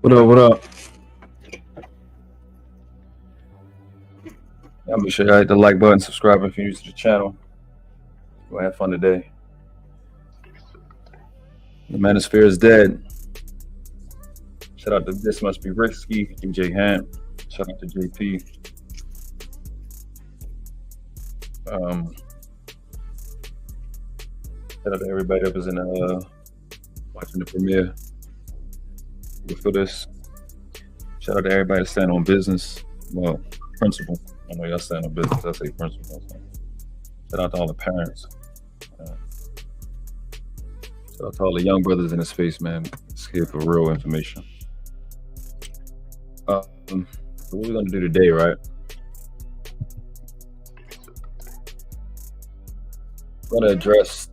What up, what up? Yeah, make sure you hit the like button, subscribe if you're new to the channel. We'll have fun today. The Manosphere is dead. Shout out to This Must Be Risky, DJ Ham. Shout out to JP. Shout out to everybody that was in watching the premiere for this. Shout out to everybody that's standing on business. Well, principle. I know y'all stand on business. I say principle. So. Shout out to all the parents. Shout out to all the young brothers in the space, man. It's here for real information. So what we're gonna do today, right? I'm gonna address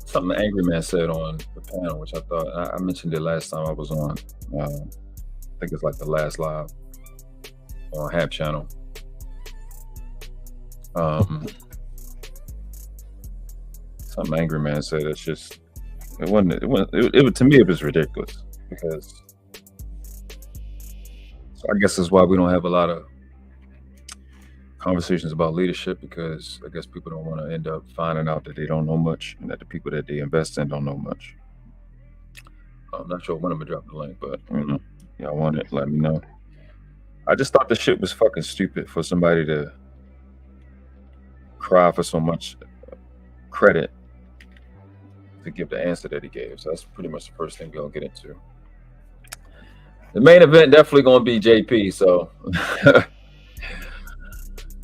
something Angryman said on the panel, which I thought I mentioned it last time I was on. I think it's like the last live on Hap channel. Something Angryman said. It's just it wasn't to me it was ridiculous because. So I guess that's why we don't have a lot of conversations about leadership, because I guess people don't want to end up finding out that they don't know much and that the people that they invest in don't know much. I'm not sure when I'm gonna drop the link, but you know, y'all want it, let me know. I just thought the shit was fucking stupid for somebody to cry for so much credit to give the answer that he gave. So that's pretty much the first thing we're gonna get into. The main event definitely gonna be JP, so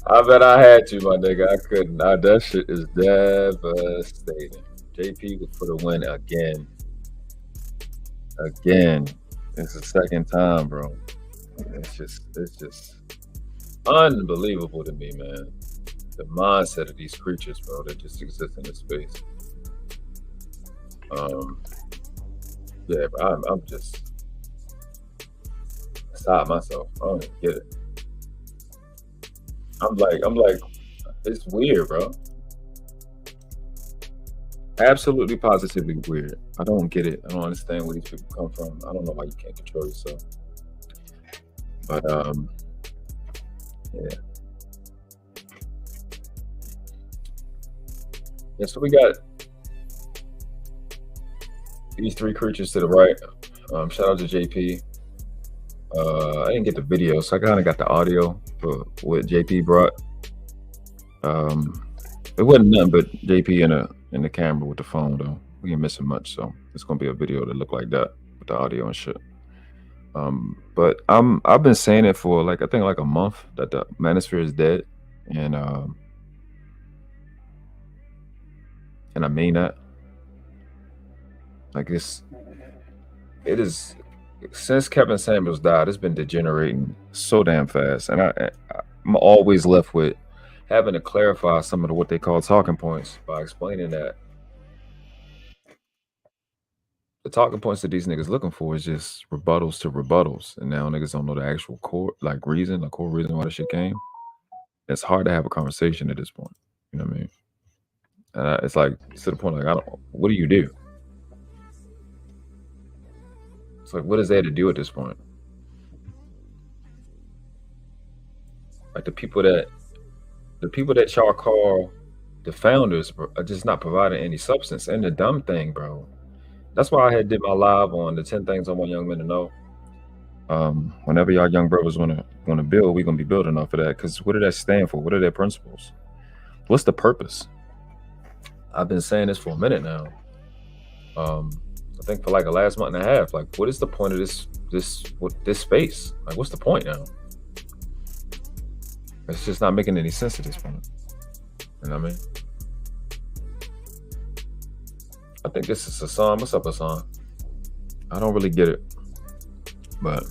I bet I had to, my nigga. I couldn't. That shit is devastating. JP was for the win again. Again. It's the second time, bro. It's just unbelievable to me, man. The mindset of these creatures, bro, that just exist in this space. Yeah, but I'm just beside myself. I don't even get it. I'm like, it's weird, bro. Absolutely, positively weird. I don't get it. I don't understand where these people come from. I don't know why you can't control yourself. But yeah. Yeah, so we got these three creatures to the right. Shout out to JP. I didn't get the video, so I kind of got the audio for what JP brought. It wasn't nothing but JP in the camera with the phone, though. We ain't missing much, so it's gonna be a video that look like that with the audio and shit. But I've been saying it for I think a month that the Manosphere is dead, and I mean that. Like it is, since Kevin Samuels died, it's been degenerating so damn fast, and I'm always left with having to clarify some of what they call talking points by explaining that the talking points that these niggas looking for is just rebuttals to rebuttals, and now niggas don't know the actual core reason why the shit came. It's hard to have a conversation at this point. You know what I mean? It's like to the point what do you do? It's like, what is there to do at this point? Like the people that y'all call the founders are just not providing any substance. And the dumb thing, bro, that's why I had did my live on the 10 things I want young men to know. Whenever y'all young brothers want to build, we're gonna be building off of that. Because what did that stand for? What are their principles? What's the purpose? I've been saying this for a minute now. I think for the last month and a half. Like, what is the point of this space? Like, what's the point now? It's just not making any sense at this point. You know what I mean? I think this is Hassan. What's up, Hassan? I don't really get it, but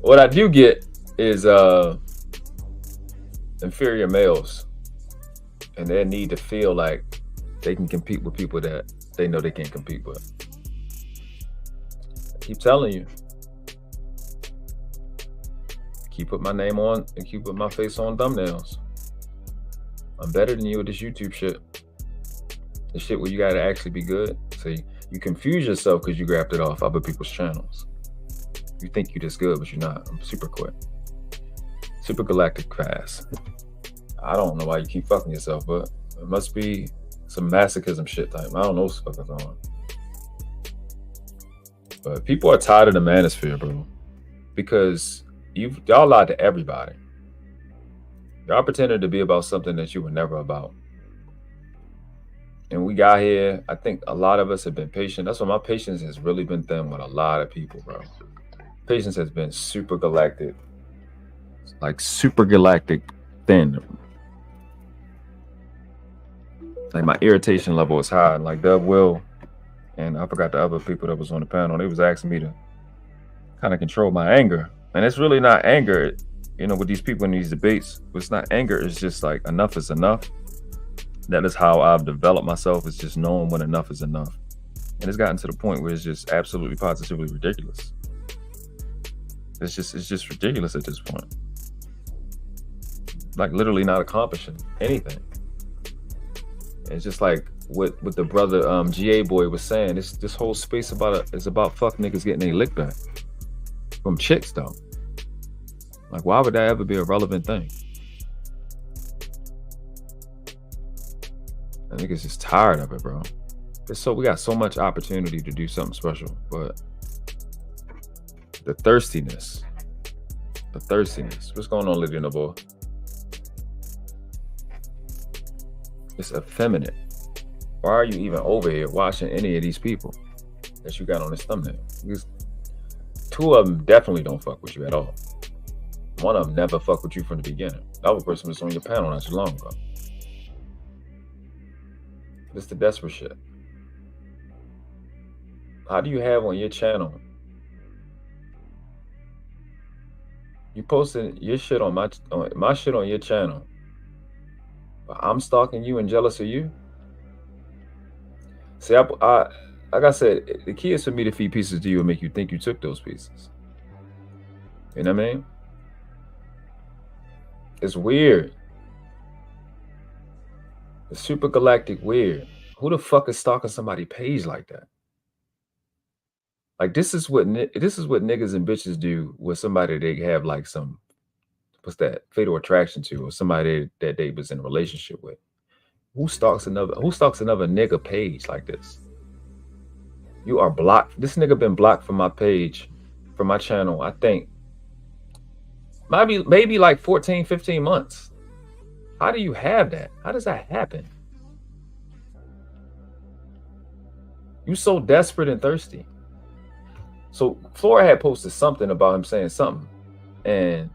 what I do get is inferior males and their need to feel like they can compete with people that they know they can't compete with. I keep telling you. Keep putting my name on and keep putting my face on thumbnails. I'm better than you with this YouTube shit. The shit where you gotta actually be good. So you confuse yourself because you grabbed it off other people's channels. You think you're just good, but you're not. I'm super quick. Super galactic fast. I don't know why you keep fucking yourself, but it must be some masochism shit type. I don't know what the fuck is on. But people are tired of the Manosphere, bro. Because y'all lied to everybody. Y'all pretended to be about something that you were never about. And we got here, I think a lot of us have been patient. That's why my patience has really been thin with a lot of people, bro. Patience has been super galactic. Like super galactic thin. Like my irritation level is high. And like Dub Will, and I forgot the other people that was on the panel, they was asking me to kind of control my anger. And it's really not anger, you know, with these people in these debates. It's not anger, it's just like enough is enough. That is how I've developed myself. It's just knowing when enough is enough. And it's gotten to the point where it's just absolutely positively ridiculous. It's just ridiculous at this point. Like literally not accomplishing anything. It's just like what the brother GA boy was saying. This whole space is about fuck niggas getting their lick back from chicks though. Like why would that ever be a relevant thing? I think it's just tired of it, bro. We got so much opportunity to do something special, but the thirstiness. What's going on, Lydia boy? It's effeminate. Why are you even over here watching any of these people that you got on this thumbnail? Because 2 of them definitely don't fuck with you at all. 1 of them never fucked with you from the beginning. That was the person that's on your panel not too long ago. It's the desperate shit. How do you have on your channel? You posted your shit on my shit on your channel, but I'm stalking you and jealous of you. See, like I said, the key is for me to feed pieces to you and make you think you took those pieces. You know what I mean? It's weird. It's super galactic weird. Who the fuck is stalking somebody's page like that? Like, this is what niggas and bitches do with somebody they have like some, what's that, fatal attraction to, or somebody that they was in a relationship with. Who stalks another nigga page like this? You are blocked. This nigga been blocked from my page, from my channel, I think maybe like 14, 15 months. How do you have that? How does that happen? You so desperate and thirsty. So Flora had posted something about him saying something, and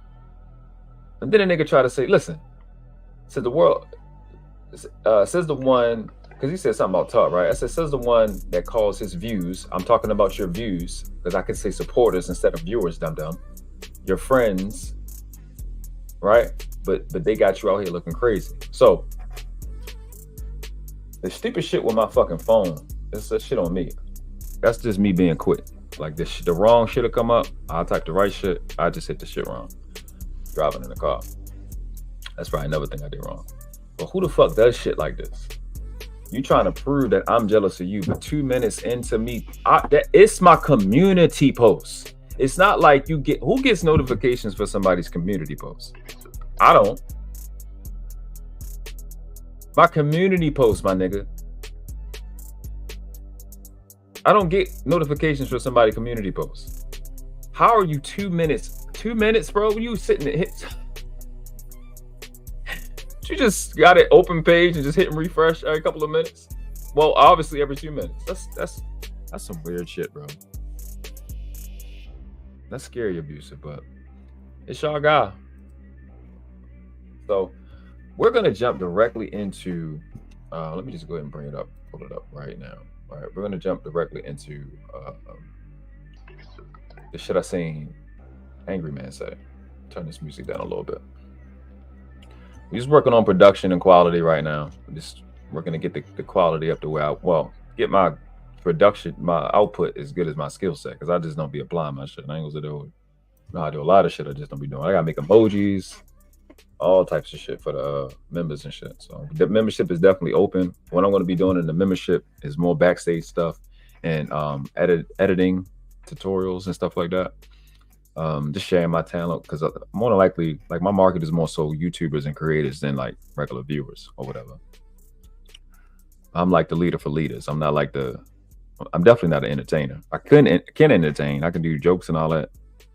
then a nigga tried to say, listen, said the world, says the one, because he said something about talk, right? I said, says the one that calls his views, I'm talking about your views, because I can say supporters instead of viewers, dum-dum, your friends, right? But they got you out here looking crazy. So the stupid shit with my fucking phone, it's a shit on me. That's just me being quick. Like, the wrong shit will come up, I'll type the right shit, I just hit the shit wrong. Driving in the car. That's probably another thing I did wrong. But who the fuck does shit like this? You trying to prove that I'm jealous of you, but 2 minutes into me, it's my community post. It's not like you get, who gets notifications for somebody's community post? I don't. My community post, my nigga. I don't get notifications for somebody's community post. How are you 2 minutes? 2 minutes, bro? You sitting and hit. You just got it open page and just hitting refresh every couple of minutes. Well, obviously every 2 minutes. That's some weird shit, bro. That's scary abusive, but it's y'all guy. So we're gonna jump directly into. Let me just go ahead and bring it up, pull it up right now. All right, we're gonna jump directly into the shit I seen Angryman say. Turn this music down a little bit. We're just working on production and quality right now. Just working to get the quality up to where get my production, my output as good as my skill set, because I just don't be applying my shit. I ain't gonna do I do a lot of shit I just don't be doing. I gotta make emojis, all types of shit for the members and shit. So the membership is definitely open. What I'm going to be doing in the membership is more backstage stuff and editing tutorials and stuff like that. Just sharing my talent, because more than likely, like, my market is more so YouTubers and creators than like regular viewers or whatever. I'm like the leader for leaders. I'm definitely not an entertainer. I can entertain. I can do jokes and all that,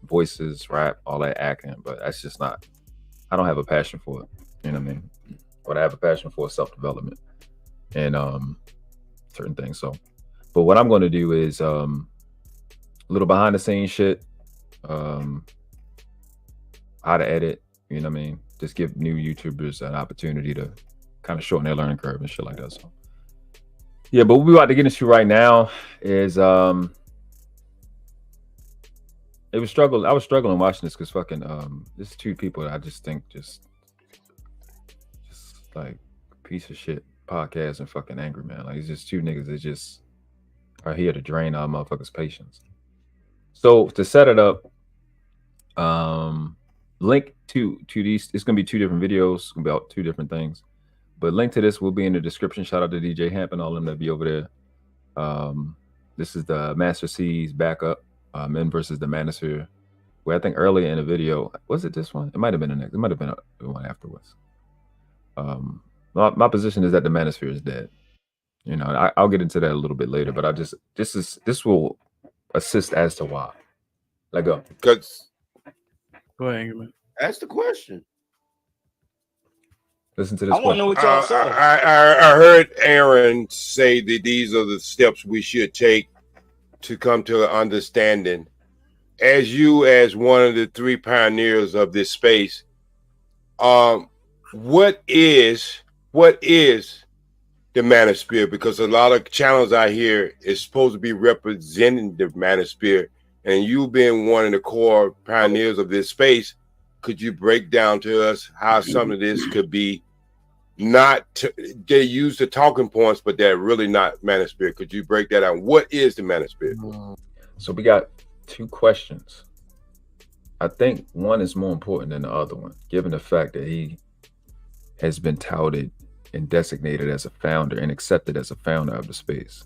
voices, rap, all that acting, but that's just not. I don't have a passion for it. You know what I mean? What I have a passion for is self-development and certain things. So, but what I'm going to do is a little behind the scenes shit, how to edit. You know what I mean? Just give new YouTubers an opportunity to kind of shorten their learning curve and shit like that. So, yeah. But what we're about to get into right now is I was struggling watching this because fucking this 2 people that I just think just like piece of shit podcast and fucking Angryman. Like, it's just 2 niggas that just are here to drain our motherfuckers' patience. So to set it up, link to these, it's gonna be 2 different videos, it's gonna be about 2 different things. But link to this will be in the description. Shout out to DJ Hamp and all of them that be over there. This is the Master C's backup. Men versus the Manosphere, where I think earlier in the video, was it this one? It might have been the next. It might have been the one afterwards. My position is that the manosphere is dead. You know, I'll get into that a little bit later, but this will assist as to why. Let go. Because Go ahead, Angryman. Ask the question. Listen to this. I want to know what y'all say. I heard Aaron say that these are the steps we should take to come to an understanding. As you, as one of the three pioneers of this space, what is the manosphere? Because a lot of channels out here is supposed to be representing the manosphere, and you being one of the core pioneers of this space, could you break down to us how some of this could be they use the talking points, but they're really not manosphere? Could you break that out? What is the manosphere? So we got two questions. I think one is more important than the other one, given the fact that he has been touted and designated as a founder and accepted as a founder of the space.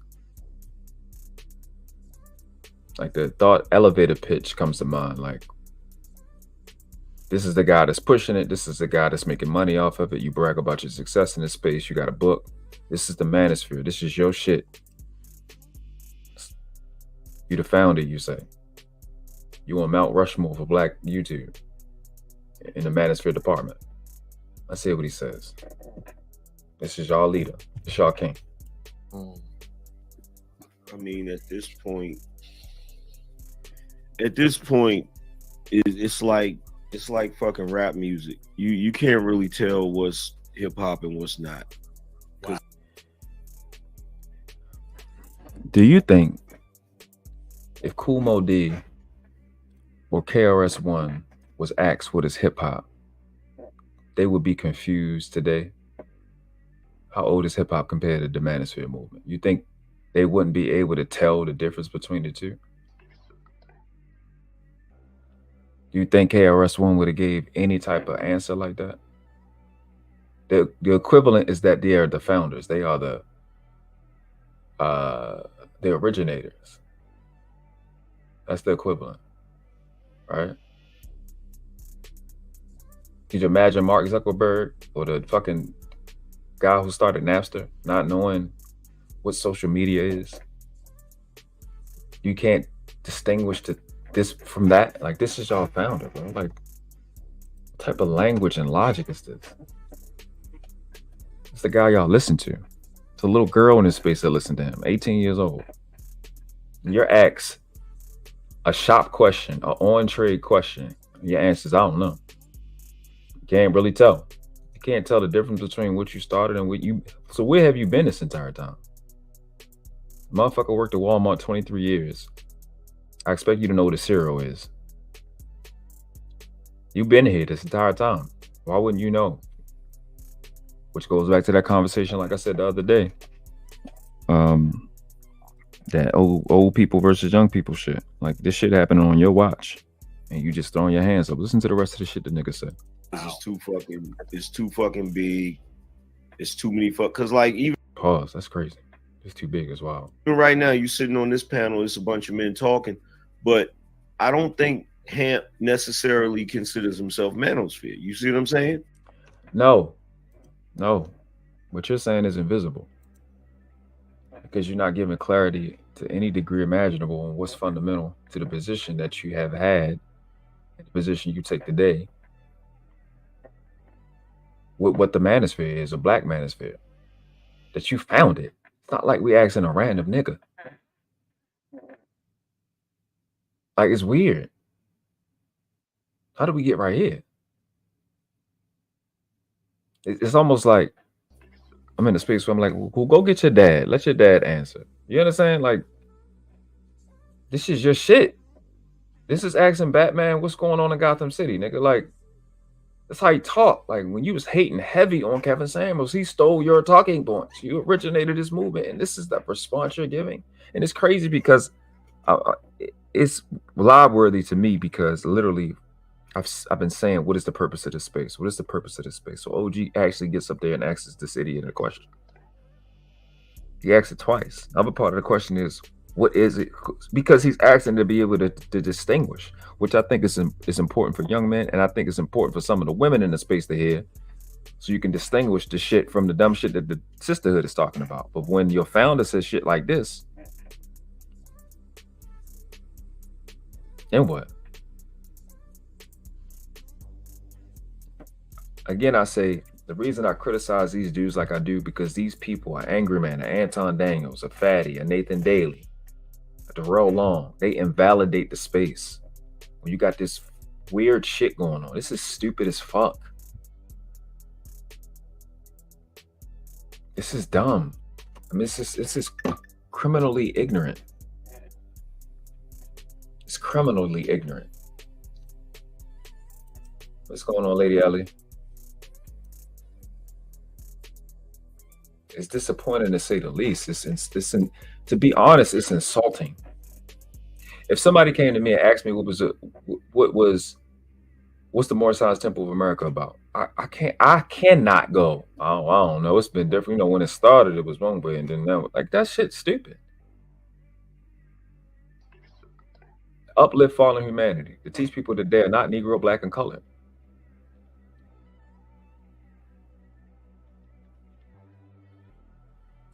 Like the thought elevator pitch comes to mind, like, this is the guy that's pushing it. This is the guy that's making money off of it. You brag about your success in this space. You got a book. This is the manosphere. This is your shit. You the founder, you say. You on Mount Rushmore for Black YouTube in the manosphere department. Let's see what he says. This is y'all leader. It's y'all king. I mean, at this point, it's like fucking rap music. You can't really tell what's hip hop and what's not. Do you think if Kool Moe Dee or KRS-One was asked what is hip hop, they would be confused today? How old is hip hop compared to the manosphere movement? You think they wouldn't be able to tell the difference between the two? Do you think KRS-One would have gave any type of answer like that? The equivalent is that they are the founders. They are the originators. That's the equivalent, right? Could you imagine Mark Zuckerberg or the fucking guy who started Napster not knowing what social media is? You can't distinguish this from that. Like, this is y'all founder, bro. Like, what type of language and logic is this? It's the guy y'all listen to. It's a little girl in this space that listened to him, 18 years old. Your asked a shop question, an on-trade question. Your answer is, I don't know. You can't really tell. You can't tell the difference between what you started and what you... So where have you been this entire time? Motherfucker worked at Walmart 23 years. I expect you to know what a cereal is. You've been here this entire time. Why wouldn't you know? Which goes back to that conversation, like I said the other day. That old people versus young people shit. Like, this shit happening on your watch, and you just throwing your hands up. Listen to the rest of the shit the nigga said. It's too fucking big. It's too many cause like even Pause. That's crazy. It's too big as well. Even right now, you sitting on this panel, it's a bunch of men talking, but I don't think Hamp necessarily considers himself manosphere. You see what I'm saying? No. What you're saying is invisible, because you're not giving clarity to any degree imaginable on what's fundamental to the position that you have had, the position you take today, what the manosphere is, a Black manosphere, that you founded. It's not like we asking a random nigga. Like, it's weird. How did we get right here? It's almost like I'm in a space where I'm like, well, go get your dad. Let your dad answer. You understand? Like, this is your shit. This is asking Batman what's going on in Gotham City, nigga. Like, that's how he talk. Like, when you was hating heavy on Kevin Samuels, he stole your talking points. You originated this movement, and this is the response you're giving. And it's crazy because it's live worthy to me, because literally I've been saying, what is the purpose of this space? What is the purpose of this space? So OG actually gets up there and asks this idiot a question. He asked it twice. Another part of the question is, what is it? Because he's asking to be able to distinguish, which I think is important for young men, and I think it's important for some of the women in the space to hear. So you can distinguish the shit from the dumb shit that the sisterhood is talking about. But when your founder says shit like this, then what? Again, I say the reason I criticize these dudes like I do, because these people are Angryman, a Anton Daniels, a Fatty, a Nathan Daly, a Darrell Long. They invalidate the space. When you got this weird shit going on, this is stupid as fuck. This is dumb. I mean, this is criminally ignorant. It's criminally ignorant. What's going on, Lady Ellie? It's disappointing to say the least. To be honest, it's insulting. If somebody came to me and asked me what's the Mordecai's Temple of America about, I cannot go. I don't know. It's been different. You know, when it started, it was one way, and then now, like, that shit's stupid. Uplift fallen humanity to teach people that they are not Negro, Black, and colored.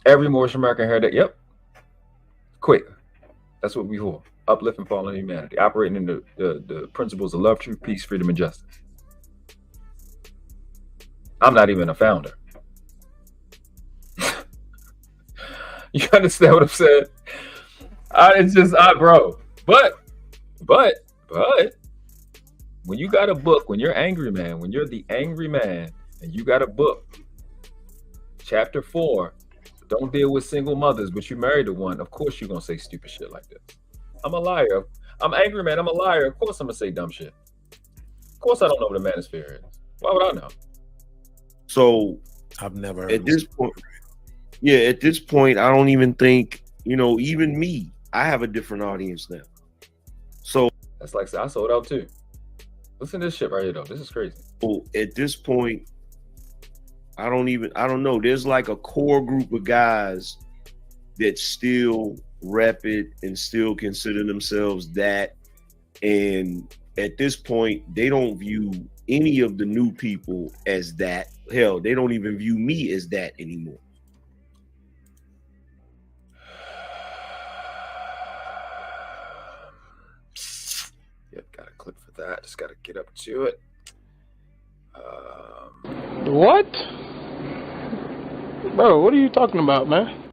Every Moorish American heard that. Yep. Quick. That's what we for. Uplift and fallen humanity, operating in the principles of love, truth, peace, freedom, and justice. I'm not even a founder. You understand what I'm saying? It's just, bro. But when you got a book, when you're Angryman, when you're the angry man, and you got a book, chapter 4, don't deal with single mothers, but you married to one, of course you're gonna say stupid shit like this. I'm a liar. I'm Angryman. I'm a liar. Of course I'm gonna say dumb shit. Of course I don't know what a manosphere is. Why would I know? So I've never heard at this point. Yeah, at this point, I don't even think, even me, I have a different audience now. So that's like, I sold out too. Listen to this shit right here though. This is crazy. So at this point, I don't know. There's like a core group of guys that still rep it and still consider themselves that. And at this point, they don't view any of the new people as that. Hell, they don't even view me as that anymore. Yep, got a clip for that. Just got to get up to it. What? Bro, what are you talking about, man?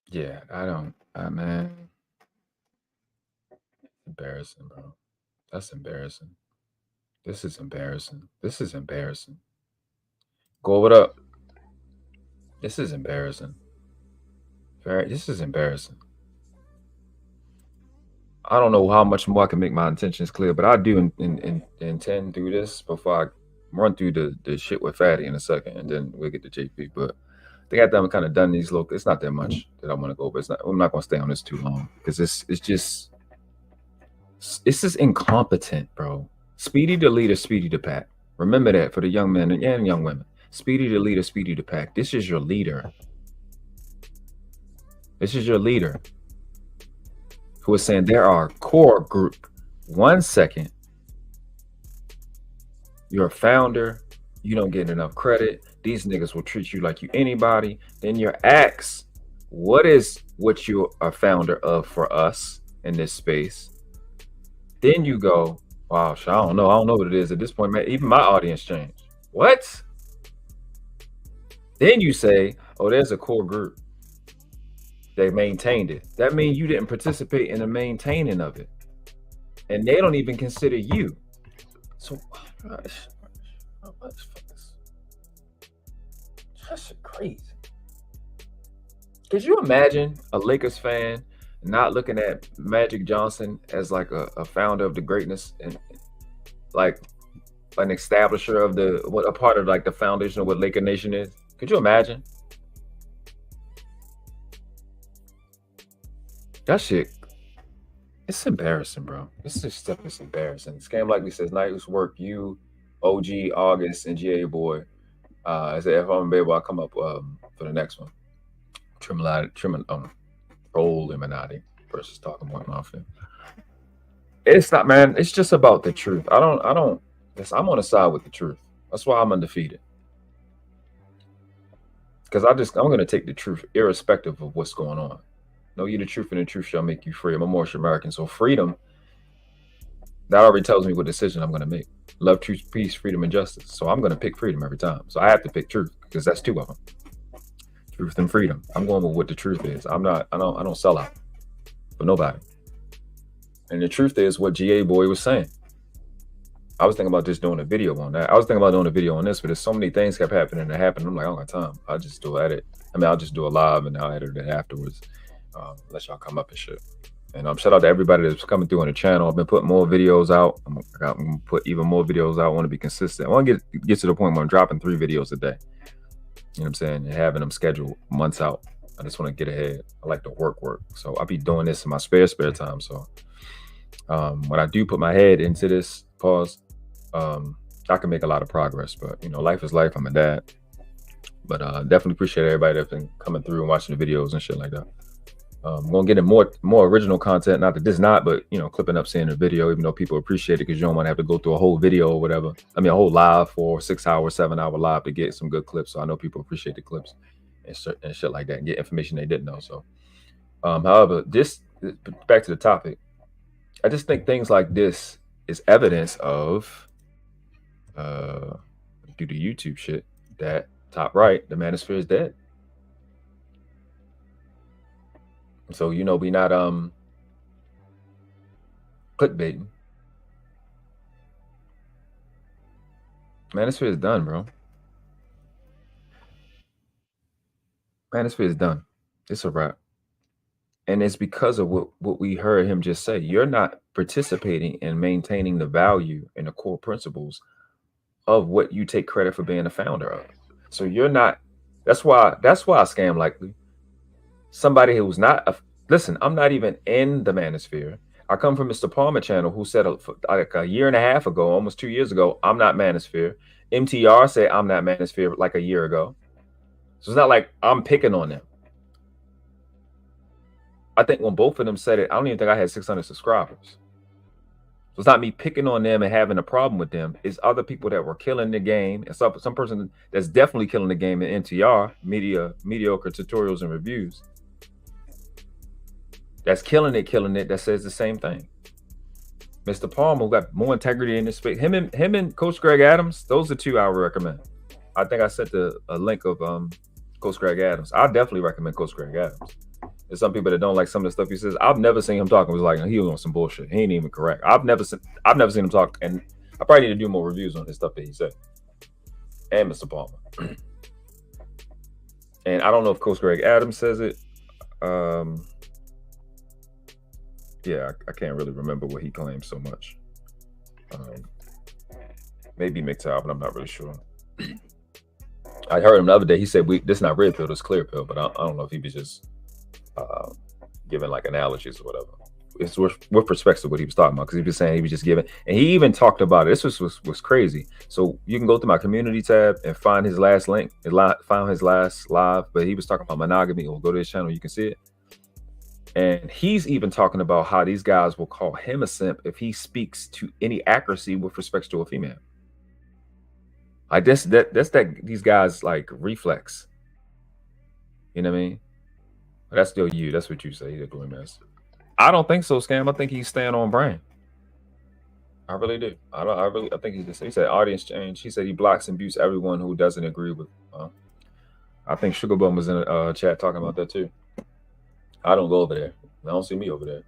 Yeah, man. Embarrassing, bro. That's embarrassing. This is embarrassing. This is embarrassing. Go, what up? This is embarrassing. This is embarrassing. I don't know how much more I can make my intentions clear, but I do intend to do this before I run through the shit with Fatty in a second, and then we'll get to JP. But I think I've kind of done these local. It's not that much that I want to go, but I'm not going to stay on this too long because it's just incompetent, bro. Speedy the leader, speedy the pack. Remember that for the young men and young women. Speedy the leader, speedy the pack. This is your leader. This is your leader who is saying there are a core group. 1 second, you're a founder. You don't get enough credit. These niggas will treat you like you anybody. Then you're asked, what you are founder of for us in this space? Then you go, wow, I don't know what it is at this point, man. Even my audience changed. What? Then you say, oh, there's a core group. They maintained it. That means you didn't participate in the maintaining of it. And they don't even consider you. So, gosh, that's crazy. Could you imagine a Lakers fan not looking at Magic Johnson as like a founder of the greatness and like an establisher of a part of like the foundation of what Laker Nation is? Could you imagine? That shit, it's embarrassing, bro. This stuff is embarrassing. Scam Likely says, nice work, you OG, August, and GA Boy. I said, if I'm able, I'll come up for the next one. Roll Illuminati versus Talking Black Mafia. It's not, man. It's just about the truth. I'm on the side with the truth. That's why I'm undefeated. Because I'm gonna take the truth, irrespective of what's going on. Know ye the truth, and the truth shall make you free. I'm a Moorish American, so freedom. That already tells me what decision I'm gonna make. Love, truth, peace, freedom, and justice. So I'm gonna pick freedom every time. So I have to pick truth because that's two of them. Truth and freedom. I'm going with what the truth is. I don't sell out for nobody. And the truth is what GA Boy was saying. I was thinking about just doing a video on that. I was thinking about doing a video on this, but there's so many things kept happening and happening. I'm like, I don't got time. I'll just do an edit. I mean, I'll just do a live and I'll edit it afterwards. Let y'all come up and shit. And shout out to everybody that's coming through on the channel. I've been putting more videos out. I'm gonna put even more videos out. I want to be consistent. I want to get to the point where I'm dropping 3 videos a day. You know what I'm saying? And having them scheduled months out. I just want to get ahead. I like to work. So I'll be doing this in my spare time. So when I do put my head into this, I can make a lot of progress. But you know, life is life. I'm a dad. But definitely appreciate everybody that's been coming through and watching the videos and shit like that. I'm gonna get in more original content. Not that this not, but you know, clipping up, seeing the video, even though people appreciate it because you don't want to have to go through a whole video or whatever. I mean, a whole live 4, 6 hour, 7 hour live to get some good clips. So I know people appreciate the clips and shit like that and get information they didn't know. So, however, back to the topic. I just think things like this is evidence of, due to YouTube shit, that top right, the manosphere is dead. So, you know, we not clickbaiting. Manosphere is done, bro. Manosphere is done. It's a wrap. And it's because of what we heard him just say. You're not participating in maintaining the value and the core principles of what you take credit for being a founder of. So you're not, that's why I scam likely. Somebody who's not listen, I'm not even in the manosphere. I come from Mr. Palmer channel, who said like a year and a half ago, almost 2 years ago, I'm not manosphere. MTR said I'm not manosphere like a year ago. So it's not like I'm picking on them. I think when both of them said it, I don't even think I had 600 subscribers. So it's not me picking on them and having a problem with them. It's other people that were killing the game. And some person that's definitely killing the game in MTR, mediocre tutorials and reviews. That's killing it, that says the same thing. Mr. Palmer got more integrity in this space. Him and Coach Greg Adams, those are 2 I would recommend. I think I sent a link of Coach Greg Adams. I definitely recommend Coach Greg Adams. There's some people that don't like some of the stuff he says. I've never seen him talk. It was like he was on some bullshit. He ain't even correct. I've never seen him talk, and I probably need to do more reviews on his stuff that he said. And Mr. Palmer. And I don't know if Coach Greg Adams says it. Yeah, I can't really remember what he claims so much. Maybe mgtow, but I'm not really sure. I heard him the other day. He said, "This not red pill, this clear pill." But I don't know if he was just giving like analogies or whatever. It's with respect to what he was talking about, because he was saying he was just giving, and he even talked about it. This was crazy. So you can go through my community tab and find his last link, found his last live. But he was talking about monogamy. Or go to his channel, you can see it. And he's even talking about how these guys will call him a simp if he speaks to any accuracy with respect to a female. I guess that's these guys like reflex. You know what I mean? But that's still you. That's what you say. You're doing this. I don't think so, Scam. I think he's staying on brand. I really do. I think he said audience change. He said he blocks and mutes everyone who doesn't agree with. I think Sugar Bum was in a chat talking about that too. I don't go over there. I don't see me over there.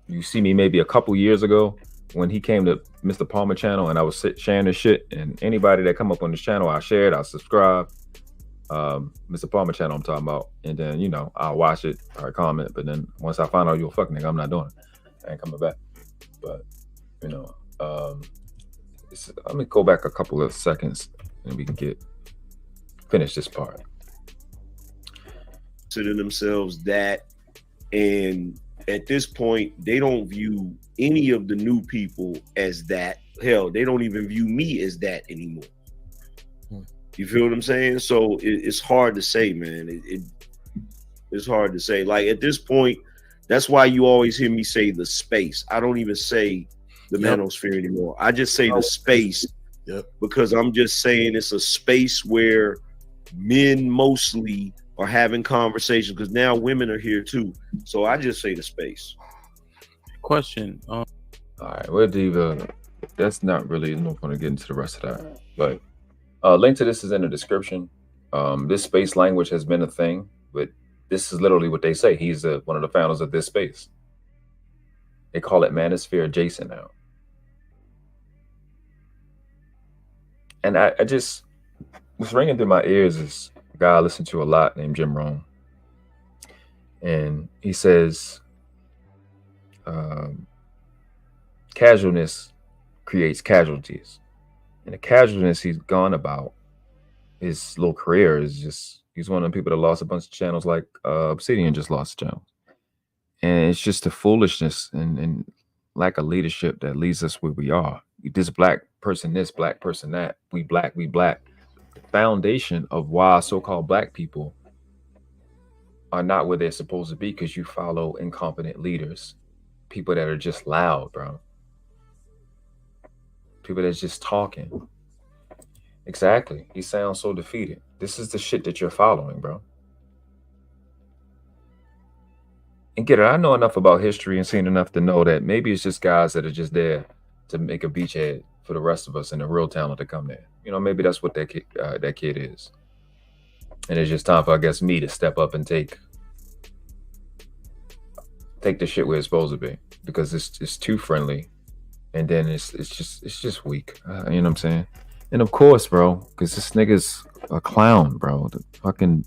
You see me maybe a couple years ago when he came to Mr. Palmer channel and I was sharing this shit, and anybody that come up on this channel, I shared, I subscribe. Mr. Palmer channel I'm talking about, and then, you know, I'll watch it or comment, but then once I find out you're a fuck nigga, I'm not doing it. I ain't coming back. But, you know, let me go back a couple of seconds and we can finish this part. Consider themselves that, and at this point they don't view any of the new people as that hell, they don't even view me as that anymore. Hmm. You feel what I'm saying? So it's hard to say, man. It's hard to say. Like at this point, that's why you always hear me say the space. I don't even say the Yep. manosphere anymore. I just say the space. Yep. Because I'm just saying it's a space where men mostly are having conversations, because now women are here too. So I just say the space. Question. All right, well, Diva, that's not really no point of getting to the rest of that. But link to this is in the description. This space language has been a thing, but this is literally what they say. He's one of the founders of this space. They call it Manosphere adjacent now. And I just, what's ringing through my ears is a guy I listen to a lot named Jim Rohn. And he says, casualness creates casualties. And the casualness he's gone about his little career is just, he's one of the people that lost a bunch of channels, like Obsidian just lost a channel. And it's just the foolishness and lack of leadership that leads us where we are. This black person, this black person, that. We black, we black. The foundation of why so-called black people are not where they're supposed to be, because you follow incompetent leaders. People that are just loud, bro. People that's just talking. Exactly. He sounds so defeated. This is the shit that you're following, bro. And get it, I know enough about history and seen enough to know that maybe it's just guys that are just there to make a beachhead for the rest of us and the real talent to come there. You know, maybe that's what that kid is. And it's just time for, I guess, me to step up and take the shit where it's supposed to be, because it's too friendly, and then it's just weak. You know what I'm saying? And of course, bro, because this nigga's a clown, bro. The fucking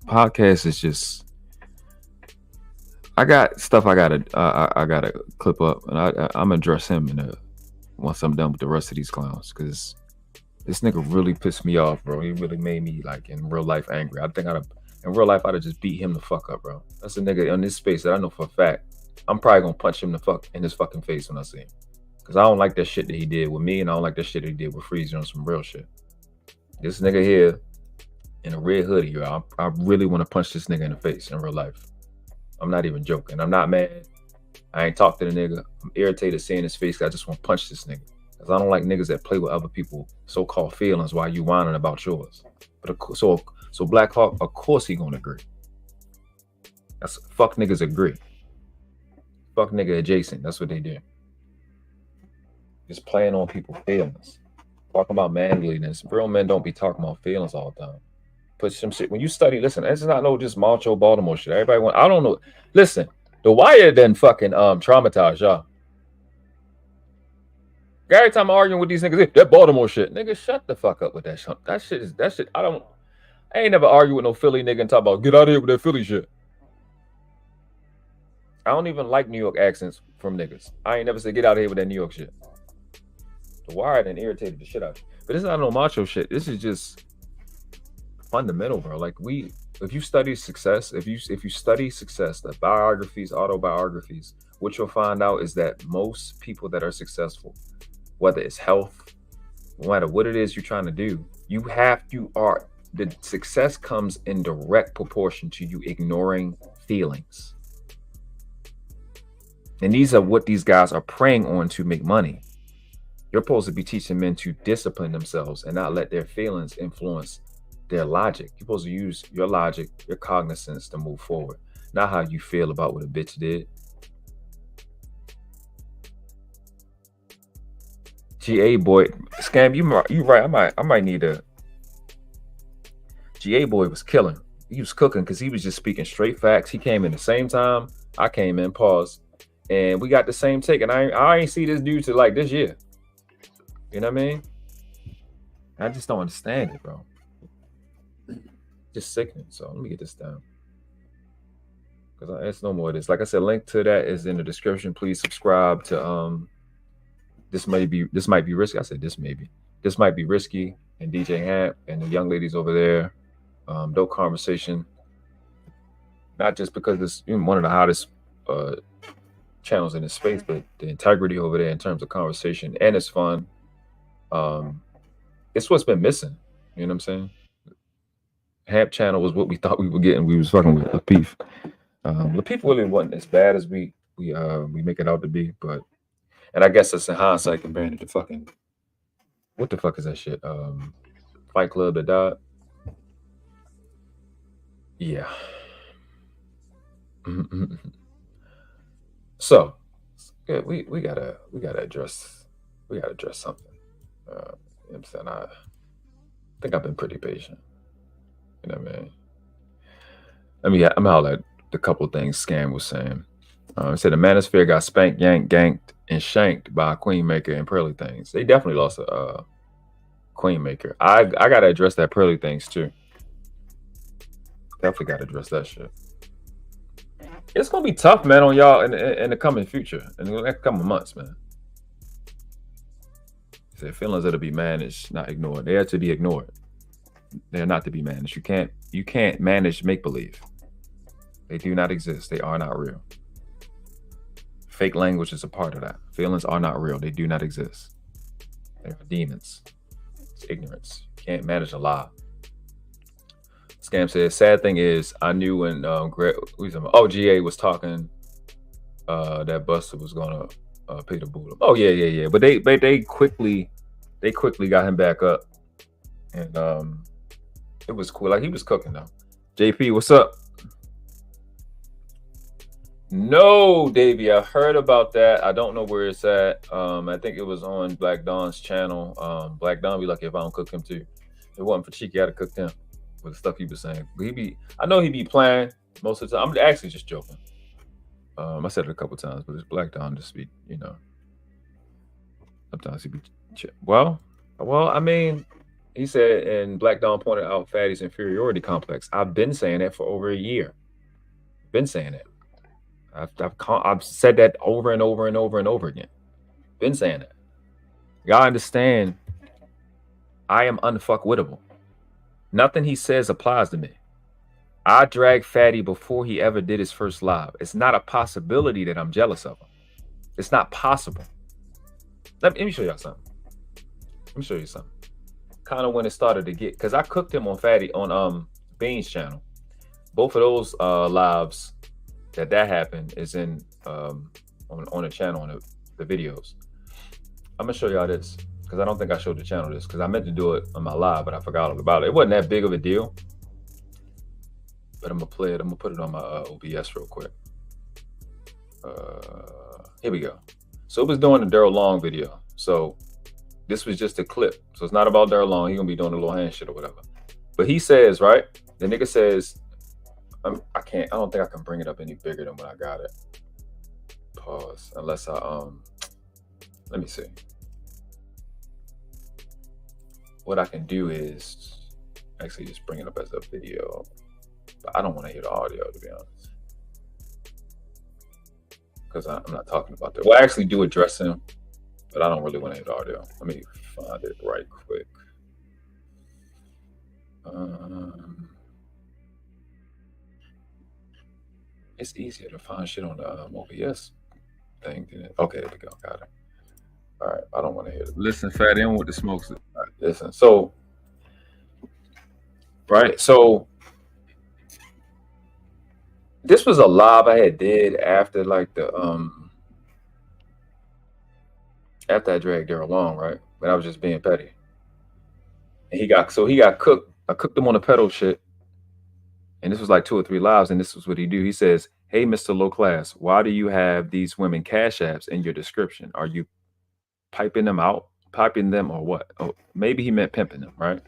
podcast is just. I got stuff I gotta clip up, and I'm gonna address him once I'm done with the rest of these clowns, because this nigga really pissed me off, bro. He really made me, like, in real life angry. I think in real life I'd have just beat him the fuck up, bro. That's a nigga in this space that I know for a fact I'm probably gonna punch him the fuck in his fucking face when I see him, because I don't like that shit that he did with me, and I don't like that shit that he did with Freezer on some real shit. This nigga here in a red hoodie, yo, I really want to punch this nigga in the face in real life. I'm not even joking. I'm not mad. I ain't talked to the nigga. I'm irritated seeing his face. I just want to punch this nigga, because I don't like niggas that play with other people's so-called feelings while you whining about yours. But so Black Hawk, of course he gonna agree. That's fuck niggas agree. Fuck nigga adjacent. That's what they do. Just playing on people's feelings. Talking about manliness. Real men don't be talking about feelings all the time. Put some shit. When you study, listen, it's not no just macho Baltimore shit. Everybody want, I don't know. Listen, The Wire done fucking traumatized y'all. Every time I'm arguing with these niggas, that Baltimore shit. Nigga, shut the fuck up with that shit. That shit, I ain't never argue with no Philly nigga and talk about get out of here with that Philly shit. I don't even like New York accents from niggas. I ain't never said get out of here with that New York shit. The Wire done irritated the shit out of you. But it's not no macho shit. This is just fundamental, bro. Like, if you study success, if you study success, the biographies, autobiographies, what you'll find out is that most people that are successful, whether it's health, no matter what it is you're trying to do, the success comes in direct proportion to you ignoring feelings. And these are what these guys are preying on to make money. You're supposed to be teaching men to discipline themselves and not let their feelings influence their logic. You're supposed to use your logic, your cognizance to move forward, not how you feel about what a bitch did. GA boy, Scam, you right. I might need a. GA boy was killing. He was cooking because he was just speaking straight facts. He came in the same time I came in. Pause, and we got the same take. And I ain't see this dude till like this year. You know what I mean? I just don't understand it, bro. Just sickening. So let me get this down, because it's no more of this. Like I said, link to that is in the description. Please subscribe to this might be risky. I said this might be risky, and DJ Hamp and the young ladies over there. Dope conversation. Not just because it's one of the hottest channels in this space, but the integrity over there in terms of conversation, and it's fun. It's what's been missing. You know what I'm saying? Hap channel was what we thought we were getting. We was fucking with Lapeef. Lapeef really wasn't as bad as we make it out to be, but and I guess it's in hindsight comparing it to fucking what the fuck is that shit? Fight Club that died. Yeah. So yeah, we gotta address something. You know what I'm saying? I think I've been pretty patient. You know what I mean? I'm out at the couple things Scam was saying. It said the Manosphere got spanked, yanked, ganked, and shanked by a Queen Maker and Pearly Things. They definitely lost a Queen Maker. I gotta address that Pearly Things too. Definitely gotta address that shit. It's gonna be tough, man, on y'all in the coming future, in the next couple months, man. He said feelings are to be managed, not ignored. They are to be ignored. They're not to be managed. You can't manage make-believe. They do not exist. They are not real. Fake language is a part of that. Feelings are not real. They do not exist. They are demons. It's ignorance. You can't manage a lie. Scam says, sad thing is, I knew when GA was talking that Buster was gonna pay the boot. Oh yeah. But they quickly got him back up, and it was cool. Like he was cooking though. JP, what's up? No, Davey, I heard about that. I don't know where it's at. I think it was on Black Don's channel. Black Don be lucky if I don't cook him too. If it wasn't for Cheeky, I'd have cooked him with the stuff he was saying. But I know he be playing most of the time. I'm actually just joking. I said it a couple times, but it's Black Don just be, you know. Sometimes he be well, I mean, he said, and Black Don pointed out Fatty's inferiority complex. I've been saying that for over a year. Been saying it. I've said that over and over and over and over again. Been saying that. Y'all understand, I am unfuckwittable. Nothing he says applies to me. I dragged Fatty before he ever did his first live. It's not a possibility that I'm jealous of him. It's not possible. Let me show y'all something. Let me show you something. Kind of when it started to get, because I cooked him on Fatty on Bean's channel. Both of those lives that happened is in on the channel on the videos. I'm gonna show y'all this because I don't think I showed the channel this because I meant to do it on my live, but I forgot all about it. It wasn't that big of a deal, but I'm gonna play it. I'm gonna put it on my OBS real quick. Here we go. So it was doing the Daryl Long video. So this was just a clip. So it's not about Daryl Long. He's gonna be doing a little hand shit or whatever. But he says, right? The nigga says, I don't think I can bring it up any bigger than when I got it. Pause. Unless I let me see. What I can do is actually just bring it up as a video. But I don't want to hear the audio, to be honest. Because I'm not talking about that. Well, I actually do address him, but I don't really want to hear the audio. Let me find it right quick. It's easier to find shit on the OBS thing. Okay, there we go. Got it. All right, I don't want to hear it. Listen, Fatty, I'm with the smokes. All right, listen. So, right. So, this was a live I had did after like the after I dragged Daryl Long, right? But I was just being petty. And he got cooked. I cooked him on the pedal shit. And this was like 2 or 3 lives, and this was what he do. He says, "Hey, Mr. Low Class, why do you have these women cash apps in your description? Are you piping them out, piping them, or what?" Oh, maybe he meant pimping them, right?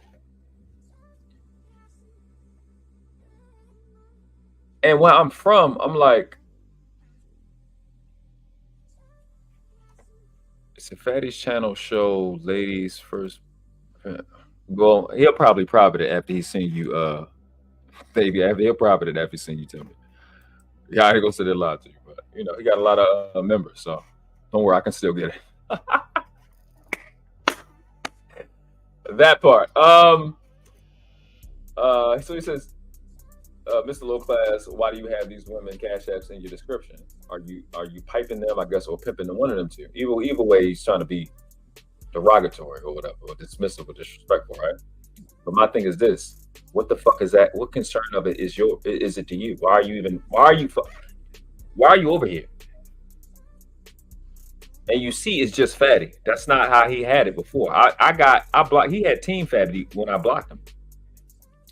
And where I'm from, I'm like, it's a Fatty's channel show, ladies first. Well, he'll probably private it after he's seen you, baby. He'll private it after he's seen you tell me. Yeah, I ain't gonna say that loud to you, but you know, he got a lot of members, so don't worry, I can still get it. That part. So he says, Mr. Low Class, why do you have these women cash apps in your description? Are you piping them, I guess, or pimping one of them two? Either way, he's trying to be derogatory or whatever, or dismissive or disrespectful, right? But my thing is this: what the fuck is that? What concern of it is it to you? Why are you over here? And you see, it's just Fatty. That's not how he had it before. I blocked. He had Team Fatty when I blocked him,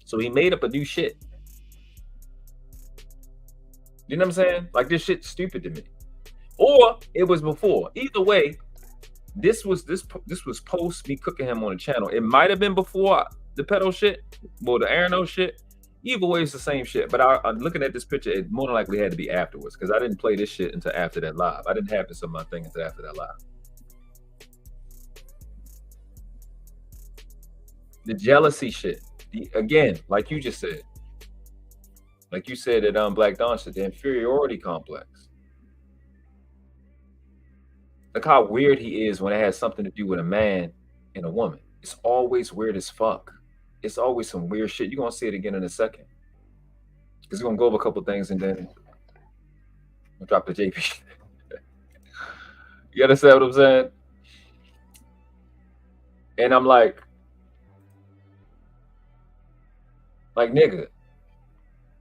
so he made up a new shit. You know what I'm saying? Like, this shit's stupid to me. Or it was before. Either way, this was post me cooking him on the channel. It might have been before the pedo shit or the Arano shit. Either way, it's the same shit. But I'm looking at this picture, it more than likely had to be afterwards, because I didn't play this shit until after that live. I didn't have this on my thing until after that live. The jealousy shit. Again, like you just said. Like you said at Black Dawn said, the inferiority complex. Look how weird he is when it has something to do with a man and a woman. It's always weird as fuck. It's always some weird shit. You're gonna see it again in a second. Because we're gonna go over a couple things and then we'll drop the JP. You understand what I'm saying? And I'm like, nigga,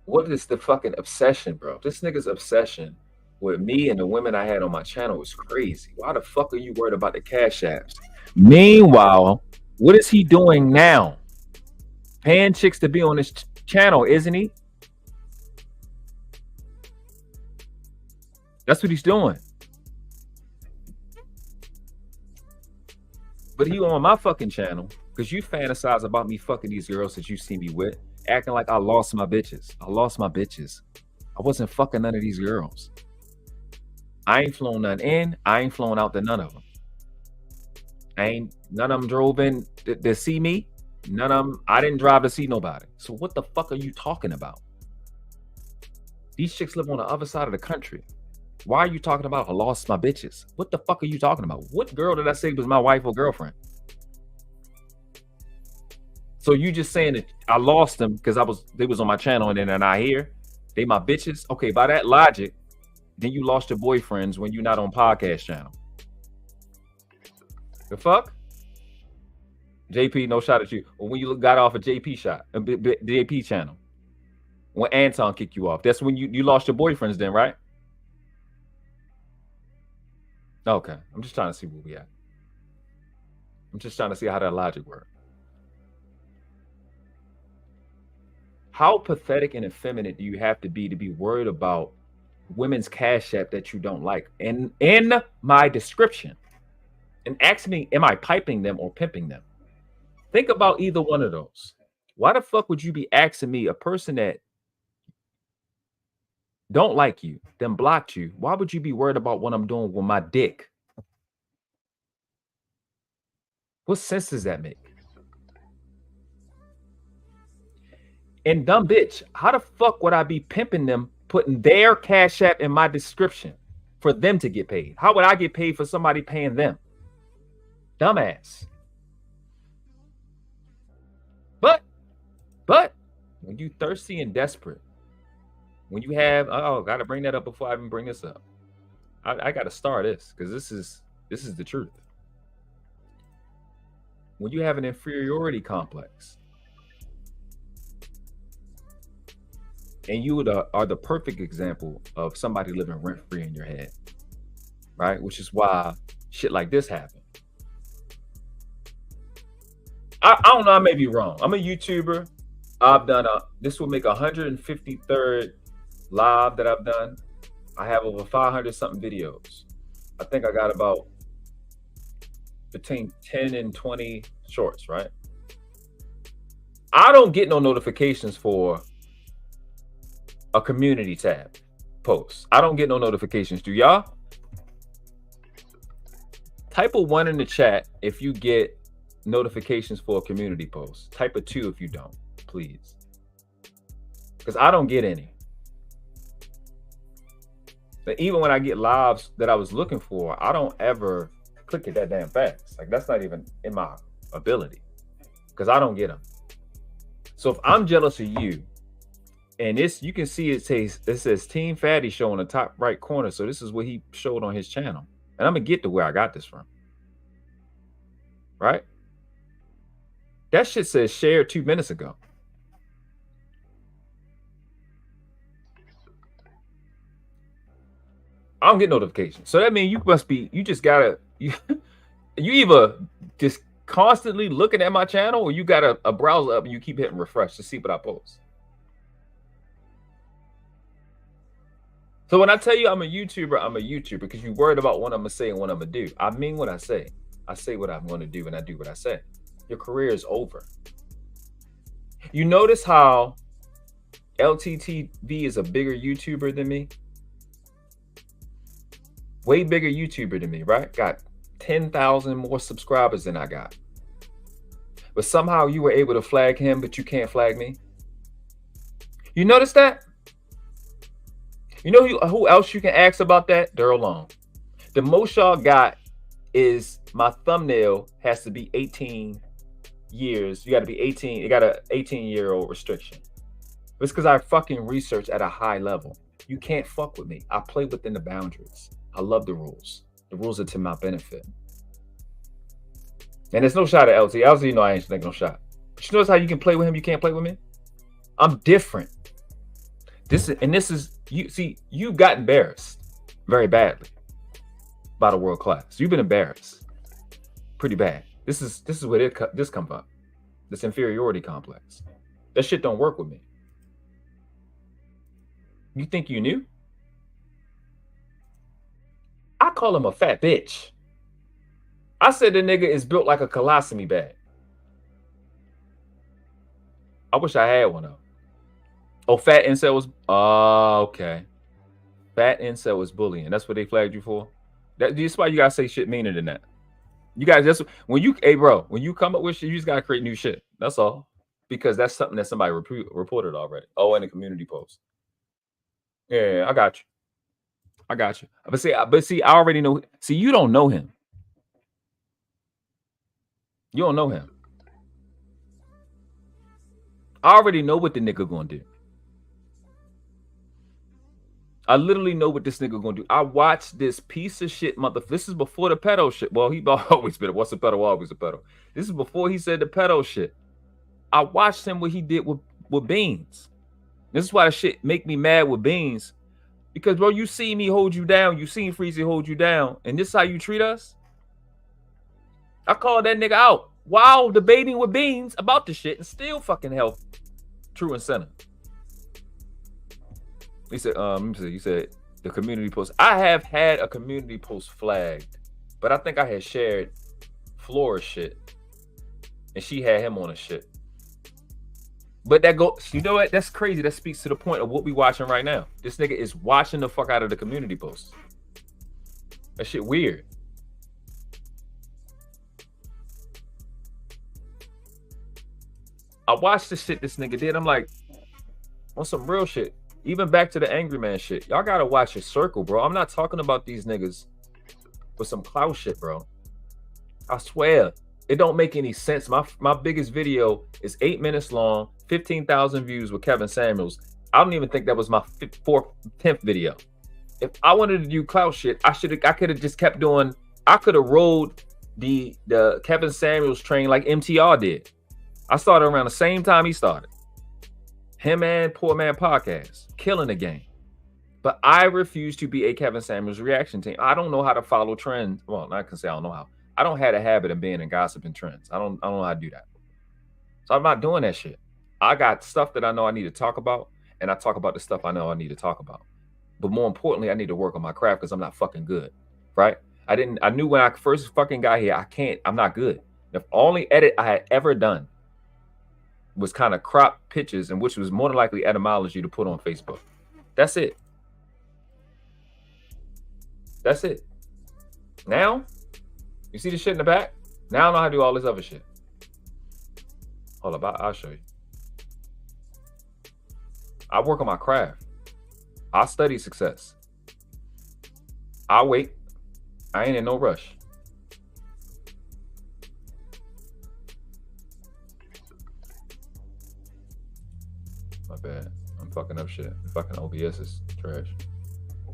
what is the fucking obsession, bro? This nigga's obsession with me and the women I had on my channel is crazy. Why the fuck are you worried about the cash apps? Meanwhile, what is he doing now? Paying chicks to be on his channel, isn't he? That's what he's doing. But he on my fucking channel because you fantasize about me fucking these girls that you see me with, acting like I lost my bitches. I lost my bitches. I wasn't fucking none of these girls. I ain't flown none in. I ain't flown out to none of them. None of them drove in to see me. None of them. I didn't drive to see nobody. So what the fuck are you talking about? These chicks live on the other side of the country. Why are you talking about I lost my bitches? What the fuck are you talking about? What girl did I say was my wife or girlfriend? So you just saying that I lost them because they was on my channel and then they're not here? They my bitches? Okay, by that logic, then you lost your boyfriends when you're not on podcast channel. The fuck? JP, no shot at you. Or when you got off a JP shot, a JP channel. When Anton kicked you off. That's when you lost your boyfriends then, right? Okay. I'm just trying to see where we at. I'm just trying to see how that logic works. How pathetic and effeminate do you have to be worried about women's cash app that you don't like? And in my description, and ask me, am I piping them or pimping them? Think about either one of those. Why the fuck would you be asking me, a person that don't like you, then blocked you? Why would you be worried about what I'm doing with my dick? What sense does that make? And dumb bitch, how the fuck would I be pimping them, putting their cash app in my description for them to get paid? How would I get paid for somebody paying them? Dumbass. But when you thirsty and desperate, when you have, oh, gotta bring that up before I even bring this up. I gotta start this because this is the truth. When you have an inferiority complex, and you are the perfect example of somebody living rent-free in your head, right? Which is why shit like this happened. I don't know, I may be wrong. I'm a YouTuber. I've done this will make 153rd live that I've done. I have over 500 something videos. I think I got about between 10 and 20 shorts, right? I don't get no notifications for a community tab post. I don't get no notifications. Do y'all? Type a 1 in the chat if you get notifications for a community post. Type a 2 if you don't, please. Because I don't get any. But even when I get lives that I was looking for, I don't ever click it that damn fast. Like, that's not even in my ability because I don't get them. So if I'm jealous of you, and this, you can see it says Team Fatty Show in the top right corner. So this is what he showed on his channel. And I'm gonna get to where I got this from. right? That shit says shared 2 minutes ago. I don't get notifications. So that means you must be, you just gotta, you either just constantly looking at my channel or you got a browser up and you keep hitting refresh to see what I post. So when I tell you I'm a YouTuber because you're worried about what I'm gonna say and what I'm gonna do. I mean what I say. I say what I'm gonna do and I do what I say. Your career is over. You notice how LTTV is a bigger YouTuber than me? Way bigger YouTuber than me, right? Got 10,000 more subscribers than I got. But somehow you were able to flag him, but you can't flag me. You notice that? You know who else you can ask about that? Daryl Long. The most y'all got is my thumbnail has to be 18 years. You got to be 18. You got an 18-year-old restriction. It's because I fucking research at a high level. You can't fuck with me. I play within the boundaries. I love the rules. The rules are to my benefit. And there's no shot at LT. LT, you know I ain't taking no shot. But you notice how you can play with him, you can't play with me? I'm different. This is you see, you got embarrassed very badly by the world class. You've been embarrassed pretty bad. This is where this comes up. This inferiority complex. That shit don't work with me. You think you knew? I call him a fat bitch. I said the nigga is built like a colostomy bag. I wish I had one of them. Oh, fat incel was, okay. Fat incel was bullying. That's what they flagged you for? That's why you gotta say shit meaner than that. You guys, that's when you, hey bro, when you come up with shit, you just gotta create new shit. That's all. Because that's something that somebody reported already. Oh, in a community post. Yeah, I got you. I got you. But see, I already know. See, you don't know him. You don't know him. I already know what the nigga gonna do. I literally know what this nigga gonna do. I watched this piece of shit motherfucker. This is before the pedo shit. Well, he always been. What's a pedo? Always a pedo. This is before he said the pedo shit. I watched him what he did with Beans. This is why the shit make me mad with Beans. Because, bro, you see me hold you down. You seen Freezy hold you down. And this is how you treat us? I called that nigga out while debating with Beans about the shit and still fucking help True and Center. He said, let me see, you said the community post. I have had a community post flagged, but I think I had shared Flora's shit. And she had him on a shit. But that goes, you know what? That's crazy. That speaks to the point of what we watching right now. This nigga is watching the fuck out of the community posts. That shit weird. I watched the shit this nigga did. I'm like, on some real shit. Even back to the Angryman shit. Y'all gotta watch your circle, bro. I'm not talking about these niggas with some clout shit, bro. I swear. It don't make any sense. My biggest video is 8 minutes long, 15,000 views with Kevin Samuels. I don't even think that was my 10th video. If I wanted to do clout shit, I could have just kept doing. I could have rode the Kevin Samuels train like MTR did. I started around the same time he started. Him and Poor Man Podcast, killing the game. But I refuse to be a Kevin Samuels reaction team. I don't know how to follow trends. Well, I can say I don't know how. I don't have a habit of being in gossip and trends. I don't know how to do that. So I'm not doing that shit. I got stuff that I know I need to talk about, and I talk about the stuff I know I need to talk about. But more importantly, I need to work on my craft because I'm not fucking good, right? I knew when I first fucking got here, I'm not good. The only edit I had ever done was kind of crop pictures, and which was more than likely etymology to put on Facebook. That's it. That's it. Now, you see the shit in the back? Now I know how to do all this other shit. Hold up, I'll show you. I work on my craft. I study success. I wait. I ain't in no rush. My bad. I'm fucking up shit. Fucking OBS is trash.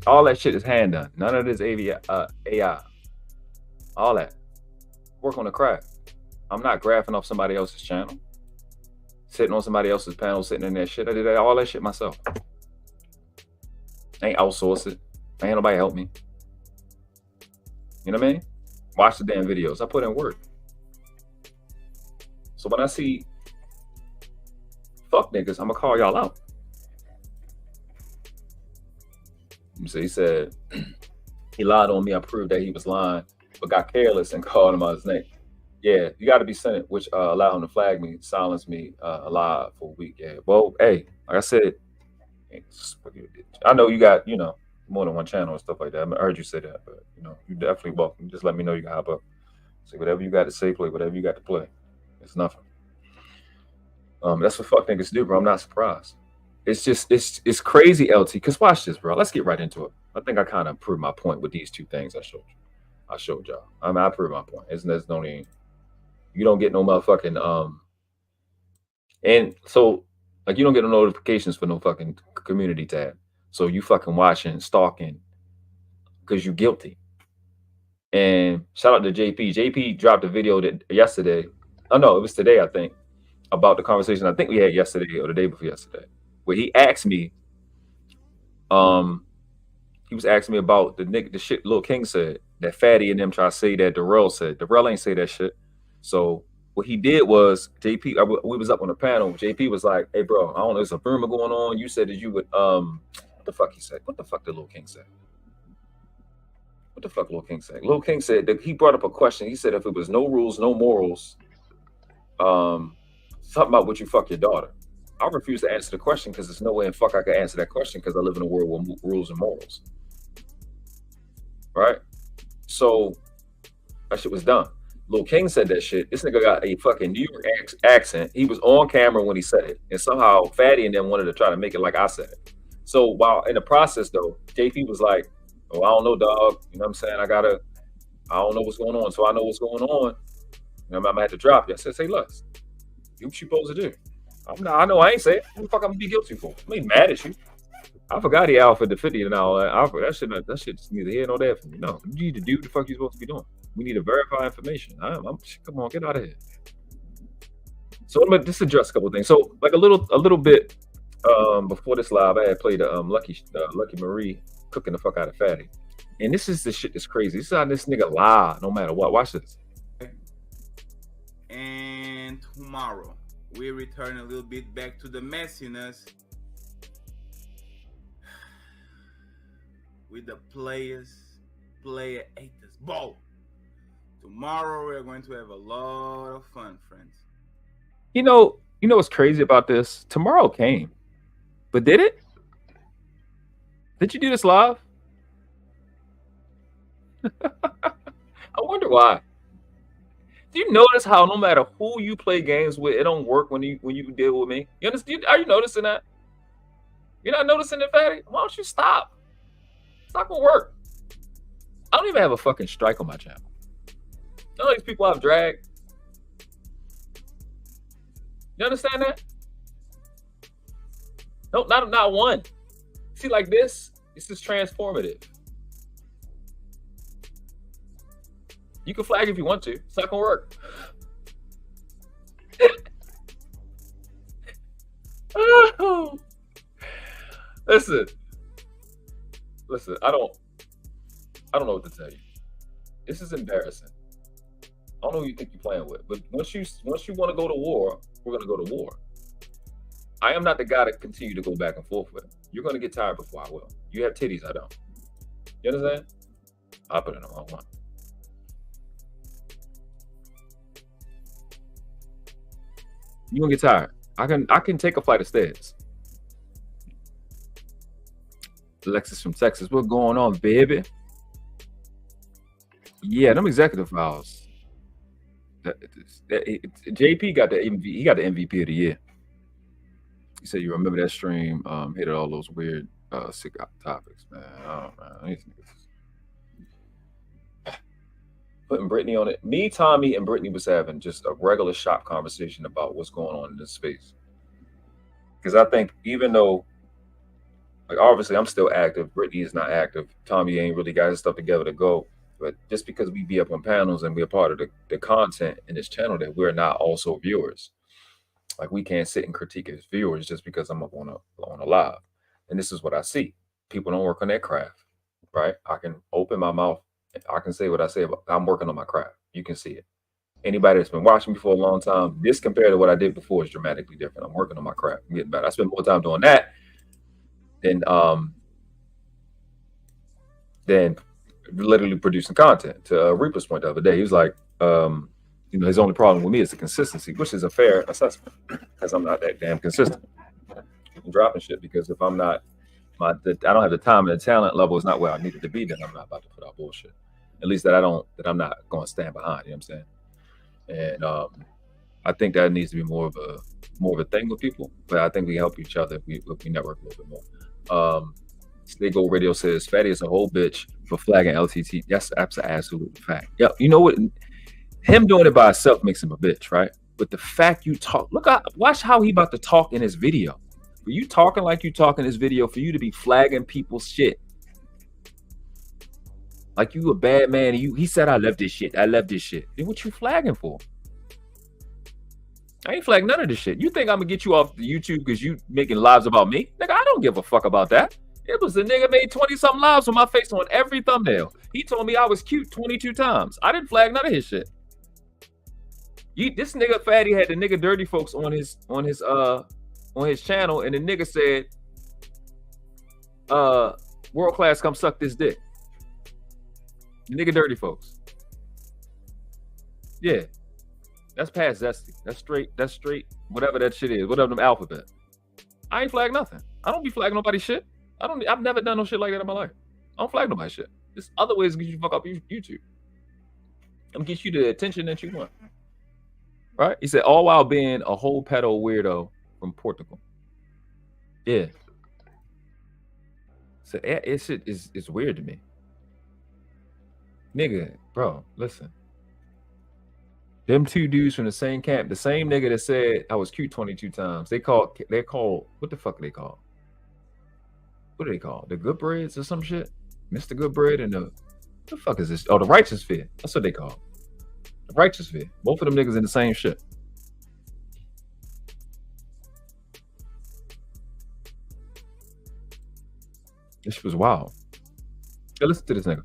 All that shit is hand done. None of this AI. All that. Work on the craft. I'm not graphing off somebody else's channel, sitting on somebody else's panel, sitting in that shit. I did all that shit myself. I ain't outsource it. Ain't nobody help me. You know what I mean? Watch the damn videos. I put in work. So when I see fuck niggas, I'm gonna call y'all out. So he said he lied on me. I proved that he was lying, but got careless and called him out his name. Yeah, you got to be senate, which allowed him to flag me, silence me alive for a week. Yeah, well, hey, like I said, I know you got, you know, more than one channel and stuff like that. I heard you say that, but you know, you definitely welcome. Just let me know you can hop up. Say whatever you got to say, play whatever you got to play. It's nothing. That's what fuck niggas do, bro. I'm not surprised. It's just it's crazy, LT. Cause watch this, bro. Let's get right into it. I think I kind of proved my point with these two things I showed you. I showed y'all. I mean, I proved my point. There's no need. You don't get no motherfucking and so like you don't get no notifications for no fucking community tab. So you fucking watching, stalking, because you guilty. And shout out to JP. JP dropped a video that yesterday. Oh no, it was today, I think, about the conversation I think we had yesterday or the day before yesterday, where he asked me, he was asking me about the shit Lil King said, that Fatty and them try to say that Darrell said. Darrell ain't say that shit. So what he did was JP, we was up on the panel. JP was like, hey bro, I don't know, there's a rumor going on. You said that you would what the fuck he said? What the fuck did Lil King say? What the fuck Lil King said? Lil King said that he brought up a question. He said if it was no rules, no morals, something about would you fuck your daughter? I refuse to answer the question because there's no way in fuck I could answer that question because I live in a world with rules and morals. Right? So that shit was done. Lil King said that shit. This nigga got a fucking New York accent. He was on camera when he said it. And somehow Fatty and them wanted to try to make it like I said it. So while in the process though, JP was like, oh, I don't know, dog. You know what I'm saying? I don't know what's going on. So I know what's going on. You know, I'm gonna have to drop you. I said, say less. You what you supposed to do? I know I ain't say it. What the fuck I'm gonna be guilty for? I ain't mad at you. I forgot he out for the 50 and all that. That shit's neither here nor there for me. No, you need to do what the fuck you're supposed to be doing. We need to verify information. Come on, get out of here. So I'm gonna just address a couple of things. So like a little bit before this live, I had played Lucky Marie cooking the fuck out of Fatty. And this is the shit that's crazy. This is how this nigga lie no matter what. Watch this. And tomorrow we return a little bit back to the messiness with the player haters ball. Tomorrow we're going to have a lot of fun, friends. You know what's crazy about this? Tomorrow came, but did it? Did you do this live? I wonder why. Do you notice how no matter who you play games with, it don't work when you deal with me? You understand? Are you noticing that? You're not noticing it, Fatty? Why don't you stop? It's not gonna work. I don't even have a fucking strike on my channel. None of these people I've dragged. You understand that? No, not one. See, like this is transformative. You can flag if you want to. It's not gonna work. Oh. Listen. I don't know what to tell you. This is embarrassing. I don't know who you think you're playing with, but once you want to go to war, we're gonna go to war. I am not the guy to continue to go back and forth with. You're gonna get tired before I will. You have titties, I don't. You understand? I put it in the wrong one. You're gonna get tired. I can take a flight of stairs. Alexis from Texas, what's going on, baby? Yeah, them executive files. JP got the MVP of the year. He said you remember that stream, hit all those weird sick topics, man. Oh man, these niggas. Putting Brittany on it. Me, Tommy, and Brittany was having just a regular shop conversation about what's going on in this space. Because I think even though, like, obviously I'm still active, Brittany is not active, Tommy ain't really got his stuff together to go. But just because we be up on panels and we're part of the content in this channel, that we're not also viewers. Like we can't sit and critique as viewers just because I'm up on a live. And this is what I see. People don't work on their craft, right? I can open my mouth. I can say what I say about. I'm working on my craft. You can see it. Anybody that's been watching me for a long time, this compared to what I did before is dramatically different. I'm working on my craft. I'm getting better. I spend more time doing that than literally producing content. To Reaper's point the other day, he was like, you know, his only problem with me is the consistency, which is a fair assessment because I'm not that damn consistent. I'm dropping shit because if I'm not, I don't have the time and the talent level is not where I need it to be, then I'm not about to put out bullshit. At least that I'm not going to stand behind. You know what I'm saying? And I think that needs to be more of a thing with people. But I think we help each other if we network a little bit more. Stego Radio says Fatty is a whole bitch for flagging LTT. That's an absolute fact. Yeah, you know what? Him doing it by himself makes him a bitch, right? But the fact you talk, watch how he about to talk in his video. For you talking like you talk in this video, for you to be flagging people's shit. Like you a bad man. He said, I love this shit. I love this shit. Then what you flagging for? I ain't flagging none of this shit. You think I'm gonna get you off the YouTube because you making lives about me? Nigga, I don't give a fuck about that. It was the nigga made 20-something lives with my face on every thumbnail. He told me I was cute 22 times. I didn't flag none of his shit. This nigga Fatty had the nigga Dirty Folks on his channel, and the nigga said, World Class, come suck this dick. Nigga Dirty Folks. Yeah. That's past zesty. That's straight, whatever that shit is, whatever them alphabet. I ain't flag nothing. I don't be flagging nobody's shit. I've never done no shit like that in my life. I don't flag nobody's shit. There's other ways to get you fuck up YouTube. I'm gonna get you the attention that you want. Right? He said, all while being a whole pedo weirdo from Portugal. Yeah. So it shit is weird to me. Nigga, bro, listen. Them two dudes from the same camp, the same nigga that said I was cute 22 times. They're called, what the fuck are they called? What are they called? The Good Breads or some shit? Mr. Good Bread and what the fuck is this? Oh, the Righteous Fear. That's what they call. The Righteous Fear. Both of them niggas in the same shit. This was wild. Yeah, listen to this nigga.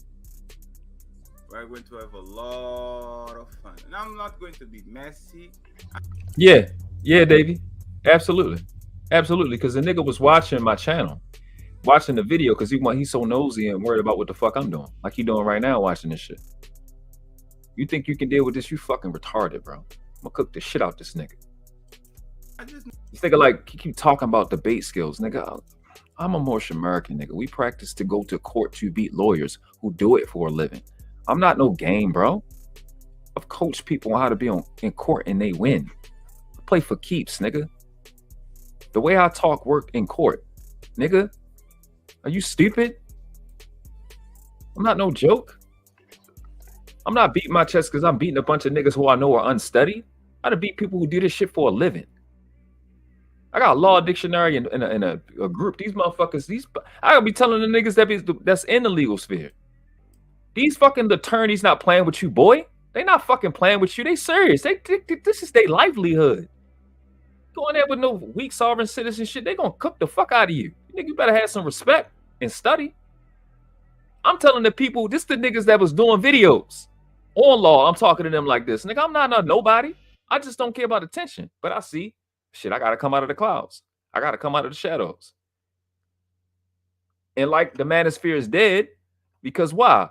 We're going to have a lot of fun. And I'm not going to be messy. Yeah, Davey. Absolutely. Because the nigga was watching my channel, watching the video because he's so nosy and worried about what the fuck I'm doing. Like he doing right now watching this shit. You think you can deal with this? You fucking retarded, bro. I'm gonna cook the shit out this nigga. This nigga like keep talking about debate skills, nigga. I'm a Moorish American, nigga. We practice to go to court to beat lawyers who do it for a living. I'm not no game, bro. I've coached people on how to be in court and they win. I play for keeps, nigga. The way I talk work in court, nigga. Are you stupid? I'm not no joke. I'm not beating my chest because I'm beating a bunch of niggas who I know are unstudied. I to beat people who do this shit for a living. I got a law dictionary and a group. These motherfuckers, I gotta be telling the niggas that's in the legal sphere. These fucking attorneys not playing with you, boy. They not fucking playing with you. They serious. This is their livelihood. Going there with no weak sovereign citizen shit, they gonna cook the fuck out of you. You nigga, you better have some respect and study. I'm telling the people, this the niggas that was doing videos on law. I'm talking to them like this. Nigga, I'm not nobody. I just don't care about attention. But I see, shit, I gotta come out of the clouds. I gotta come out of the shadows. And like the manosphere is dead, because why?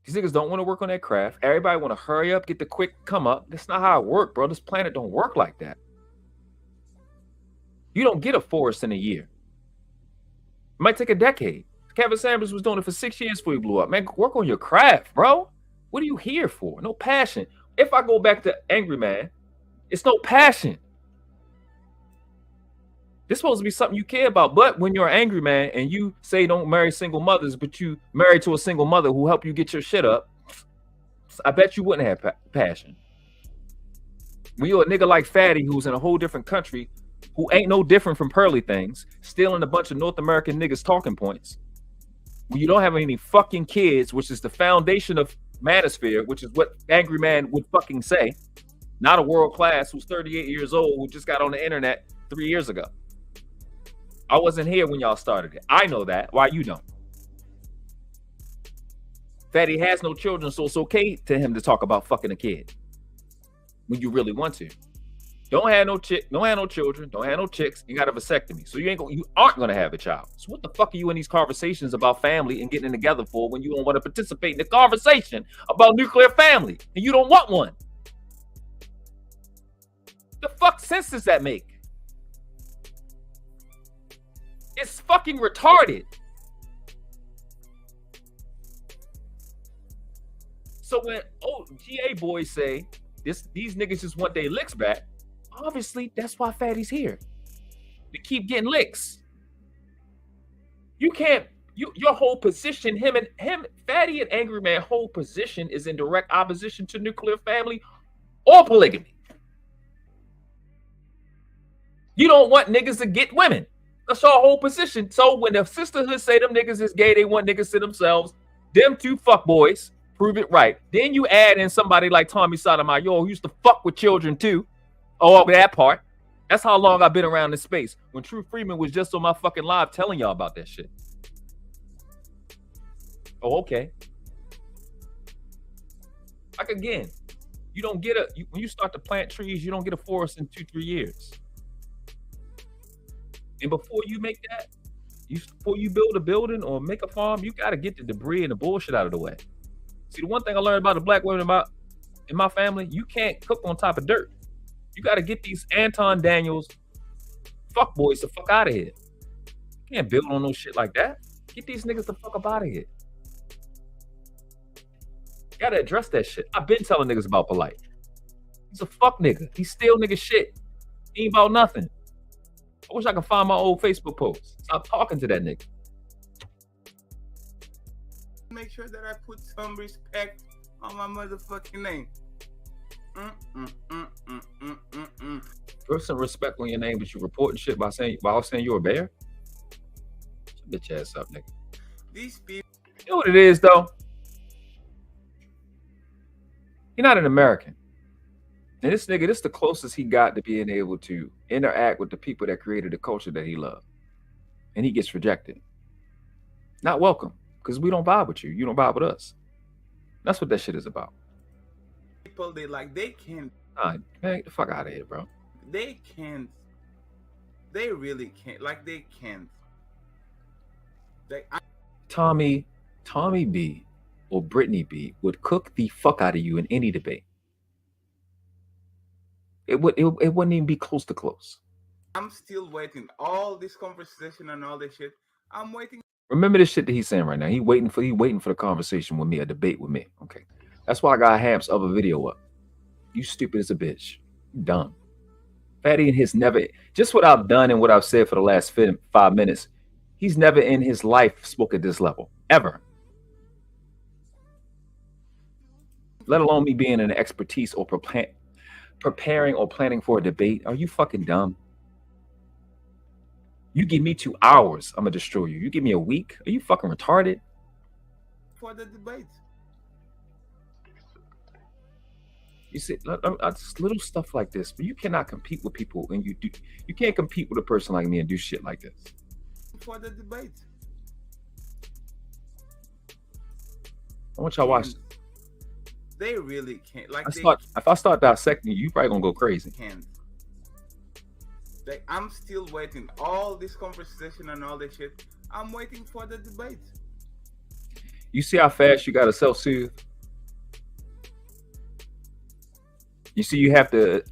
These niggas don't want to work on their craft. Everybody want to hurry up, get the quick come up. That's not how it works, bro. This planet don't work like that. You don't get a forest in a year. It might take a decade. Kevin Sanders was doing it for 6 years before he blew up. Man, work on your craft, bro. What are you here for? No passion. If I go back to Angryman, it's no passion. This supposed to be something you care about. But when you're an angry man and you say don't marry single mothers, but you married to a single mother who helped you get your shit up, I bet you wouldn't have passion. When you're a nigga like Fatty who's in a whole different country, who ain't no different from Pearly Things, stealing a bunch of North American niggas' talking points, when you don't have any fucking kids, which is the foundation of Manosphere, which is what Angryman would fucking say, not a world class who's 38 years old who just got on the internet 3 years ago. I wasn't here when y'all started it. I know that. Why you don't? Fatty has no children, so it's okay to him to talk about fucking a kid when you really want to. Don't have no chick, don't have no children, don't have no chicks. You got a vasectomy, so you aren't gonna have a child. So what the fuck are you in these conversations about family and getting together for when you don't want to participate in the conversation about nuclear family and you don't want one? The fuck sense does that make? It's fucking retarded. So when GA boys say these niggas just want their licks back, obviously that's why Fatty's here. To keep getting licks. You can't, your whole position, Fatty and Angryman whole position is in direct opposition to nuclear family or polygamy. You don't want niggas to get women. That's your whole position. So when the sisterhood say them niggas is gay, they want niggas to themselves. Them two fuck boys prove it right. Then you add in somebody like Tommy Sotomayor who used to fuck with children too. Oh, that part. That's how long I've been around this space. When True Freeman was just on my fucking live telling y'all about that shit. Oh, okay. Like again, you don't get when you start to plant trees, you don't get a forest in 2-3 years. And before you make that, before you build a building or make a farm, you got to get the debris and the bullshit out of the way. See, the one thing I learned about the black women in my family, you can't cook on top of dirt. You got to get these Anton Daniels fuck boys the fuck out of here. You can't build on no shit like that. Get these niggas the fuck up out of here. You got to address that shit. I've been telling niggas about Polite. He's a fuck nigga. He steal nigga shit. He ain't about nothing. I wish I could find my old Facebook posts. Stop talking to that nigga. Make sure that I put some respect on my motherfucking name. Put some respect on your name, but you reporting shit by saying you're a bear? Shut your bitch ass up, nigga. These people. You know what it is, though? You're not an American. And this nigga, this is the closest he got to being able to interact with the people that created the culture that he loved. And he gets rejected. Not welcome, because we don't vibe with you. You don't vibe with us. That's what that shit is about. People, they can't. Man, get the fuck out of here, bro. They can't. They really can't. They can't. Tommy B or Brittany B would cook the fuck out of you in any debate. It wouldn't even be close to close. I'm still waiting. All this conversation and all this shit. I'm waiting. Remember this shit that he's saying right now. He waiting for the conversation with me, a debate with me. Okay. That's why I got Hamp's other video up. You stupid as a bitch. You dumb. Fatty and his never, just what I've done and what I've said for the last 5 minutes, he's never in his life spoke at this level. Ever. Let alone me being an expertise or preparing or planning for a debate. Are you fucking dumb? You give me 2 hours, I'm gonna destroy you. You give me a week? Are you fucking retarded? For the debate. You see, just little stuff like this, but you cannot compete with people, and you can't compete with a person like me and do shit like this. For the debate. I want y'all to watch. They really can't. If I start dissecting you, probably gonna go crazy. Can't. I'm still waiting. All this conversation and all this shit. I'm waiting for the debate. You see how fast you gotta self-soothe? You see, you have to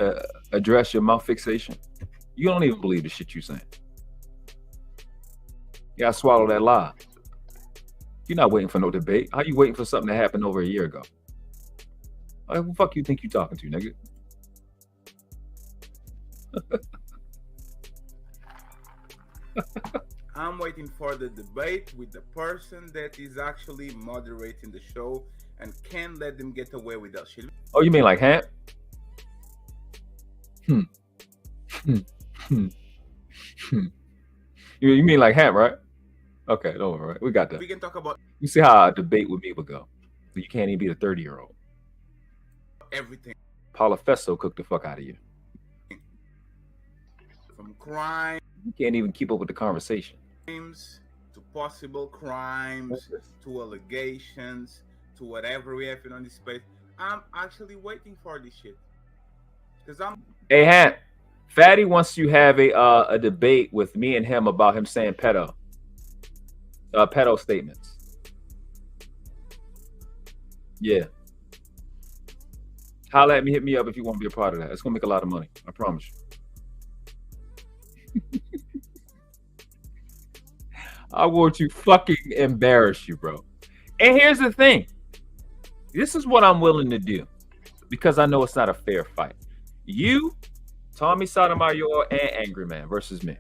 address your mouth fixation. You don't even believe the shit you saying. You gotta swallow that lie. You're not waiting for no debate. How you waiting for something that happened over a year ago? Like, who the fuck you think you talking to, nigga? I'm waiting for the debate with the person that is actually moderating the show and can't let them get away with that shit. Oh, you mean like Hamp? You mean like Hamp, right? Okay, don't worry. We got that. We can talk about You see how a debate with me would go. But you can't even beat a 30-year-old. everything Paula Festo cooked the fuck out of you. from crime. You can't even keep up with the conversation. To possible crimes, to allegations, to whatever we have on this space. I'm actually waiting for this shit. Because I'm Hey, Hant, Fatty wants to have a debate with me and him about him saying pedo statements. Yeah. Holla at me, hit me up if you want to be a part of that. It's gonna make a lot of money. I promise you. I want to fucking embarrass you, bro. And here's the thing. This is what I'm willing to do because I know it's not a fair fight. You, Tommy Sotomayor, and Angryman versus me.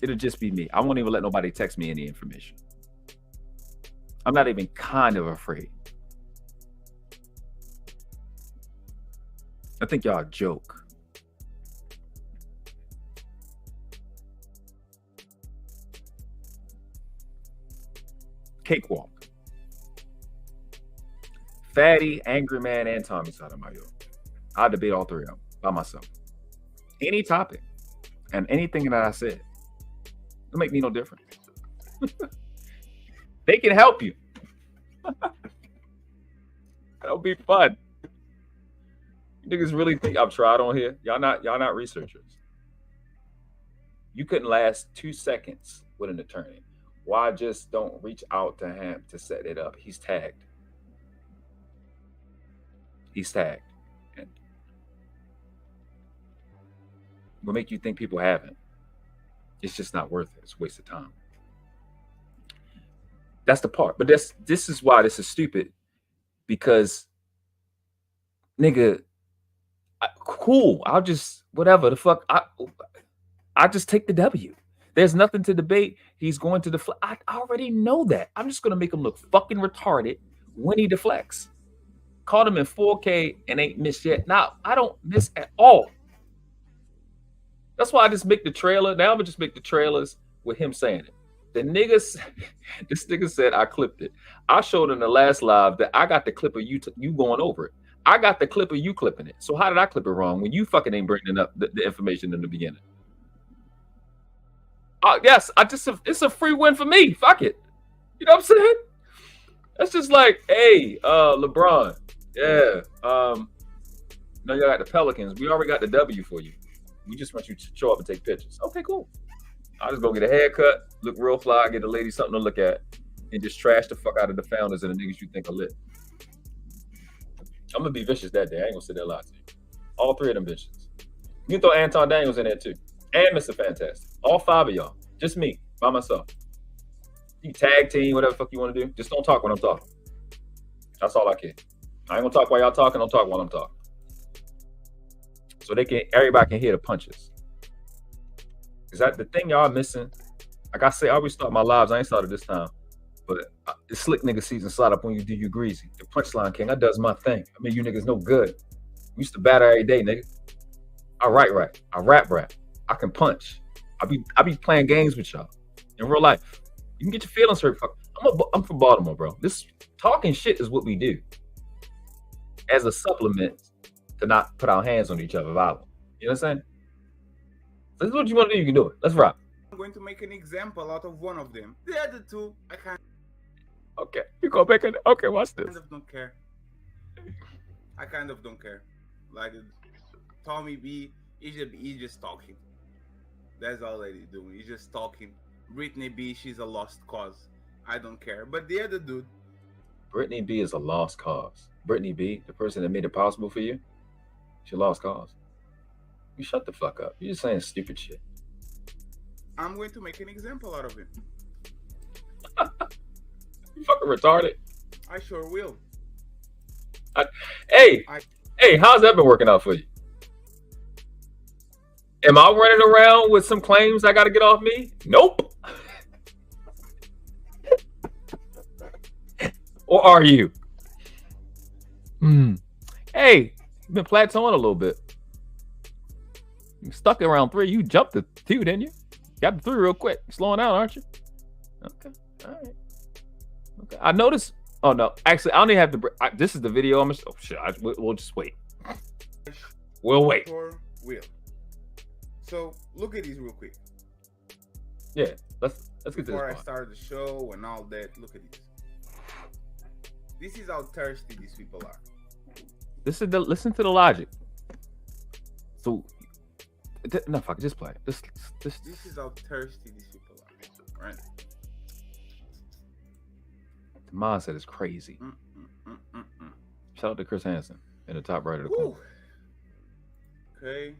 It'll just be me. I won't even let nobody text me any information. I'm not even kind of afraid. I think y'all joke. Cakewalk. Fatty, Angryman, and Tommy Sotomayor. I'll debate all three of them by myself. Any topic and anything that I said, it'll make me no difference. They can help you. That'll be fun. You niggas really think I'm tried on here? Y'all not researchers. You couldn't last 2 seconds with an attorney. Why just don't reach out to him to set it up? He's tagged. He's tagged. And will make you think people haven't. It's just not worth it. It's a waste of time. That's the part. But this is why this is stupid. Because, nigga, cool. I'll just, whatever the fuck. I just take the W. There's nothing to debate. He's going to deflect. I already know that. I'm just going to make him look fucking retarded when he deflects. Caught him in 4K and ain't missed yet. Now, I don't miss at all. That's why I just make the trailer. Now I'm going to just make the trailers with him saying it. The niggas, this nigga said I clipped it. I showed in the last live that I got the clip of you going over it. I got the clip of you clipping it. So how did I clip it wrong when you fucking ain't bringing up the information in the beginning? Yes, it's a free win for me. Fuck it. You know what I'm saying? That's just like, hey, LeBron. Yeah. No, you got the Pelicans. We already got the W for you. We just want you to show up and take pictures. Okay, cool. I'll just go get a haircut, look real fly, get the lady something to look at, and just trash the fuck out of the founders and the niggas you think are lit. I'm gonna be vicious that day. I ain't gonna sit there and lie to you. All three of them bitches. You can throw Anton Daniels in there too. And Mr. Fantastic. All 5 of y'all. Just me, by myself. You tag team, whatever the fuck you want to do. Just don't talk when I'm talking. That's all I care. I ain't gonna talk while y'all talking. Don't talk while I'm talking. So everybody can hear the punches. Is that the thing y'all missing? Like I say, I always start my lives. I ain't started this time. But it's slick nigga season slide up when you do you greasy. The punchline king, I does my thing. I mean, you niggas no good. We used to battle every day, nigga. I write right. I rap. I can punch. I be playing games with y'all in real life. You can get your feelings hurt. I'm from Baltimore, bro. This talking shit is what we do as a supplement to not put our hands on each other violently. You know what I'm saying? This is what you want to do. You can do it. Let's rock. I'm going to make an example out of one of them. The other two, I kind Okay, you go back in. Okay, watch this. of don't care. I kind of don't care. Like Tommy B, he's just talking. That's all that he's doing. He's just talking. Brittany B, she's a lost cause. I don't care. But the other dude, Brittany B is a lost cause. Brittany B, the person that made it possible for you, she lost cause. You shut the fuck up. You're just saying stupid shit. I'm going to make an example out of him. You fucking retarded. I sure will. Hey, how's that been working out for you? Am I running around with some claims I got to get off me? Nope. Or are you? Hey, you've been plateauing a little bit. You stuck around 3. You jumped to 2, didn't you? Got the 3 real quick. Slowing down, aren't you? Okay. All right. Okay. I noticed. Oh no, actually, I don't even have to. This is the video. I'm just. Oh shit. We'll just wait. We'll wait. Will. So look at these real quick. Yeah. Let's get this. Before I start the show and all that, look at this. This is how thirsty these people are. Listen to the logic. So, no, fuck, just play it. This is how thirsty these people are, right? The mindset is crazy. Shout out to Chris Hansen in the top right of the corner. Okay.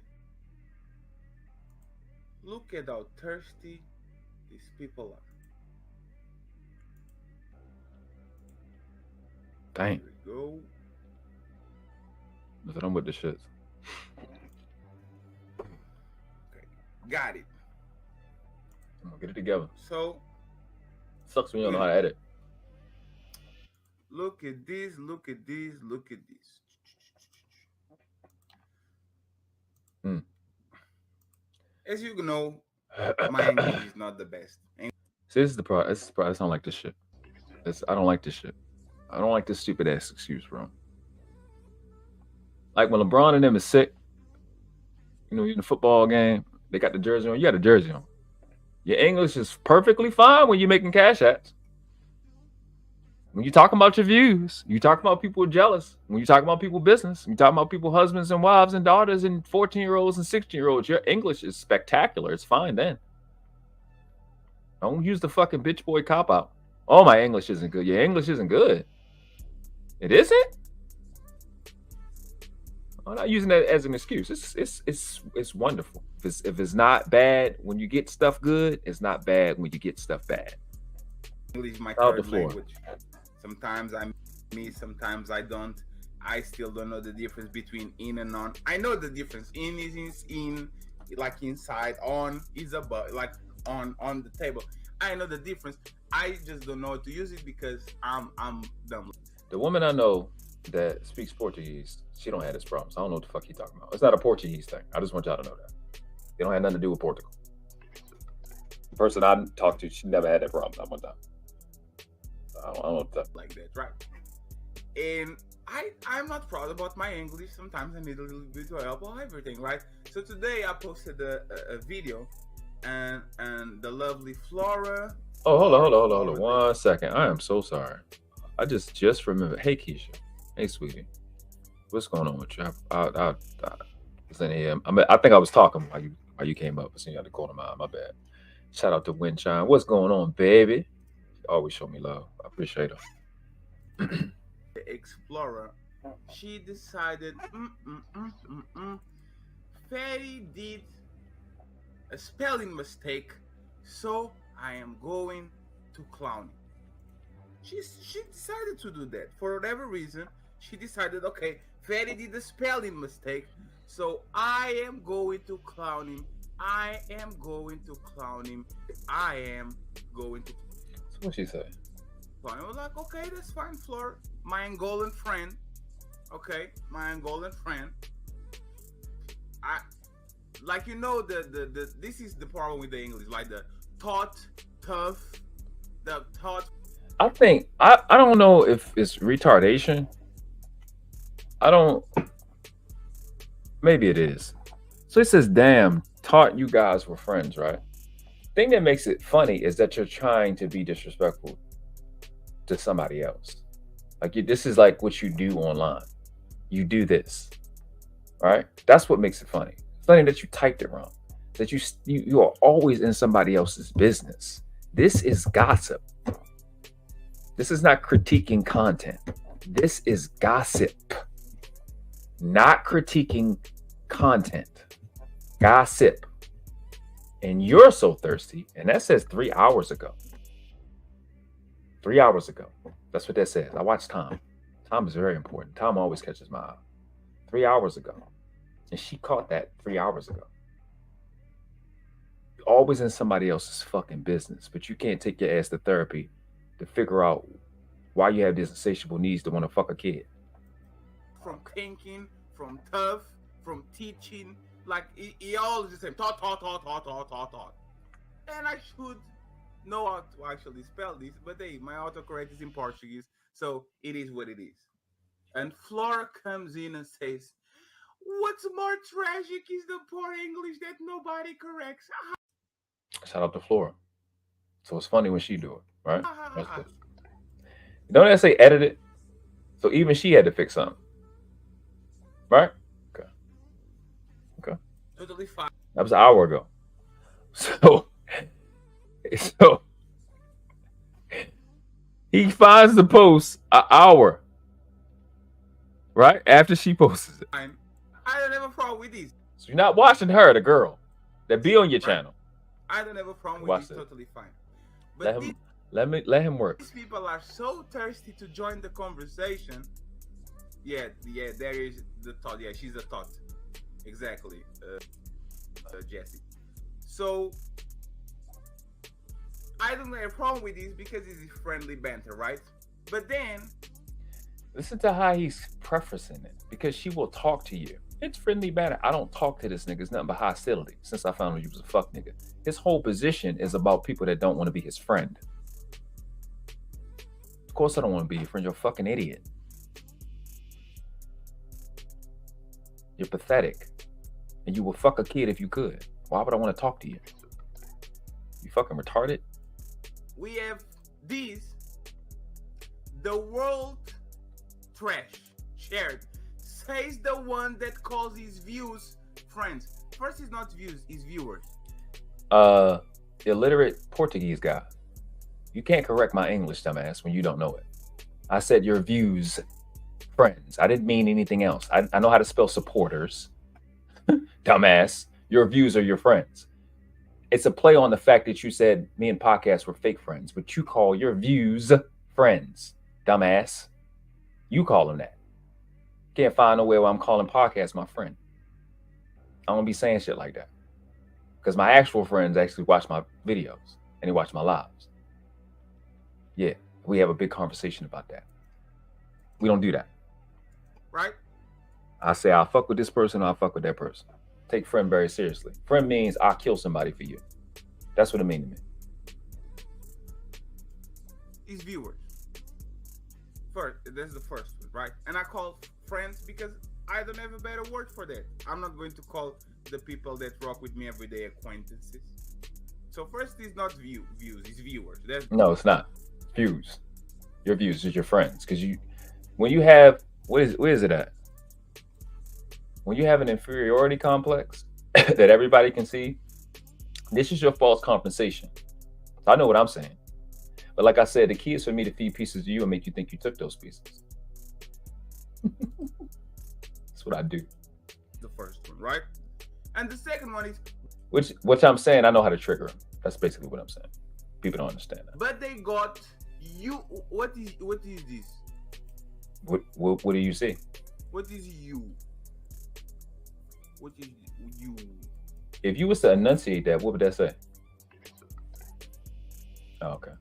Look at how thirsty these people are. Dang. Here we go. Listen, I'm with the shits. Okay. Got it. I'm gonna get it together. So sucks when you don't know how to edit. Look at this, look at this, look at this. As you know, my English is not the best. See, this is the problem. I don't like this shit. I don't like this shit. I don't like this stupid ass excuse, bro. Like when LeBron and them is sick, you know, in the football game, they got the jersey on. You got the jersey on. Your English is perfectly fine when you're making cash apps. When you're talking about your views, you talk about people jealous. When you talk about people business, you talk about people husbands and wives and daughters and 14-year-olds and 16-year-olds. Your English is spectacular. It's fine then. Don't use the fucking bitch boy cop out. Oh, my English isn't good. Your English isn't good. It isn't? I'm not using that as an excuse. It's wonderful. If it's not bad when you get stuff good, it's not bad when you get stuff bad. English is my third language. Sometimes I miss, sometimes I don't. I still don't know the difference between in and on. I know the difference. In is in, like inside. On is above, like on the table. I know the difference. I just don't know how to use it because I'm dumb. The woman I know that speaks Portuguese, she don't have this problem. So I don't know what the fuck you talking about. It's not a Portuguese thing. I just want y'all to know that. It don't have nothing to do with Portugal. The person I talked to, she never had that problem. Not one time. I don't know that. Like that, right? And I'm not proud about my English. Sometimes I need a little bit of help on everything, right? So today I posted a video, and the lovely Flora. Oh, hold on. 1 second. I am so sorry. I just remembered. Hey, Keisha. Hey, sweetie. What's going on with you? I was in here. I think I was talking while you came up. I seen you at the corner of my eye. My bad. Shout out to Windshine. What's going on, baby? Always show me love. I appreciate her. The Explorer. She decided Fatty did a spelling mistake, so I am going to clown him. She decided to do that. For whatever reason, she decided, okay, Fatty did a spelling mistake, so I am going to clown him. I am going to clown him. I am going to. So what she say? I was like, okay, that's fine, Flora. My Angolan friend. Okay, my Angolan friend. I like, you know, the this is the problem with the English, like the thought tough, the thought. I think I don't know if it's retardation. Maybe it is. So it says, damn, thought you guys were friends, right? Thing that makes it funny is that you're trying to be disrespectful to somebody else. Like, this is like what you do online. You do this, right? That's what makes it funny. It's funny that you typed it wrong. That you are always in somebody else's business. This is gossip. This is not critiquing content. This is gossip. Not critiquing content. Gossip. And you're so thirsty. And that says 3 hours ago. 3 hours ago. That's what that says. I watched Tom. Tom is very important. Tom always catches my eye. 3 hours ago. And she caught that 3 hours ago. You're always in somebody else's fucking business. But you can't take your ass to therapy to figure out why you have these insatiable needs to want to fuck a kid. From thinking, from tough, from teaching, like it all is the same. Thought. and I should know how to actually spell this, but hey, my autocorrect is in Portuguese, so it is what it is. And Flora comes in and says, "What's more tragic is the poor English that nobody corrects." Shout out to Flora. So it's funny when she do it, right? Don't I say edit it? So even she had to fix something, right? Okay. Okay. Totally fine. That was an hour ago. So he finds the post an hour, right after she posts it. I don't have a problem with this. So you're not watching her, the girl that be on your channel. I don't have a problem Watch with this. it. Totally fine. But Let him work. these people are so thirsty to join the conversation. Yeah, there is the thought. Yeah, she's a thought. Exactly, Jesse. So I don't have a problem with this because it's friendly banter, right? But then listen to how he's prefacing it, because she will talk to you. It's friendly banter. I don't talk to this nigga. It's nothing but hostility. Since I found out he was a fuck nigga, his whole position is about people that don't want to be his friend. Of course I don't want to be your friend. You're a fucking idiot. You're pathetic. And you will fuck a kid if you could. Why would I want to talk to you? You fucking retarded? we have this, the world trash shared, says the one that calls his views friends. First, it's not views, it's viewers. Illiterate Portuguese guy. You can't correct my English, dumbass, when you don't know it. I said your views, friends. I didn't mean anything else. I know how to spell supporters. Dumbass. Your views are your friends. It's a play on the fact that you said me and Podcast were fake friends, but you call your views friends. Dumbass. You call them that. Can't find no way where I'm calling Podcast my friend. I don't be saying shit like that. Because my actual friends actually watch my videos and they watch my lives. Yeah, we have a big conversation about that. We don't do that. Right? I say I'll fuck with this person or I'll fuck with that person. Take friend very seriously. Friend means I'll kill somebody for you. That's what it means to me. These viewers. First, this is the first one, right? And I call friends because I don't have a better word for that. I'm not going to call the people that rock with me every day acquaintances. So first is not views, it's viewers. No, it's not. Views. Your views is your friends. Because when you have, where is it at? When you have an inferiority complex that everybody can see, this is your false compensation. I know what I'm saying. But like I said, the key is for me to feed pieces to you and make you think you took those pieces. That's what I do. The first one, right? And the second one is, which I'm saying, I know how to trigger them. That's basically what I'm saying. People don't understand that. But they got you. What is this? What do you see? What is you? What is you? If you was to enunciate that, what would that say? Oh, okay.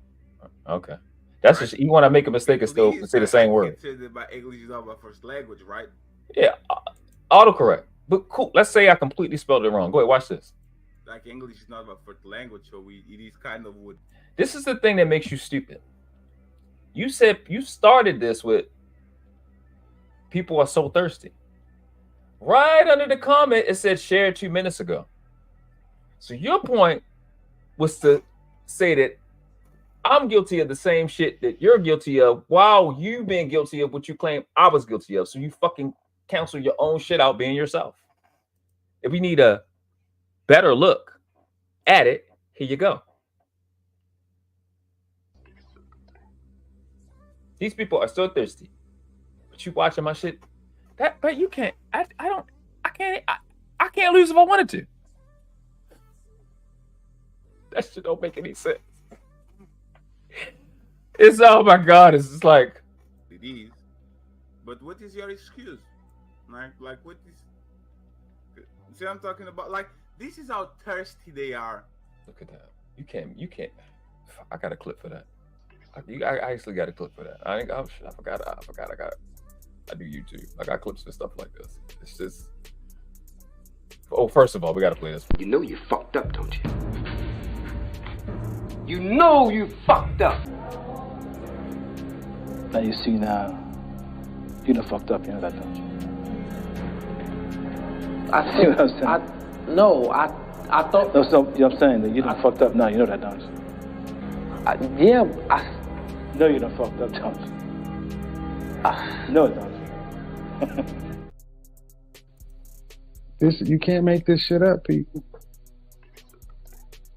Okay. That's right. Just, you want to make a mistake and still say the same word. My English is not my first language, right? Yeah. Autocorrect. But cool. Let's say I completely spelled it wrong. Go ahead, watch this. Like English is not my first language, so it is kind of what. This is the thing that makes you stupid. You said you started this with people are so thirsty. Right under the comment, it said shared 2 minutes ago. So your point was to say that I'm guilty of the same shit that you're guilty of while you being guilty of what you claim I was guilty of. So you fucking cancel your own shit out being yourself. If we need a better look at it, here you go. These people are so thirsty. But you watching my shit, but you can't. I can't lose if I wanted to. That shit don't make any sense. It's, oh my God, it's just like it is. But what is your excuse? Like what is? See what I'm talking about? Like this is how thirsty they are. Look at that. You can't. I got a clip for that. I actually got a clip for that. I forgot. I do YouTube. I got clips for stuff like this. It's just. Oh, first of all, we got to play this. You know you fucked up, don't you? You know you fucked up. Now you see now, you done fucked up, you know that, don't you? I See what I'm saying? I thought. No, so, you know what I'm saying? That you done fucked up now, you know that, don't you? No, you done fucked up, don't you? No, don't you? You can't make this shit up, people.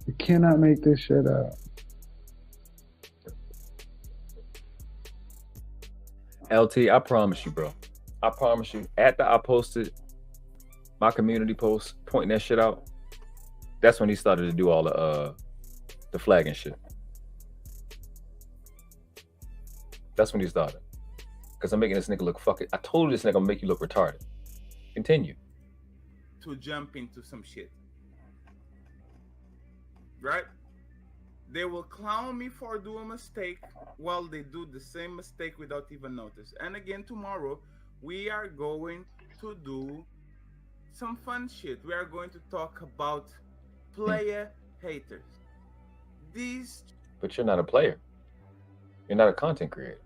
You cannot make this shit up. LT, I promise you, bro. I promise you. After I posted my community post pointing that shit out, that's when he started to do all the flagging shit. That's when he started. Because I'm making this nigga look fucking. I told this nigga I'm gonna make you look retarded. Continue. To jump into some shit. Right? They will clown me for doing a mistake while they do the same mistake without even notice. And again, tomorrow, we are going to do some fun shit. We are going to talk about player haters. But you're not a player. You're not a content creator.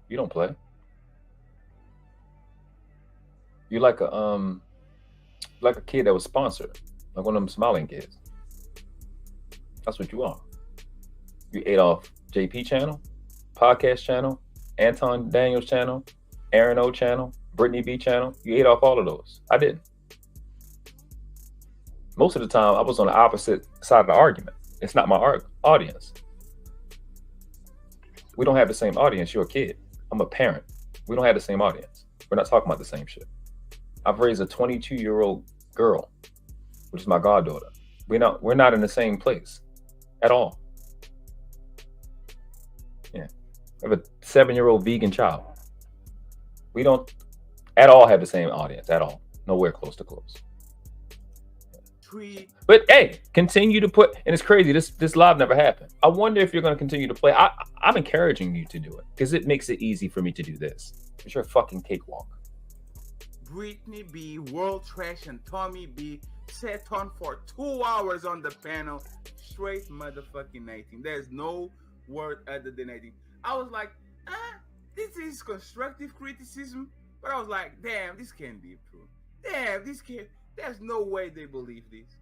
You don't play. You're like a kid that was sponsored, like one of them smiling kids. That's what you are. You ate off JP channel, podcast channel, Anton Daniels channel, Aaron O channel, Brittany B channel. You ate off all of those. I didn't. Most of the time, I was on the opposite side of the argument. It's not my audience. We don't have the same audience. You're a kid. I'm a parent. We don't have the same audience. We're not talking about the same shit. I've raised a 22-year-old girl, which is my goddaughter. We're not in the same place at all. Yeah. I have a 7-year-old vegan child. We don't at all have the same audience at all. Nowhere close to close. But hey, continue to put, and it's crazy, this live never happened. I wonder if you're going to continue to play. I'm encouraging you to do it because it makes it easy for me to do this. It's your fucking cakewalk. Brittany B, World Trash, and Tommy B sat on for 2 hours on the panel, straight motherfucking nating. There's no word other than nating. I was like, this is constructive criticism, but I was like, damn, this can't be true. Damn, this can't. There's no way they believe this.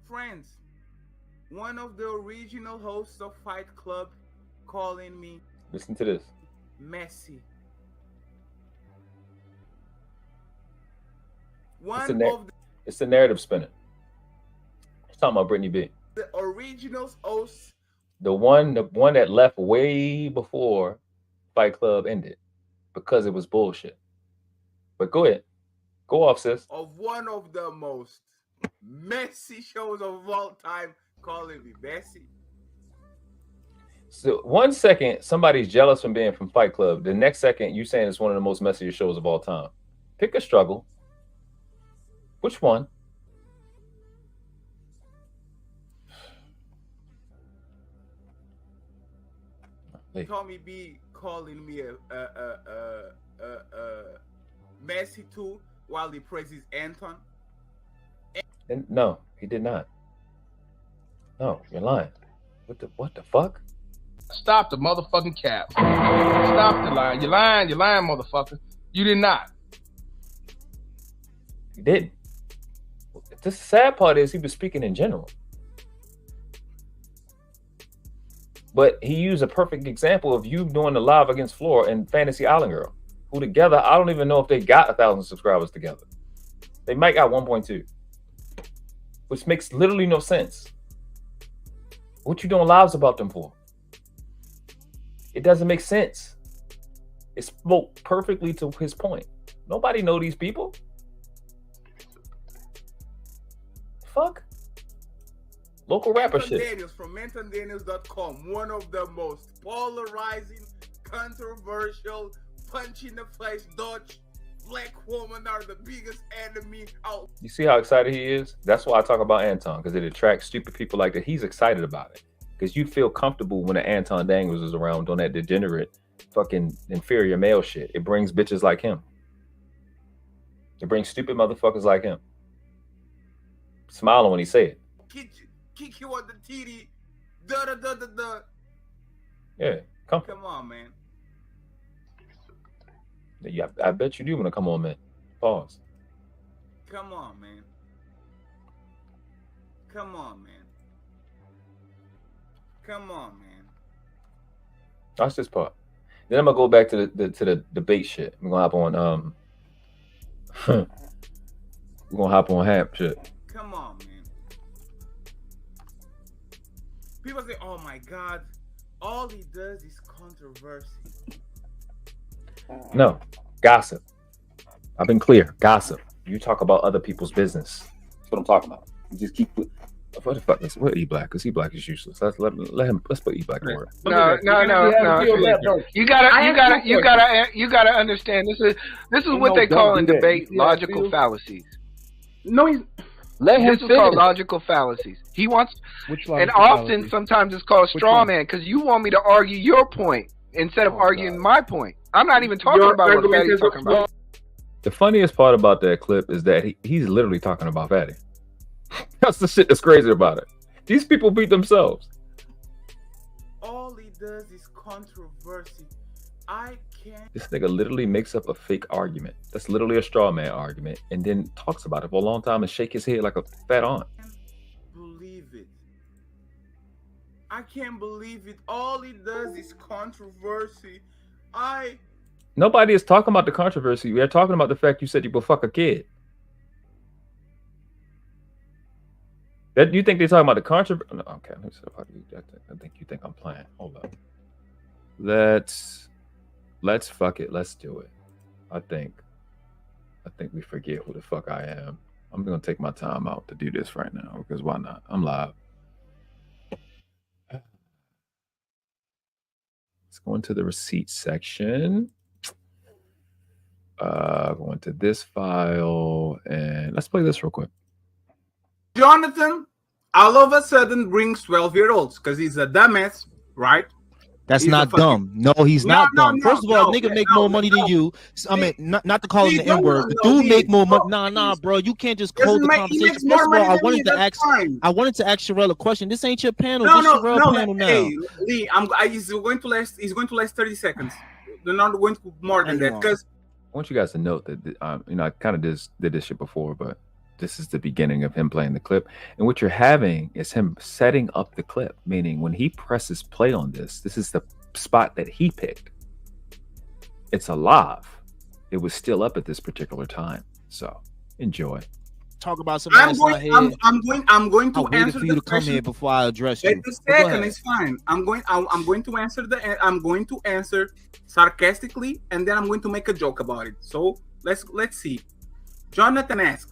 Friends, one of the original hosts of Fight Club calling me. Listen to this. Messy. It's the narrative spinning. It's talking about Brittany B. The original host. The one that left way before Fight Club ended because it was bullshit. But go ahead. Go off, sis. Of one of the most messy shows of all time, calling me messy. So 1 second, somebody's jealous from being from Fight Club. The next second, you saying it's one of the most messiest shows of all time. Pick a struggle. Which one? Hey. Tommy B calling me a messy too while he praises Anton. And no, he did not. No, you're lying. What the fuck? Stop the motherfucking cap. Stop the line. You're lying, motherfucker. You did not. He didn't. The sad part is he was speaking in general. But he used a perfect example of you doing the live against Flora and Fantasy Island Girl, who together, I don't even know if they got 1,000 subscribers together. They might got 1.2, which makes literally no sense. What you doing lives about them for? It doesn't make sense. It spoke perfectly to his point. Nobody know these people. Fuck. Local rapper Anton shit. Daniels from AntonDaniels.com, one of the most polarizing, controversial, punch in the face, Dutch, black women are the biggest enemy out. You see how excited he is? That's why I talk about Anton, because it attracts stupid people like that. He's excited about it. Because you feel comfortable when an Anton Daniels is around doing that degenerate, fucking inferior male shit. It brings bitches like him. It brings stupid motherfuckers like him. Smiling when he say it. kick you on the titty. Da da da da da. Yeah, come on, man. Yeah, I bet you do want to come on, man. Pause. Come on, man. Come on, man. Come on, man. That's this part. Then I'm gonna go back to the debate shit. We're gonna hop on we're gonna hop on Hamp shit. Come on, man. People say, "Oh my God, all he does is controversy." No, gossip. I've been clear. Gossip. You talk about other people's business. That's what I'm talking about. You just keep. What the fuck? What E Black? Because E Black is useless. Let's put E Black to work. No. You gotta understand. This is what they call in debate logical fallacies. No, he's. Let him This is called logical fallacies. He wants, and often sometimes it's called straw man because you want me to argue your point instead of arguing my point. I'm not even talking about what Fatty's talking about. The funniest part about that clip is that he's literally talking about Fatty. That's the shit that's crazy about it. These people beat themselves. All he does is controversy. I can't. This nigga literally makes up a fake argument. That's literally a straw man argument, and then talks about it for a long time and shake his head like a fat aunt. Believe it. I can't believe it. All he does is controversy. Nobody is talking about the controversy. We are talking about the fact you said you will fuck a kid. That you think they're talking about the controversy? No, okay, let me see if I can do that. I think you think I'm playing. Hold up. Let's fuck it. Let's do it. I think we forget who the fuck I am. I'm gonna take my time out to do this right now because why not? I'm live. Let's go into the receipts section. Go into this file and let's play this real quick. Jonathan, all of a sudden brings 12-year-olds because he's a dumbass, right? That's not dumb. No, he's not dumb. First of all, nigga make more money than you. I mean, not to call him the N-word. The dude make more money. Nah, bro. You can't just hold the conversation. First of all, I wanted to ask Sherelle a question. This ain't your panel. This Sherelle panel now. Hey, Lee, he's going to last 30 seconds. They're not going to more than that because I want you guys to note that I kind of did this shit before, but this is the beginning of him playing the clip. And what you're having is him setting up the clip, meaning when he presses play on this is the spot that he picked. It's alive. It was still up at this particular time. So enjoy. Talk about something I'm going to answer for you to come here before I address you. Wait a second, it's fine. I'm going to answer sarcastically, and then I'm going to make a joke about it. So let's see. Jonathan asks.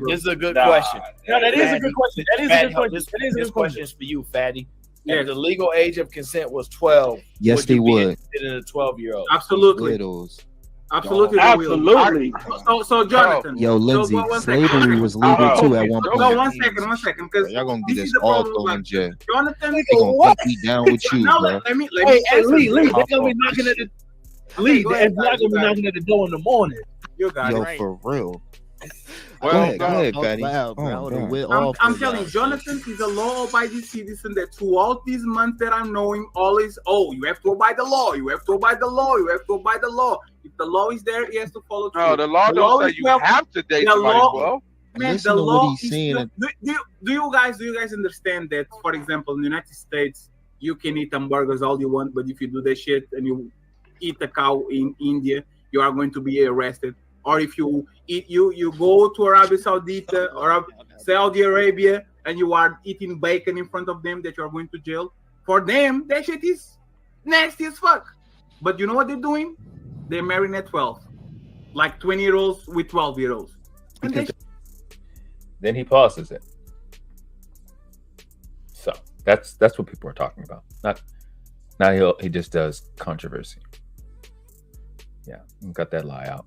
This is a good question. No, that is a good question. That is a good question. This question is for you, Fatty. If the legal age of consent was 12, yes, they would. In a 12-year-old. Absolutely. Absolutely. So Jonathan. Yo, Lindsay, slavery was legal too at one point. No, one second, because y'all gonna get this all thrown in jail. Jonathan, they gonna take me down with you, bro. Let me Lee, they're gonna be knocking at the Lee. They're not gonna be knocking at the door in the morning. You got it. For real. Go ahead, Fatty. I'm telling you, Jonathan is a law-abiding citizen that throughout these months that I know him, always, you have to obey the law. You have to obey the law. You have to obey the law. If the law is there, he has to follow through. No, the law don't say you have to date somebody, bro. Man, the law is do you guys understand that, for example, in the United States, you can eat hamburgers all you want, but if you do that shit and you eat a cow in India, you are going to be arrested. Or if you go to Arabia Saudita or Saudi Arabia and you are eating bacon in front of them, that you are going to jail. For them, that shit is nasty as fuck. But you know what they're doing? They're marrying at 12, like 20-year-olds with 12-year-olds. Then he pauses it. So that's what people are talking about. Not he just does controversy. Yeah, got that lie out.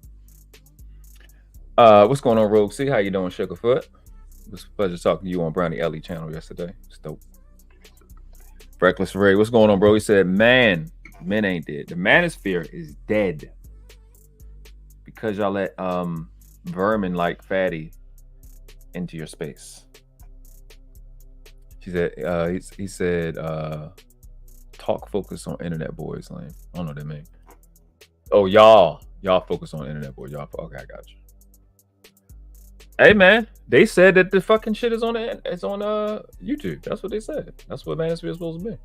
What's going on, Rogue C? How you doing, Sugarfoot? It was a pleasure talking to you on Brownie Ellie channel yesterday. It's dope. Reckless Ray, what's going on, bro? He said, men ain't dead. The manosphere is dead because y'all let vermin like Fatty into your space. She said, he said, talk focus on internet boys lane. I don't know what that means. Oh, y'all focus on internet boys. Y'all, okay, I got you. Hey man, they said that the fucking shit is on YouTube. That's what they said. That's what Manosphere is supposed to be.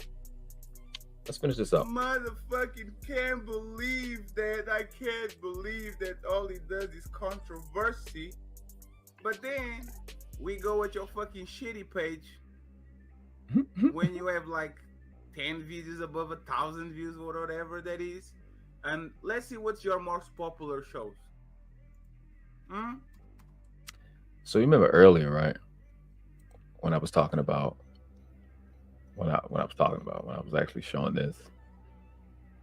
Let's finish this up. Motherfucking can't believe that. I can't believe that all he does is controversy. But then we go with your fucking shitty page when you have like 10 videos above 1,000 views or whatever that is. And let's see what's your most popular shows. So you remember earlier, right? When I was talking about when I was actually showing this.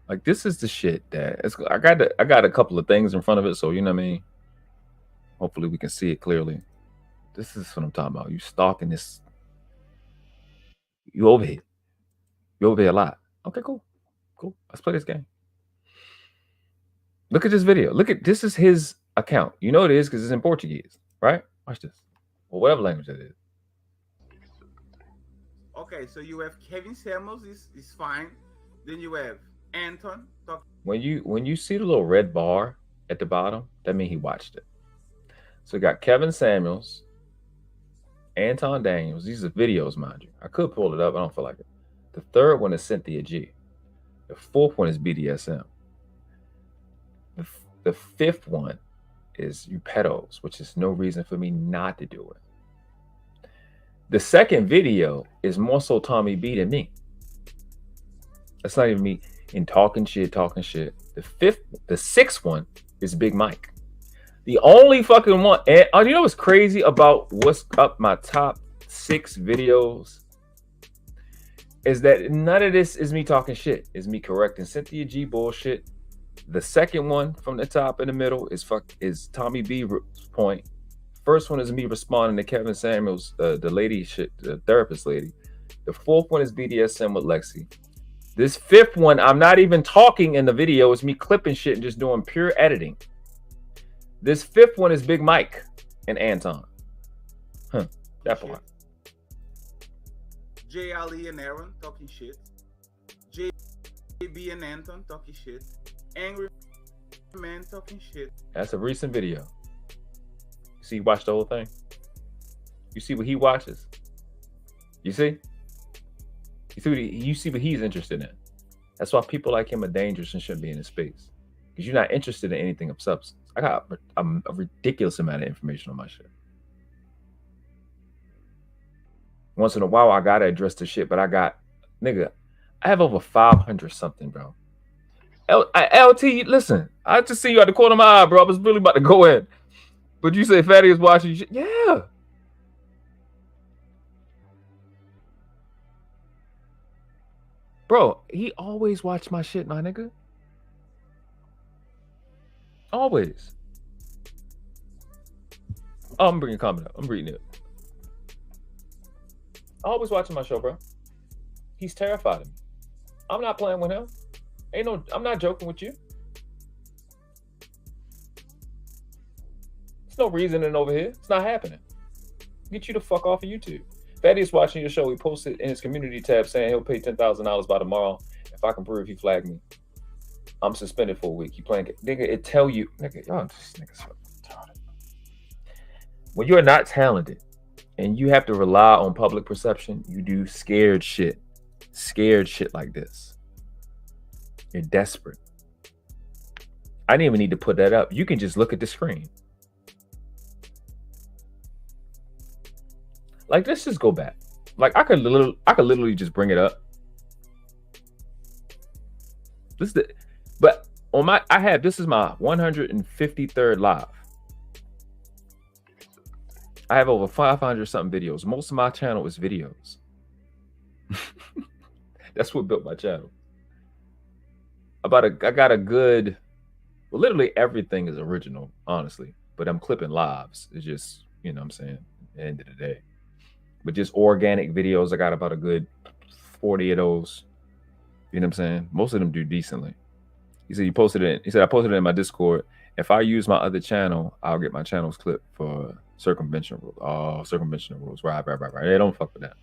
Like, this is the shit that I got a couple of things in front of it, so you know what I mean? Hopefully we can see it clearly. This is what I'm talking about. You stalking this. You over here. You over here a lot. Okay, cool. Cool. Let's play this game. Look at this video. This is his account. You know it is because it's in Portuguese, right? Watch this. Or whatever language that is. Okay, so you have Kevin Samuels is fine. Then you have Anton. When you see the little red bar at the bottom, that means he watched it. So we got Kevin Samuels, Anton Daniels. These are videos, mind you. I could pull it up. I don't feel like it. The third one is Cynthia G. The fourth one is BDSM. The fifth one is you pedos, which is no reason for me not to do it. The second video is more so Tommy B than me. That's not even me in talking shit. The sixth one is Big Mike. The only fucking one, and you know what's crazy about what's up my top 6 videos is that none of this is me talking shit. It's me correcting Cynthia G bullshit. The second one from the top in the middle is Tommy B's point. First one is me responding to Kevin Samuels, the lady shit, the therapist lady. The fourth one is BDSM with Lexi. This fifth one, I'm not even talking in the video. It's me clipping shit and just doing pure editing. This fifth one is Big Mike and Anton. That part. J. Ali and Aaron talking shit. JB and Anton talking shit. Angryman talking shit. That's a recent video. See, watch the whole thing. You see what he watches. You see? You see what he's interested in. That's why people like him are dangerous and shouldn't be in his space. Because you're not interested in anything of substance. I got a ridiculous amount of information on my shit. Once in a while, I gotta address the shit, but I have over 500 something, bro. LT, listen, I just see you at the corner of my eye, bro. I was really about to go in. But you say Fatty is watching shit? Yeah. Bro, he always watch my shit, my nigga. Always. Oh, I'm bringing a comment up. I'm reading it. Always watching my show, bro. He's terrified of me. I'm not playing with him. I'm not joking with you. There's no reasoning over here. It's not happening. Get you the fuck off of YouTube. Fatty is watching your show. He posted in his community tab saying he'll pay $10,000 by tomorrow if I can prove he flagged me. I'm suspended for a week. You playing it. Nigga, it tell you. Nigga, y'all just niggas so retarded. When you're not talented and you have to rely on public perception, you do scared shit. Scared shit like this. You're desperate. I didn't even need to put that up. You can just look at the screen. Like, let's just go back. Like, I could literally just bring it up. This is my 153rd live. I have over 500 something videos. Most of my channel is videos. That's what built my channel. I got a good, well, literally everything is original, honestly. But I'm clipping lives. It's just, you know what I'm saying, at the end of the day. But just organic videos, I got about a good 40 of those. You know what I'm saying? Most of them do decently. He said I posted it in my Discord. If I use my other channel, I'll get my channels clipped for circumvention rules. Oh, circumvention rules. Right. They don't fuck with that.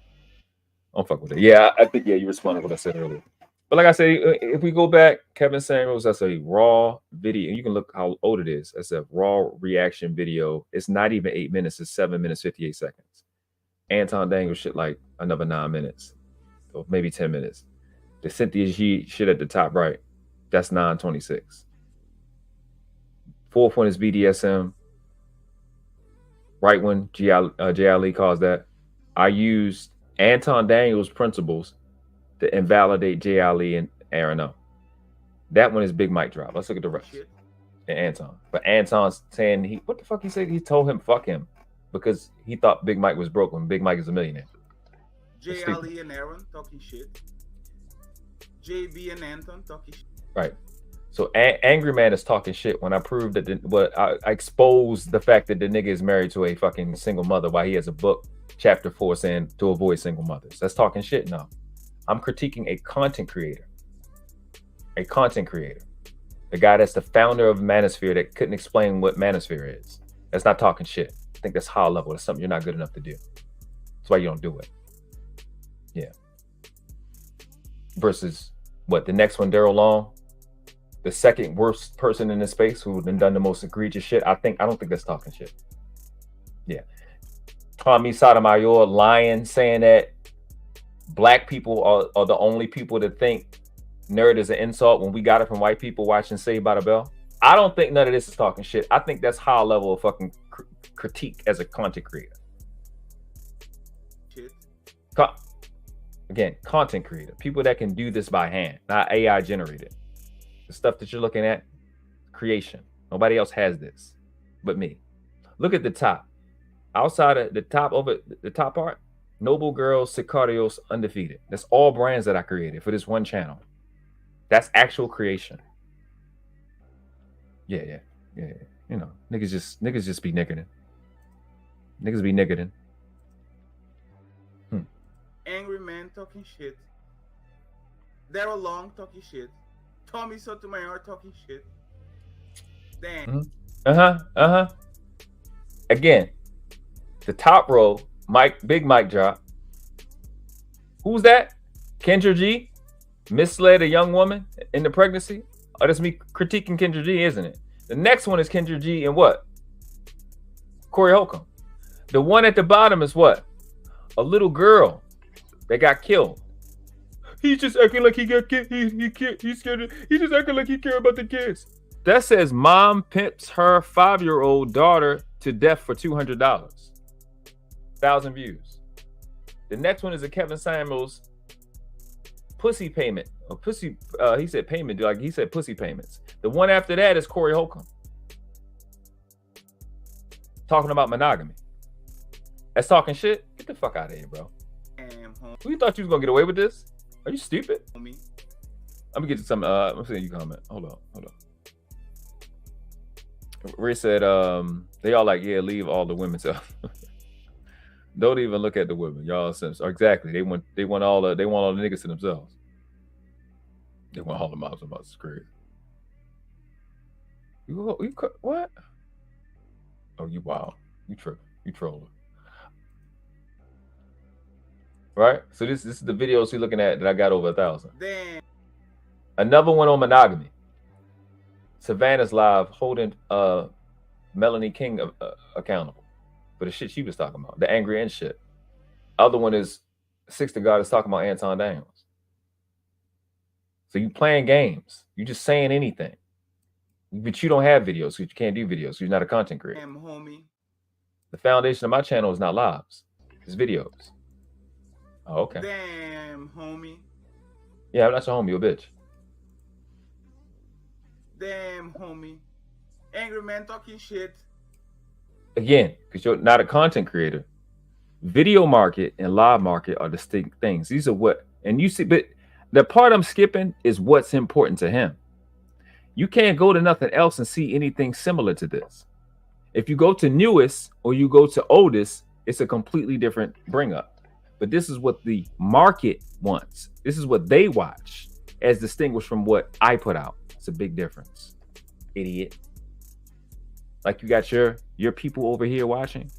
Don't fuck with it. Yeah, I think you responded to what I said earlier. But like I say, if we go back, Kevin Samuels, that's a raw video. And you can look how old it is. That's a raw reaction video. It's not even 8 minutes. It's 7 minutes, 58 seconds. Anton Daniels shit like another 9 minutes. Or maybe 10 minutes. The Cynthia G shit at the top right. That's 9:26. Fourth one is BDSM. Right one, J.I. calls that. I used Anton Daniels' principles to invalidate J.I. and Aaron O. That one is Big Mike drop. Let's look at the rest. And Anton. But Anton's saying what the fuck he said? He told him fuck him because he thought Big Mike was broke when Big Mike is a millionaire. J.I. and Aaron talking shit. JB and Anton talking shit. Right. So Angryman is talking shit when I proved that I exposed the fact that the nigga is married to a fucking single mother while he has a book, chapter 4, saying to avoid single mothers. That's talking shit now. I'm critiquing a content creator. A content creator. The guy that's the founder of Manosphere that couldn't explain what Manosphere is. That's not talking shit. I think that's high level. That's something you're not good enough to do. That's why you don't do it. Yeah. Versus what? The next one, Daryl Long. The second worst person in this space who done the most egregious shit. I don't think that's talking shit. Yeah. Tommy Sotomayor lying, saying that black people are the only people that think nerd is an insult when we got it from white people watching Saved by the Bell. I don't think none of this is talking shit. I think that's high level of fucking critique as a content creator. Shit. Again, content creator. People that can do this by hand, not AI generated. The stuff that you're looking at, creation. Nobody else has this but me. Look at the top. Outside of the top, over the top part, Noble Girls, SICARIUS, Undefeated. That's all brands that I created for this one channel. That's actual creation. Yeah. You know, niggas just be nicketing. Niggas be nicketing. Angryman talking shit. Daryl Long talking shit. Tommy Sotomayor talking shit. Damn. Again, the top row, Big Mike drop. Who's that? Kendra G misled a young woman in the pregnancy. Oh, that's me critiquing Kendra G, isn't it? The next one is Kendra G and what? Corey Holcomb. The one at the bottom is what? A little girl that got killed. He's just acting like he got kid. He's scared. He's just acting like he care about the kids. That says mom pimps her 5-year-old daughter to death for $200. 1,000 views. The next one is a Kevin Samuels pussy payment or pussy. He said payment. Like he said pussy payments. The one after that is Corey Holcomb talking about monogamy. That's talking shit. Get the fuck out of here, bro. Who you thought you was gonna get away with this? Are you stupid? Let me get to some. I'm seeing you comment. Hold on. Ray said, they all like, yeah, leave all the women to. Don't even look at the women, y'all. Exactly. They want all the niggas to themselves. They want all the moms and moms. It's crazy. You what? Oh, you wild. You tripping. You trolling. Right? So this is the videos you're looking at that I got over 1,000. Damn. Another one on monogamy. Savannah's live holding Melanie King accountable for the shit she was talking about, the angry and shit. Other one is Six to God is talking about Anton Daniels. So you playing games. You just saying anything. But you don't have videos, so you can't do videos. So you're not a content creator. Damn, homie. The foundation of my channel is not lives. It's videos. Oh, okay. Damn, homie. Yeah, I'm not your homie, you a bitch. Damn, homie. Angryman talking shit. Again, because you're not a content creator. Video market and live market are distinct things. These are what, and you see, but the part I'm skipping is what's important to him. You can't go to nothing else and see anything similar to this. If you go to newest or you go to oldest, it's a completely different bring up. But this is what the market wants. This is what they watch, as distinguished from what I put out. It's a big difference, idiot. Like you got your people over here watching,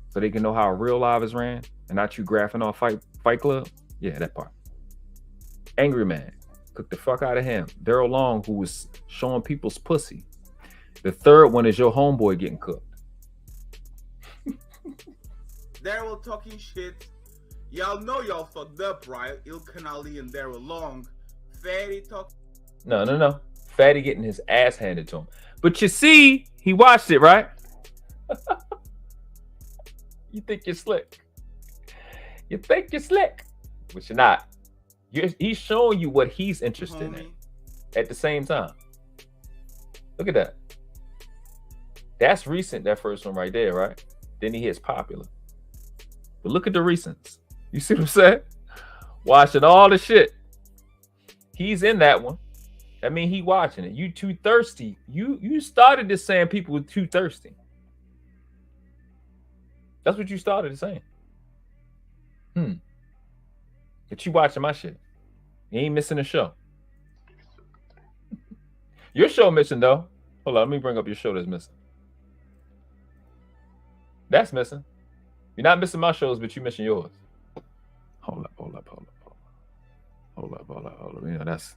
so they can know how a real live is ran, and not you graphing off Fight Club. Yeah, that part. Angryman, cook the fuck out of him. Daryl Long, who was showing people's pussy. The third one is your homeboy getting cooked. Daryl talking shit. Y'all know y'all fucked up, right? Il Canali and Daryl Long. Fatty talking. No. Fatty getting his ass handed to him. But you see, he watched it, right? You think you're slick. You think you're slick. But you're not. He's showing you what he's interested in at the same time. Look at that. That's recent, that first one right there, right? Then he hits popular. But look at the recents. You see what I'm saying? Watching all the shit. He's in that one. I mean, he watching it. You too thirsty. You started this saying people were too thirsty. That's what you started saying. But you watching my shit. You ain't missing a show. Your show missing though. Hold on, let me bring up your show that's missing. That's missing. You're not missing my shows, but you're missing yours. Hold up. You know, that's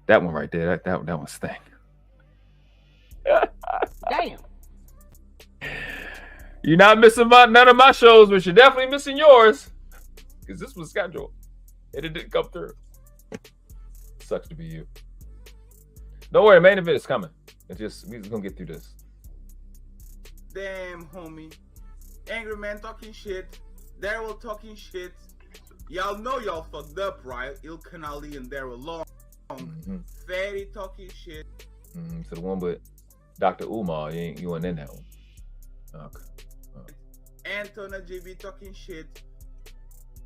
that one right there. That one's thing. Damn. You're not missing none of my shows, but you're definitely missing yours. Because this was scheduled. And it didn't come through. Sucks to be you. Don't worry, main event is coming. We're just gonna get through this. Damn, homie. Angryman talking shit. Daryl talking shit. Y'all know y'all fucked up, right? Il Canali and Daryl Long. Fatty talking shit. So the one with Dr. Umar, you weren't in that one. Okay. Anton and JB talking shit.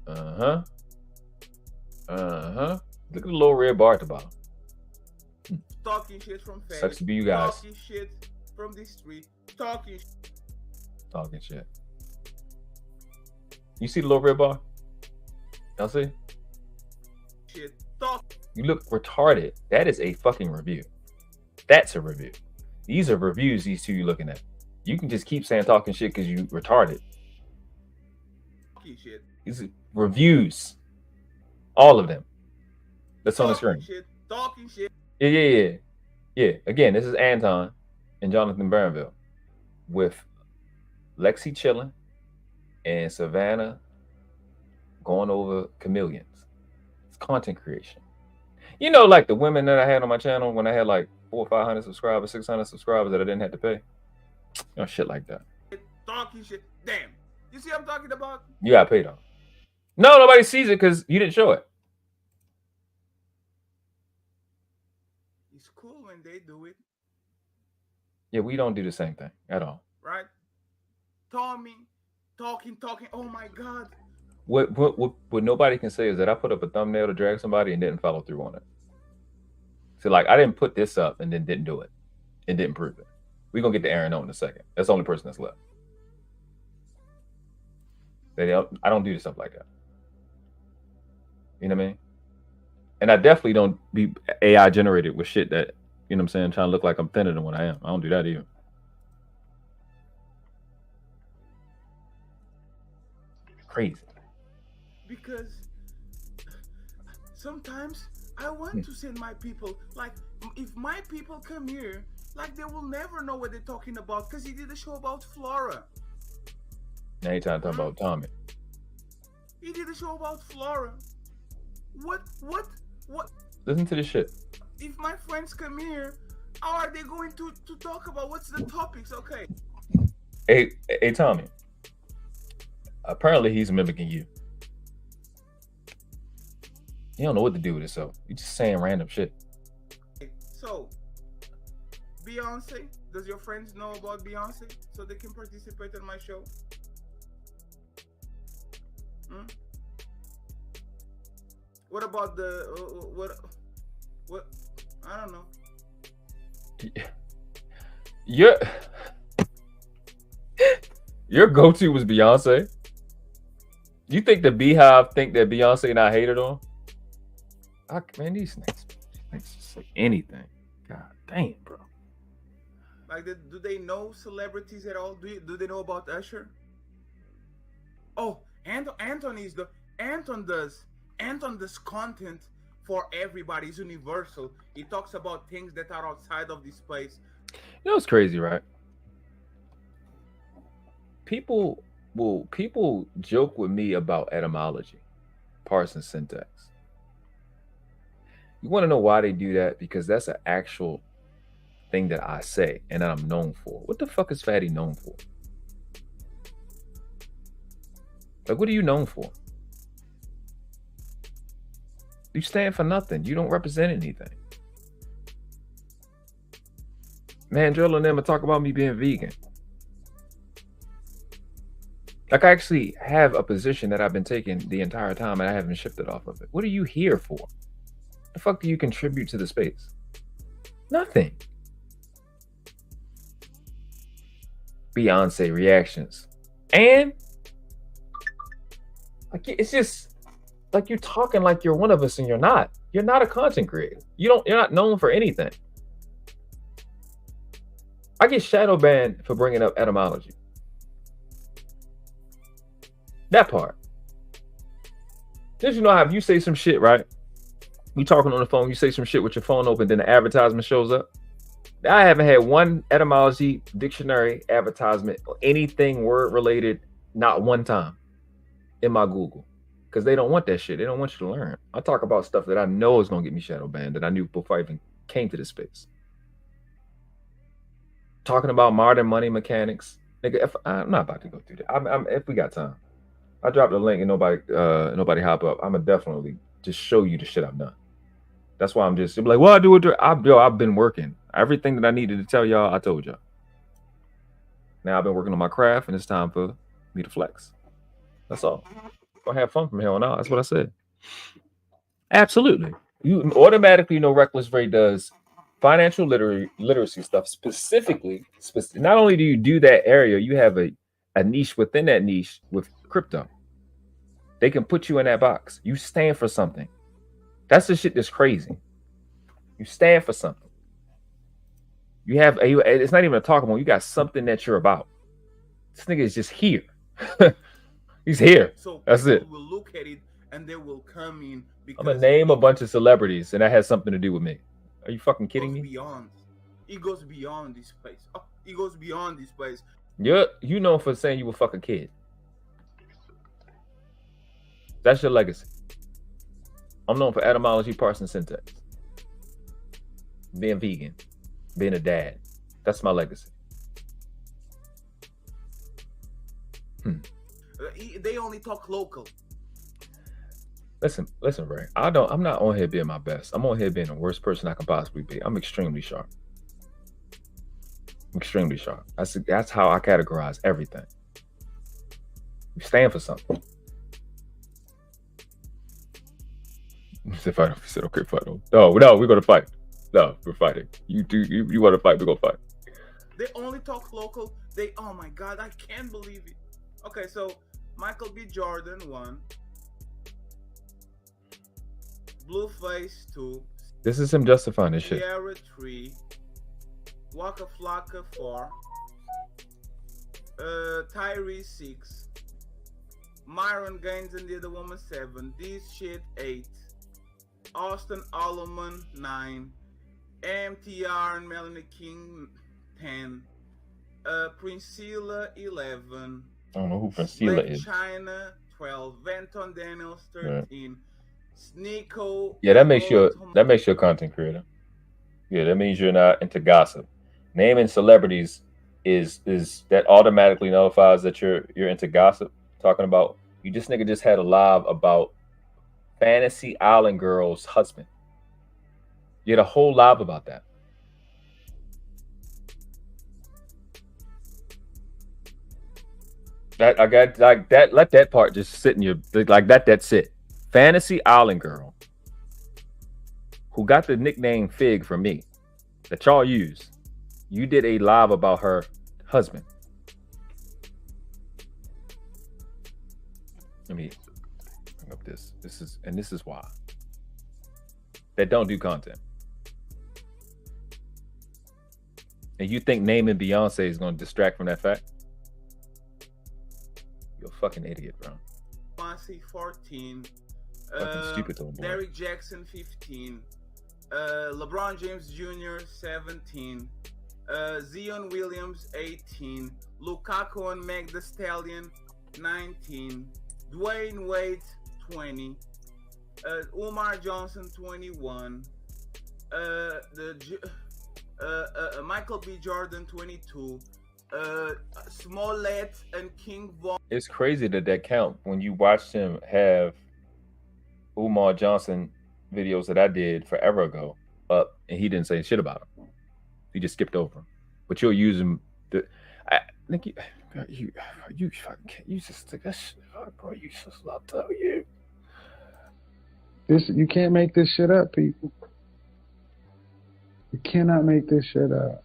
Look at the little red bar at the bottom. Talking shit from Fatty. Sucks to be you guys. Talking shit from the street. Talking shit. You see the little red bar? Y'all see? Shit. You look retarded. That is a fucking review. That's a review. These are reviews, these two you looking at. You can just keep saying talking shit because you retarded. Talking shit. These are reviews. All of them. That's on the screen. Talking shit. Yeah. Again, this is Anton and Jonathan Barronville with Lexi chilling and Savannah going over chameleons. It's content creation. You know, like the women that I had on my channel when I had like 400 or 500 subscribers, 600 subscribers that I didn't have to pay. You know, shit like that. Talking shit. Damn. You see what I'm talking about? You got paid on. No, nobody sees it because you didn't show it. It's cool when they do it. Yeah, we don't do the same thing at all. Right? Tommy, talking. Oh my God. What nobody can say is that I put up a thumbnail to drag somebody and didn't follow through on it. So like I didn't put this up and then didn't do it and didn't prove it. We're gonna get to Aaron O in a second. That's the only person that's left. I don't do stuff like that. You know what I mean? And I definitely don't be AI generated with shit that, you know what I'm saying, trying to look like I'm thinner than what I am. I don't do that either. Crazy. Because sometimes I want to send my people, like if my people come here, like they will never know what they're talking about because he did a show about Flora. Now you're trying to talk about Tommy. He did a show about Flora. What? Listen to this shit. If my friends come here, how are they going to talk about what's the topics? Okay. Hey, Tommy. Apparently he's mimicking you. You don't know what to do with it, so you're just saying random shit. So, Beyonce, does your friends know about Beyonce so they can participate in my show? What about the what? I don't know. Your go-to was Beyonce. You think the Beehive think that Beyonce not hated on? Man, these niggas just say anything. God damn, bro. Like, do they know celebrities at all? Do they know about Usher? Oh, Anton does. Anton's content for everybody is universal. He talks about things that are outside of this place. You know what's crazy, right? People joke with me about etymology, parse and syntax. You want to know why they do that? Because that's an actual thing that I say and that I'm known for. What the fuck is Fatty known for? Like, what are you known for? You stand for nothing. You don't represent anything. Man, Drill and them talk about me being vegan. Like, I actually have a position that I've been taking the entire time and I haven't shifted off of it. What are you here for? The fuck do you contribute to the space? Nothing. Beyonce reactions. And like, it's just like you're talking like you're one of us and you're not. You're not a content creator. You're not known for anything. I get shadow banned for bringing up etymology. That part. Did you know how if you say some shit, right? You talking on the phone, you say some shit with your phone open, then the advertisement shows up. I haven't had one etymology dictionary advertisement or anything word related, not one time in my Google. Because they don't want that shit. They don't want you to learn. I talk about stuff that I know is going to get me shadow banned that I knew before I even came to this space. Talking about modern money mechanics. Nigga, I'm not about to go through that. If we got time. I dropped the link and nobody hop up. I'm going to definitely just show you the shit I've done. That's why I'm just like, well, I've been working. Everything that I needed to tell y'all, I told y'all. Now I've been working on my craft and it's time for me to flex. That's all. Gonna have fun from here on out. That's what I said. Absolutely. You automatically know Reckless Ray does financial literacy stuff specifically. Not only do you do that area, you have a niche within that niche with crypto. They can put you in that box. You stand for something. That's the shit that's crazy. You stand for something. You have it's not even a talk about. You got something that you're about. This nigga is just here. He's here. So that's it. Will look at it and they will come in. I'm gonna name a bunch of celebrities, and that has something to do with me. Are you fucking kidding me? It goes beyond this place. Oh, it goes beyond this place. You known for saying you were fuck a kid. That's your legacy. I'm known for etymology, parse, and syntax. Being vegan, being a dad. That's my legacy. They only talk local. Listen, Ray. I'm not on here being my best. I'm on here being the worst person I can possibly be. I'm extremely sharp. Extremely sharp. That's how I categorize everything. You stand for something. He said, fight him. He said, okay, fight him. No, we're gonna fight. No, we're fighting. You want to fight? We're gonna fight. They only talk local. Oh my god, I can't believe it. Okay, so Michael B. Jordan 1, Blueface 2. This is him justifying this shit. Sierra 3, Waka Flocka 4, Tyree 6, Myron Gaines and the other woman 7, This Shit 8, Austin Alleman 9, MTR and Melanie King 10, Priscilla 11. I don't know who Priscilla is. China 12, Venton Daniels 13, Sneeko. Yeah, that makes you a content creator. Yeah, that means you're not into gossip. Naming celebrities is that automatically nullifies that you're into gossip. Talking about this nigga just had a live about Fantasy Island Girl's husband. You had a whole live about that. That I got like that. Let that part just sit in your like that. That's it. Fantasy Island Girl, who got the nickname Fig from me, that y'all use. You did a live about her husband. Let me bring up this. This is why. That don't do content. And you think naming Beyonce is going to distract from that fact? You're a fucking idiot, bro. Mossy 14, Fucking stupid little boy. Derrick Jackson 15. LeBron James Jr. 17. Zion Williams 18. Lukaku and Meg the Stallion 19. Dwayne Wade 20. Umar Johnson 21. Michael B. Jordan 22. Smollett and King Von. It's crazy that count when you watched him have Umar Johnson videos that I did forever ago up, and he didn't say shit about him. He just skipped over him. But you'll use him. I think you just take that shit, bro. You just not tell you. You can't make this shit up, people. You cannot make this shit up.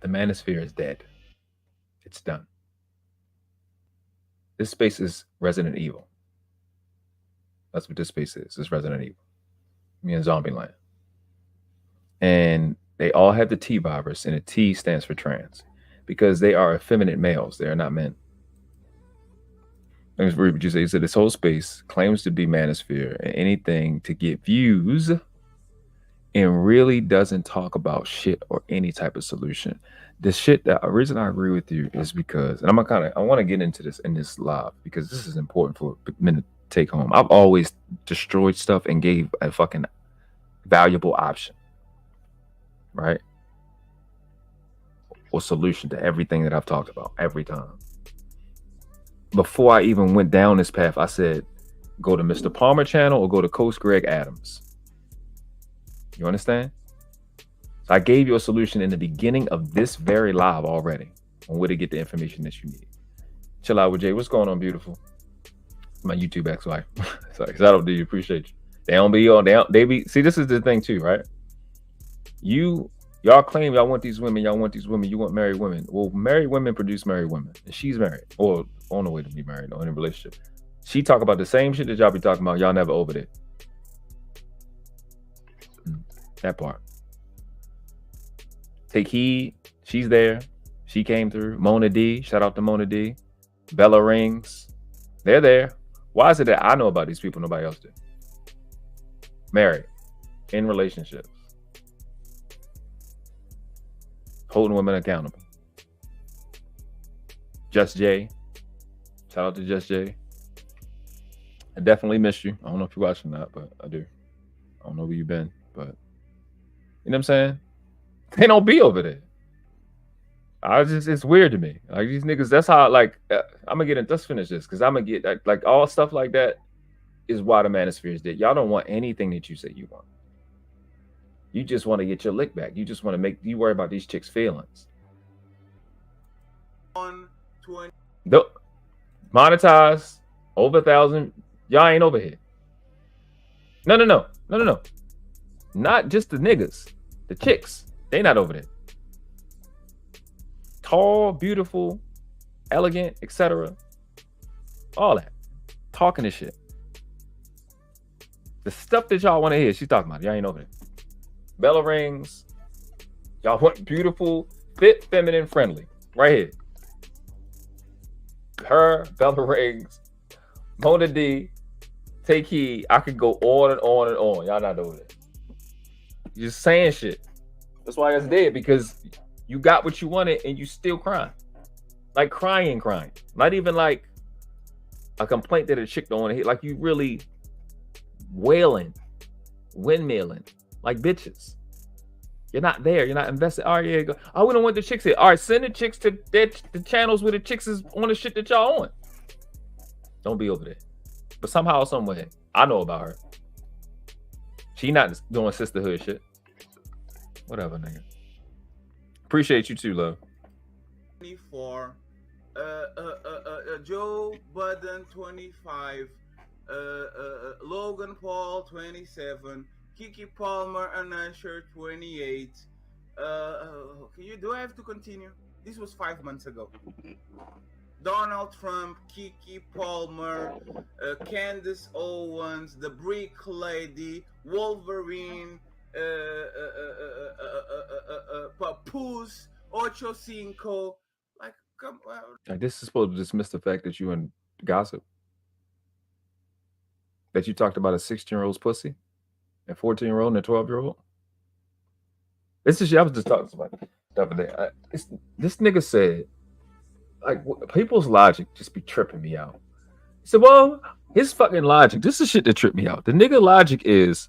The Manosphere is dead. It's done. This space is Resident Evil. That's what this space is. It's Resident Evil. Me and Zombieland. And they all have the T virus, and the T stands for trans. Because they are effeminate males. They are not men. Let me read what you say. You said this whole space claims to be Manosphere and anything to get views and really doesn't talk about shit or any type of solution. The shit the reason I agree with you is because, and I want to get into this in this live because this is important for men to take home. I've always destroyed stuff and gave a fucking valuable option, right? Or solution to everything that I've talked about every time. Before I even went down this path, I said, go to Mr. Palmer channel or go to Coach Greg Adams. You understand? So I gave you a solution in the beginning of this very live already on where to get the information that you need. Chill out with Jay. What's going on, beautiful? My YouTube ex-wife. Sorry, because I don't do you. Appreciate you. They don't be on. They be. See, this is the thing too, right? Y'all claim y'all want these women. Y'all want these women. You want married women. Well, married women produce married women, and she's married or on the way to be married or in a relationship. She talk about the same shit that y'all be talking about. Y'all never over it. That part. Take heed. She's there. She came through. Mona D. Shout out to Mona D. Bella Rings. They're there. Why is it that I know about these people, nobody else did? Married. In relationships. Holding women accountable. Just Jay. Shout out to Just Jay. I definitely miss you. I don't know if you're watching that, but I do. I don't know where you've been, but you know what I'm saying? They don't be over there. It's weird to me. Like these niggas, that's how I'm gonna get into, let's finish this because I'm gonna get like all stuff like that is why the Manosphere is dead. Y'all don't want anything that you say you want. You just want to get your lick back. You just want to you worry about these chicks' feelings. 120. Monetize over 1,000. Y'all ain't over here. No. Not just the niggas. The chicks. They not over there. Tall, beautiful, elegant, etc. All that. Talking this shit. The stuff that y'all want to hear, she's talking about. Y'all ain't over there. Bella Rings. Y'all want beautiful, fit, feminine, friendly. Right here. Her, Bella Rings, Mona D, Take Heed. I could go on and on and on. Y'all not over there. You're just saying shit. That's why it's dead, because you got what you wanted and you still crying. Like crying. Not even like a complaint that a chick don't want to hear. Like you really wailing, windmilling, like bitches. You're not there. You're not invested. All right, yeah, go. Oh, we don't want the chicks here. All right, send the chicks to the channels where the chicks is on the shit that y'all on. Don't be over there. But somehow, some way, I know about her. She not doing sisterhood shit. Whatever, nigga. Appreciate you too, love. 24. Joe Budden 25. Logan Paul 27. Kiki Palmer and Usher 28. Do I have to continue? This was 5 months ago. Donald Trump, Kiki Palmer, Candace Owens, the Brick Lady, Wolverine, Papoose, Ocho Cinco. Like Come on. Like, this is supposed to dismiss the fact that you and gossip. That you talked about a 16-year-old's pussy, a 14-year-old, and a 12-year-old. This is, I was just talking to somebody the other day. This nigga said, like, people's logic just be tripping me out. He said, well, his fucking logic, this is shit that tripped me out. The nigga logic is,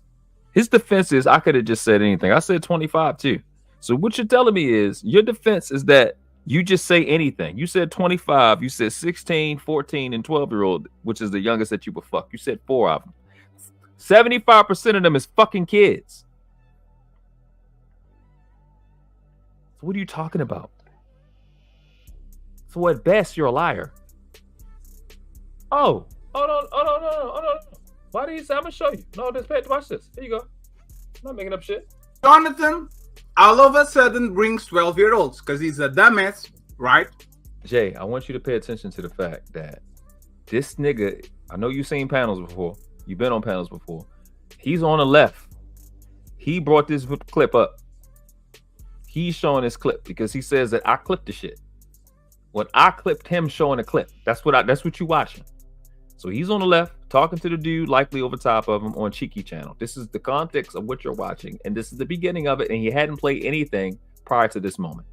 his defense is, I could have just said anything. I said 25 too. So what you're telling me is, your defense is that you just say anything. You said 25, you said 16, 14, and 12-year-old, which is the youngest that you would fuck. You said 4 of them. 75% of them is fucking kids. So what are you talking about? So at best, you're a liar. Oh, hold on. Why do you say? I'm gonna show you. No, just watch this. Here you go. I'm not making up shit. Jonathan, all of a sudden brings 12-year-olds because he's a dumbass, right? Jay, I want you to pay attention to the fact that this nigga, I know you've seen panels before. You've been on panels before. He's on the left. He brought this clip up. He's showing this clip because he says that I clipped the shit. When I clipped him showing a clip, that's what you watching. So he's on the left talking to the dude, likely over top of him on Cheeky channel. This is the context of what you're watching, and this is the beginning of it. And he hadn't played anything prior to this moment.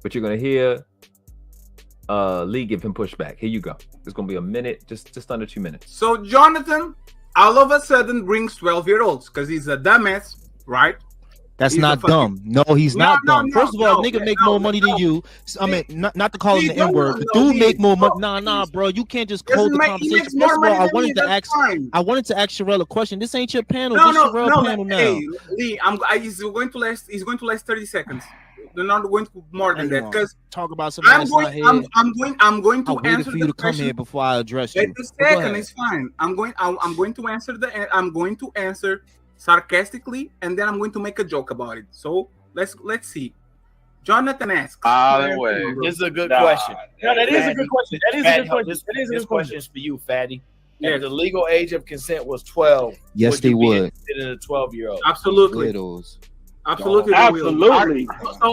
But you're gonna hear Lee give him pushback. Here you go. It's gonna be a minute, just under 2 minutes. So Jonathan, all of a sudden brings 12-year-olds because he's a dumbass, right? That's not dumb. No, he's not dumb. First of all, nigga make more money than you. I mean, not to call him the N-word, but dude make more money. Nah, bro. You can't just hold the conversation. First of all, I wanted to ask Sherelle a question. This ain't your panel. This Sherelle panel now. Hey, Lee, he's going to last 30 seconds. They're not going to more than that because talk about something that's not here. I'm going to answer for you to come here before I address you. Wait a second, it's fine. I'm going to answer sarcastically, and then I'm going to make a joke about it. So let's see. Jonathan asks. This is a good question. No, that is a good question. That is a good question. That is a good question. This for you, Fatty. Yeah. If the legal age of consent was 12, yes, they would. A 12-year-old. Absolutely. Widows. Absolutely.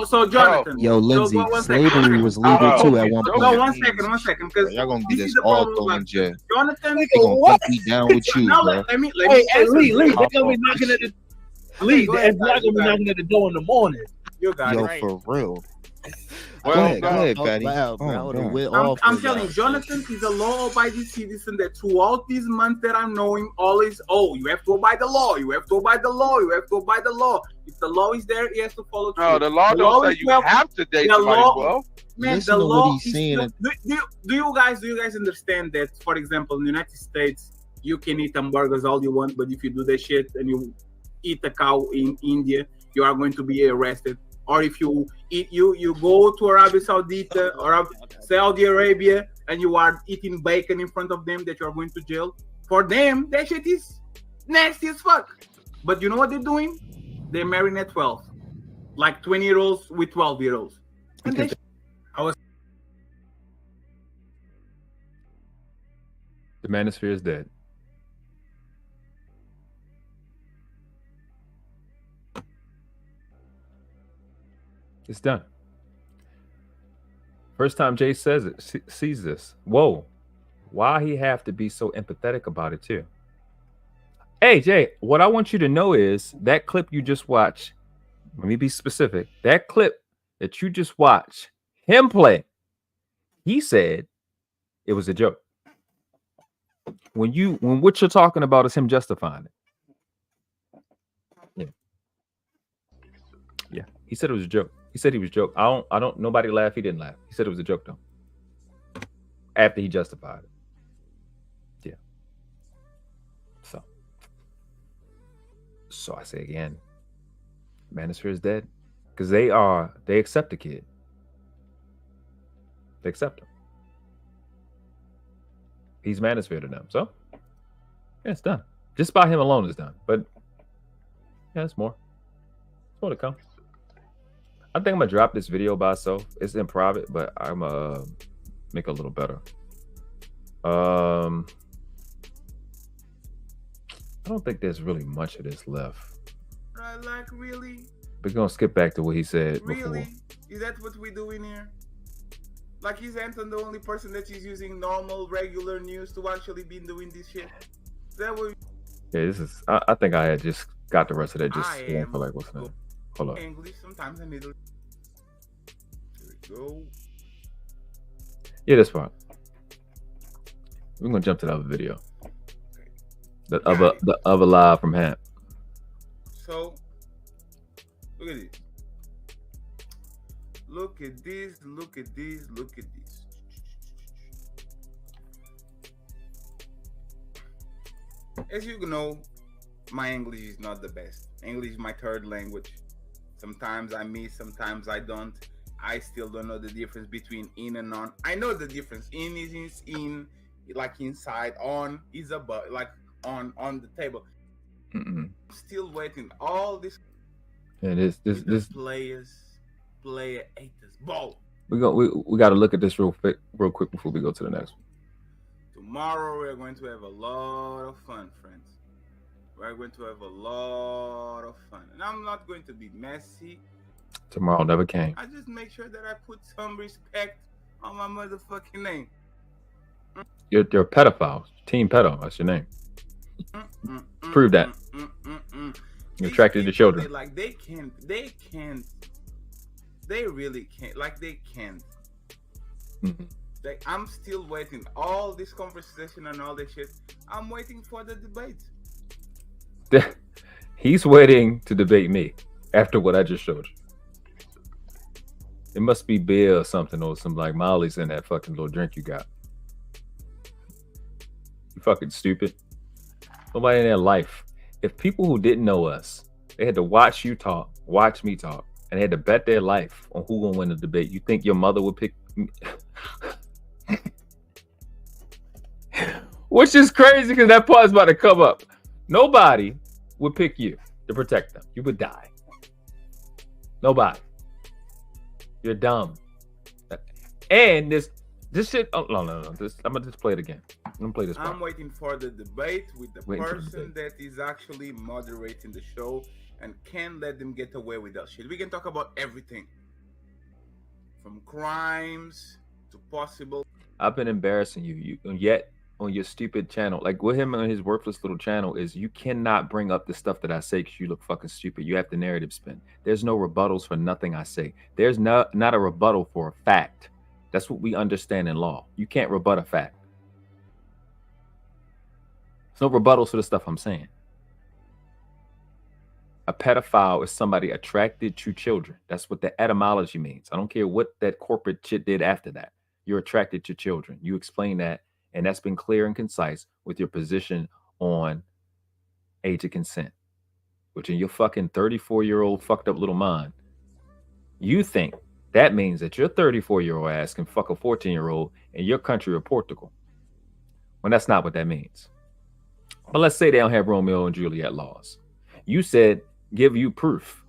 So Jonathan. Yo, Lindsay, slavery was legal too at one point. No, one second, because y'all gonna get this all thrown in jail. Jonathan, they gonna beat down with you, now, bro. Let me Lee, they're gonna be knocking at the they're not gonna be knocking at the door in the morning. You got it. Yo, for real. Go ahead, Fatty. I'm telling you, Jonathan is a law-abiding citizen that throughout these months that I'm knowing always, you have to obey the law. You have to obey the law. You have to obey the law. If the law is there, he has to follow through. No, the law don't say you have to date somebody. Well, man, the law is still, do you guys understand that, for example, in the United States, you can eat hamburgers all you want, but if you do that shit and you eat a cow in India, you are going to be arrested. Or if you go to Arabia Saudita or Saudi Arabia and you are eating bacon in front of them, that you are going to jail. For them, that shit is nasty as fuck. But you know what they're doing? They're marrying at 12, like 20-year-olds with 12-year-olds. The Manosphere is dead. It's done. First time Jay says it, sees this. Whoa. Why he have to be so empathetic about it too? Hey, Jay, what I want you to know is that clip you just watched, let me be specific, that clip that you just watched him play, he said it was a joke. When what you're talking about is him justifying it. Yeah. He said it was a joke. He said he was joke. I don't nobody laughed. He didn't laugh. He said it was a joke though. After he justified it. Yeah. So I say again, Manosphere is dead. Because they accept the kid. They accept him. He's Manosphere to them. So yeah, it's done. Just by him alone is done. But yeah, it's more. It's more to come. I think I'm gonna drop this video by itself. It's in private, but I'm gonna make it a little better. I don't think there's really much of this left. Like really? We're gonna skip back to what he said Really? before. Is that what we do in here? Like, is Anton the only person that is using normal, regular news to actually be doing this shit? Is that what? Yeah, this is. I think I had just got the rest of that. Just I didn't am feel like what's that? Hold on. English. Sometimes I need to. Here we go. Yeah, this part. We're gonna jump to the other video. The other live from Hamp. So, look at this. Look at this. Look at this. Look at this. As you know, my English is not the best. English is my third language. Sometimes I miss, sometimes I don't. I still don't know the difference between in and on. I know the difference. In is in, like inside. On is above, like on the table. Still waiting. All this. Yeah, this player ate this ball. We got to look at this real quick before we go to the next one. Tomorrow we're going to have a lot of fun, friends. We're going to have a lot of fun, and I'm not going to be messy. Tomorrow never came. I just make sure that I put some respect on my motherfucking name. You're a pedophile. Team Pedo. That's your name. Prove that. You're attracted to children. They really can't. Like, they can't. Like, I'm still waiting. All this conversation and all this shit, I'm waiting for the debate. He's waiting to debate me after what I just showed you. It must be beer or something, or some like Molly's in that fucking little drink you got. You fucking stupid. Nobody in their life. If people who didn't know us, they had to watch you talk, watch me talk, and they had to bet their life on who gonna win the debate, you think your mother would pick me? Which is crazy because that part's about to come up. Nobody would pick you to protect them. You would die. Nobody. You're dumb. And this shit. Oh, no. I'm gonna just play it again. I'm gonna play this part. I'm waiting for the debate with the person that is actually moderating the show and can't let them get away with that shit. We can talk about everything, from crimes to possible. I've been embarrassing you. Yet on your stupid channel, like with him on his worthless little channel, is you cannot bring up the stuff that I say because you look fucking stupid. You have the narrative spin. There's no rebuttals for nothing I say. There's not a rebuttal for a fact. That's what we understand in law. You can't rebut a fact. There's no rebuttals for the stuff I'm saying. A pedophile is somebody attracted to children. That's what the etymology means. I don't care what that corporate shit did after that. You're attracted to children. You explain that, and that's been clear and concise with your position on age of consent, which in your fucking 34-year-old fucked up little mind, you think that means that your 34-year-old ass can fuck a 14-year-old in your country or Portugal. When that's not what that means. But let's say they don't have Romeo and Juliet laws. You said give you proof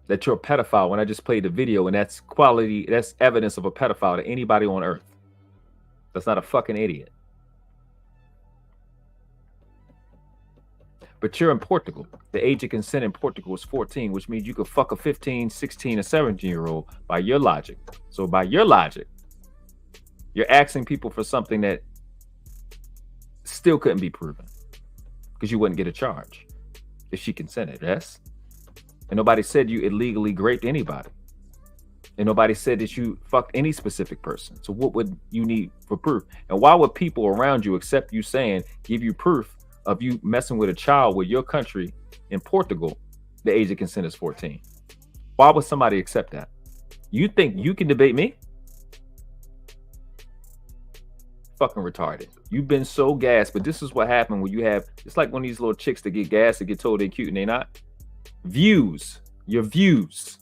that you're a pedophile when I just played the video, and that's evidence of a pedophile to anybody on earth. That's not a fucking idiot. But you're in Portugal. The age of consent in Portugal is 14, which means you could fuck a 15, 16, or 17-year-old by your logic. So by your logic, you're asking people for something that still couldn't be proven because you wouldn't get a charge if she consented, yes? And nobody said you illegally raped anybody. And nobody said that you fucked any specific person. So what would you need for proof? And why would people around you accept you saying, give you proof of you messing with a child with your country in Portugal, the age of consent is 14? Why would somebody accept that? You think you can debate me? Fucking retarded. You've been so gassed, but this is what happened when you have, it's like one of these little chicks that get gassed and get told they're cute and they're not. Views, your views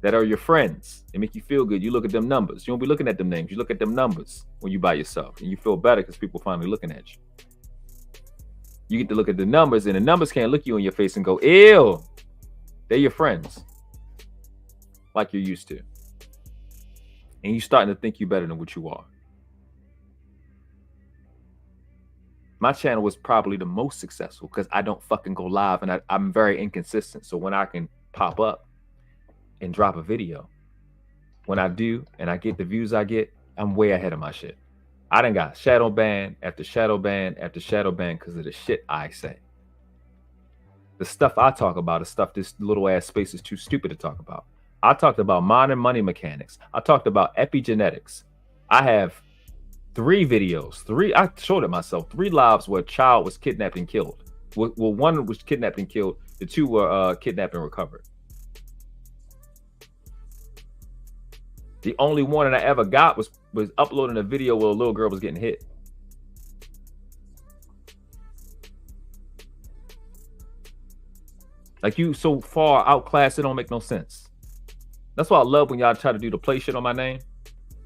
that are your friends. They make you feel good. You look at them numbers. You don't be looking at them names. You look at them numbers when you by yourself, and you feel better because people finally looking at you. You get to look at the numbers, and the numbers can't look you in your face and go, ew. They're your friends, like you're used to. And you're starting to think you're better than what you are. my channel was probably the most successful because I don't fucking go live and I'm very inconsistent. So when I can pop up and drop a video, when I do and I get the views I get, I'm way ahead of my shit. I done got shadow ban after shadow ban after shadow ban because of the shit I say. The stuff I talk about is stuff this little ass space is too stupid to talk about. I talked about modern money mechanics. I talked about epigenetics. I have 3 videos. I showed it myself. 3 lives where a child was kidnapped and killed. Well, 1 was kidnapped and killed. The 2 were kidnapped and recovered. The only one that I ever got was uploading a video where a little girl was getting hit. Like, you so far outclassed, it don't make no sense. That's why I love when y'all try to do the play shit on my name.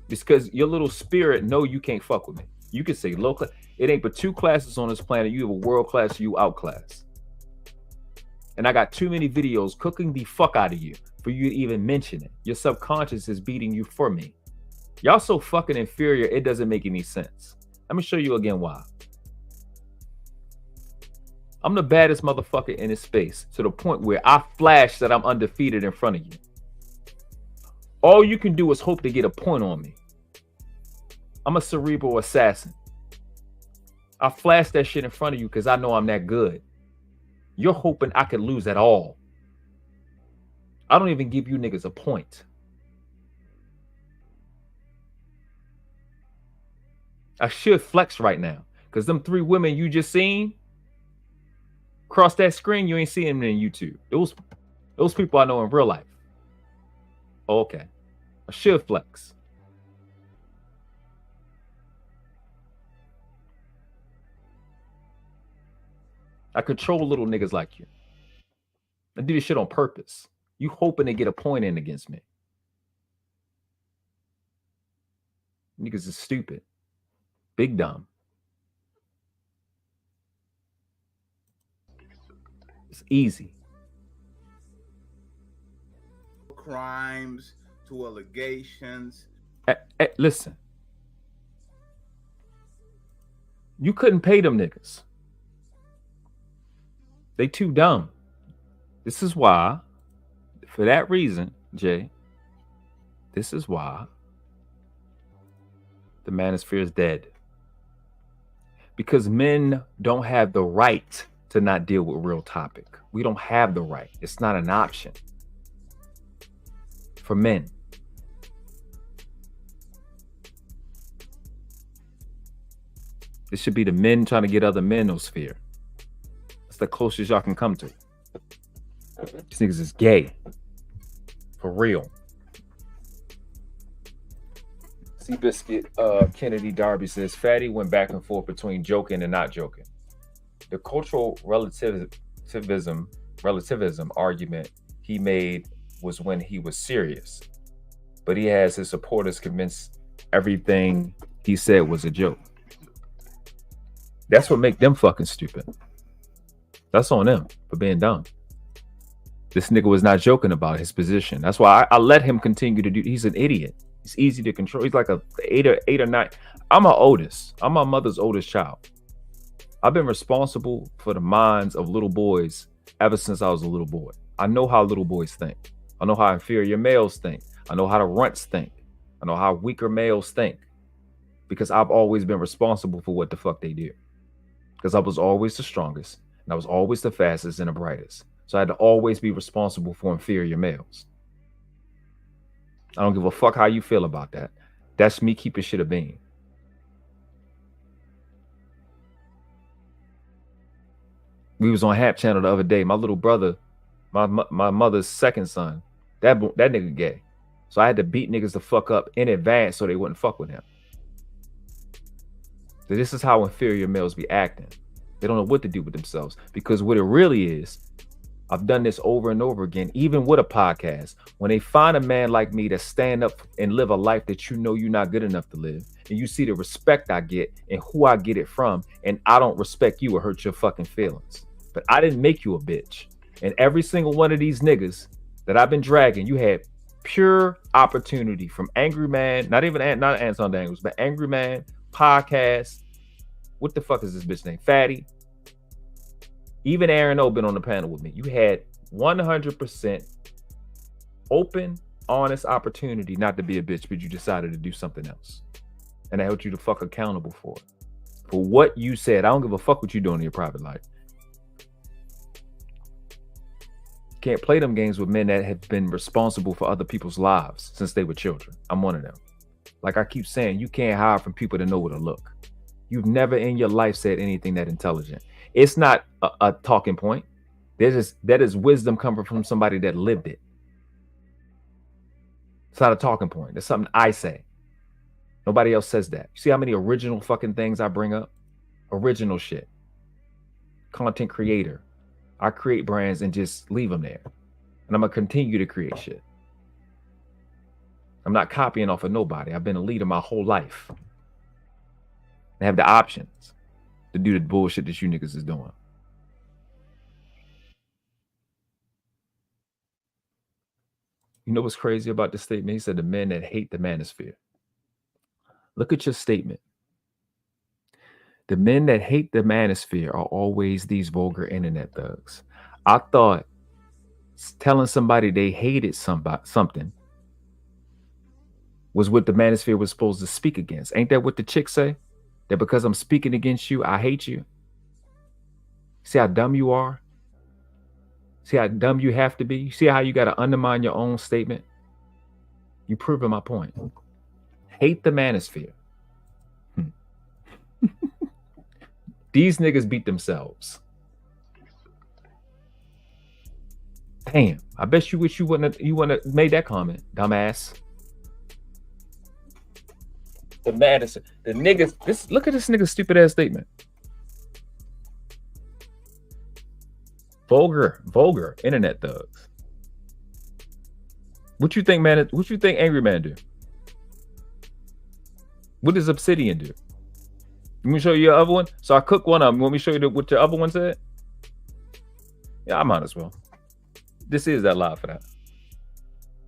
Because your little spirit know you can't fuck with me. You can say low class. It ain't but 2 classes on this planet. You have a world class, you outclass. And I got too many videos cooking the fuck out of you for you to even mention it. Your subconscious is beating you for me. Y'all so fucking inferior, it doesn't make any sense. Let me show you again why. I'm the baddest motherfucker in this space to the point where I flash that I'm undefeated in front of you. All you can do is hope to get a point on me. I'm a cerebral assassin. I flash that shit in front of you because I know I'm that good. You're hoping I could lose at all. I don't even give you niggas a point. I should flex right now because them 3 women you just seen cross that screen, you ain't seeing them in YouTube. Those people I know in real life. Okay. I should flex. I control little niggas like you. I do this shit on purpose. You hoping to get a point in against me. Niggas is stupid. Big dumb. It's easy. Crimes to allegations. Listen. You couldn't pay them niggas. They too dumb. This is why, for that reason, Jay, this is why the manosphere is dead. Because men don't have the right to not deal with real topic. We don't have the right. It's not an option for men. This should be the men trying to get other manosphere. That's the closest y'all can come to. These niggas is gay. For real. Seabiscuit Kennedy Darby says, Fatty went back and forth between joking and not joking. The cultural relativism argument he made was when he was serious. But he has his supporters convinced everything he said was a joke. That's what make them fucking stupid. That's on them for being dumb. This nigga was not joking about his position. That's why I let him continue to do. He's an idiot. He's easy to control. He's like a 8 or 9. I'm my oldest. I'm my mother's oldest child. I've been responsible for the minds of little boys ever since I was a little boy. I know how little boys think. I know how inferior males think. I know how the runts think. I know how weaker males think. Because I've always been responsible for what the fuck they do. Because I was always the strongest. And I was always the fastest and the brightest. So I had to always be responsible for inferior males. I don't give a fuck how you feel about that. That's me keeping shit a bean. We was on Hap Channel the other day. My little brother, my mother's second son, that nigga gay. So I had to beat niggas the fuck up in advance so they wouldn't fuck with him. So this is how inferior males be acting. They don't know what to do with themselves. Because what it really is, I've done this over and over again, even with a podcast. When they find a man like me that stand up and live a life that you know you're not good enough to live, and you see the respect I get and who I get it from, and I don't respect you or hurt your fucking feelings. But I didn't make you a bitch. And every single one of these niggas that I've been dragging, you had pure opportunity from Angryman, not Anton Daniels, but Angryman, podcast, what the fuck is this bitch name? Fatty. Even Aaron O been on the panel with me. You had 100% open, honest opportunity not to be a bitch, but you decided to do something else. And I held you the fuck accountable for it. For what you said. I don't give a fuck what you doing in your private life. Can't play them games with men that have been responsible for other people's lives since they were children. I'm one of them. Like I keep saying, you can't hide from people that know where to look. You've never in your life said anything that intelligent. It's not a talking point. That is wisdom coming from somebody that lived it. It's not a talking point. It's something I say. Nobody else says that. You see how many original fucking things I bring up? Original shit. Content creator. I create brands and just leave them there. And I'm going to continue to create shit. I'm not copying off of nobody. I've been a leader my whole life. I have the options to do the bullshit that you niggas is doing. You know what's crazy about this statement? He said the men that hate the manosphere. Look at your statement. The men that hate the manosphere are always these vulgar internet thugs. I thought telling somebody they hated something was what the manosphere was supposed to speak against. Ain't that what the chicks say? That because I'm speaking against you, I hate you. See how dumb you are? See how dumb you have to be? See how you got to undermine your own statement? You proving my point. Hate the manosphere. These niggas beat themselves. Damn, I bet you wish you wouldn't have made that comment, dumbass. The Madison, the niggas, look at this nigga's stupid ass statement. Vulgar internet thugs. What you think, man? What you think Angryman do? What does Obsidian do? Let me show you your other one. So I cooked one of them. Want me to show you what your other one said? Yeah, I might as well. This is that live for that.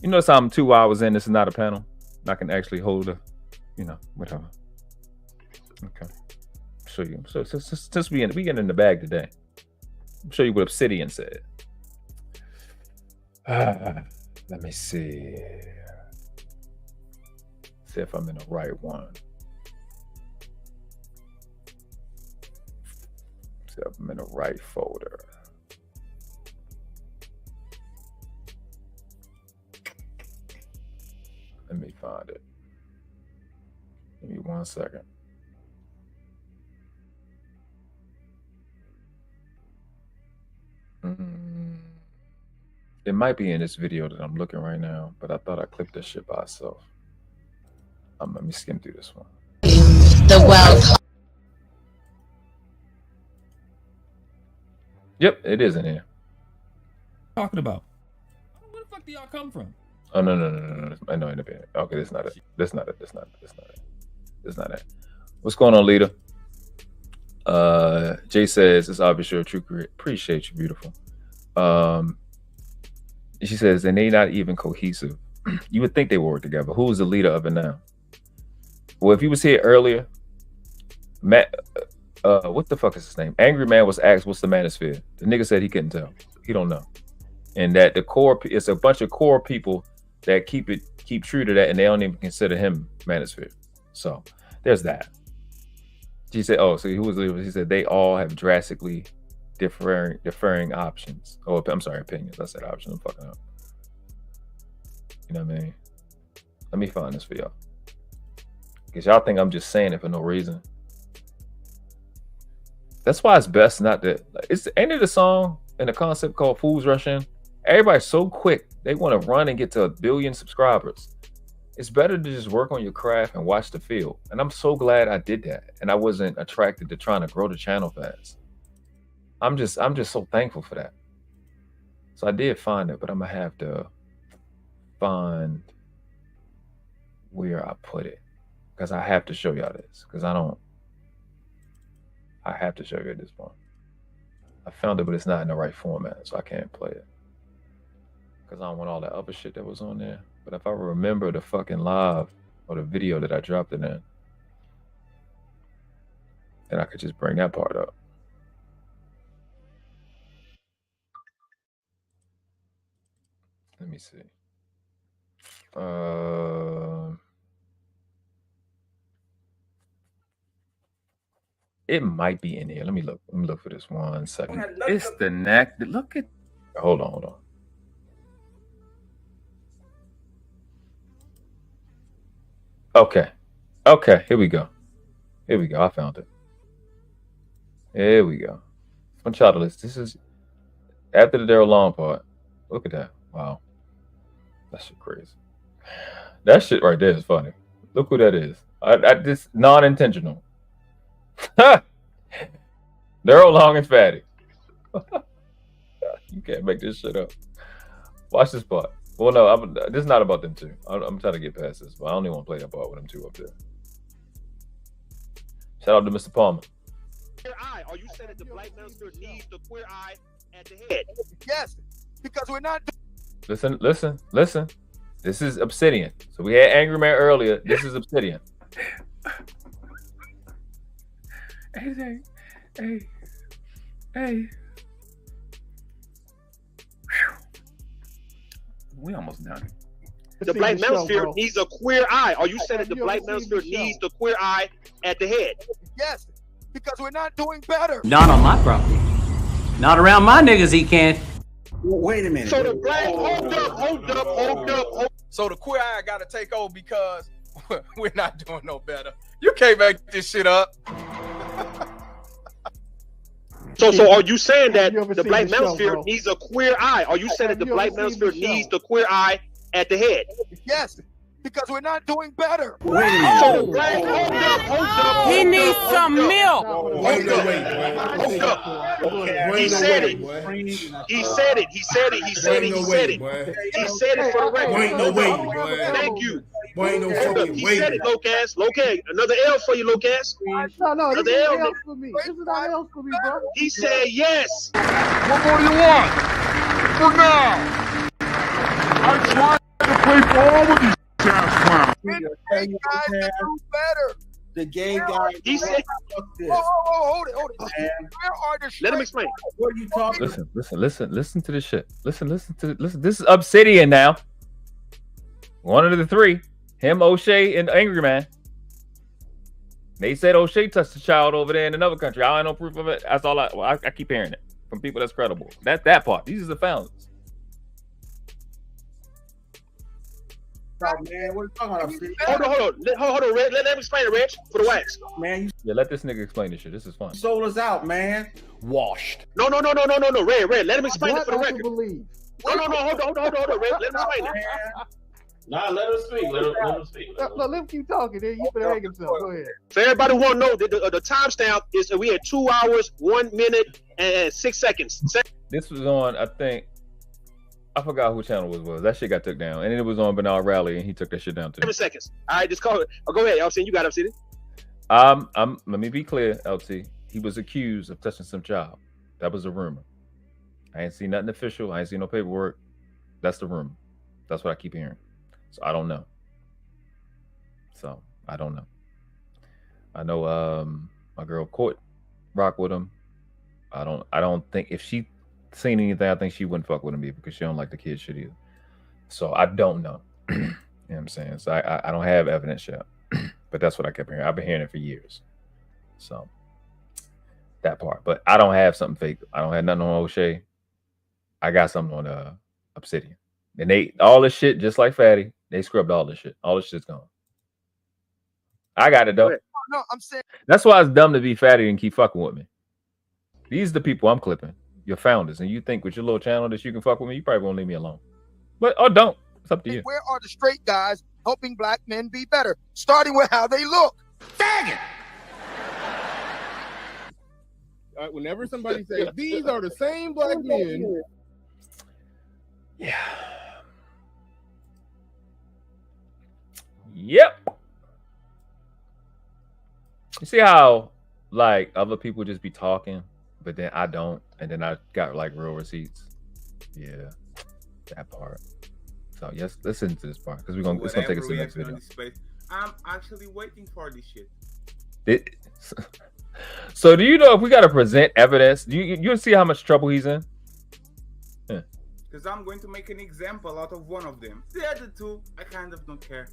You notice I'm 2 hours in. This is not a panel. I can actually hold a, you know, whatever. Okay. Show you. So since we get in the bag today, I'll show you what Obsidian said. Let me see. See if I'm in the right one. See if I'm in the right folder. Let me find it. Give me 1 second. It might be in this video that I'm looking right now, but I thought I clipped that shit by itself. Let me skim through this one. The world. Yep, it is in here. Talking about. Where the fuck do y'all come from? Oh no. I know in the okay, that's not it. That's not it. That's not it. What's going on, leader? Jay says it's obvious you're a true career. Appreciate you, beautiful. She says, and they not even cohesive. You would think they would work together. Who is the leader of it now? Well, if he was here earlier, Matt, what the fuck is his name? Angryman was asked, what's the manosphere? The nigga said he couldn't tell. He don't know. And that the core, it's a bunch of core people that keep true to that, and they don't even consider him manosphere. So there's that. She said, oh, so who was the leader? She said they all have drastically differing options. Oh, I'm sorry, opinions. I said options. I'm fucking up. You know what I mean? Let me find this for y'all. Because y'all think I'm just saying it for no reason. That's why it's best not to. It's the end of the song and the concept called Fools Rush In. Everybody's so quick. They want to run and get to 1 billion subscribers. It's better to just work on your craft and watch the field. And I'm so glad I did that. And I wasn't attracted to trying to grow the channel fast. I'm just so thankful for that. So I did find it, but I'm gonna have to find where I put it. Because I have to show y'all this. Because I have to show you at this point. I found it, but it's not in the right format, so I can't play it. Because I don't want all that other shit that was on there. But if I remember the fucking live or the video that I dropped it in, And I could just bring that part up. Let me see. It might be in here. Let me look. Let me look for this 1 second. It's the neck. Look at. Hold on. Hold on. Okay. Okay. Here we go. Here we go. I found it. Here we go. Unchildless. This is after the Daryl Long part. Look at that. Wow. That shit crazy. That shit right there is funny. Look who that is. This non-intentional. Daryl Long and Fatty. You can't make this shit up. Watch this part. Well, no, this is not about them two. I'm trying to get past this, but I don't even want to play that part with them two up there. Shout out to Mr. Palmer. Queer eye. Are you saying that the Black Manosphere needs the queer eye at the head? Yes, because we're not. Listen. This is Obsidian. So we had Angryman earlier. This is Obsidian. Hey. We almost done. The Black Manosphere needs a queer eye. Are you saying that the Black Manosphere needs the queer eye at the head? Yes, because we're not doing better. Not on my property. Not around my niggas, he can't. Wait a minute. So the Black, hold up. So the queer eye got to take over because we're not doing no better. You can't make this shit up. So are you saying that the Black Manosphere needs a queer eye? Are you saying that the Black Manosphere needs the queer eye at the head? Yes, because we're not doing better. Wait a minute. So the Black, hold up. He needs some milk. Hold up. He said it. He said it. He said it for the record. Ain't no waiting, boy. Thank you. Boy, ain't no fucking He waiting. said it, Locas. Locas. Another L for you, Locas. No, this Another is L. an L for me. This is not L for me, bro. He said yes. What more do you want? For now. I tried to play ball with these ass clowns. Hey, guys, do better. The gay guy. He said, hold it. Where are the Let him explain. What are you talking Listen. Listen to this shit. Listen. This is Obsidian now. One of the three. Him, O'Shea, and Angryman. They said O'Shea touched a child over there in another country. I ain't no proof of it. That's all I keep hearing it from people that's credible. That part. These are the founders. Man, what are you talking about? Hold on, Red. Let him explain it, Reg, for the wax. Man, Yeah, let this nigga explain this shit. This is fun. sold us out, man. Washed. No, Red. Let him explain it for the record. No, hold on, Red. Let him explain it. Nah, let him speak. Let him speak. No, let him keep talking. Then you better hang himself. Go ahead. For everybody who want to know, the timestamp is we had 2 hours, 1 minute, and 6 seconds. This was on, I think, I forgot who channel it was. That shit got took down. And then it was on Bernard Rally, and he took that shit down too. 7 seconds. All right, just call it. Oh, go ahead. Y'all saying you got Obsidian? Let me be clear, LT. He was accused of touching some child. That was a rumor. I ain't seen nothing official. I ain't seen no paperwork. That's the rumor. That's what I keep hearing. So I don't know. I know my girl Court rock with him. I don't think if she seen anything, I think she wouldn't fuck with him either because she don't like the kid shit either. So I don't know. You know what I'm saying? So I don't have evidence yet. But that's what I kept hearing. I've been hearing it for years. So that part. But I don't have something fake. I don't have nothing on O'Shea. I got something on Obsidian. And they all this shit, just like Fatty, they scrubbed all this shit. All this shit's gone. I got it though. No, I'm saying that's why it's dumb to be Fatty and keep fucking with me. These are the people I'm clipping. Your founders. And you think with your little channel that you can fuck with me, you probably won't leave me alone. But or don't. It's up to you. Where are the straight guys helping black men be better? Starting with how they look. Faggot! Whenever somebody says these are the same black men. Yeah. Yep. You see how like other people just be talking, but then I don't, and then I got like real receipts. Yeah, that part. So yes, listen to this part because it's gonna take us to the next video. I'm actually waiting for this shit. So do you know if we got to present evidence? Do you see how much trouble he's in? Because I'm going to make an example out of one of them. The other two, I kind of don't care.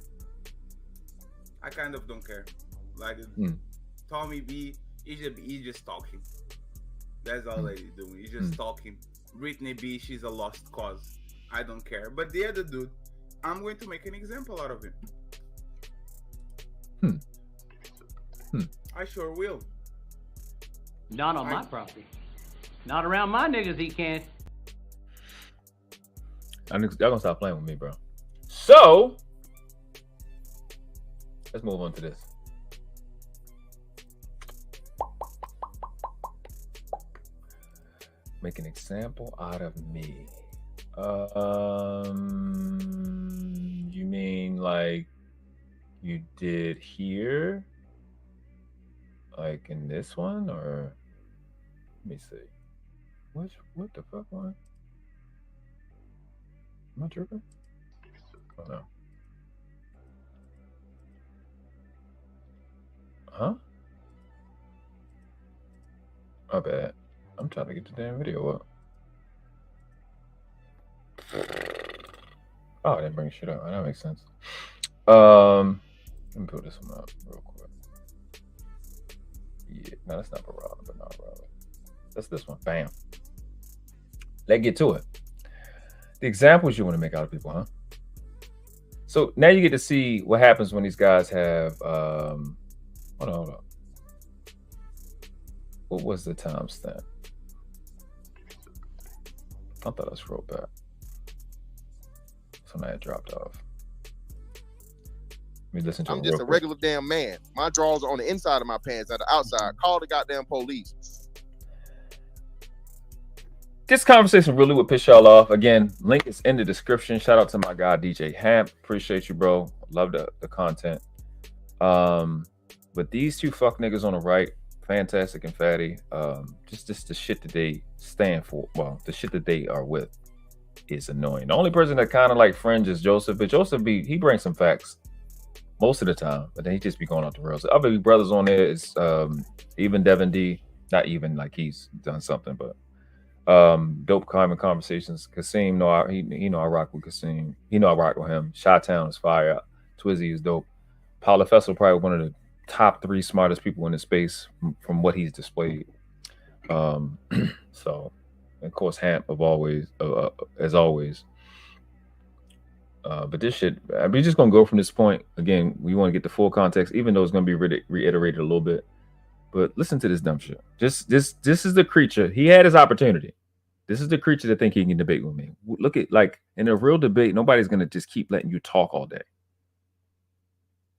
I kind of don't care. Like Tommy B, he's just talking. That's all that he's doing. He's just talking. Britney B, she's a lost cause. I don't care. But the other dude, I'm going to make an example out of him. I sure will. Not on my property. Not around my niggas, he can't. Y'all gonna stop playing with me, bro. So let's move on to this. Make an example out of me. You mean like you did here? Like in this one, or let me see. What the fuck one? Am I tripping? Oh no. Huh? My bad. I'm trying to get the damn video up. Oh, I didn't bring shit up. That makes sense. Let me pull this one up real quick. Yeah, no, that's not Barada, but not Barada. That's this one. Bam. Let's get to it. The examples you want to make out of people, huh? So now you get to see what happens when these guys have hold on. What was the timestamp? I thought I scrolled back. So now it dropped off. Let me listen to I'm just a regular damn man. My drawers are on the inside of my pants, not the outside. Call the goddamn police. This conversation really would piss y'all off. Again, link is in the description. Shout out to my guy DJ Hamp. Appreciate you, bro. Love the content. But these two fuck niggas on the right, Fantastic and Fatty, just the shit that they stand for. Well, the shit that they are with is annoying. The only person that kind of like fringe is Joseph, but Joseph he brings some facts most of the time, but then he just be going off the rails. The other brothers on there is even Devin D, not even like he's done something, but dope common conversations. Kasim, he know I rock with Kasim. He know I rock with him. Chi-Town is fire. Twizzy is dope. Paula Fessel probably one of the top 3 smartest people in the space from what he's displayed. So, of course, Hamp of always, as always. But this shit, we're just gonna go from this point. Again, we want to get the full context, even though it's gonna be reiterated a little bit. But listen to this dumb shit. This is the creature. He had his opportunity. This is the creature that think he can debate with me. Look at, like, in a real debate, nobody's gonna just keep letting you talk all day.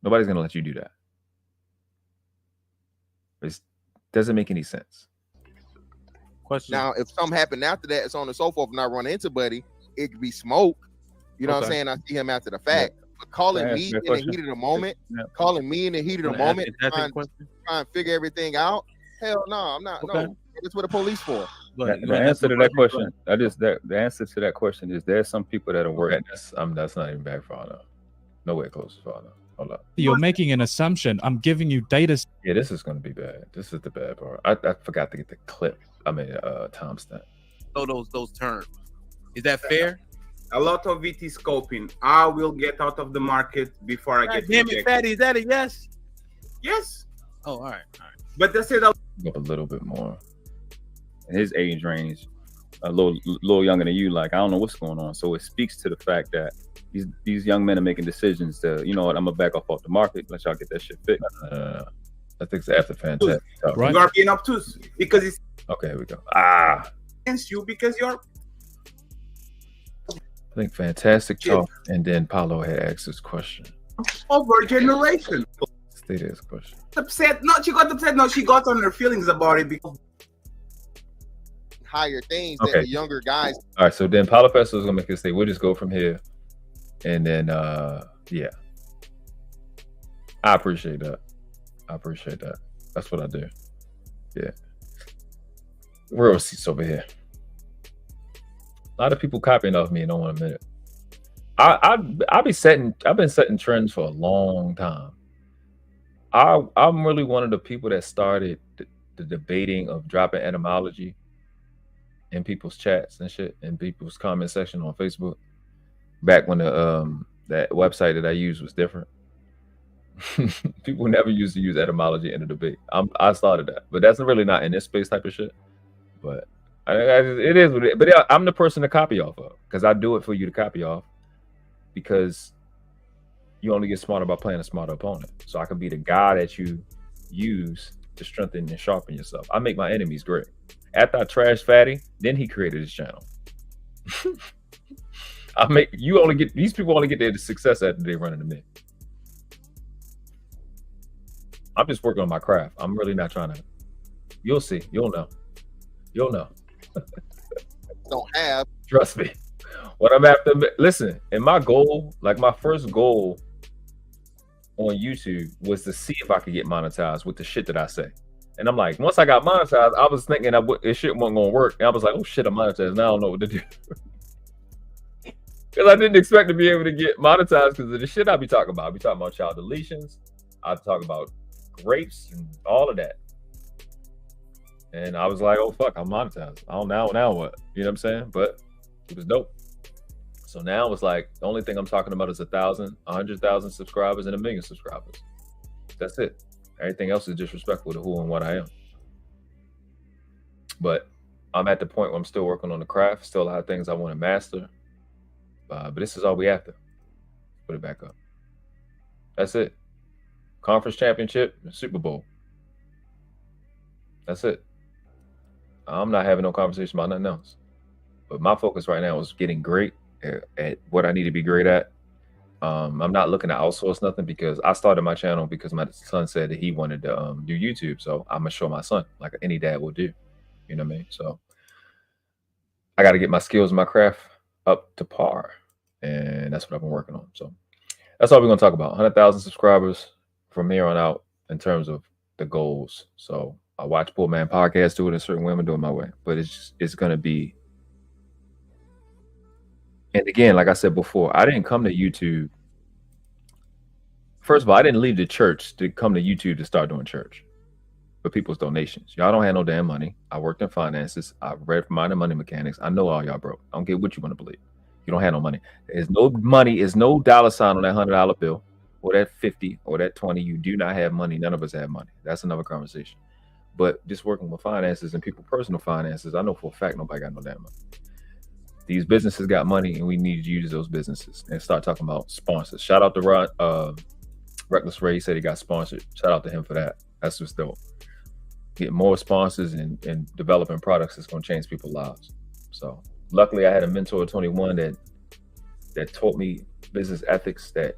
Nobody's gonna let you do that. It doesn't make any sense. Question. Now, if something happened after that, it's on and so forth, and I run into Buddy, it could be smoke. You know what I'm saying? I see him after the fact. But calling me in the heat of the moment, trying to figure everything out, hell no, I'm not. No, that's what the police for. The answer to that question, the answer to that question is there's some people that are working. That's not even bad for all. Nowhere close to all. Hold up. You're making an assumption. I'm giving you data. Yeah, this is going to be bad. This is the bad part. I forgot to get the clip. I mean, timestamp. So those terms. Is that fair? A lot of it is scoping. I will get out of the market before I get damn it, Fatty, is that a yes? Yes. Oh, all right. But that's it. A little bit more. In his age range, a little younger than you. Like, I don't know what's going on. So it speaks to the fact that these young men are making decisions to, you know what, I'm gonna back off the market, let y'all get that shit fixed. I think it's after Fantastic. Right. You are being obtuse because it's okay. Here we go. Against you because you're. I think Fantastic talk, and then Paulo had asked this question. Over generation. Stay there, this question. Upset? No, she got upset. No, she got on her feelings about it because higher things than the younger guys. All right, so then Paulo Festo is gonna make us say we'll just go from here, and then yeah. I appreciate that. That's what I do. Yeah. Real seats over here. A lot of people copying off me and don't want to admit it. I've been setting trends for a long time. I'm really one of the people that started the debating of dropping etymology in people's chats and shit, in people's comment section on Facebook. Back when the that website that I used was different. People never used to use etymology in a debate. I started that, but that's really not in this space type of shit. But it is what it is. But yeah, I'm the person to copy off of, because I do it for you to copy off, because you only get smarter by playing a smarter opponent. So I can be the guy that you use to strengthen and sharpen yourself. I make my enemies great. After I trash Fatty, then he created his channel. These people only get their success after they run into me. I'm just working on my craft. I'm really not trying to. You'll see. You'll know. You'll know. Don't have. Trust me. What I'm after. Listen, and my goal, like my first goal on YouTube, was to see if I could get monetized with the shit that I say. And I'm like, once I got monetized, I was thinking this shit wasn't gonna work. And I was like, oh shit, I'm monetized. Now I don't know what to do. Because I didn't expect to be able to get monetized because of the shit I be talking about. I be talking about child deletions. I talk about grapes and all of that. And I was like, oh fuck, I'm monetized. Oh, now what? You know what I'm saying? But it was dope. So now it's like the only thing I'm talking about is 1,000, 100,000 subscribers and 1 million subscribers. That's it. Everything else is disrespectful to who and what I am. But I'm at the point where I'm still working on the craft. Still a lot of things I want to master. But this is all we have to put it back up. That's it. Conference championship, Super Bowl. That's it. I'm not having no conversation about nothing else. But my focus right now is getting great at what I need to be great at. I'm not looking to outsource nothing, because I started my channel because my son said that he wanted to do YouTube. So I'm gonna show my son like any dad will do. You know what I mean? So I got to get my skills and my craft up to par, and that's what I've been working on. So that's all we're gonna talk about. 100,000 subscribers from here on out in terms of the goals. So I watch Poor Man Podcast do it a certain way. I'm gonna do it my way, but it's gonna be. And again, like I said before, I didn't come to YouTube. First of all, I didn't leave the church to come to YouTube to start doing church for people's donations. Y'all don't have no damn money. I worked in finances. I read minor money mechanics. I know all y'all broke. I don't care what you want to believe. You don't have no money. There's no money. There's no dollar sign on that $100 bill or that 50 or that 20. You do not have money. None of us have money. That's another conversation. But just working with finances and people's personal finances, I know for a fact nobody got no damn money. These businesses got money, and we need to use those businesses and start talking about sponsors. Shout out to Reckless Ray. He said he got sponsored. Shout out to him for that. That's just dope. Get more sponsors and developing products that's going to change people's lives. So luckily I had a mentor at 21 that taught me business ethics, that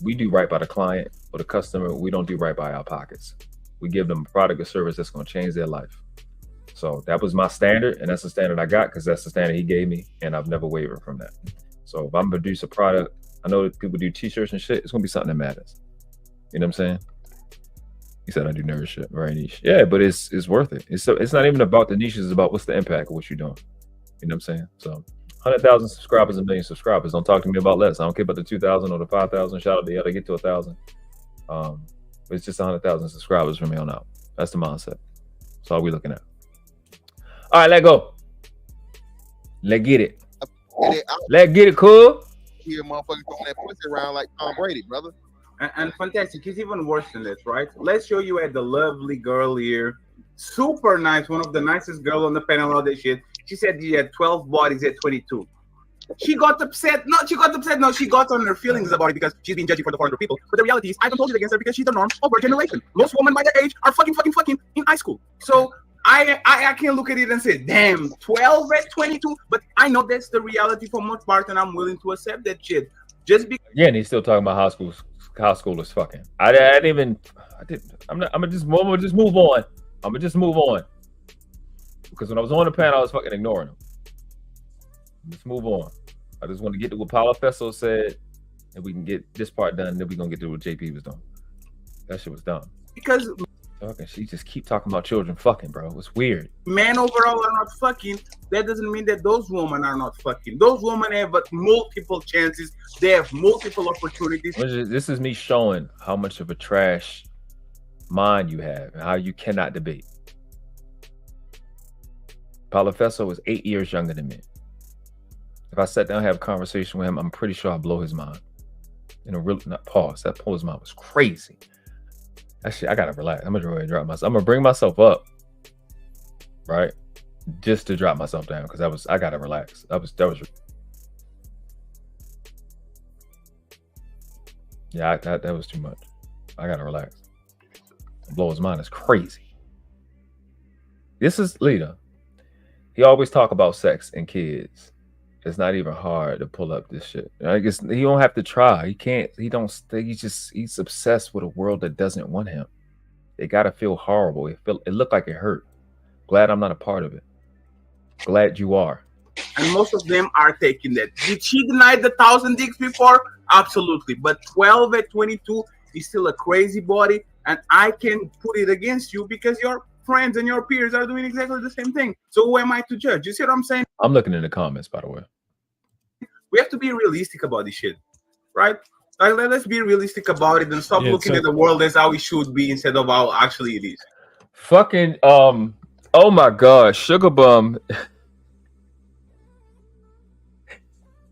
we do right by the client or the customer. We don't do right by our pockets. We give them a product or service that's going to change their life. So that was my standard, and that's the standard I got because that's the standard he gave me, and I've never wavered from that. So if I'm going to produce a product, I know that people do t-shirts and shit, it's going to be something that matters. You know what I'm saying? He said I do nerd shit, very niche. Yeah, but it's worth it. It's not even about the niche, it's about what's the impact of what you're doing. You know what I'm saying? So 100,000 subscribers, 1 million subscribers. Don't talk to me about less. I don't care about the 2,000 or the 5,000. Shout out to y'all to get to 1,000. It's just 100,000 subscribers from here on out. That's the mindset. That's all we're looking at. All right, let go. Let's get it. Let's get it, cool. Here, motherfuckers throwing that pussy around like Tom Brady, brother. And fantastic. It's even worse than this, right? Let's show you at the lovely girl here. Super nice. One of the nicest girl on the panel, all this shit. She said she had 12 bodies at 22. She got upset. No, she got on her feelings about it because she's being judgy for the 400 people. But the reality is, I don't hold it against her because she's the norm of our generation. Most women by their age are fucking in high school. So I can't look at it and say, damn, 12 at 22. But I know that's the reality for most part, and I'm willing to accept that shit. Just because. Yeah, and he's still talking about high schoolers fucking. I'm gonna just move on. I'm gonna just move on. Because when I was on the panel, I was fucking ignoring him. Let's move on. I just want to get to what Paulo Fesso said, and we can get this part done, and then we're gonna get to what JP was doing. That shit was dumb. Because she just keep talking about children fucking, bro. It's weird. Men overall are not fucking. That doesn't mean that those women are not fucking. Those women have multiple chances. They have multiple opportunities. This is me showing how much of a trash mind you have and how you cannot debate. Palafesso is 8 years younger than me. If I sat down and have a conversation with him, I'm pretty sure I'll blow his mind. In a real, not pause. That pause mind was crazy. Actually, I gotta relax. I'm gonna really drop myself. I'm gonna bring myself up, right? Just to drop myself down because I gotta relax. That was. Yeah, that was too much. I gotta relax. Blow his mind is crazy. This is Lita. He always talk about sex and kids. It's not even hard to pull up this shit. I guess he don't have to try. He can't. He don't. He's obsessed with a world that doesn't want him. They gotta feel horrible. It looked like it hurt. Glad I'm not a part of it. Glad you are. And most of them are taking that. Did she deny the 1,000 dicks before? Absolutely. But 12 at 22 is still a crazy body, and I can put it against you because your friends and your peers are doing exactly the same thing. So who am I to judge? You see what I'm saying? I'm looking in the comments, by the way. We have to be realistic about this shit, right? Like, let's be realistic about it and stop looking at the world as how it should be instead of how actually it is. Fucking oh my god, Sugar Bum.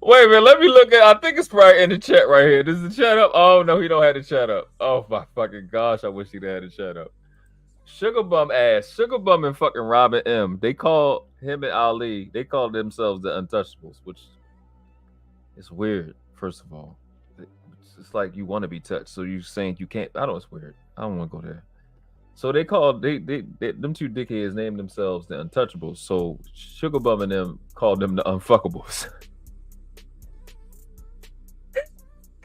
Wait a minute, let me look at. I think it's probably in the chat right here. Does the chat up? Oh no, he don't have the chat up. Oh my fucking gosh, I wish he'd had the chat up. Sugar Bum ass. Sugar Bum and fucking Robin M. They call him and Ali. They call themselves the Untouchables, which is weird. First of all, it's like you want to be touched, so you saying you can't. I don't. It's weird. I don't want to go there. So they called them two dickheads named themselves the Untouchables. So Sugar Bum and them called them the Unfuckables.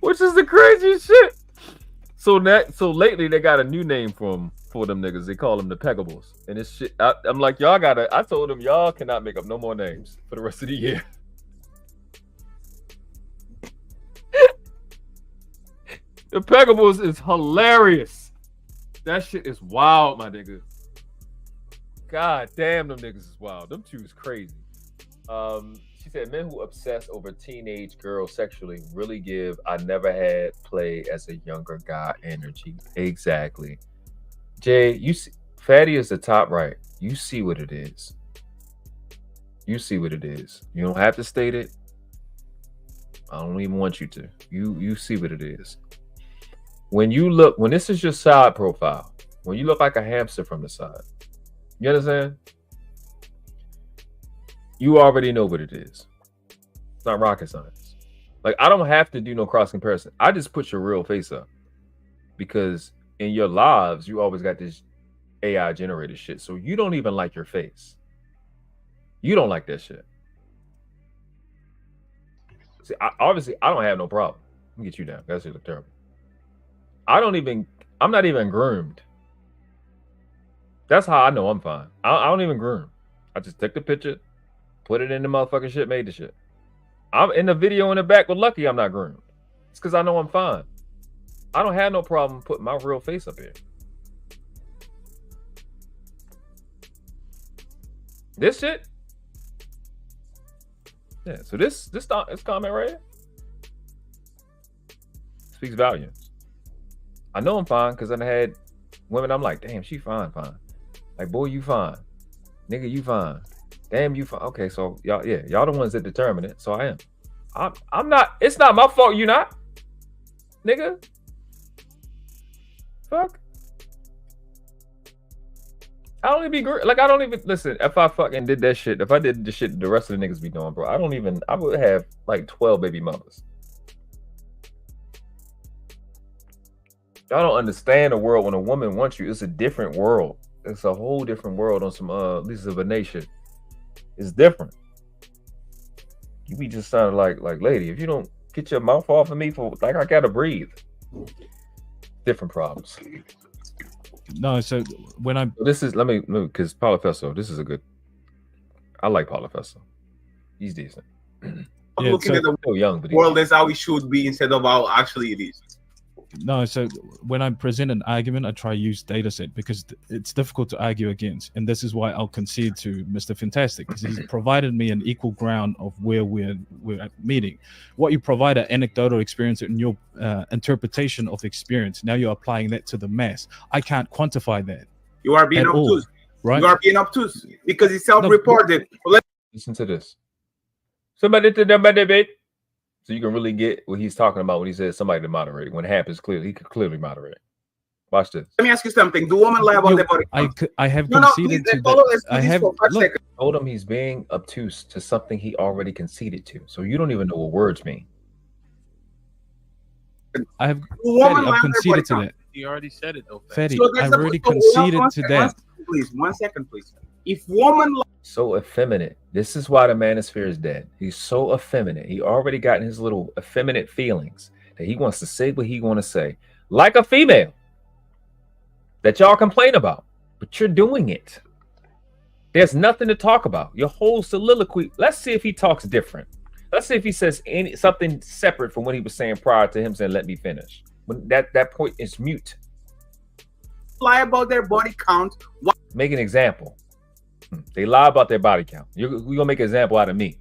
Which is the craziest shit. So lately they got a new name for them niggas. They call them the Peggables. And this shit, I'm like, y'all gotta. I told them y'all cannot make up no more names for the rest of the year. The Peggables is hilarious. That shit is wild, my nigga. God damn, them niggas is wild. Them two is crazy. She said, men who obsess over teenage girls sexually really give I never had play as a younger guy energy. Exactly. Jay, you see, Fatty is the top right. You see what it is. You see what it is. You don't have to state it. I don't even want you to. You see what it is. When this is your side profile, when you look like a hamster from the side, you understand? You already know what it is. It's not rocket science. Like, I don't have to do no cross comparison. I just put your real face up because in your lives, you always got this AI generated shit. So you don't even like your face. You don't like that shit. See, obviously, I don't have no problem. Let me get you down. That shit look terrible. I'm not even groomed. That's how I know I'm fine. I don't even groom. I just took the picture, put it in the motherfucking shit, made the shit. I'm in the video in the back with Lucky I'm not groomed. It's because I know I'm fine. I don't have no problem putting my real face up here. This shit? Yeah, so this comment right here speaks volumes. I know I'm fine because I had women I'm like, damn, she fine. Like, boy, you fine. Nigga, you fine. Damn, you fine. Okay, so y'all the ones that determine it. So I am. I'm not. It's not my fault. You not, nigga. Fuck. I don't even be like. I don't even listen. If I fucking did that shit, if I did the shit the rest of the niggas be doing, bro, I would have like 12 baby mamas. Y'all don't understand the world when a woman wants you. It's a different world. It's a whole different world on some Lisa Bonet shit. It's different. You be just sounding like lady, if you don't get your mouth off of me for like I gotta breathe. Different problems. No, so when I'm this is let me because Palafesso, this is a good. I like Palafesso. He's decent. I'm looking at the still young, but world as how it should be instead of how actually it is. No, so when I present an argument, I try to use data set because it's difficult to argue against, and this is why I'll concede to Mr. Fantastic, because he's provided me an equal ground of where we're meeting. What you provide an anecdotal experience in your interpretation of experience. Now you're applying that to the mass. I can't quantify that. You are being obtuse, right? You are being obtuse because it's self-reported. No, listen to this. Somebody to the debate. So you can really get what he's talking about when he says somebody to moderate. When it happens, clearly, he could clearly moderate. Watch this. Let me ask you something. Do women lie about their body count? I have conceded to that. I have told him he's being obtuse to something he already conceded to. So you don't even know what words mean. I've conceded to that. He already said it though. Fetty, I've already conceded to that. Please, 1 second, please. If woman so effeminate, this is why the manosphere is dead. He's so effeminate. He already got his little effeminate feelings that he wants to say what he want to say, like a female that y'all complain about, but you're doing it. There's nothing to talk about. Your whole soliloquy. Let's see if he talks different. Let's see if he says something separate from what he was saying prior to him saying, "Let me finish." When that point is mute. lie about their body count. Make an example. They lie about their body count. You're gonna make an example out of me.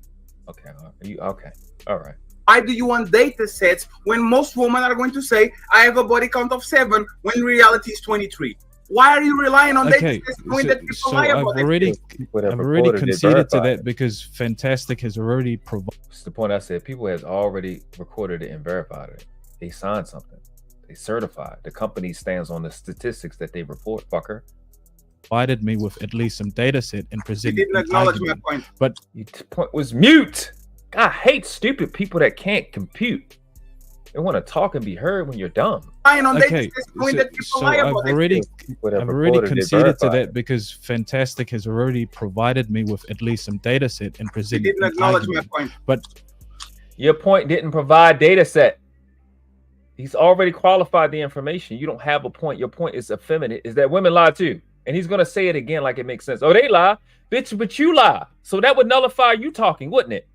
Okay. Okay. All right. Why do you want data sets when most women are going to say, I have a body count of 7 when reality is 23? Why are you relying on data sets knowing that people lie about I've already conceded to that because Fantastic has already provided. That's the point I said. People has already recorded it and verified it. They signed something. They certified. The company stands on the statistics that they report, fucker. Provided me with at least some data set and presented. You didn't acknowledge my point. But your point was mute. I hate stupid people that can't compute. They want to talk and be heard when you're dumb. Okay, so I've already conceded to that because Fantastic has already provided me with at least some data set and presented. You didn't acknowledge my point. But your point didn't provide data set. He's already qualified the information. You don't have a point. Your point is effeminate. Is that women lie too? And he's gonna say it again like it makes sense. Oh, they lie, bitch, but you lie. So that would nullify you talking, wouldn't it?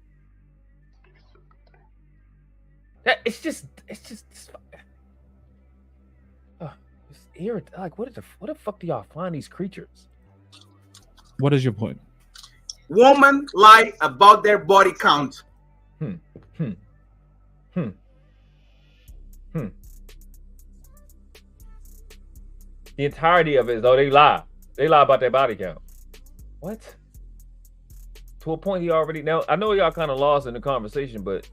It's just irritating. Like, what the fuck do y'all find these creatures? What is your point? Women lie about their body count. The entirety of it is, though, they lie. They lie about their body count. What? To a point he already... Now, I know y'all kind of lost in the conversation, but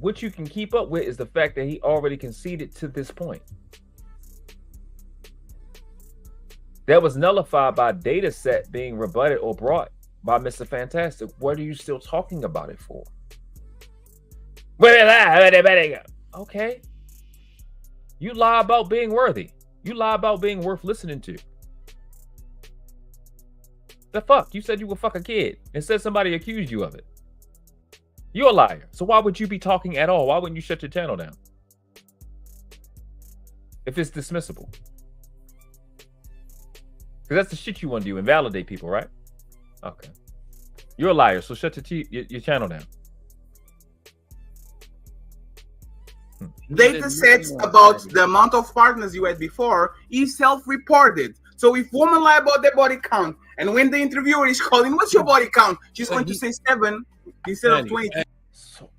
what you can keep up with is the fact that he already conceded to this point. That was nullified by data set being rebutted or brought by Mr. Fantastic. What are you still talking about it for? Okay. You lie about being worthy. You lie about being worth listening to. The fuck? You said you would fuck a kid and said somebody accused you of it. You're a liar. So why would you be talking at all? Why wouldn't you shut your channel down? If it's dismissible. Because that's the shit you want to do, invalidate people, right? Okay. You're a liar, so shut your channel down. Data sets about the amount of partners you had before is self-reported. So if women lie about their body count, and when the interviewer is calling, what's your body count? She's going to say 7 instead of 20. So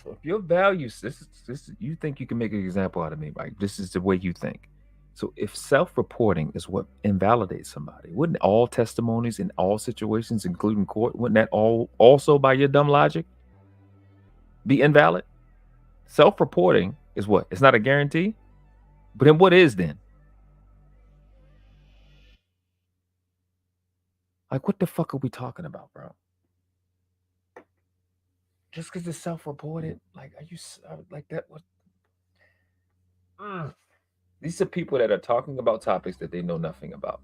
if your values, this you think you can make an example out of me, right? This is the way you think. So if self-reporting is what invalidates somebody, wouldn't all testimonies in all situations, including court, wouldn't that all also by your dumb logic be invalid? Self-reporting is what? It's not a guarantee. But then what is then? Like, what the fuck are we talking about, bro? Just because it's self-reported, like, are you like that? What? These are people that are talking about topics that they know nothing about.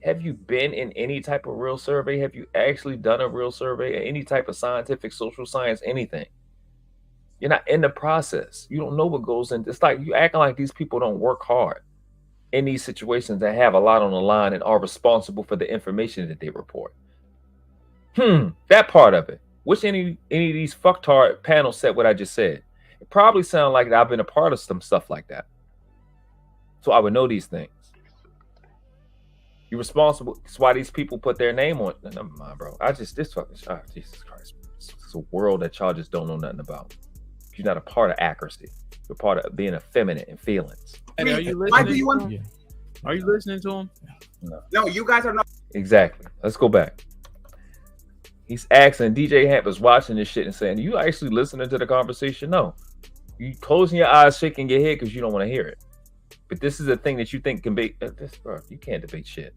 Have you been in any type of real survey? Have you actually done a real survey? Any type of scientific, social science, anything? You're not in the process. You don't know what goes in. It's like you acting like these people don't work hard in these situations that have a lot on the line and are responsible for the information that they report. That part of it. Wish any of these fucktard panels said what I just said. probably sound like I've been a part of some stuff like that. So I would know these things. You're responsible. That's why these people put their name on it. Never mind, bro. This fucking Jesus Christ. It's a world that y'all just don't know nothing about. You're not a part of accuracy. You're part of being effeminate in feelings. And are you Why do listening? you want? Are you listening to him? No, you guys are not. Exactly. Let's go back. He's asking, DJ Hamp is watching this shit and saying, "You actually listening to the conversation?" No. You closing your eyes, shaking your head because you don't want to hear it. But this is a thing that you think can be. Bro, you can't debate shit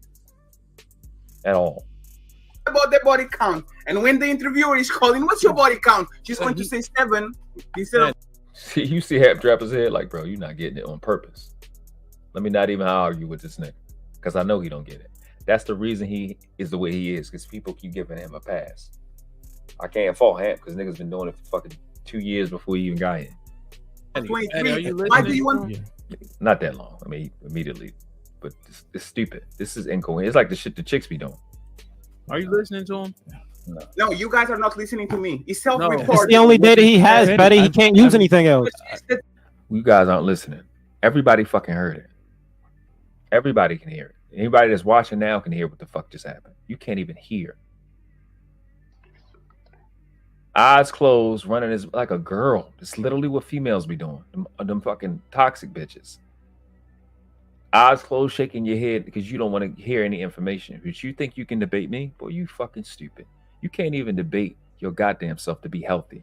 at all. About their body count, and when the interviewer is calling, "What's your body count?" She's going to say 7 instead of. See, you see Hamp drop his head like, bro, you're not getting it on purpose. Let me not even argue with this nigga because I know he don't get it. That's the reason he is the way he is, because people keep giving him a pass. I can't fault Hamp because niggas been doing it for fucking 2 years before he even got here. Why do you want? Yeah. Not that long. I mean, immediately. But it's stupid. This is incoherent. It's like the shit the chicks be doing. Are you listening to him? No, you guys are not listening to me. It's self-reported. It's the only data he has, Betty. He can't use anything else. You guys aren't listening. Everybody fucking heard it. Everybody can hear it. Anybody that's watching now can hear what the fuck just happened. You can't even hear. Eyes closed, running is like a girl. It's literally what females be doing. Them fucking toxic bitches. Eyes closed, shaking your head because you don't want to hear any information. But you think you can debate me? Boy, you fucking stupid. You can't even debate your goddamn self to be healthy.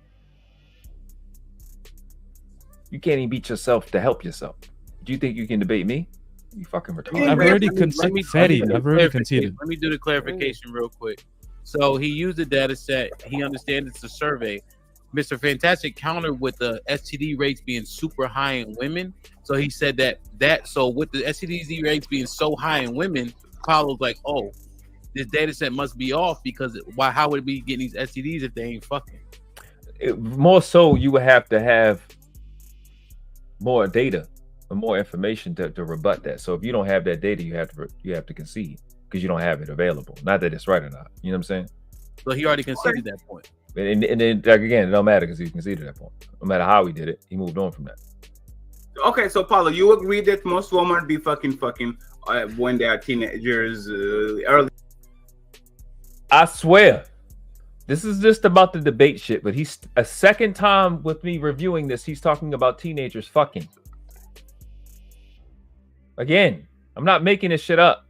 You can't even beat yourself to help yourself. Do you think you can debate me? You fucking retarded. I've already conceded. I've already conceded. Let me do the clarification real quick. So he used the data set. He understands it's a survey. Mr. Fantastic countered with the STD rates being super high in women. So he said so with the STD rates being so high in women, Paulo's like, oh, this data set must be off because how would it be getting these STDs if they ain't fucking? More so, you would have to have more data or more information to rebut that. So if you don't have that data, you have to concede because you don't have it available. Not that it's right or not. You know what I'm saying? So he already conceded that point. And then like, again, it don't matter because he conceded that point. No matter how he did it, he moved on from that. Okay, so Paulo, you agree that most women be fucking when they are teenagers early? I swear, this is just about the debate shit. But he's a second time with me reviewing this. He's talking about teenagers fucking. Again, I'm not making this shit up.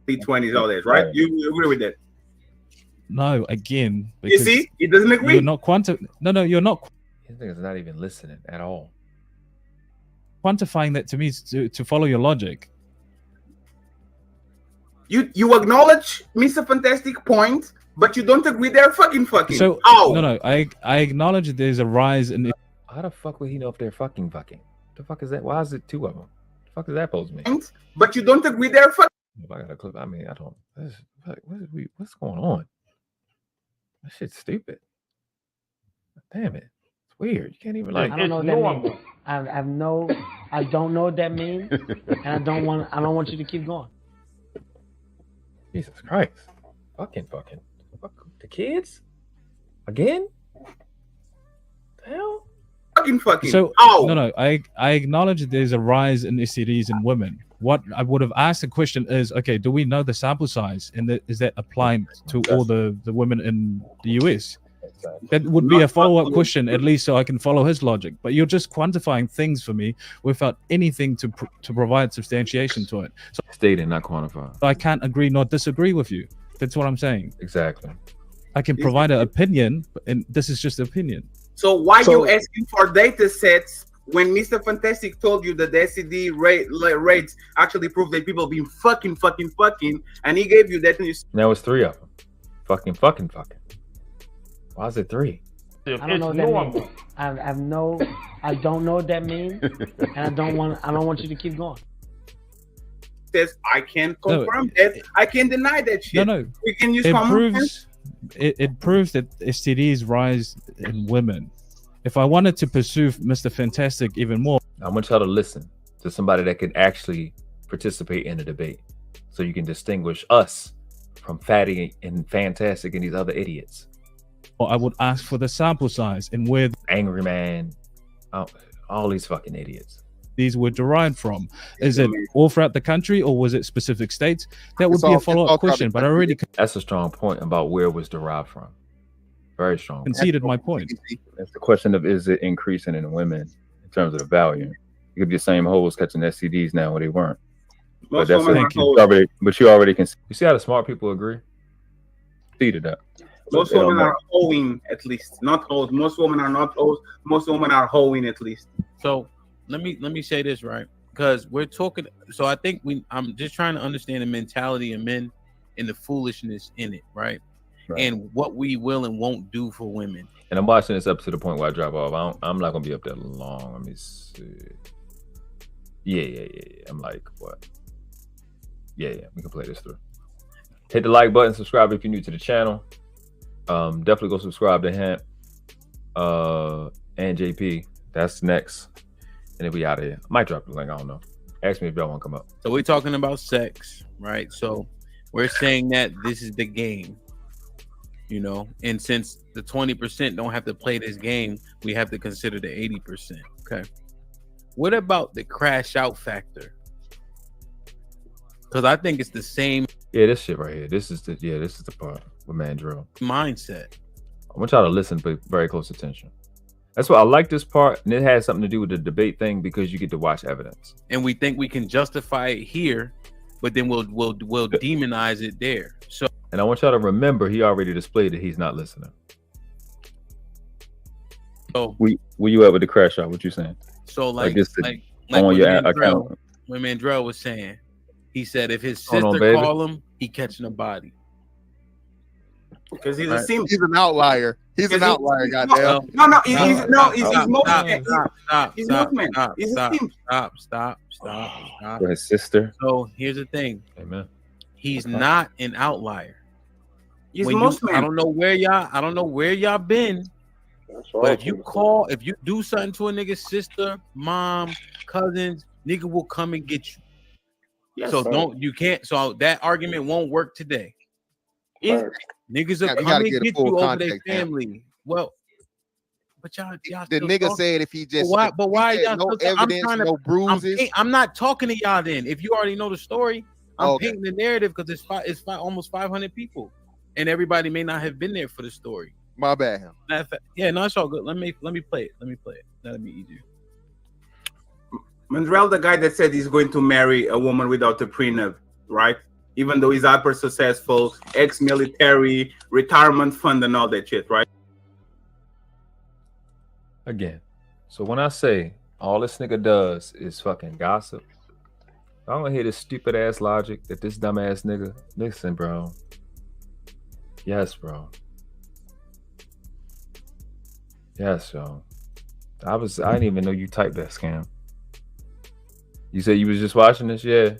20s, all that, right? You agree with that? No, again. You see, he doesn't agree. You're not No, you're not. This nigga's not even listening at all. Quantifying that to me is to follow your logic. You acknowledge Mr. Fantastic point, but you don't agree they're fucking. So no, I acknowledge there's a rise in. How the fuck would he know if they're fucking? The fuck is that? Why is it 2 of them? The fuck is that supposed to mean? But you don't agree they're fucking. If I got a clip, I mean, I don't. What's going on? That shit's stupid. Damn it, it's weird. You can't even like. I don't know what that means. I don't know what that means, and I don't want you to keep going. Jesus Christ, fucking, fuck the kids again. The hell, fucking. So no, I acknowledge there's a rise in STDs in women. What I would have asked the question is, okay, do we know the sample size, and is that applying to all the women in the US? That would be a follow-up question, at least, so I can follow his logic. But you're just quantifying things for me without anything to provide substantiation to it. So stating, not quantifying. I can't agree nor disagree with you. That's what I'm saying. Exactly. I can provide an opinion, and this is just opinion. So why you asking for data sets when Mr. Fantastic told you that the STD rates actually prove that people been fucking, and he gave you that, and you now it's 3 of them. Fucking. Why is it 3? I don't know what that means. I don't know what that means, and I don't want you to keep going. Says I can't confirm that. I can deny that shit. No. We can use it proves that STDs rise in women. If I wanted to pursue Mr. Fantastic even more, I want y'all to listen to somebody that can actually participate in the debate, so you can distinguish us from Fatty and Fantastic and these other idiots. or I would ask for the sample size and where Angryman, all these fucking idiots. These were derived from. Is it all throughout the country or was it specific states? That would be a follow-up question, but I already That's a strong point about where it was derived from. Very strong. conceded my point. That's the question of, is it increasing in women in terms of the value? You could be the same hoes catching STDs now where they weren't. But that's you already can. You see how the smart people agree? Conceded that. Most women are hoeing at least, not hoes. Most women are not hoes. Most women are hoeing at least. So let me say this, right? Because we're talking. So I think I'm just trying to understand the mentality of men and the foolishness in it, right? And what we will and won't do for women. And I'm watching this up to the point where I drop off. I'm not gonna be up there long. Let me see. Yeah. I'm like, what? Yeah. We can play this through. Hit the like button, subscribe if you're new to the channel. Definitely go subscribe to him and JP. That's next. And then we out of here. I might drop the link. I don't know. Ask me if y'all want to come up. So we're talking about sex, right? So we're saying that this is the game, you know, and since the 20% don't have to play this game, we have to consider the 80%. Okay. What about the crash out factor? Because I think it's the same. Yeah, this shit right here. This is the part with Mandrill. Mindset. I want y'all to listen, pay very close attention. That's why I like this part, and it has something to do with the debate thing because you get to watch evidence. And we think we can justify it here, but then we'll demonize it there. So, and I want y'all to remember, he already displayed that he's not listening. So, where you at with the crash out? What you saying? So like on your account. When Mandrell was saying, he said if his sister call him, he catching a body. Because he's a simp. He's an outlier. He's an outlier, goddamn. Stop. For his sister. So here's the thing. Amen. He's not an outlier. He's most I don't know where y'all been. But if you do something to a nigga's sister, mom, cousins, nigga will come and get you. Yes, so so that argument won't work today. Niggas will come and get you over their family. Well, but y'all the nigga said if he just why y'all no evidence, no bruises. I'm not talking to y'all then. If you already know the story, I'm painting the narrative because it's almost 500 people, and everybody may not have been there for the story. My bad. Yeah, no, it's all good. Let me play it. That'll be easier. Mandrell, the guy that said he's going to marry a woman without a prenup, right? Even though he's hyper successful, ex-military, retirement fund, and all that shit, right? Again, so when I say all this nigga does is fucking gossip, I don't hear this stupid ass logic that this dumb ass nigga. Listen, bro. Yes, bro. Yes, yo. I didn't even know you typed that scam. You said you was just watching this? Yeah.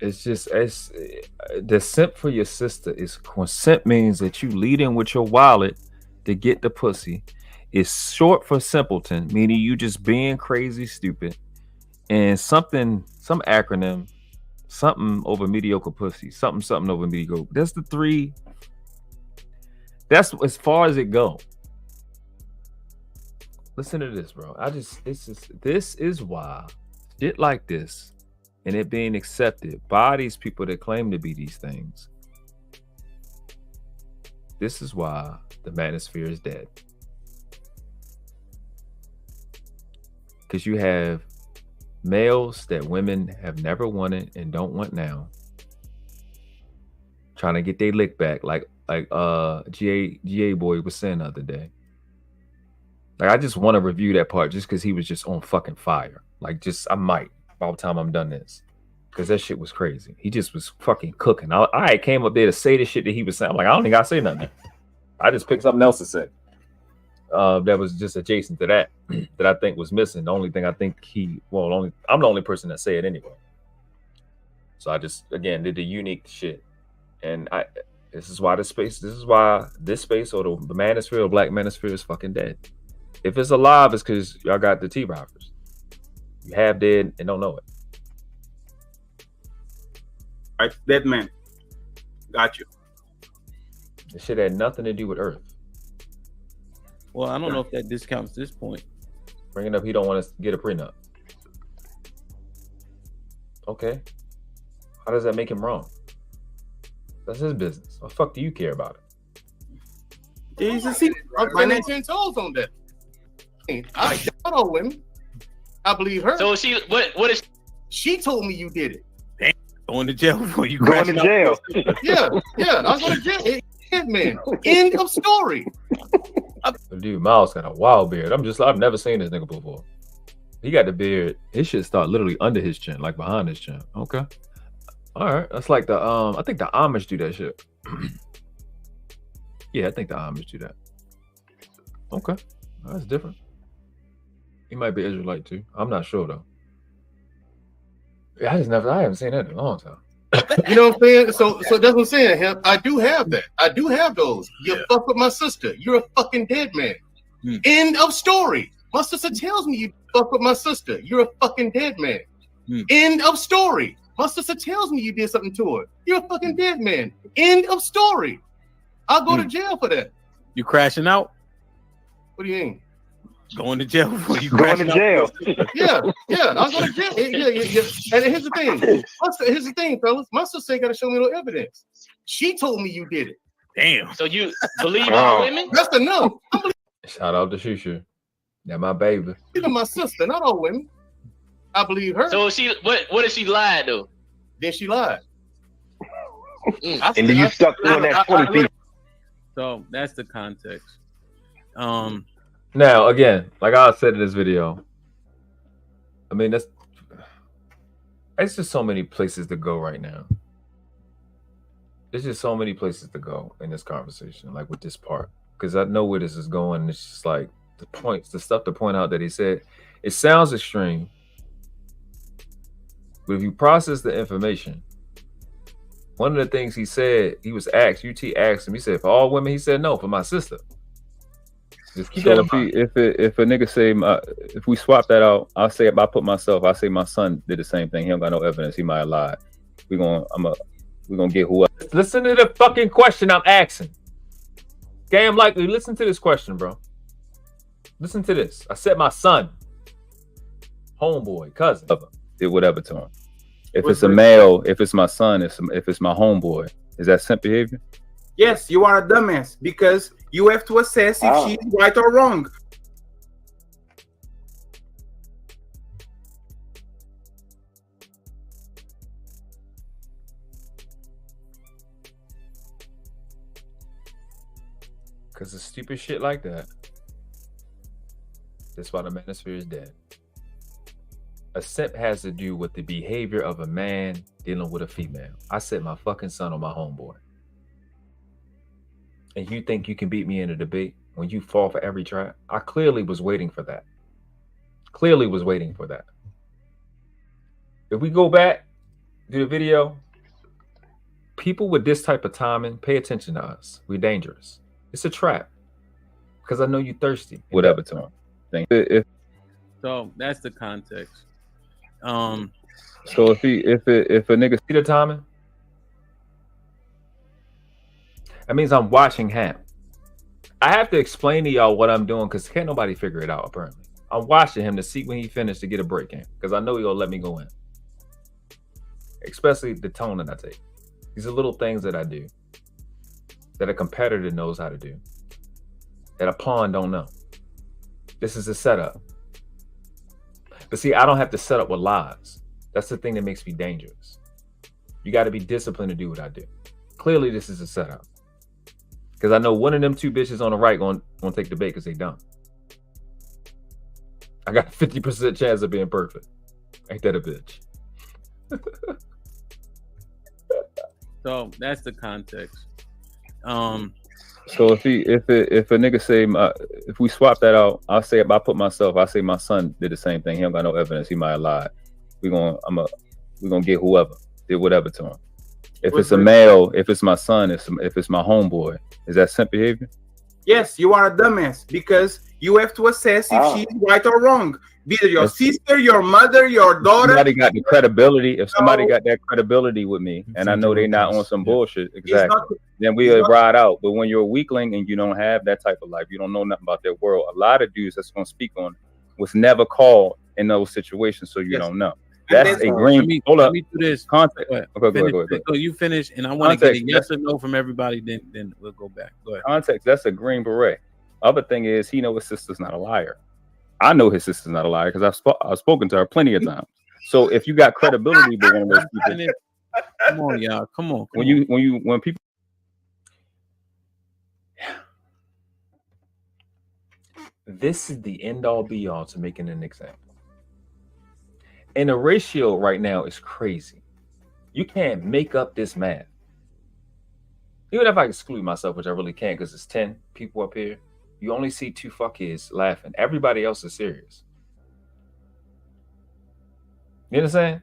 It's just the simp for your sister is consent means that you lead in with your wallet to get the pussy. It's short for simpleton, meaning you just being crazy stupid. And some acronym, something over mediocre pussy, something over mediocre. That's the three. That's as far as it go. Listen to this, bro. This is why shit like this and it being accepted by these people that claim to be these things. This is why the manosphere is dead. Because you have males that women have never wanted and don't want now, trying to get their lick back, like GA boy was saying the other day. Like, I just want to review that part just because he was just on fucking fire. Like, I might by the time I'm done this, because that shit was crazy. He just was fucking cooking. I came up there to say the shit that he was saying. I'm like, I don't think I say nothing. I just picked something else to say. That was just adjacent to that that I think was missing. The only thing I think I'm the only person that say it anyway. So I just again did the unique shit, and this is why this space or the manosphere or Black Manosphere is fucking dead. If it's alive, it's because y'all got the T-rockers. You have dead and don't know it. Right, dead man. Got you. This shit had nothing to do with Earth. Well, I don't know if that discounts this point. Bringing up he don't want to get a prenup. Okay. How does that make him wrong? That's his business. What the fuck do you care about it? I'm running 10 toes on that. I don't know women. I believe her. So she, what is? She told me you did it. Damn, going to jail before you Going crash to out. jail. Yeah, I was going to jail. Man, end of story. Dude, Miles got a wild beard. I've never seen this nigga before. He got the beard. His shit start literally under his chin, like behind his chin. Okay. All right. That's like the I think the Amish do that shit. Yeah, I think the Amish do that. Okay. That's different. He might be Israelite too. I'm not sure though. Yeah, I haven't seen that in a long time. You know what I'm saying? So that's what I'm saying. I do have that. I do have those. You fuck with my sister, you're a fucking dead man. End of story. My sister tells me you fuck with my sister, you're a fucking dead man. End of story. My sister tells me you did something to her, you're a fucking dead man. End of story. I'll go to jail for that. You crashing out? What do you mean? Going to jail before you Going crash to jail. Yeah, I'll go to jail. Yeah. And here's the thing, fellas. My sister ain't got to show me no evidence. She told me you did it. Damn. So you believe all women? That's enough. Shout out to Shushu. Yeah, my baby. Even my sister, not all women. I believe her. So she, what if she lied though? Then she lied. And then you stuck doing that 20 feet. So that's the context. Now, again, like I said in this video, I mean, it's just so many places to go right now. There's just so many places to go in this conversation, like with this part, because I know where this is going. It's just like the stuff to point out that he said, it sounds extreme, but if you process the information, one of the things he said, he was asked, UT asked him, he said, for all women, he said, no, for my sister. Just keep that in mind. If a nigga say if we swap that out, I'll say if I put myself, I say my son did the same thing. He don't got no evidence. He might have lied. We're gonna get whoever. Listen to the fucking question I'm asking. Damn likely, listen to this question, bro. Listen to this. I said my son, homeboy, cousin, did whatever to him. If it's a male, if it's my son, if it's my homeboy, is that simp behavior? Yes, you are a dumbass because you have to assess if she's right or wrong. Because of stupid shit like that. That's why the manosphere is dead. A simp has to do with the behavior of a man dealing with a female. I set my fucking son on my homeboy. And you think you can beat me in a debate when you fall for every trap? I clearly was waiting for that. Clearly was waiting for that. If we go back to the video, people with this type of timing, pay attention to us. We're dangerous. It's a trap. Because I know you thirsty. Whatever to him. So that's the context. So if a nigga see the timing, that means I'm watching him. I have to explain to y'all what I'm doing because can't nobody figure it out apparently. I'm watching him to see when he finished to get a break in because I know he'll let me go in. Especially the tone that I take. These are little things that I do that a competitor knows how to do that a pawn don't know. This is a setup. But see, I don't have to set up with lies. That's the thing that makes me dangerous. You got to be disciplined to do what I do. Clearly, this is a setup. Because I know one of them two bitches on the right gonna take the bait because they dumb. I got a 50% chance of being perfect. Ain't that a bitch? So that's the context. So if a nigga say if we swap that out, I'll say if I put myself, I say my son did the same thing. He don't got no evidence. He might have lied. We're gonna get whoever did whatever to him. If it's a male, if it's my son, if it's my homeboy, is that simp behavior? Yes, you are a dumbass because you have to assess if she's right or wrong. Be it your sister, your mother, your daughter. Somebody got the credibility. If somebody got that credibility with me, and I know they're not on some bullshit, exactly, then we'll ride out. But when you're a weakling and you don't have that type of life, you don't know nothing about their world. A lot of dudes that's going to speak on was never called in those situations, so you don't know. That's a green. Hold up. Let me do this. Context. Go ahead. Go ahead. So you finish, and I want to get a yes or no from everybody. Then we'll go back. Go ahead. Context. That's a green beret. Other thing is, he know his sister's not a liar. I know his sister's not a liar because I've spoken to her plenty of times. So if you got credibility, but one of those people, come on, y'all, come on. When people. This is the end all be all to making an example. And the ratio right now is crazy. You can't make up this math. Even if I exclude myself, which I really can't because it's 10 people up here, you only see 2 fuckheads laughing. Everybody else is serious. You understand?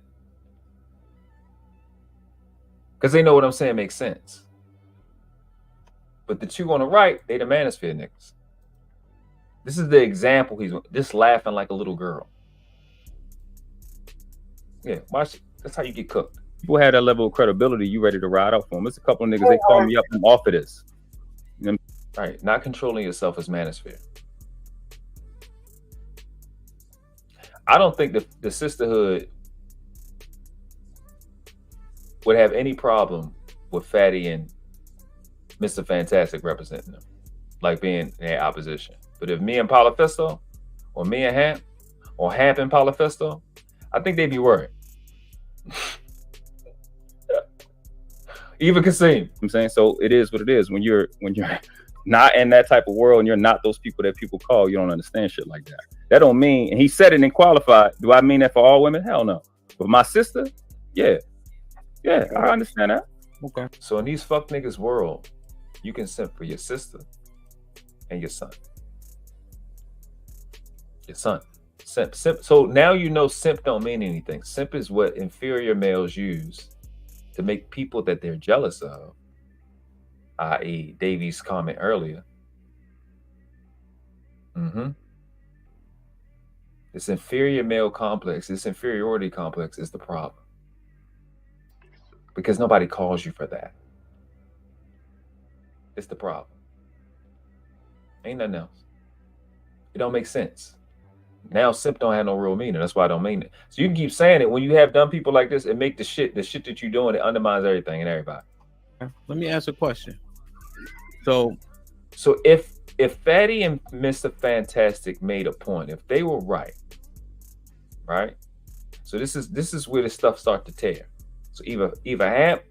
Because they know what I'm saying makes sense. But the 2 on the right, they the manosphere niggas. This is the example he's just laughing like a little girl. Yeah, watch it. That's how you get cooked. People have that level of credibility, you ready to ride out for them. There's a couple of niggas, they call me up and off of this. You know? All right, not controlling yourself as manosphere. I don't think the sisterhood would have any problem with Fatty and Mr. Fantastic representing them, like being in their opposition. But if me and Polyfisto, or me and Hamp, or Hamp and Polyfisto, I think they'd be worried. Even Kasim, I'm saying, so it is what it is. When you're not in that type of world and you're not those people that people call, you don't understand shit like that. That don't mean, and he said it and qualified. Do I mean that for all women? Hell no. But my sister, yeah, I understand that. Okay. So in these fuck niggas world, you can simp for your sister and your son. Your son. Simp. So now you know simp don't mean anything. Simp is what inferior males use to make people that they're jealous of, i.e. Davies' comment earlier. This inferior male complex, this inferiority complex is the problem. Because nobody calls you for that. It's the problem. Ain't nothing else. It don't make sense. Now simp don't have no real meaning. That's why I don't mean it. So you can keep saying it. When you have dumb people like this, it make the shit that you're doing, it undermines everything and everybody. Let me ask a question. So if Fatty and Mr. Fantastic made a point, if they were right? So this is where the stuff start to tear. So either Hamp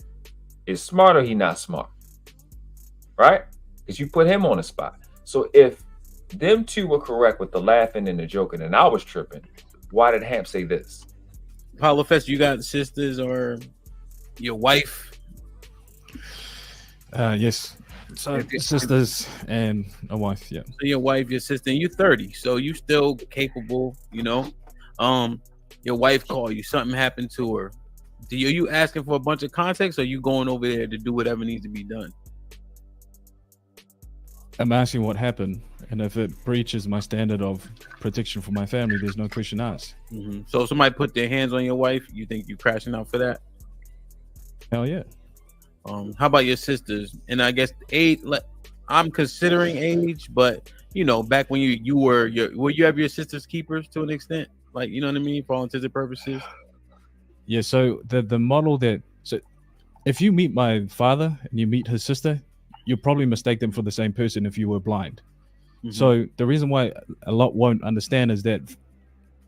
is smart or he not smart, right? Because you put him on the spot. So if them 2 were correct with the laughing and the joking, and I was tripping, why did Hamp say this? Polyfest, you got sisters or your wife? Yes. So sisters and a wife, yeah. So your wife, your sister, and you're 30, so you still capable, you know. Your wife called you, something happened to her. Are you asking for a bunch of context, or are you going over there to do whatever needs to be done? I'm asking what happened, and if it breaches my standard of protection for my family, there's no question asked. So if somebody put their hands on your wife, you think you crashing out for that? Hell yeah. How about your sisters? And I guess age, I'm considering age, but you know, back when you were you have your sisters keepers to an extent, like, you know what I mean, for all intents and purposes. Yeah. So the model that, so if you meet my father and you meet his sister, you'll probably mistake them for the same person if you were blind. So the reason why a lot won't understand is that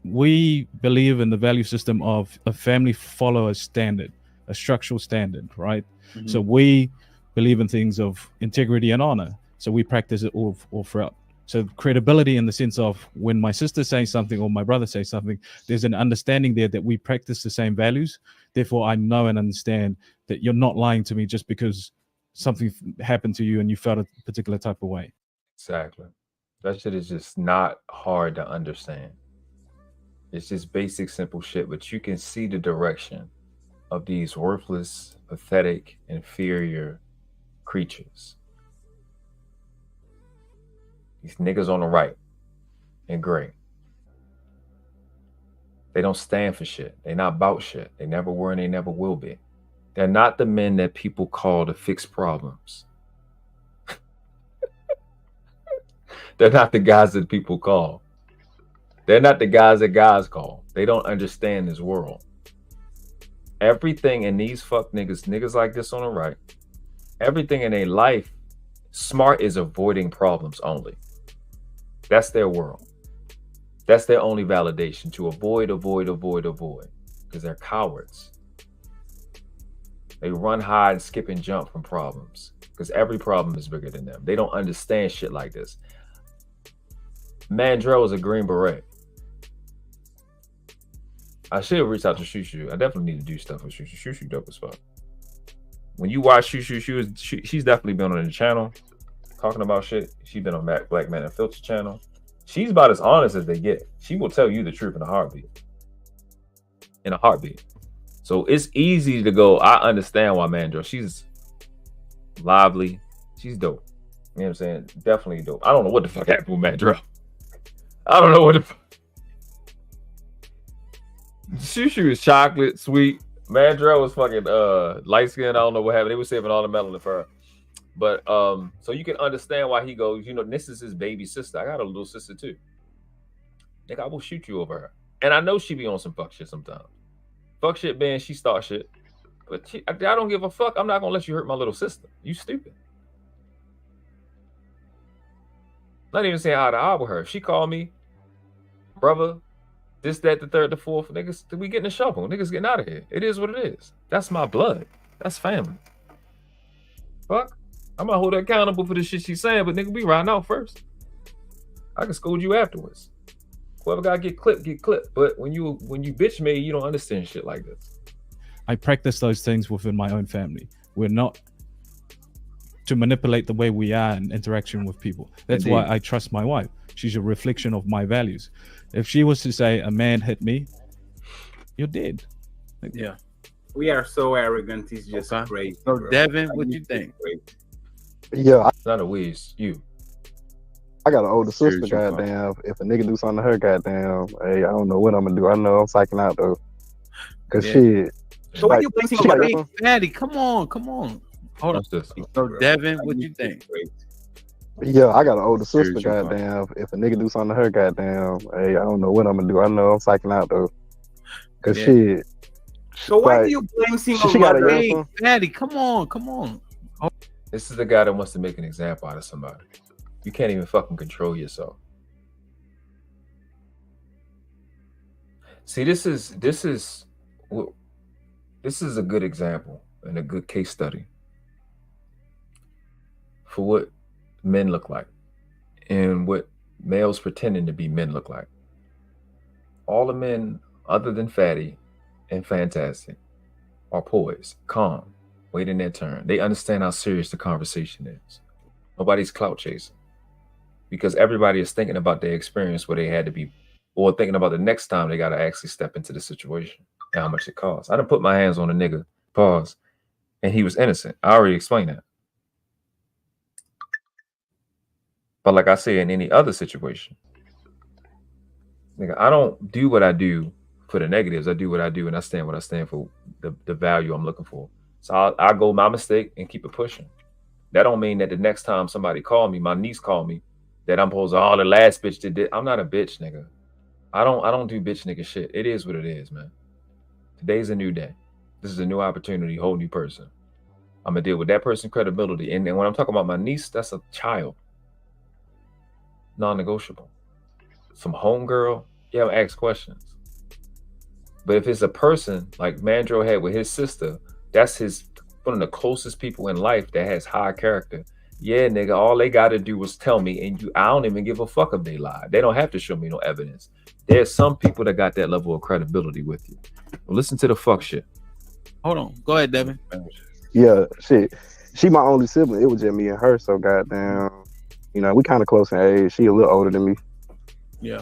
we believe in the value system of a family follow a standard, a structural standard, right? So we believe in things of integrity and honor. So we practice it all throughout. So credibility in the sense of when my sister says something or my brother says something, there's an understanding there that we practice the same values. Therefore, I know and understand that you're not lying to me just because something happened to you and you felt a particular type of way. Exactly. That shit is just not hard to understand. It's just basic, simple shit, but you can see the direction of these worthless, pathetic, inferior creatures. These niggas on the right in gray. They don't stand for shit. They're not about shit. They never were and they never will be. They're not the men that people call to fix problems. They're not the guys that people call. They're not the guys that guys call. They don't understand this world. Everything in these fuck niggas like this on the right, everything in their life, smart is avoiding problems only. That's their world. That's their only validation, to avoid, because they're cowards. They run, hide, skip, and jump from problems because every problem is bigger than them. They don't understand shit like this. Mandrell is a Green Beret. I should reach out to Shushu. I definitely need to do stuff with Shushu. Shushu dope as fuck. When you watch Shushu, she's definitely been on the channel talking about shit. She's been on Black Man and Filter channel. She's about as honest as they get. She will tell you the truth in a heartbeat. In a heartbeat. So it's easy to go, I understand why Mandrell. She's lively. She's dope. You know what I'm saying? Definitely dope. I don't know what the fuck happened with Mandrell. I don't know what the fuck. Shushu is chocolate, sweet. Mandrell was fucking light skinned. I don't know what happened. They were saving all the melanin for her. But so you can understand why he goes, you know, this is his baby sister. I got a little sister too. Nigga, I will shoot you over her. And I know she be on some fuck shit sometimes. Fuck shit being she start shit. But I don't give a fuck. I'm not gonna let you hurt my little sister. You stupid. Not even saying eye to eye with her. If she called me, brother, this, that, the third, the fourth, niggas, we getting a shovel. Niggas getting out of here. It is what it is. That's my blood. That's family. Fuck. I'm gonna hold her accountable for the shit she's saying, but nigga, we riding out first. I can scold you afterwards. Whoever gotta get clipped, get clipped. But when you bitch me, you don't understand shit like this. I practice those things within my own family. We're not to manipulate the way we are in interaction with people. That's Indeed. why I trust my wife. She's a reflection of my values. If she was to say a man hit me, you're dead. Yeah. We are so arrogant. It's just crazy. So bro. Devin, what you think? Yeah, It's not a whiz. You. I got an older sister, Spiritual goddamn. If a nigga do something to her, goddamn, hey, I don't know what I'm gonna do. I know I'm psyching out though. Cause shit. So why like, you placing she got big a- fatty? Come on. Hold on. So Devin, what you think? Yeah, I got an older sister, Spiritual goddamn. If a nigga do something to her, goddamn, hey, I don't know what I'm gonna do. I know I'm psyching out though. Cause Yeah. shit. So why like, do you blame single she got a mother? young son. Fatty, come on. This is the guy that wants to make an example out of somebody. You can't even fucking control yourself. See, this is a good example and a good case study for what men look like and what males pretending to be men look like. All the men other than Fatty and Fantastic are poised, calm, waiting their turn. They understand how serious the conversation is. Nobody's clout chasing because everybody is thinking about their experience where they had to be, or thinking about the next time they got to actually step into the situation and how much it costs. I done put my hands on a nigga, pause, and he was innocent. I already explained that. But like I say, in any other situation, nigga, I don't do what I do for the negatives. I do what I do, and I stand what I stand for, the value I'm looking for. So I go my mistake and keep it pushing. That don't mean that the next time somebody call me, my niece call me, that I'm supposed to, oh, the last bitch did it. I'm not a bitch, nigga. I don't do bitch nigga shit. It is what it is, man. Today's a new day. This is a new opportunity, whole new person. I'm gonna deal with that person's credibility. And when I'm talking about my niece, that's a child. Non-negotiable. Some homegirl, yeah, I'll ask questions. But if it's a person like Mandro had with his sister, that's his one of the closest people in life that has high character. Yeah, nigga, all they gotta do was tell me, and I don't even give a fuck if they lie. They don't have to show me no evidence. There's some people that got that level of credibility with you. Well, listen to the fuck shit. Hold on. Go ahead, Devin. Yeah, shit. She my only sibling. It was just me and her. So goddamn, you know, we kind of close in age. She a little older than me. Yeah.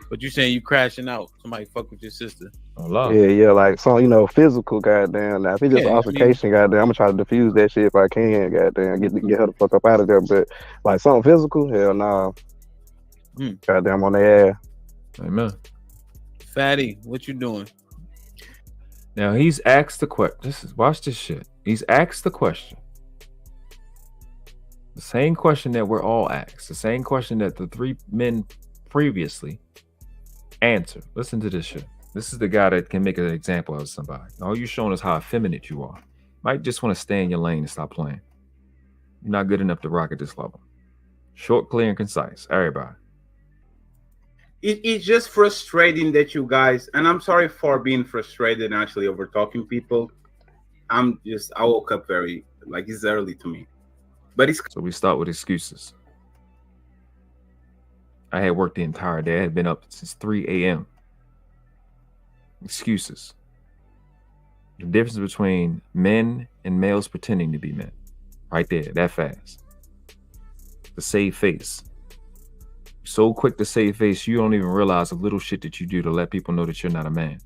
But you saying you crashing out, somebody fuck with your sister. Yeah, like so, you know, physical, goddamn. Now, if it's just altercation, goddamn, I'm gonna try to diffuse that shit if I can, goddamn, get her the fuck up out of there. But like something physical, hell nah. Goddamn on their ass. Amen. Fatty, what you doing? Now he's asked the question. Watch this shit. He's asked the question. The same question that we're all asked. The same question that the three men previously answered. Listen to this shit. This is the guy that can make an example of somebody. All you showing us how effeminate you are. Might just want to stay in your lane and stop playing. You're not good enough to rock at this level. Short, clear, and concise. Everybody. It's just frustrating that you guys, and I'm sorry for being frustrated and actually over talking people. I woke up very, like, it's early to me. But it's so we start with excuses. I had worked the entire day. I had been up since 3 a.m. Excuses. The difference between men and males pretending to be men. Right there, that fast. The save face. So quick to save face, you don't even realize the little shit that you do to let people know that you're not a man.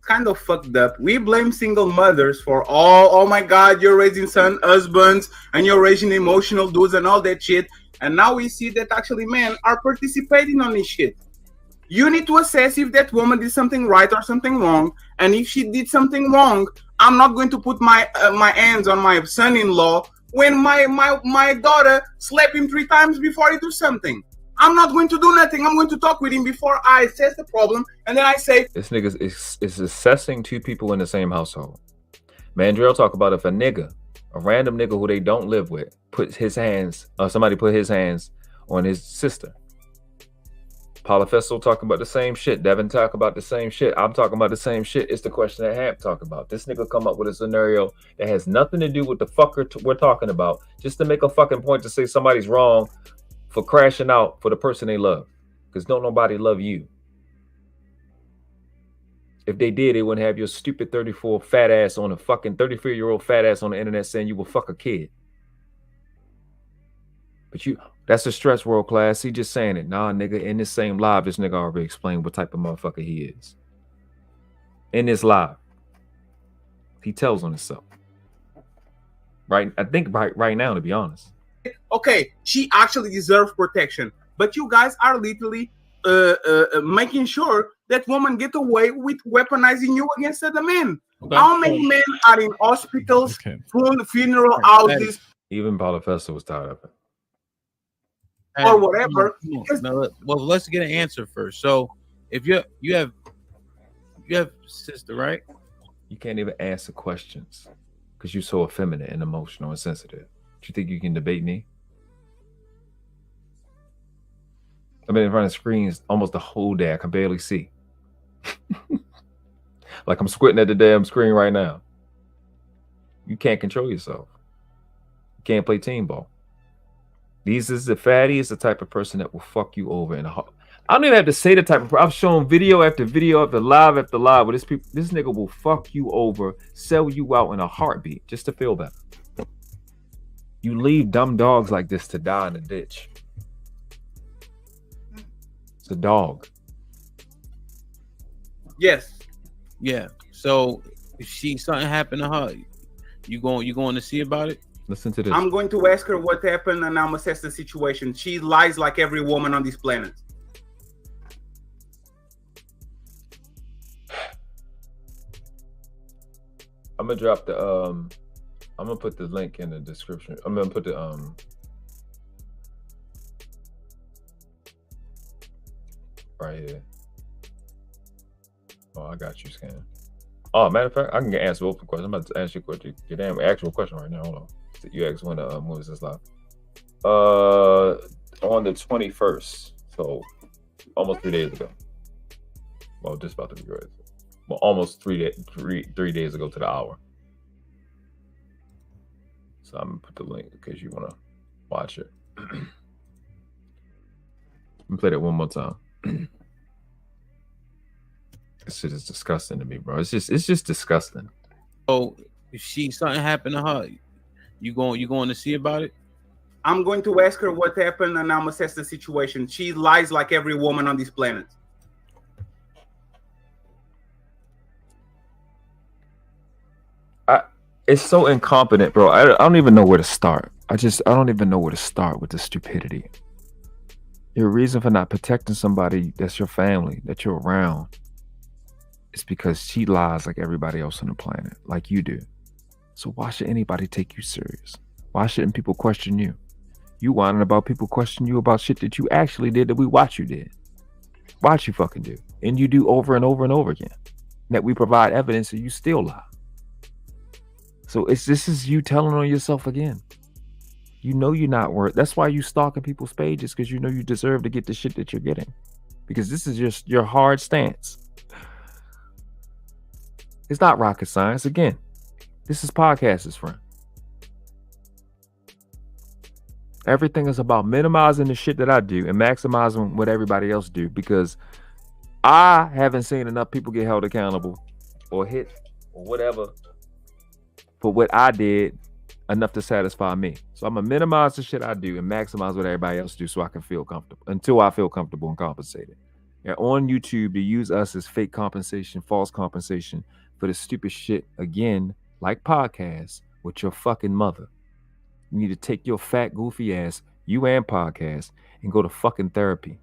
Kind of fucked up. We blame single mothers for oh my God, you're raising husbands and you're raising emotional dudes and all that shit. And now we see that actually men are participating on this shit. You need to assess if that woman did something right or something wrong. And if she did something wrong, I'm not going to put my hands on my son-in-law when my daughter slapped him 3 times before he do something. I'm not going to do nothing. I'm going to talk with him before I assess the problem. And then I say... This nigga is assessing 2 people in the same household. Mandrell talk about if a nigga, a random nigga who they don't live with, puts his hands, or somebody put his hands on his sister. Polyfesto talking about the same shit. Devin talk about the same shit. I'm talking about the same shit. It's the question that Hamp talk about. This nigga come up with a scenario that has nothing to do with the fucker we're talking about, just to make a fucking point to say somebody's wrong for crashing out for the person they love. Because don't nobody love you. If they did, they wouldn't have your stupid 34 fat ass on a fucking 33-year-old fat ass on the internet saying you will fuck a kid. But that's a stretch, world class. He just saying it. Nah, nigga, in this same live, this nigga already explained what type of motherfucker he is. In this live. He tells on himself. Right? I think right now, to be honest. Okay, she actually deserves protection. But you guys are literally making sure that women get away with weaponizing you against other men. Okay. How many men are in hospitals, funeral houses? Even Polyfesto was tired of it. Or whatever. Well, let's get an answer first. So, if you have sister, right? You can't even answer questions because you're so effeminate and emotional and sensitive. Do you think you can debate me? I've been in front of screens almost the whole day. I can barely see. Like I'm squinting at the damn screen right now. You can't control yourself. You can't play team ball. The fatty is the type of person that will fuck you over in a heart. I don't even have to say the type of. I've shown video after video after live where this nigga will fuck you over, sell you out in a heartbeat just to feel better. You leave dumb dogs like this to die in the ditch. It's a dog. Yes. Yeah. So if something happened to her, you going to see about it? Listen to this. I'm going to ask her what happened and I'm assess the situation. She lies like every woman on this planet. I'm gonna drop the I'm gonna put the link in the description. I'm gonna put the right here. Oh, I got you, Scan. Oh, matter of fact, I can answer both questions. I'm about to ask you your damn actual question right now. Hold on. You asked when the was this live? On the 21st, so almost 3 days ago. Well, just about to be right. Well, almost 3 days ago to the hour. So I'm gonna put the link in case you wanna watch it. Let me play that one more time. This shit is disgusting to me, bro. It's just disgusting. Oh, if something happened to her, you going to see about it? I'm going to ask her what happened and I'm assess the situation. She lies like every woman on this planet. It's so incompetent, bro. I don't even know where to start. I don't even know where to start with the stupidity. Your reason for not protecting somebody that's your family, that you're around, It's because she lies like everybody else on the planet, like you do. So why should anybody take you serious? Why shouldn't people question you? You whining about people questioning you about shit that you actually did that we watch you did. Watch you fucking do. And you do over and over and over again. That we provide evidence and you still lie. So this is you telling on yourself again. You know you're not worth. That's why you stalking people's pages, because you know you deserve to get the shit that you're getting. Because this is just your hard stance. It's not rocket science. Again, this is podcasters, friend. Everything is about minimizing the shit that I do and maximizing what everybody else do, because I haven't seen enough people get held accountable or hit or whatever for what I did enough to satisfy me. So I'm gonna minimize the shit I do and maximize what everybody else do so I can feel comfortable, until I feel comfortable and compensated. And on YouTube, to use us as fake compensation, false compensation for the stupid shit, again, like podcasts, with your fucking mother. You need to take your fat, goofy ass, you and podcast, and go to fucking therapy.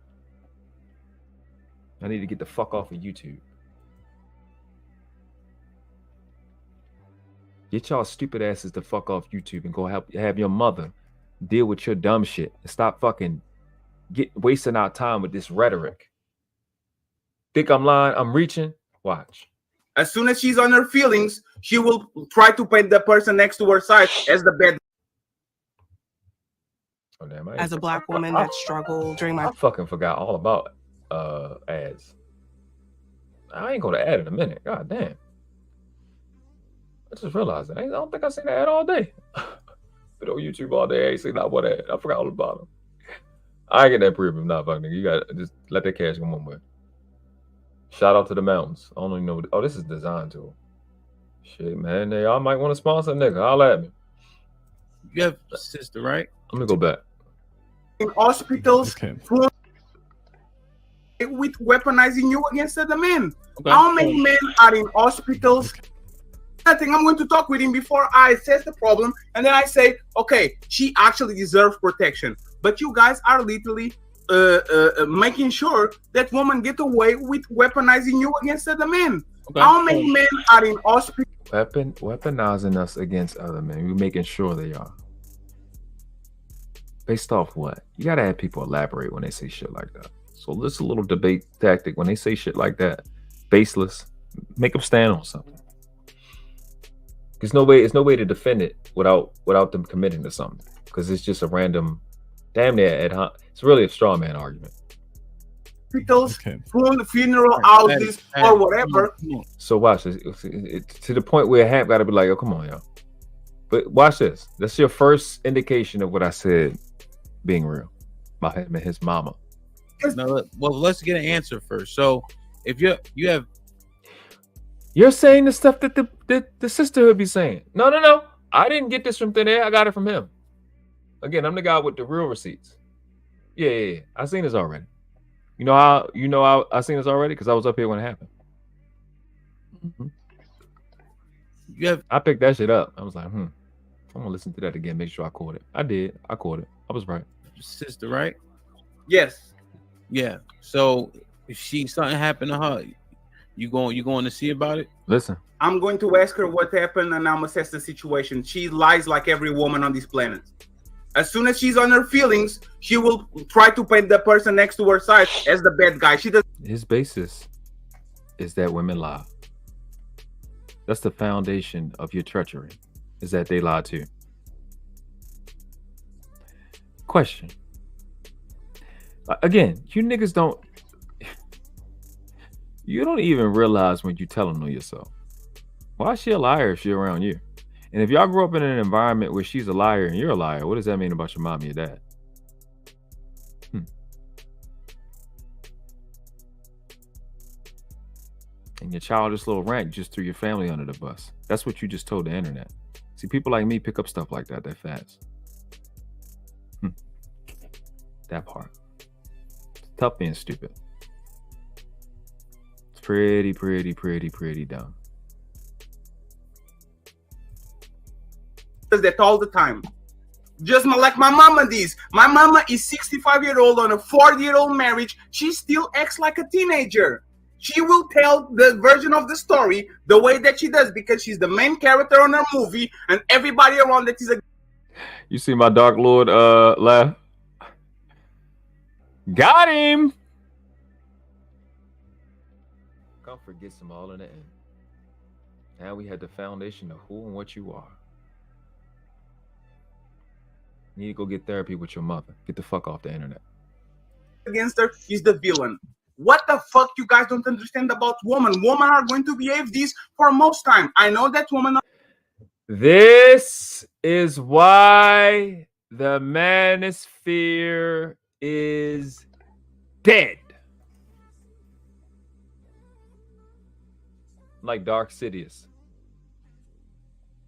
I need to get the fuck off of YouTube. Get y'all stupid asses the fuck off YouTube and go have your mother deal with your dumb shit and stop fucking wasting our time with this rhetoric. Think I'm lying? I'm reaching? Watch. As soon as she's on her feelings, she will try to paint the person next to her side as the bad. Oh, damn, As a black woman that struggled during my... I fucking forgot all about ads. I ain't gonna add in a minute. God damn. I just realized that. I don't think I seen that ad all day. Been on YouTube all day. I ain't seen not one ad. I forgot all about them. I ain't get that premium. Nah, fuck nigga. You gotta just let that cash come on with. Shout out to the mountains. I don't even know. Oh, this is design tool. Shit, man. Y'all might want to sponsor a nigga. Holla at me. You have a sister, right? Let me go back. In hospitals, with weaponizing you against the men. Okay. How many men are in hospitals? I think I'm going to talk with him before I assess the problem, and then I say, okay, she actually deserves protection. But you guys are literally making sure that women get away with weaponizing you against other men. Okay. How many men are in hospital? Weaponizing us against other men. We're making sure they are. Based off what? You gotta have people elaborate when they say shit like that. So this is a little debate tactic. When they say shit like that, baseless, make them stand on something. There's no way to defend it without them committing to something. Because it's just a random, damn near it's really a straw man argument. Hospitals, funeral houses, or whatever. So watch this. To the point where Hamp got to be like, oh, come on, y'all. But watch this. That's your first indication of what I said being real about him and his mama. No, well, let's get an answer first. So if you're saying the stuff that the sisterhood be saying. No. I didn't get this from thin air. I got it from him. Again, I'm the guy with the real receipts. Yeah. I seen this already. You know how I seen this already? Because I was up here when it happened. Mm-hmm. I picked that shit up. I was like, I'm gonna listen to that again, make sure I caught it. I did. I caught it. I was right. Sister, right? Yes. Yeah. So if something happened to her, you going to see about it? Listen. I'm going to ask her what happened and I'm assess the situation. She lies like every woman on this planet. As soon as she's on her feelings, she will try to paint the person next to her side as the bad guy. She does. His basis is that women lie. That's the foundation of your treachery, is that they lie too. Question. Again, you niggas don't even realize when you telling on yourself. Why is she a liar if she's around you? And if y'all grew up in an environment where she's a liar and you're a liar, what does that mean about your mom and your dad? And your childish little rant just threw your family under the bus. That's what you just told the internet. See, people like me pick up stuff like that fast. That part. It's tough being stupid. It's pretty dumb. That all the time. Just like my mama does. My mama is 65-year-old on a 40-year-old marriage. She still acts like a teenager. she will tell the version of the story the way that she does because she's the main character on her movie, and everybody around that is a. You see my Dark Lord laugh? Got him. Comfort gets them all in the end. Now we had the foundation of who and what you are. You need to go get therapy with your mother. Get the fuck off the internet. Against her, he's the villain. What the fuck you guys don't understand about women? Women are going to behave these for most time. I know that women are. This is why the Manosphere is dead. Like Dark Sidious.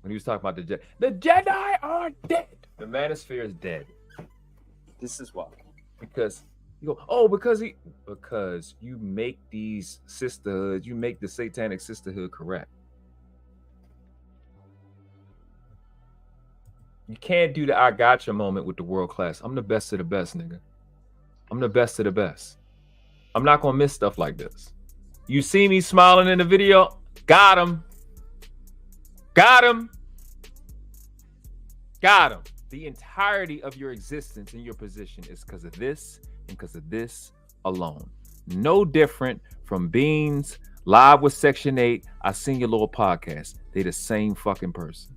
When he was talking about the Jedi are dead. The Manosphere is dead. This is why. Because you go, oh, because you make these sisterhoods, you make the satanic sisterhood correct. You can't do the I gotcha moment with the world class. I'm the best of the best, nigga. I'm the best of the best. I'm not gonna miss stuff like this. You see me smiling in the video? Got him. Got him. Got him. The entirety of your existence and your position is because of this and because of this alone. No different from Beans, Live with Section 8, I Seen Your Little Podcast. They the same fucking person.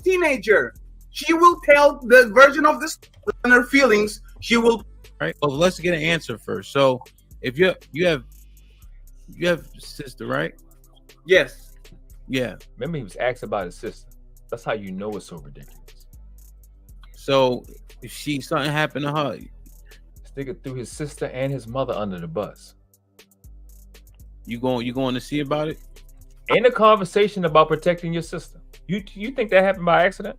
Teenager. She will tell the version of this and her feelings. She will. All right. Well, let's get an answer first. So, if you have sister, right? Yes. Yeah. Remember, he was asked about his sister. That's how you know it's so ridiculous. So, if something happened to her, this nigga threw his sister and his mother under the bus. You going to see about it? In a conversation about protecting your sister. You think that happened by accident?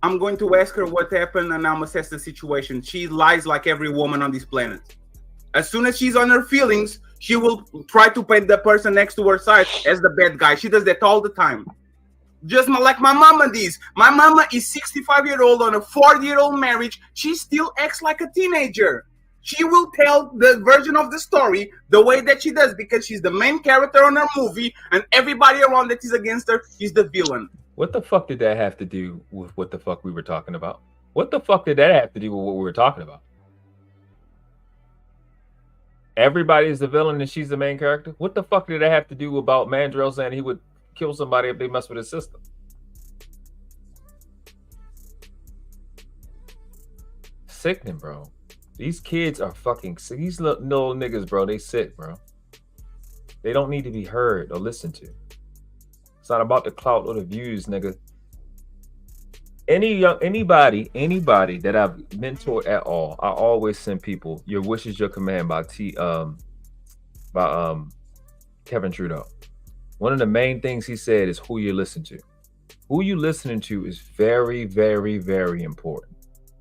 I'm going to ask her what happened and I'm assess the situation. She lies like every woman on this planet. As soon as she's on her feelings, she will try to paint the person next to her side as the bad guy. She does that all the time. Just like my mama does. My mama is 65-year-old on a 40-year-old marriage. She still acts like a teenager. She will tell the version of the story the way that she does because she's the main character on her movie and everybody around that is against her is the villain. What the fuck did that have to do with what the fuck we were talking about? What the fuck did that have to do with what we were talking about? Everybody is the villain and she's the main character? What the fuck did that have to do about Mandrell saying he would kill somebody if they mess with his sister? Sickening, bro. These kids are fucking sick. These little niggas, bro, they sick, bro. They don't need to be heard or listened to. It's not about the clout or the views, nigga. Anybody that I've mentored at all, I always send people Your Wish Is Your Command by Kevin Trudeau. One of the main things he said is who you listen to. Who you listening to is very, very, very important.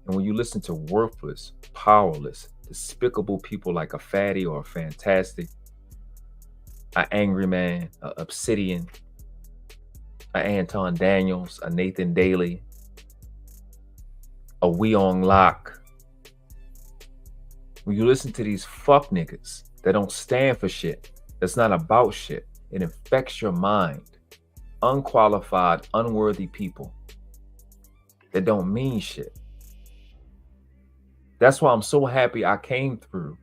And when you listen to worthless, powerless, despicable people like a Fatty or a Fantastic, an Angryman, a Obsidian, a Anton Daniels, a Nathan Daly, a Weong Locke. When you listen to these fuck niggas that don't stand for shit, that's not about shit, it infects your mind. Unqualified, unworthy people that don't mean shit. That's why I'm so happy I came through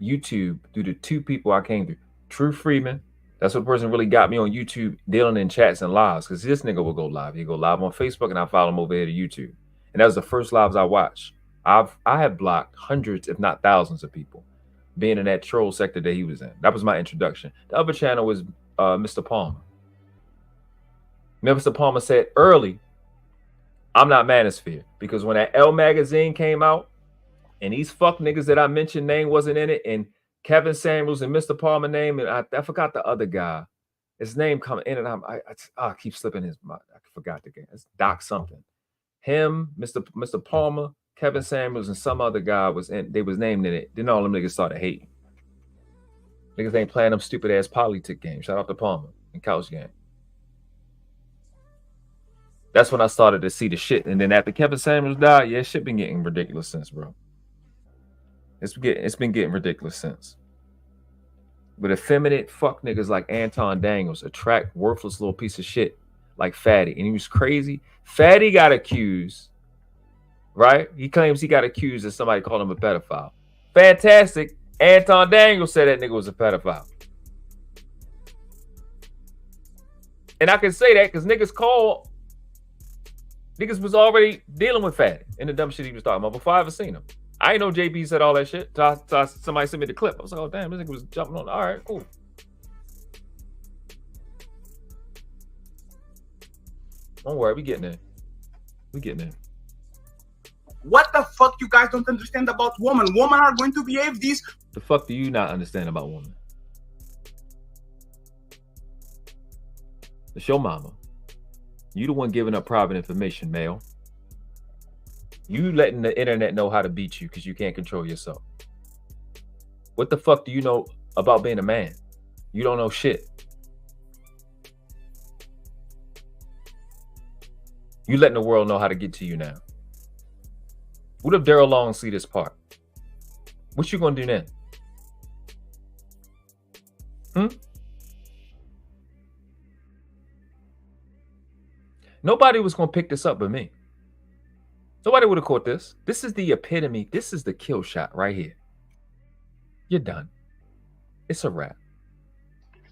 YouTube through the two people I came through. True Freeman, that's what person really got me on YouTube, dealing in chats and lives, because this nigga will go live. He go live on Facebook and I follow him over here to YouTube. And that was the first lives I watched. I have blocked hundreds, if not thousands of people, being in that troll sector that he was in. That was my introduction. The other channel was Mr. Palmer. Mr. Palmer said early, I'm not Manosphere, because when that L magazine came out, and these fuck niggas that I mentioned name wasn't in it, and Kevin Samuels and Mr. Palmer name, and I forgot the other guy. His name coming in, and I keep slipping his mind. I forgot the game. It's Doc something. Him, Mr. Palmer, Kevin Samuels, and some other guy was in. They was named in it. Then all them niggas started hating. Niggas ain't playing them stupid ass politic games. Shout out to Palmer and Couch Game. That's when I started to see the shit. And then after Kevin Samuels died, yeah, shit been getting ridiculous since, bro. It's been getting ridiculous since. But effeminate fuck niggas like Anton Daniels attract worthless little piece of shit like Fatty. And he was crazy. Fatty got accused, right? He claims he got accused of somebody called him a pedophile. Fantastic. Anton Daniels said that nigga was a pedophile. And I can say that because niggas was already dealing with Fatty and the dumb shit he was talking about before I ever seen him. I ain't know JB said all that shit. Somebody sent me the clip. I was like, oh, damn, this nigga was jumping on. All right, cool. Don't worry, we getting there. We getting there. What the fuck you guys don't understand about women? Women are going to behave these. The fuck do you not understand about women? It's your mama. You the one giving up private information, male. You letting the internet know how to beat you because you can't control yourself. What the fuck do you know about being a man? You don't know shit. You letting the world know how to get to you now. What if Daryl Long see this part? What you gonna do then? Nobody was gonna pick this up but me. Nobody would have caught this. This is the epitome. This is the kill shot right here. You're done. It's a wrap.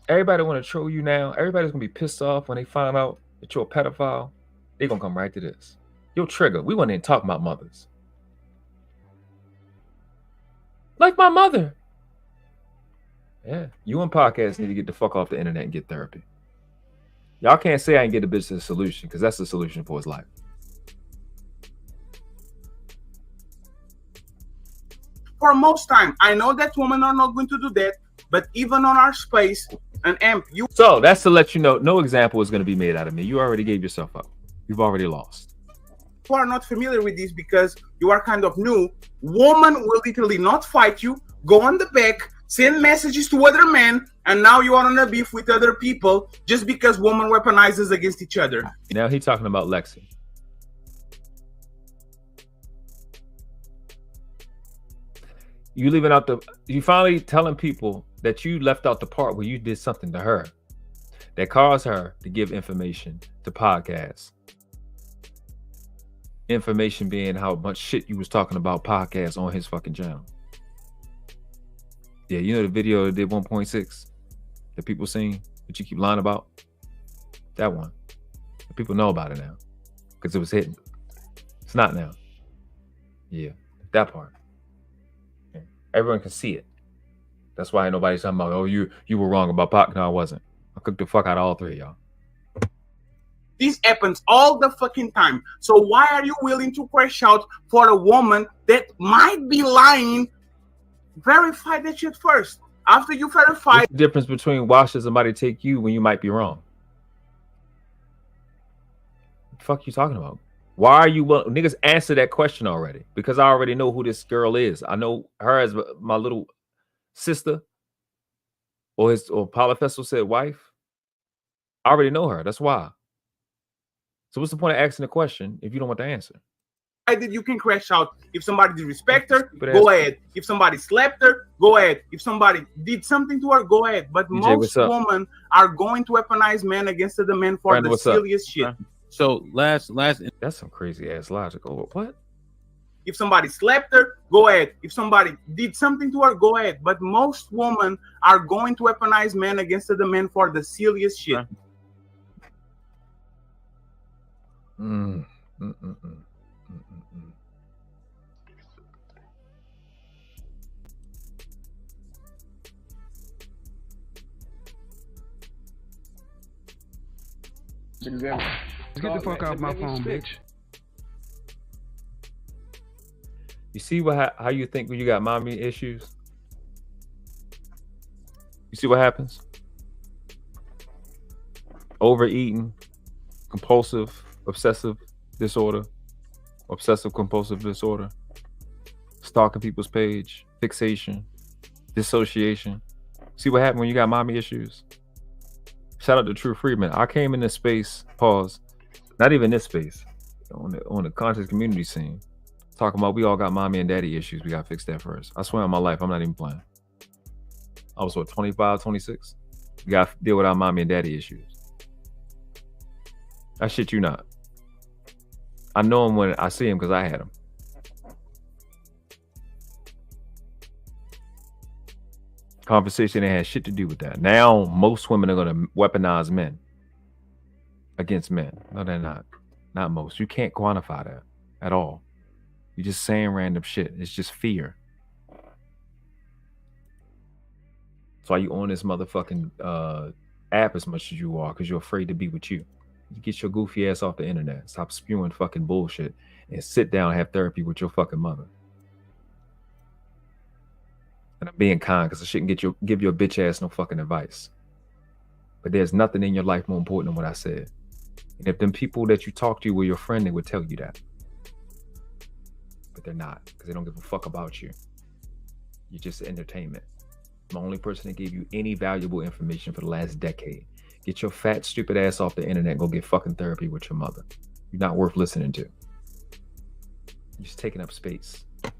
Everybody want to troll you now. Everybody's gonna be pissed off when they find out that you're a pedophile. They're gonna come right to this. Yo, Trigger, we wasn't even talking about mothers. Like my mother. Yeah, you and podcasts need to get the fuck off the internet and get therapy. Y'all can't say I ain't get a bitch a solution because that's the solution for his life. For most time, I know that women are not going to do that, but even on our space, an amp, you. So that's to let you know, no example is going to be made out of me. You already gave yourself up. You've already lost. Who are not familiar with this because you are kind of new, woman will literally not fight you, go on the back, send messages to other men, and now you are on a beef with other people just because woman weaponizes against each other. Now he's talking about Lexi. You finally telling people that you left out the part where you did something to her that caused her to give information to podcasts. Information being how much shit you was talking about podcasts on his fucking channel. Yeah, you know the video that did 1.6 that people seen that you keep lying about? That one. People know about it now because it was hitting. It's not now. Yeah, that part. Yeah. Everyone can see it. That's why ain't nobody talking about, oh, you were wrong about Pac. No, I wasn't. I cooked the fuck out of all three of y'all. This happens all the fucking time. So why are you willing to crash out for a woman that might be lying? Verify that shit first. After you verify. What's the difference between watching somebody take you when you might be wrong? What the fuck you talking about? Why are you niggas answer that question already? Because I already know who this girl is. I know her as my little sister, or Polyfestival said wife. I already know her. That's why. So what's the point of asking the question if you don't want the answer? That you can crash out. If somebody disrespect her, go ahead. If somebody slapped her, go ahead. If somebody did something to her, go ahead. But DJ, most women are going to weaponize men against the men for Brandon, the silliest shit. So last that's some crazy ass logical. What? If somebody slapped her, go ahead. If somebody did something to her, go ahead. But most women are going to weaponize men against the men for the silliest shit. Get the fuck off my phone, bitch. You see how you think when you got mommy issues? You see what happens? Overeating, compulsive, obsessive disorder, obsessive compulsive disorder, stalking people's page, fixation, dissociation. See what happened when you got mommy issues? Shout out to True Freeman. I came in this space, pause, not even this space, on the conscious community scene, talking about we all got mommy and daddy issues. We got to fix that first. I swear on my life, I'm not even playing. I was what, 25, 26? You got to deal with our mommy and daddy issues. That shit you not. I know him when I see him because I had him. Conversation ain't had shit to do with that. Now most women are gonna weaponize men against men. No, they're not. Not most. You can't quantify that at all. You're just saying random shit. It's just fear. That's why you on this motherfucking app as much as you are, because you're afraid to be with you. You get your goofy ass off the internet. Stop spewing fucking bullshit and sit down and have therapy with your fucking mother. And I'm being kind because I shouldn't give your bitch ass no fucking advice. But there's nothing in your life more important than what I said. And if them people that you talk to were your friend, they would tell you that. But they're not, because they don't give a fuck about you. You're just entertainment. I'm the only person that gave you any valuable information for the last decade. Get your fat, stupid ass off the internet and go get fucking therapy with your mother. You're not worth listening to. You're just taking up space. You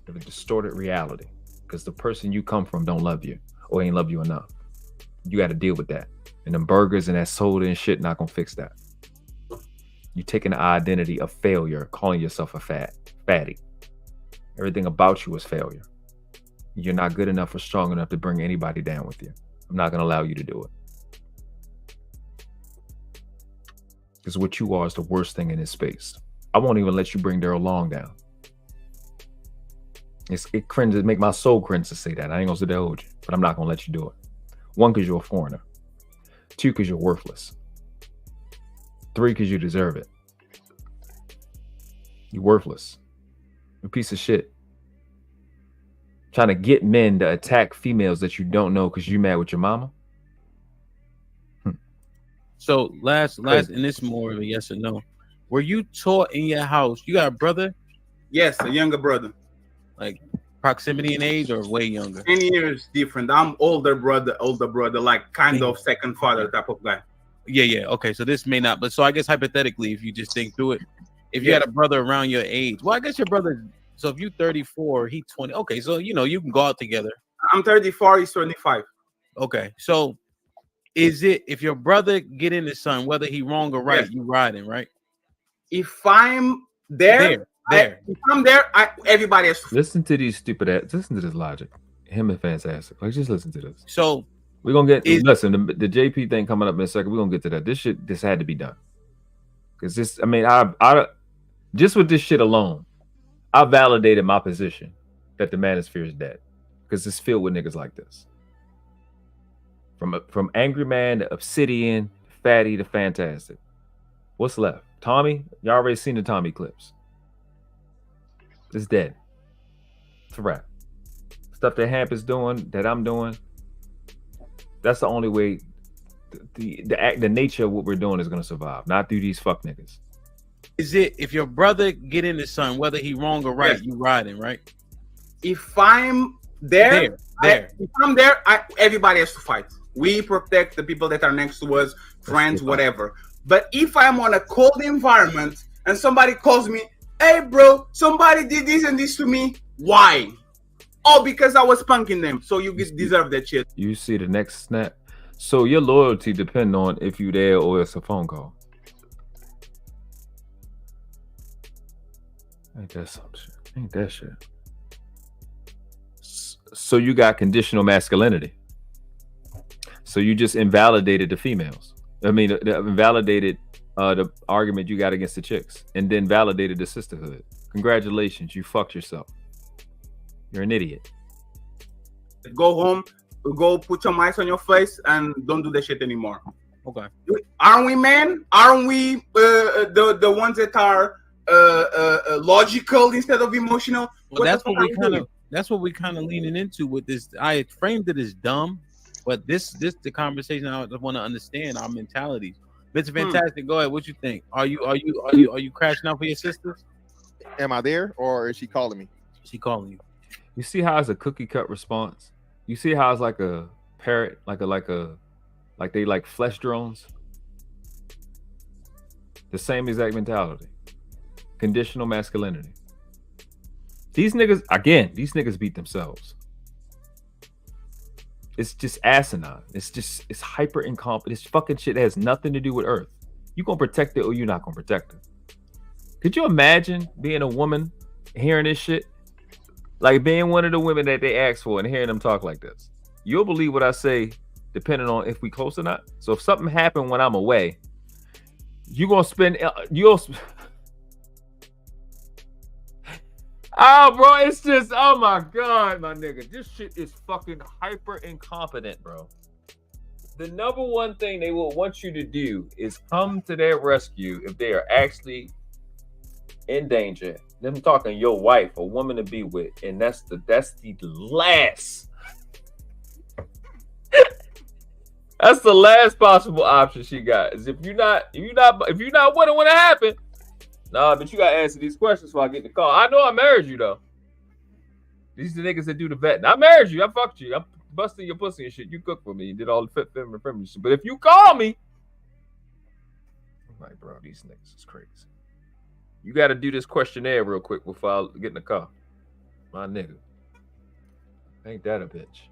have a distorted reality. Because the person you come from don't love you or ain't love you enough. You got to deal with that. And them burgers and that soda and shit not gonna fix that. You taking the identity of failure, calling yourself a fatty. Everything about you is failure. You're not good enough or strong enough to bring anybody down with you. I'm not gonna allow you to do it. Because what you are is the worst thing in this space. I won't even let you bring Daryl Long down. It cringes, it make my soul cringe to say that. I ain't gonna say that hold you, but I'm not gonna let you do it. 1, because you're a foreigner. 2, because you're worthless. 3, because you deserve it. You're worthless. You're a piece of shit. Trying to get men to attack females that you don't know because you mad with your mama. So last, and this more of a yes or no. Were you taught in your house? You got a brother? Yes, a younger brother. Like proximity in age or way younger? 10 years different. I'm older brother, like kind of second father type of guy. Yeah. Okay, so this may not, but so I guess hypothetically, if you just think through it, if you had a brother around your age, well, I guess your brother. So if you 34, he 20. Okay, so you know you can go out together. I'm 34. He's 25. Okay, so is it if your brother get in the sun, whether he wrong or right, you riding, right? If I'm there. If I'm there, everybody has to listen to these stupid ass. Listen to this logic. Him and Fantastic. Like, just listen to this. So we're gonna get listen. The JP thing coming up in a second. We're gonna get to that. This had to be done. Because this, I mean, I just with this shit alone, I validated my position that the manosphere is dead. Because it's filled with niggas like this. From Angryman to Obsidian, Fatty to Fantastic. What's left? Tommy? Y'all already seen the Tommy clips. It's dead. It's a wrap. Stuff that Hamp is doing, that I'm doing, that's the only way the nature of what we're doing is going to survive. Not through these fuck niggas. Is it if your brother get in the sun, whether he wrong or right, you riding, right? If I'm there. If I'm there, everybody has to fight. We protect the people that are next to us, friends, whatever. But if I'm on a cold environment and somebody calls me, hey, bro, somebody did this and this to me. Why? Oh, because I was punking them. So you deserve that shit. You see the next snap. So your loyalty depends on if you there or it's a phone call. Ain't that some shit? Ain't that shit? So you got conditional masculinity. So you just invalidated the females. I mean, invalidated the argument you got against the chicks, and then validated the sisterhood. Congratulations, you fucked yourself. You're an idiot. Go home, go put some ice on your face, and don't do that shit anymore. Okay. Aren't we men? Aren't we the ones that are logical instead of emotional? Well, that's what we kind of leaning into with this. I framed it as dumb, but this the conversation I want to understand our mentalities. Mr. Fantastic, go ahead. What you think? Are you crashing out for your sisters? Am I there or is she calling me? She calling you. You see how it's a cookie cut response? You see how it's like a parrot, like they like flesh drones? The same exact mentality. Conditional masculinity. These niggas beat themselves. It's just asinine. It's hyper incompetent. This fucking shit has nothing to do with Earth. You gonna protect it or you're not gonna protect it. Could you imagine being a woman hearing this shit? Like being one of the women that they asked for and hearing them talk like this. You'll believe what I say depending on if we close or not. So if something happened when I'm away, you're gonna spend oh, bro, it's just, oh my God, my nigga. This shit is fucking hyper incompetent, bro. The number one thing they will want you to do is come to their rescue if they are actually in danger. Them talking your wife, a woman to be with, and that's the last. That's the last possible option she got. Is if you're not wondering when it happened. Nah, but you gotta answer these questions before I get the call. I know I married you though. These are the niggas that do the vetting. I married you. I fucked you. I'm busting your pussy and shit. You cooked for me. You did all the feminine shit. But if you call me, I'm like, bro, these niggas is crazy. You got to do this questionnaire real quick before I get in the car. My nigga. Ain't that a bitch?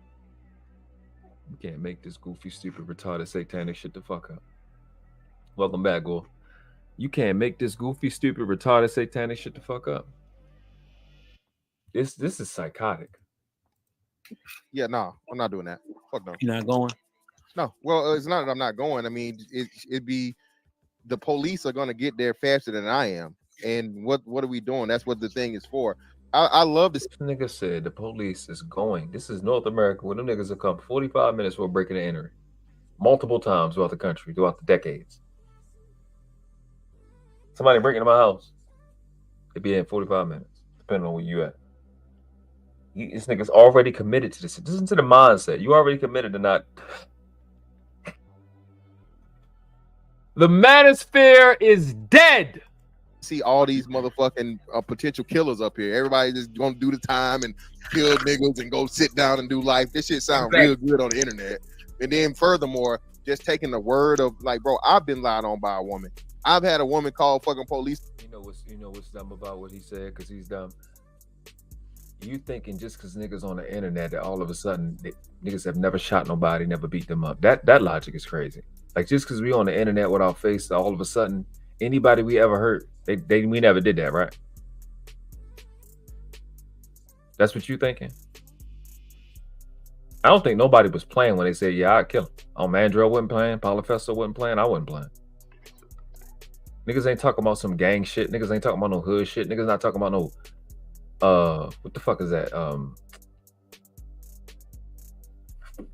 You can't make this goofy, stupid, retarded, satanic shit the fuck up. Welcome back, Gore. You can't make this goofy, stupid, retarded, satanic shit the fuck up. This is psychotic. Yeah, no, I'm not doing that. Fuck no. You're not going? No. Well, it's not that I'm not going. I mean, it'd be the police are gonna get there faster than I am. And what are we doing? That's what the thing is for. I love this. Nigga said the police is going. This is North America where them niggas have come 45 minutes for breaking and entering. Multiple times throughout the country, throughout the decades. Somebody breaking in my house, it'd be in 45 minutes, depending on where you at. This nigga's already committed to this. Listen to the mindset. You already committed to not. The manosphere is dead. See all these motherfucking potential killers up here. Everybody just gonna do the time and kill niggas and go sit down and do life. This shit sounds real good on the internet. And then furthermore, just taking the word of like, bro, I've been lied on by a woman. I've had a woman call fucking police. You know what's dumb about what he said? Because he's dumb. You thinking just because niggas on the internet that all of a sudden niggas have never shot nobody, never beat them up. That logic is crazy. Like just because we on the internet with our face, all of a sudden anybody we ever hurt, we never did that, right? That's what you thinking? I don't think nobody was playing when they said, yeah, I'd kill him. Oh, Mandrill wasn't playing, Polyfesto wasn't playing, I wasn't playing. Niggas ain't talking about some gang shit. Niggas ain't talking about no hood shit. Niggas not talking about no what the fuck is that?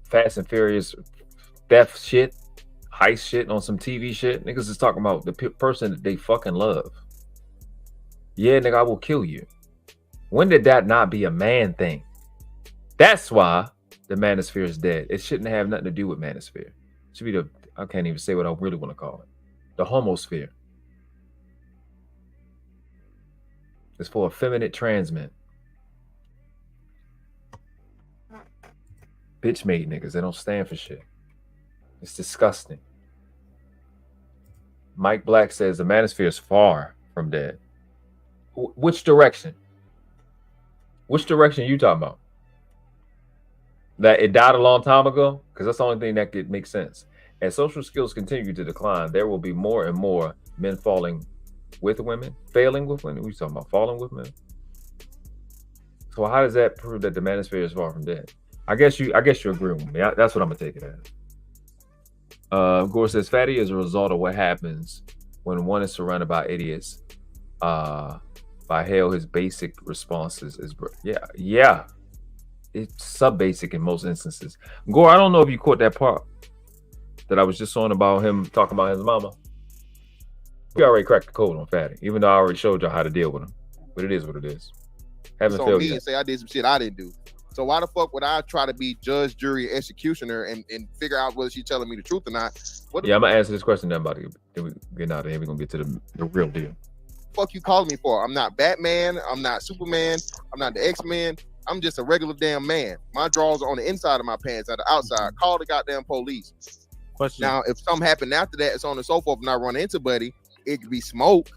Fast and Furious theft shit, heist shit on some TV shit. Niggas is talking about the person that they fucking love. Yeah, nigga, I will kill you. When did that not be a man thing? That's why the manosphere is dead. It shouldn't have nothing to do with manosphere. It should be the, I can't even say what I really want to call it. The homosphere. It's for effeminate trans men. Bitch made niggas. They don't stand for shit. It's disgusting. Mike Black says the manosphere is far from dead. Which direction? Which direction are you talking about? That it died a long time ago? Because that's the only thing that could make sense. As social skills continue to decline, there will be more and more men falling with women, failing with women. We talking about falling with men. So how does that prove that the manosphere is far from dead? I guess you agree with me. That's what I'm gonna take it as. Gore says fatty is a result of what happens when one is surrounded by idiots. By hell, his basic responses is yeah. It's sub-basic in most instances. Gore, I don't know if you caught that part that I was just on about him talking about his mama. We already cracked the code on fatty, even though I already showed y'all how to deal with him. But it is what it is. Haven't failed yet. And say I did some shit I didn't do. So why the fuck would I try to be judge, jury, executioner and figure out whether she's telling me the truth or not? I'm gonna answer this question then, buddy. Then we get out of here. We're gonna get to the real deal. Fuck you calling me for? I'm not Batman. I'm not Superman. I'm not the X-Men. I'm just a regular damn man. My drawers are on the inside of my pants, at the outside. Call the goddamn police. Question. Now, if something happened after that, it's on and so forth, and I run into Buddy, it could be smoke.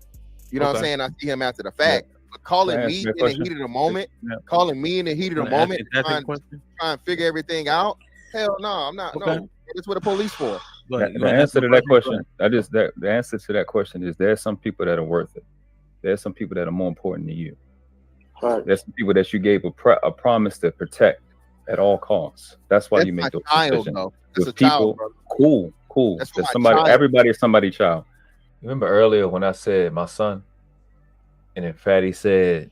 You know what I'm saying? I see him after the fact. Yeah. But calling me in the heat of the moment, trying to figure everything out, Hell no, I'm not. Okay. No, that's what the police for. The answer to that question, the answer to that question is there's some people that are worth it. There's some people that are more important than you. Right. There's some people that you gave a promise to protect at all costs. That's why you make those decisions. With people, cool. There's somebody, everybody is somebody's child. Remember earlier when I said my son, and then Fatty said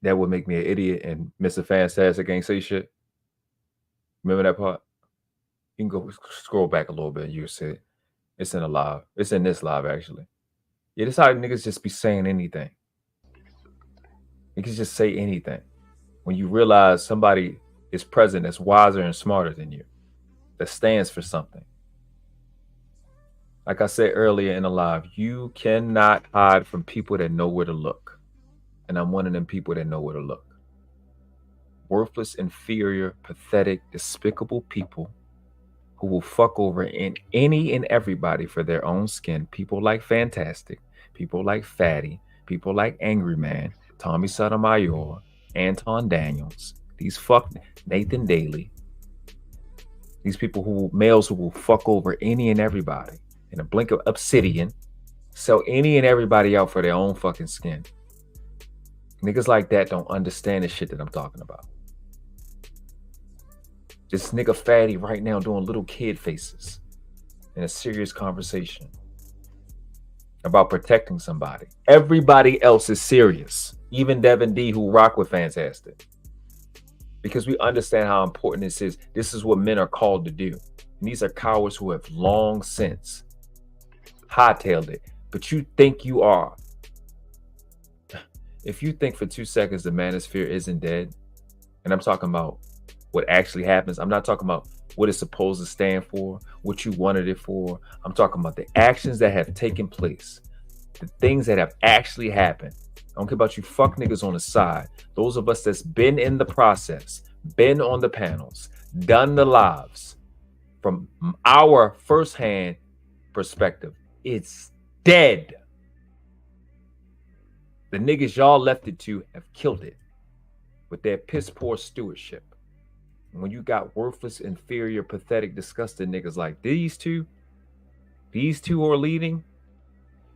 that would make me an idiot, and Mr. Fantastic ain't say shit. Remember that part? You can go scroll back a little bit. You see it. It's in a live. It's in this live actually. Yeah, this how niggas just be saying anything. Niggas just say anything. When you realize somebody is present that's wiser and smarter than you, that stands for something. Like I said earlier in the live, you cannot hide from people that know where to look. And I'm one of them people that know where to look. Worthless, inferior, pathetic, despicable people who will fuck over in any and everybody for their own skin. People like Fantastic, people like Fatty, people like Angryman, Tommy Sotomayor, Anton Daniels, these fuck Nathan Daly. These people males who will fuck over any and everybody in a blink of Obsidian, sell any and everybody out for their own fucking skin. Niggas like that don't understand the shit that I'm talking about. This nigga Fatty right now doing little kid faces in a serious conversation about protecting somebody. Everybody else is serious. Even Devin D, who rock with Fantastic. Because we understand how important this is. This is what men are called to do. And these are cowards who have long since hightailed it. But you think you are. If you think for 2 seconds the manosphere isn't dead, and I'm talking about what actually happens, I'm not talking about what it's supposed to stand for, what you wanted it for. I'm talking about the actions that have taken place, the things that have actually happened. I don't care about you fuck niggas on the side. Those of us that's been in the process, been on the panels, done the lives, from our firsthand perspective, it's dead. The niggas y'all left it to have killed it with their piss poor stewardship. And when you got worthless, inferior, pathetic, disgusting niggas like these two are leading,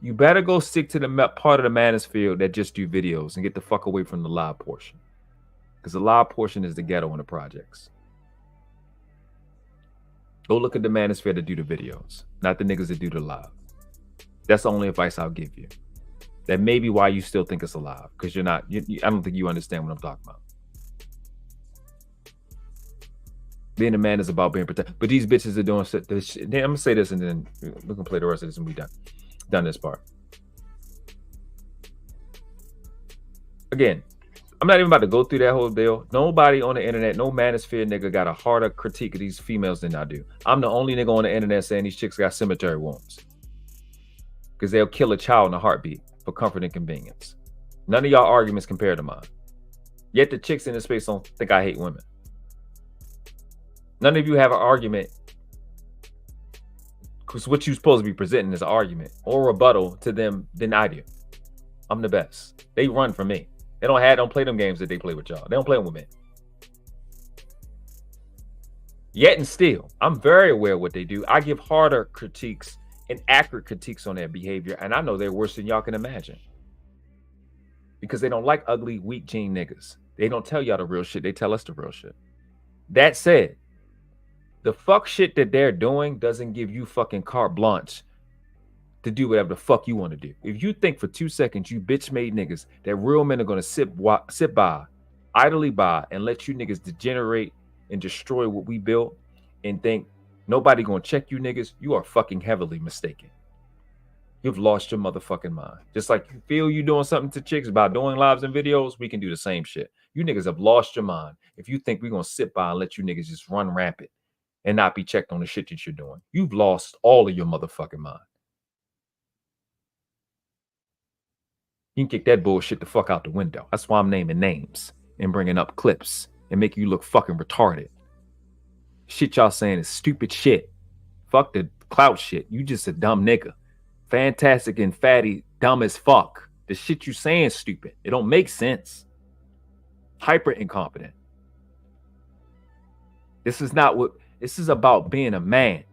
you better go stick to the part of the manosphere that just do videos and get the fuck away from the live portion. Because the live portion is the ghetto in the projects. Go look at the manosphere that do the videos, not the niggas that do the live. That's the only advice I'll give you. That may be why you still think it's alive, because you're not. I don't think you understand what I'm talking about. Being a man is about being protected. But these bitches are doing shit. I'm gonna say this, and then we can play the rest of this, and we done this part. Again, I'm not even about to go through that whole deal. Nobody on the internet, no manosphere nigga got a harder critique of these females than I do. I'm the only nigga on the internet saying these chicks got cemetery wounds, because they'll kill a child in a heartbeat for comfort and convenience. None of y'all arguments compare to mine. Yet the chicks in this space don't think I hate women. None of you have an argument, because what you're supposed to be presenting is an argument or rebuttal to them than I do. I'm the best. They run from me. They don't play them games that they play with y'all. They don't play with me. Yet and still, I'm very aware of what they do. I give harder critiques and accurate critiques on their behavior, and I know they're worse than y'all can imagine. Because they don't like ugly, weak gene niggas. They don't tell y'all the real shit. They tell us the real shit. That said, the fuck shit that they're doing doesn't give you fucking carte blanche to do whatever the fuck you want to do. If you think for 2 seconds, you bitch-made niggas, that real men are going to sit by, idly by, and let you niggas degenerate and destroy what we built, and think nobody going to check you niggas, you are fucking heavily mistaken. You've lost your motherfucking mind. Just like you feel you doing something to chicks by doing lives and videos, we can do the same shit. You niggas have lost your mind if you think we're going to sit by and let you niggas just run rampant and not be checked on the shit that you're doing. You've lost all of your motherfucking mind. You can kick that bullshit the fuck out the window. That's why I'm naming names and bringing up clips and making you look fucking retarded. Shit y'all saying is stupid shit. Fuck the clout shit. You just a dumb nigga. Fantastic and Fatty, dumb as fuck. The shit you saying is stupid. It don't make sense. Hyper incompetent. This is not what This is about being a man.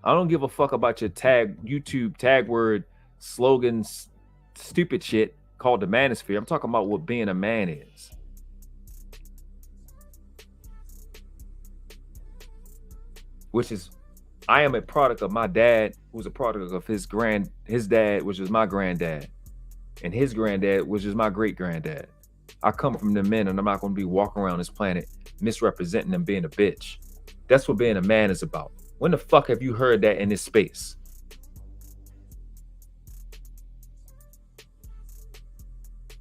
I don't give a fuck about your YouTube tag word slogans, stupid shit called the manosphere. I'm talking about what being a man is. Which is, I am a product of my dad, who's a product of his dad, which is my granddad, and his granddad, which is my great granddad. I come from the men, and I'm not going to be walking around this planet misrepresenting them being a bitch. That's what being a man is about. When the fuck have you heard that in this space?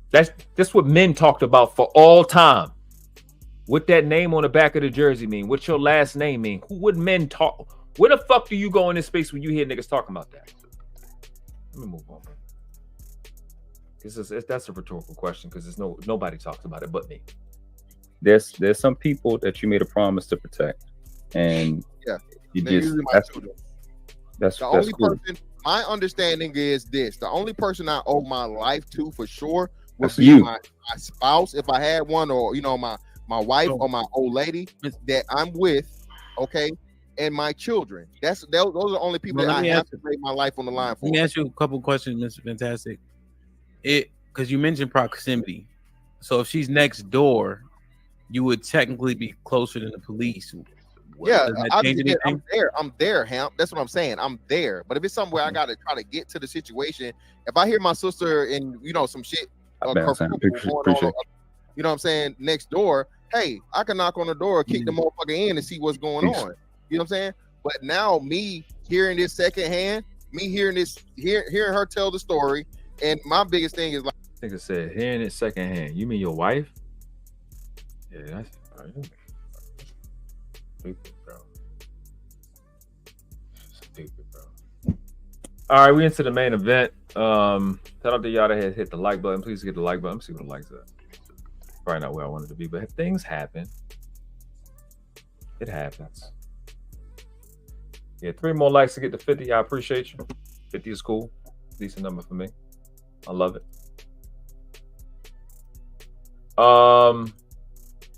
That's what men talked about for all time. What that name on the back of the jersey mean? What your last name mean? Who would men talk? Where the fuck do you go in this space when you hear niggas talking about that? Let me move on. That's a rhetorical question because nobody talks about it but me. There's some people that you made a promise to protect, and you just that's the only cool. person. My understanding is this: the only person I owe my life to for sure would That's be you. my spouse, if I had one, or my wife or my old lady that I'm with, okay, and my children. Those are the only people that I have to lay my life on the line for. Let me ask you a couple questions, Mr. Fantastic. Because you mentioned proximity. So if she's next door, you would technically be closer than the police. Yeah, I'm there, Hamp. That's what I'm saying. I'm there. But if it's somewhere I gotta try to get to the situation, if I hear my sister and some shit, you know what I'm saying, next door, hey, I can knock on the door, kick the motherfucker in and see what's going on. You know what I'm saying? But now me hearing this secondhand, hearing her tell the story, and my biggest thing is like, nigga said, hearing it secondhand. You mean your wife? Yeah, that's stupid, bro. Stupid, bro. All right, we into the main event. Shout out to y'all that has hit the like button. Please hit the like button. Let's see what the likes are. Probably not where I wanted to be, but if things happen, it happens. Yeah, 3 more likes to get to 50. I appreciate you. 50 is cool. Decent number for me. I love it.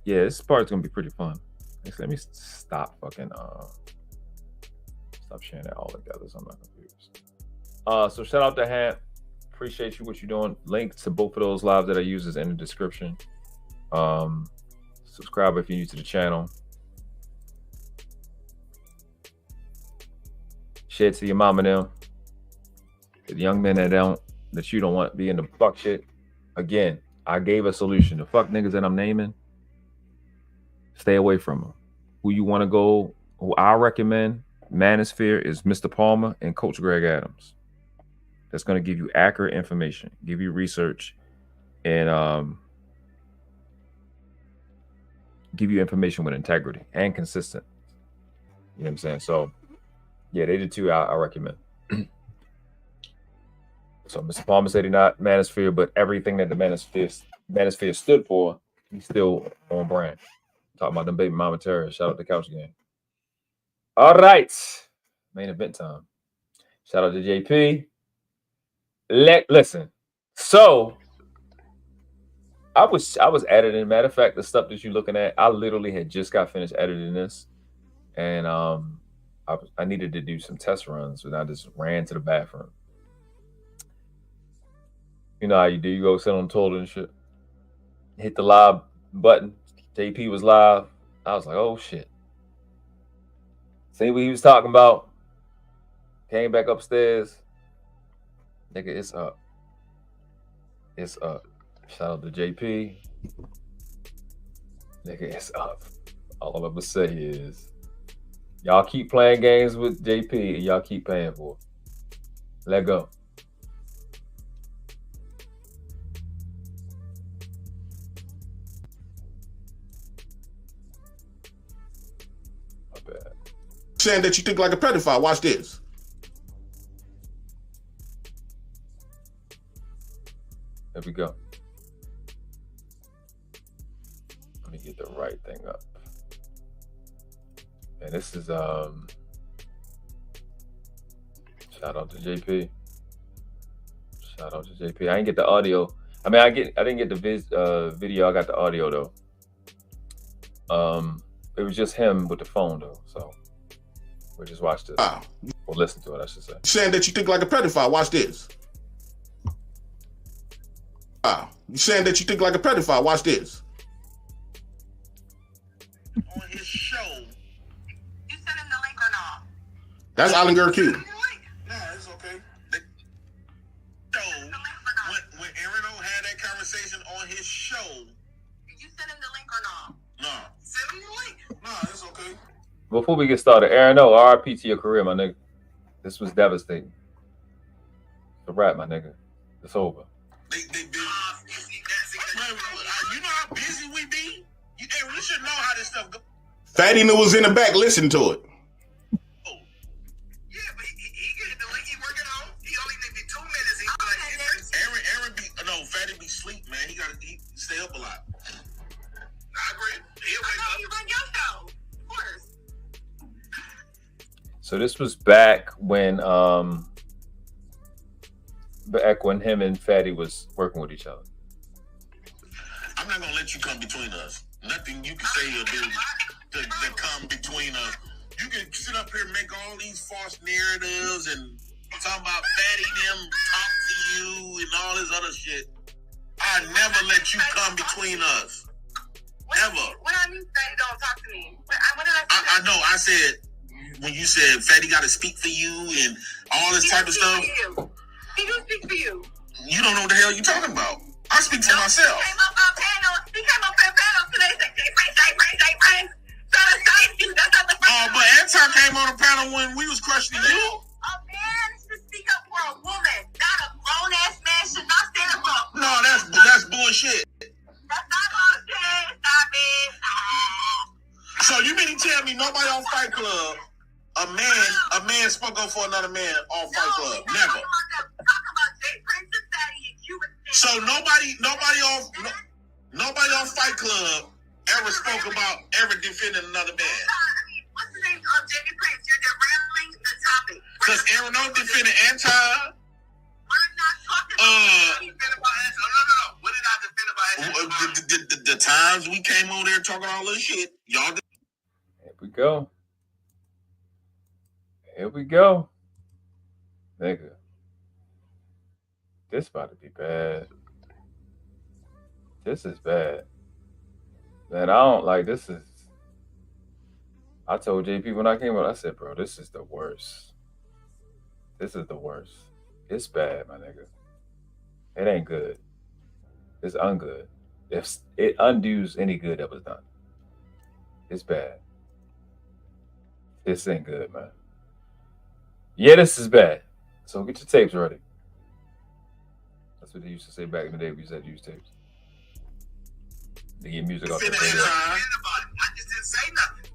Yeah, this part's gonna be pretty fun. Let me stop sharing it all together so I'm not confused. So shout out to Hamp. Appreciate you, what you're doing. Link to both of those lives that I use is in the description. Subscribe if you're new to the channel. Share it to your mom and them. The young men that you don't want to be in the fuck shit. Again, I gave a solution. The fuck niggas that I'm naming, stay away from them. Who you want to go, who I recommend, Manosphere, is Mr. Palmer and Coach Greg Adams. That's going to give you accurate information, give you research, and give you information with integrity and consistent. You know what I'm saying? So, yeah, they the two I recommend. So Mr. Palmer said he's not Manosphere, but everything that the Manosphere stood for, he's still on brand. Talking about them baby mama terrorists. Shout out to Couch Game. All right. Main event time. Shout out to JP. Listen. So I was editing. Matter of fact, the stuff that you're looking at, I literally had just got finished editing this. And I needed to do some test runs, and I just ran to the bathroom. You know how you do. You go sit on the toilet and shit. Hit the live button. JP was live. I was like, oh, shit. See what he was talking about. Came back upstairs. Nigga, it's up. It's up. Shout out to JP. Nigga, it's up. All I'm going to say is, y'all keep playing games with JP and y'all keep paying for it. Let go. Saying that you think like a pedophile. Watch this. There we go. Let me get the right thing up. And this is shout out to JP. Shout out to JP. I didn't get the audio. I mean, I didn't get the video. I got the audio though. It was just him with the phone though. So We just watch this. Or listen to it, I should say. Saying that you think like a pedophile. Watch this. You saying that you think like a pedophile. Watch this. On his show. You sent him the link or not? That's Allinger Q. No, it's okay. When Aaron O had that conversation on his show. Did you send him the link or not? No. Send me the link. No, it's okay. Before we get started, Aaron O, RIP to your career, my nigga. This was devastating. It's a wrap, my nigga. It's over. You know how busy we be? We should know how this stuff goes. Fatty was in the back. Listen to it. Aaron be Fatty be sleep, man. He stay up a lot. I agree. You run your show. Of course. So this was back when him and Fatty was working with each other. I'm not gonna let you come between us. Nothing you can say or do to come between us. You can sit up here and make all these false narratives and talk about Fatty them talk to you and all this other shit. I never let you come between us. Ever. What I mean, Fatty don't talk to me. What did I say? I know. I said when you said Fatty got to speak for you and all this type of stuff. He do speak for you. You don't know what the hell you talking about. I speak for myself. He came up on panel today. Say, but Anton came on the panel when we was questioning you. A man should speak up for a woman, not a grown ass man should not stand up for. No, that's bullshit. That's not bullshit. Stop it. So you mean to tell me nobody on Fight Club, a man spoke up for another man on Fight Club? Never. So nobody on Fight Club ever spoke about ever defending another man. What's the name of Jamie Prince? You're derailing the topic. Because Aaron O defended Anton. We're not talking about No. What did I defend about Anton? The times we came on there talking all this shit. Y'all did. Here we go. Here we go. Nigga. This about to be bad. This is bad. Man, I don't like this. I told JP when I came out, I said, bro, this is the worst. This is the worst. It's bad, my nigga. It ain't good. It's ungood. If it undoes any good that was done. It's bad. This ain't good, man. Yeah, this is bad. So get your tapes ready. That's what they used to say back in the day. We used to use tapes. They get music off the radio. I just didn't say nothing.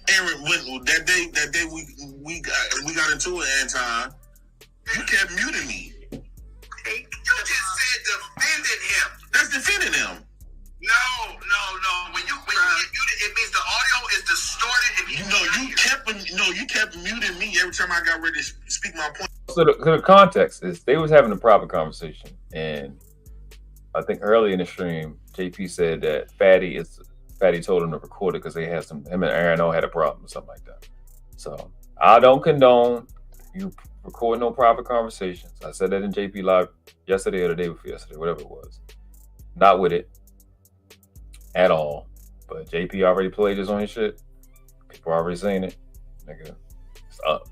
Aaron, that day we got into it, Anton. You kept muting me. You just said defending him. That's defending him. No. When you get muted, it means the audio is distorted. And you kept muting me every time I got ready to speak my point. So the context is they was having a private conversation, and I think early in the stream, JP said that Fatty told him to record it because they had him and Aaron O had a problem or something like that. So I don't condone you record no private conversations. I said that in JP Live yesterday or the day before yesterday, whatever it was. Not with it at all. But JP already played this on his shit. People already saying it. Nigga, it's up.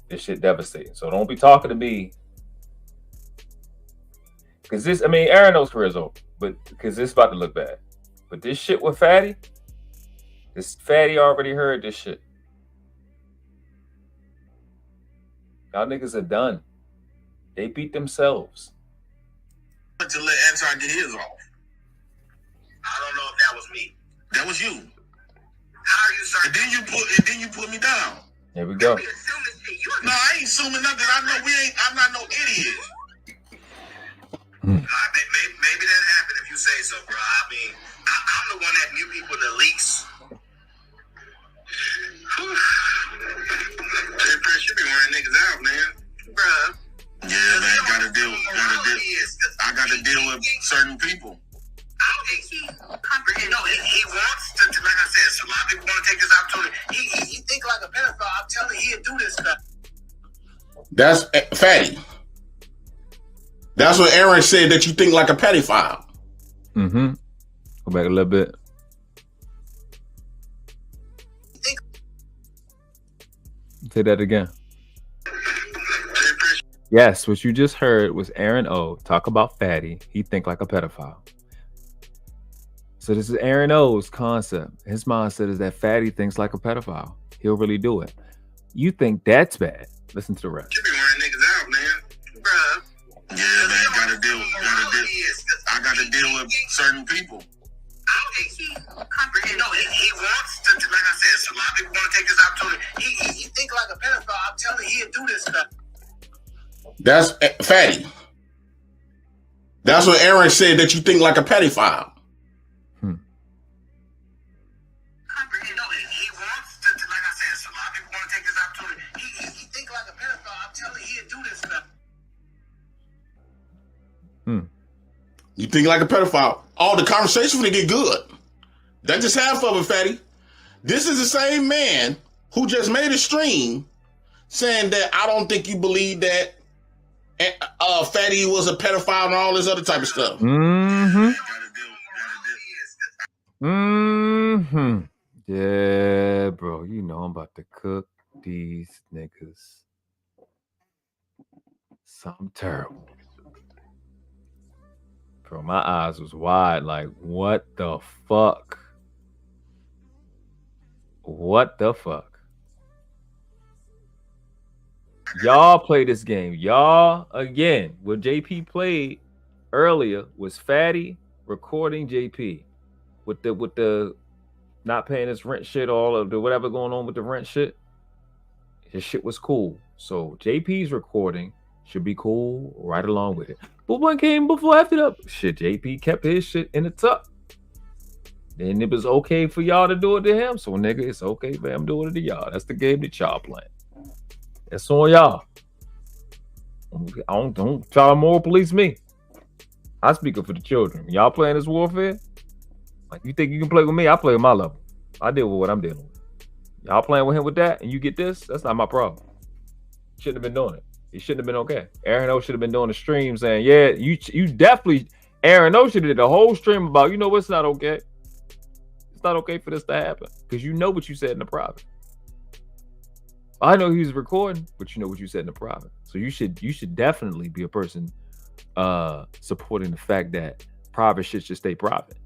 This shit devastating. So don't be talking to me. Because this, I mean, Aaron knows career's over. But because this is about to look bad. But this shit with Fatty, this Fatty already heard this shit. Y'all niggas are done. They beat themselves. To let Anton get his off. I don't know if that was me. That was you. How are you, sir? And then you put me down. Here we go. No, I ain't assuming nothing. I'm not no idiot. Maybe that happened if you say so, bro. I mean, I'm the one that mute people the least. Chris, you be wearing niggas out, man. Bruh. Yeah, man, I got to deal with certain people. I don't think he comprehends. No, he wants to, like I said, so a lot of people want to take this opportunity. He think like a That's Fatty. That's what Aaron said, that you think like a pedophile. Mm-hmm. Go back a little bit. Say that again. Yes, what you just heard was Aaron O talk about Fatty. He think like a pedophile. So this is Aaron O's concept. His mindset is that Fatty thinks like a pedophile. He'll really do it. You think that's bad? Listen to the rest. Yeah, man, I gotta deal with certain people. I don't think he comprehends. No, he wants to, like I said, a lot of people want to take this opportunity. He think like a pedophile. I'm telling you, he'll do this stuff. That's Fatty. That's what Aaron said, that you think like a pedophile. You think like a pedophile. Oh, the conversation will get good. That's just half of it, Fatty. This is the same man who just made a stream saying that I don't think you believe that Fatty was a pedophile and all this other type of stuff. Mm-hmm. Mm-hmm. Yeah, bro. You know I'm about to cook these niggas something terrible. Bro, my eyes was wide. Like, what the fuck? What the fuck? Y'all play this game. Y'all, again, what JP played earlier was Fatty recording JP with the not paying his rent shit, all of the whatever going on with the rent shit. His shit was cool. So JP's recording should be cool right along with it. But what came before after that? Shit, JP kept his shit in the tuck. Then it was okay for y'all to do it to him. So nigga, it's okay for him doing it to y'all. That's the game that y'all playing. That's on y'all. Don't try to moral police me. I speak up for the children. Y'all playing this warfare? Like, you think you can play with me? I play with my level. I deal with what I'm dealing with. Y'all playing with him with that and you get this? That's not my problem. Shouldn't have been doing it. It shouldn't have been okay. Aaron O should have been doing the stream saying, yeah, you definitely, Aaron O should have did the whole stream about, you know what's not okay? It's not okay for this to happen. Because you know what you said in the private. I know he was recording, but you know what you said in the private. So you should definitely be a person supporting the fact that private shit should stay private.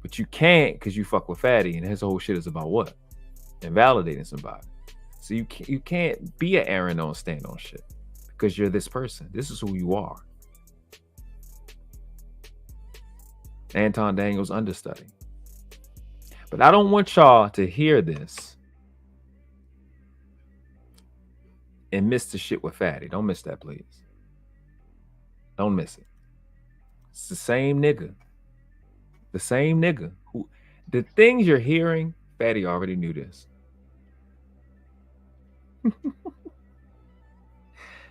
But you can't because you fuck with Fatty and his whole shit is about what? Invalidating somebody. So you can't be an Aaron on stand on shit because you're this person. This is who you are. Anton Daniels understudy. But I don't want y'all to hear this and miss the shit with Fatty. Don't miss that, please. Don't miss it. It's the same nigga. The same nigga who the things you're hearing, Fatty already knew this.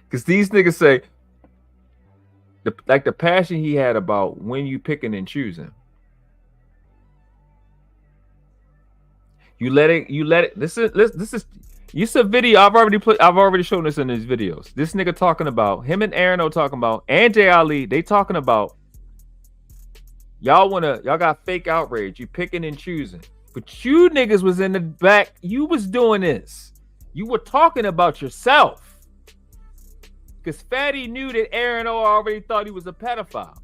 Because these niggas say the passion he had about when you picking and choosing. You let it. This is you said video. I've already shown this in these videos. This nigga talking about him and Aaron O talking about and Jay Ali. They talking about y'all got fake outrage. You picking and choosing, but you niggas was in the back. You was doing this. You were talking about yourself. Because Fatty knew that Aaron O already thought he was a pedophile.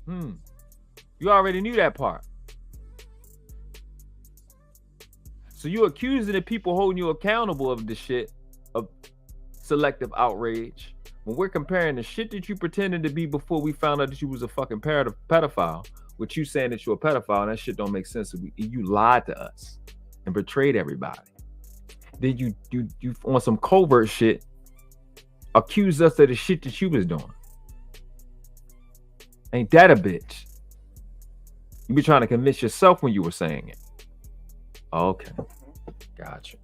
You already knew that part. So you accusing the people holding you accountable of the shit of selective outrage. When we're comparing the shit that you pretended to be before we found out that you was a fucking pedophile, with you saying that you're a pedophile, and that shit don't make sense. You lied to us and betrayed everybody. Then you on some covert shit accused us of the shit that you was doing. Ain't that a bitch? You be trying to convince yourself when you were saying it. Okay, gotcha.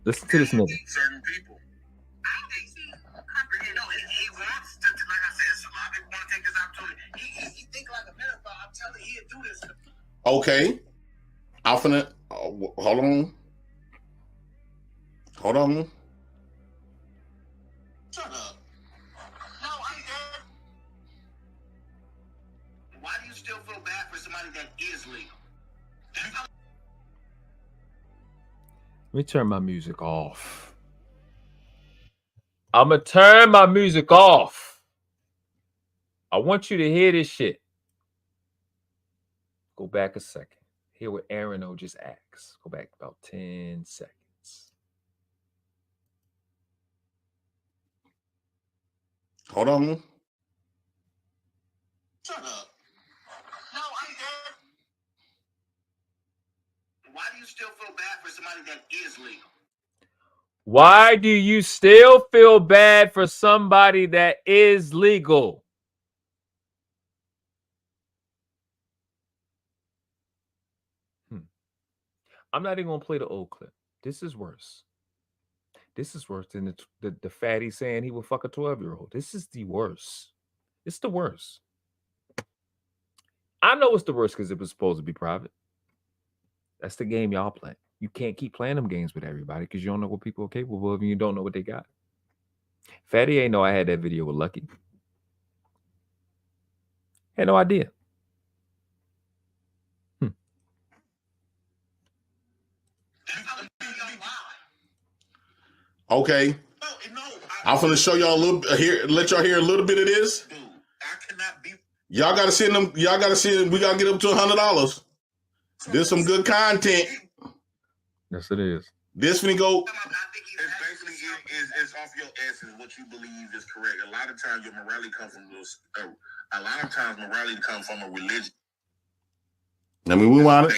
Listen to this nigga. Certain people. I don't think he comprehend. No, he wants to, like I said, so a lot of people want to take this opportunity. He think like a pedophile. I'm telling you, he'll do this. Okay. I'm finna hold on. Hold on. Shut up. No, I ain't dead. Why do you still feel bad for somebody that is legal? Let me turn my music off. I'm going to turn my music off. I want you to hear this shit. Go back a second. Hear what Aaron O just asked. Go back about 10 seconds. Hold on. Shut up. No, I ain't dead. Why do you still feel bad for somebody that is legal? Why do you still feel bad for somebody that is legal? I'm not even going to play the old clip. This is worse. This is worse than the fatty saying he would fuck a 12-year-old. This is the worst. It's the worst. I know it's the worst because it was supposed to be private. That's the game y'all play. You can't keep playing them games with everybody because you don't know what people are capable of and you don't know what they got. Fatty ain't know I had that video with Lucky. Had no idea. Okay. I'm finna show y'all a little here. Let y'all hear a little bit of this. Y'all gotta send them. Y'all gotta send. We gotta get up to $100. There's some good content. Yes, it is. This finna go. It's basically it's off your essence what you believe is correct. A lot of times your morality comes from those. A lot of times morality comes from a religion. Let me rewind it.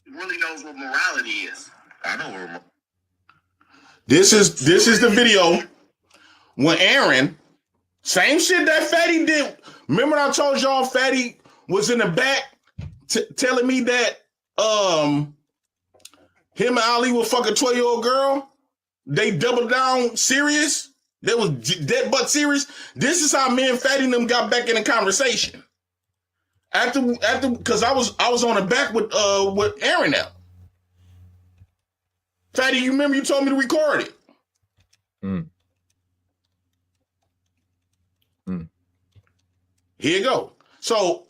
Really knows what morality is. I know what. This is the video when Aaron, same shit that Fatty did. Remember I told y'all Fatty was in the back telling me that him and Ali will fuck a 12-year-old girl. They doubled down serious. They was dead butt serious. This is how me and Fatty and them got back in the conversation. After because I was on the back with Aaron now. Fatty, you remember you told me to record it. Here you go. So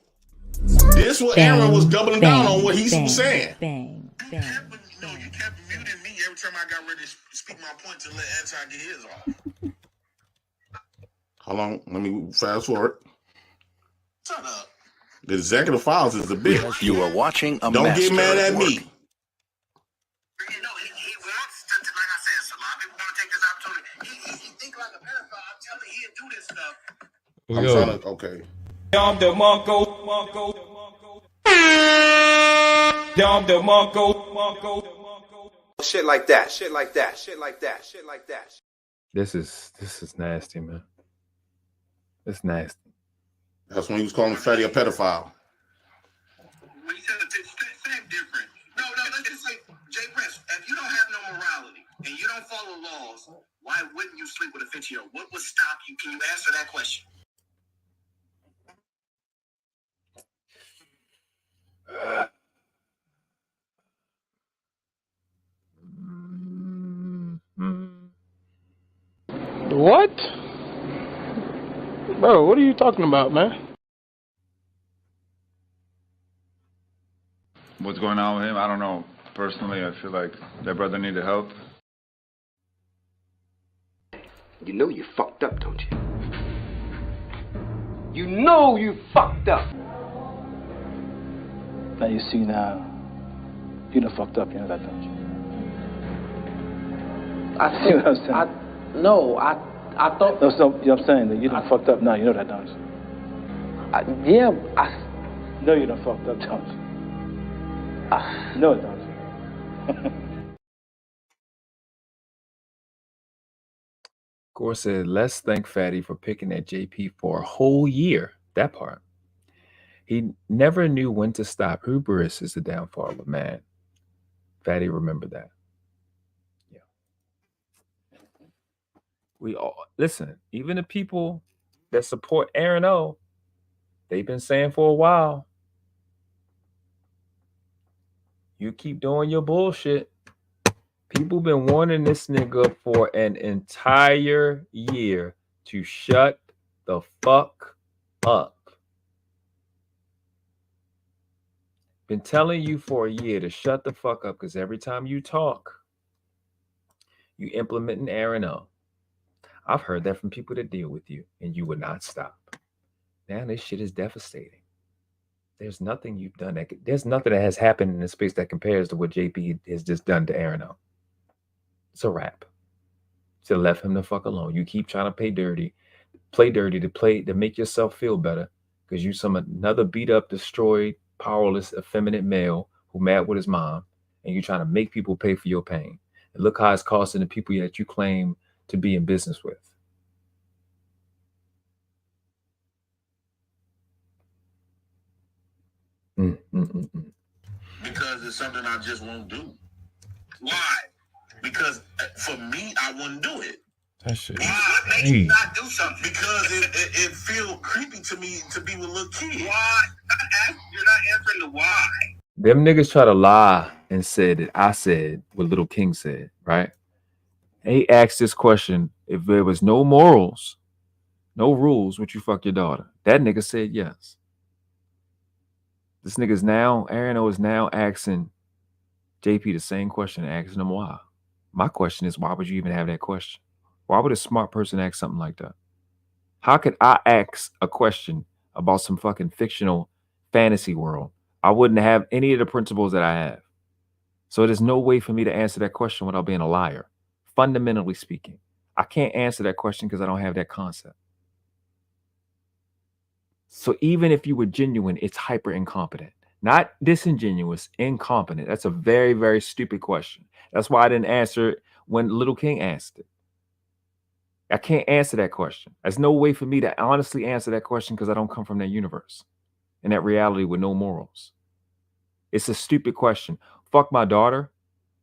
this what Aaron was doubling down on what he was saying. You kept muting me every time I got ready to speak my point to let Anti get his off. Hold on, let me fast forward. Shut up. The executive files is a bitch. You are watching a Don't get mad at me. You know, he wants to, like I said, so a lot of people want to take this opportunity. He think like a pedophile. I'm telling you, he'll do this stuff. I'm trying to, okay. Dom the Monko. Dom the Monko. Shit like that. This is nasty, man. It's nasty. That's when he was calling Fatty a pedophile. When he said same different. No, let's just say, Jay Prince, if you don't have no morality and you don't follow laws, why wouldn't you sleep with a 15-year-old? What would stop you? Can you answer that question? What? Bro, what are you talking about, man? What's going on with him? I don't know. Personally, I feel like that brother needed help. You know you fucked up, don't you? You know you fucked up. Now you see now, you done fucked up, you know that, don't you? I see what I'm saying? I thought. No, you know what I'm saying? That you done fucked up now, you know that, don't you? Yeah, know you done fucked up, don't you? No, it don't you? Gore said, let's thank Fatty for picking at JP for a whole year. That part. He never knew when to stop. Hubris is the downfall of man. Fatty, remember that. Yeah. We all, listen, even the people that support Aaron O, they've been saying for a while, You keep doing your bullshit. People been warning this nigga for an entire year to shut the fuck up. Been telling you for a year to shut the fuck up because every time you talk, you implementing Aaron O. I've heard that from people that deal with you, and you would not stop. Now this shit is devastating. There's nothing you've done there's nothing that has happened in this space that compares to what JP has just done to Aaron O. It's a wrap. So left him the fuck alone. You keep trying to play dirty to make yourself feel better because you another beat up, destroyed, powerless, effeminate male who mad with his mom, and you're trying to make people pay for your pain. And look how it's costing the people that you claim to be in business with. Because it's something I just won't do. Why? Because for me, I wouldn't do it. That shit. What makes you not do something? Because it feels creepy to me to be with Lil King. Why? You're not answering the why. Them niggas try to lie and said that I said what Lil King said, right? He asked this question: if there was no morals, no rules, would you fuck your daughter? That nigga said yes. This nigga's now, Aaron O is now asking JP the same question, asking him why. My question is, why would you even have that question? Why would a smart person ask something like that? How could I ask a question about some fucking fictional fantasy world? I wouldn't have any of the principles that I have. So there's no way for me to answer that question without being a liar. Fundamentally speaking, I can't answer that question because I don't have that concept. So even if you were genuine, it's hyper incompetent, not disingenuous, incompetent. That's a very, very stupid question. That's why I didn't answer it when Lil King asked it. I can't answer that question. There's no way for me to honestly answer that question because I don't come from that universe and that reality with no morals. It's a stupid question. Fuck my daughter.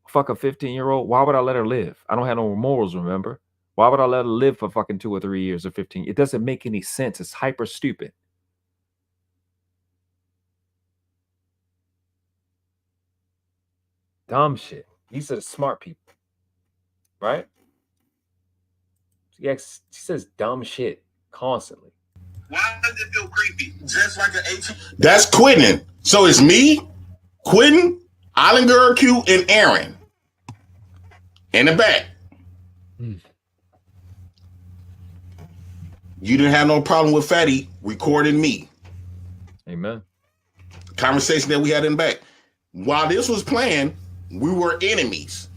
Fuck a 15-year-old. Why would I let her live? I don't have no morals, remember? Why would I let her live for fucking 2 or 3 years or 15? It doesn't make any sense. It's hyper stupid. Dumb shit. These are the smart people. Right? She says dumb shit constantly. Why does it feel creepy? Just like an 18. That's quitting. So it's me, Quentin, Island Girl Q, and Aaron. In the back. You didn't have no problem with Fatty recording me. Amen. Conversation that we had in the back. While this was playing, we were enemies.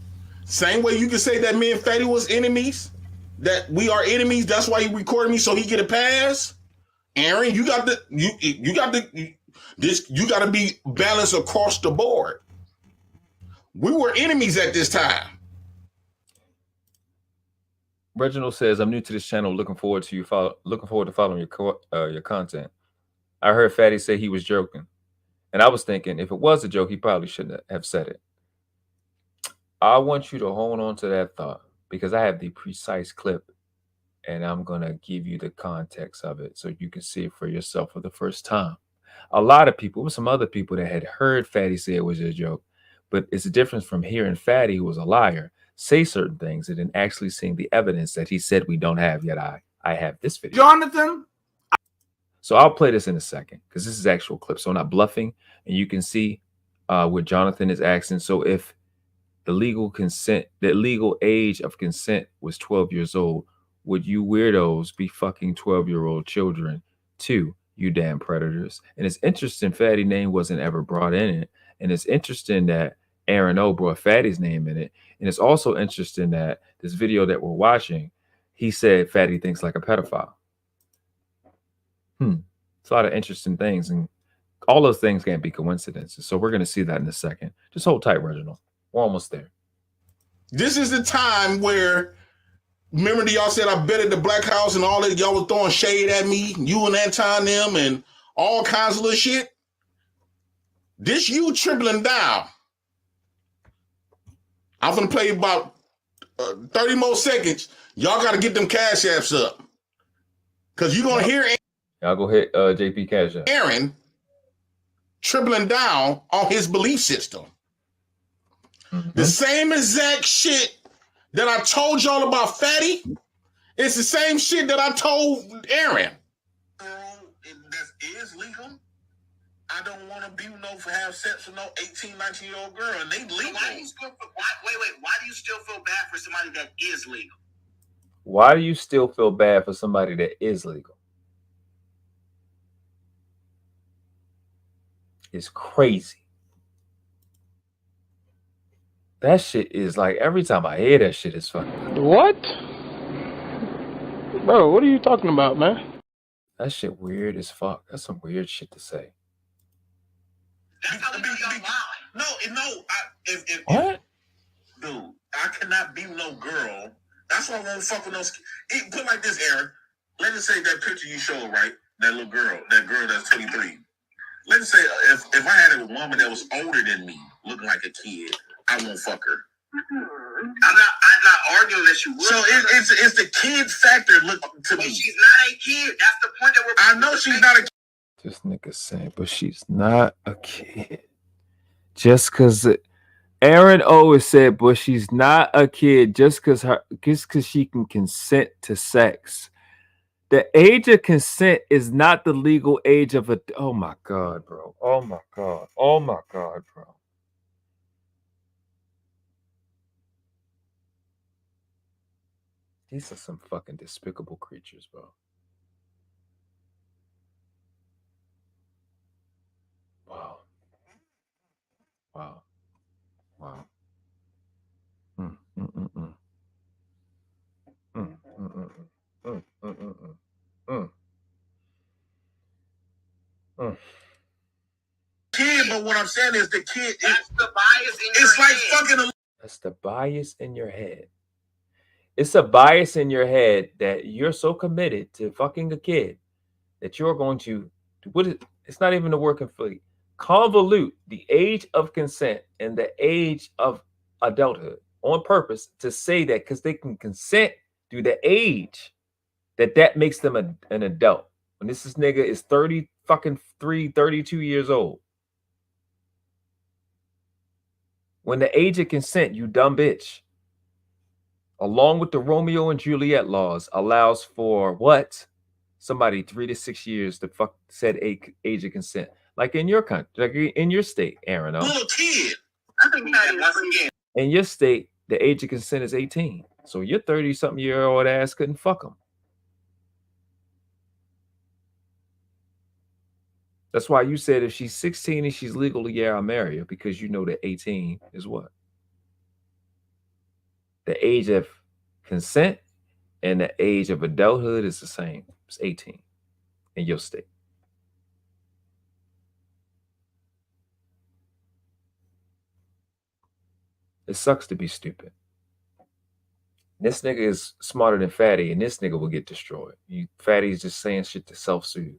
Same way you can say that me and Fatty was enemies, that we are enemies. That's why he recorded me so he get a pass. Aaron, you got to be balanced across the board. We were enemies at this time. Reginald says, "I'm new to this channel. Looking forward to following your content. I heard Fatty say he was joking, and I was thinking if it was a joke, he probably shouldn't have said it. I want you to hold on to that thought because I have the precise clip, and I'm gonna give you the context of it so you can see it for yourself for the first time. A lot of people, some other people that had heard Fatty say it was a joke, but it's a difference from hearing Fatty, who was a liar, say certain things and then actually seeing the evidence that he said we don't have yet. I have this video. Jonathan. So I'll play this in a second because this is actual clip. So I'm not bluffing, and you can see what Jonathan is asking. So if the legal age of consent was 12 years old, would you weirdos be fucking 12-year-old children too, you damn predators? And it's interesting Fatty's name wasn't ever brought in it. And it's interesting that Aaron O brought Fatty's name in it. And it's also interesting that this video that we're watching, he said Fatty thinks like a pedophile. It's a lot of interesting things. And all those things can't be coincidences. So we're going to see that in a second. Just hold tight, Reginald. We're almost there. This is the time where, remember that y'all said I bet at the Black House and all that, y'all was throwing shade at me, you and Anton them and all kinds of little shit. This you tripling down. I'm going to play about 30 more seconds. Y'all got to get them cash apps up. Because you're going to hear Y'all go hit JP Cash App. Aaron tripling down on his belief system. The same exact shit that I told y'all about Fatty, it's the same shit that I told Aaron. That is legal. I don't want to be have sex with no 18, 19-year-old girl, and they legal. Why do you still feel bad for somebody that is legal? Why do you still feel bad for somebody that is legal? It's crazy. That shit is like, every time I hear that shit, it's fucking. What? Bro, what are you talking about, man? That shit weird as fuck. That's some weird shit to say. What? Dude, I cannot be no girl. That's why I won't fuck with no. Put like this, Aaron. Let us say that picture you showed, right? That little girl, that's 23. Let's say if I had a woman that was older than me, looking like a kid, I won't fuck her. I'm not arguing that you would. So it's the kid factor. Look to me. She's not a kid. That's the point that we're. I know she's not a kid. This nigga saying, but she's not a kid. Just because Aaron always said, but she's not a kid just because she can consent to sex. The age of consent is not the legal age of a. Oh my God, bro. Oh my God. Oh my God, bro. These are some fucking despicable creatures, bro. Wow. Wow. Wow. Mm, mm, mm, mm. Mm, mm, mm, mm, mm, mm, mm, mm. Mm. Kid, but what I'm saying is the kid. That's the bias in your head. Like fucking. That's the bias in your head. It's a bias in your head that you're so committed to fucking a kid that you're going to it's not even a word complete. Convolute the age of consent and the age of adulthood on purpose to say that because they can consent to the age that makes them an adult. When this nigga is 32 years old. When the age of consent, you dumb bitch, along with the Romeo and Juliet laws, allows for what? Somebody 3 to 6 years to fuck said age of consent. Like in your country, like in your state, Aaron. Little kid. I think in your state, the age of consent is 18. So your 30-something-year-old ass couldn't fuck them. That's why you said if she's 16 and she's legal, yeah, I'll marry her, because you know that 18 is what? The age of consent and the age of adulthood is the same. It's 18 in your state. It sucks to be stupid. This nigga is smarter than Fatty, and this nigga will get destroyed. Fatty's just saying shit to self-soothe.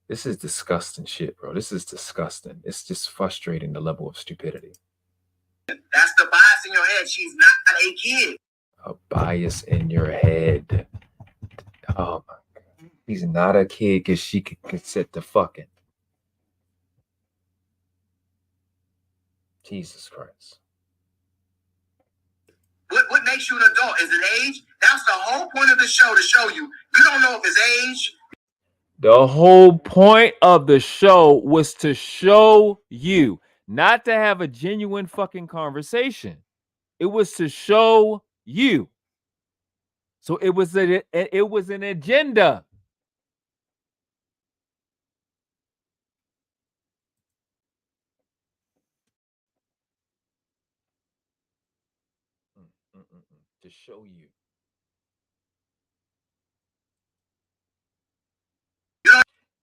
This is disgusting shit, bro. This is disgusting. It's just frustrating, the level of stupidity. That's the bias in your head. She's not a kid. A bias in your head. Oh my God. He's not a kid because she could consent to fucking. Jesus Christ. What makes you an adult? Is it age? That's the whole point of the show, to show you. You don't know if it's age. The whole point of the show was to show you, not to have a genuine fucking conversation. It was to show you. So it was an agenda. To show you.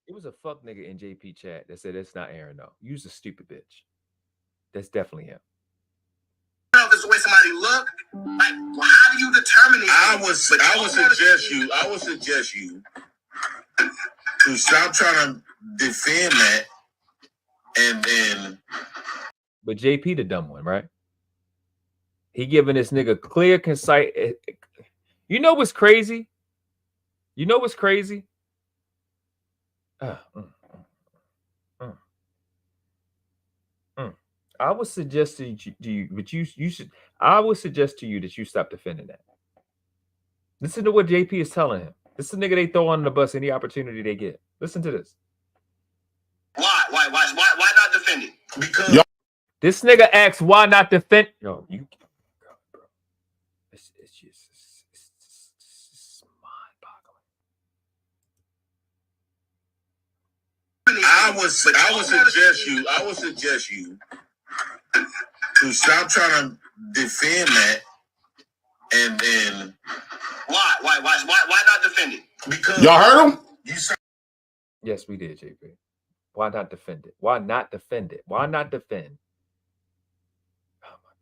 It was a fuck nigga in JP chat that said it's not Aaron though. You's a stupid bitch. That's definitely him. I don't know if it's the way somebody look. Like, well, how do you determine it? I would suggest you to stop trying to defend that and But JP the dumb one, right? He giving this nigga clear, concise. You know what's crazy? You know what's crazy? I would suggest to you, but you should. I would suggest to you that you stop defending that. Listen to what JP is telling him. This is a nigga they throw on the bus any opportunity they get. Listen to this. Why not defend it? Because This nigga asks why not defend. Yo, you. Bro. It's mind-boggling. I would suggest you to stop trying to defend that and why not defend it? Because y'all heard him? Yes, we did, JP. Why not defend it? Why not defend it? Why not defend? Oh my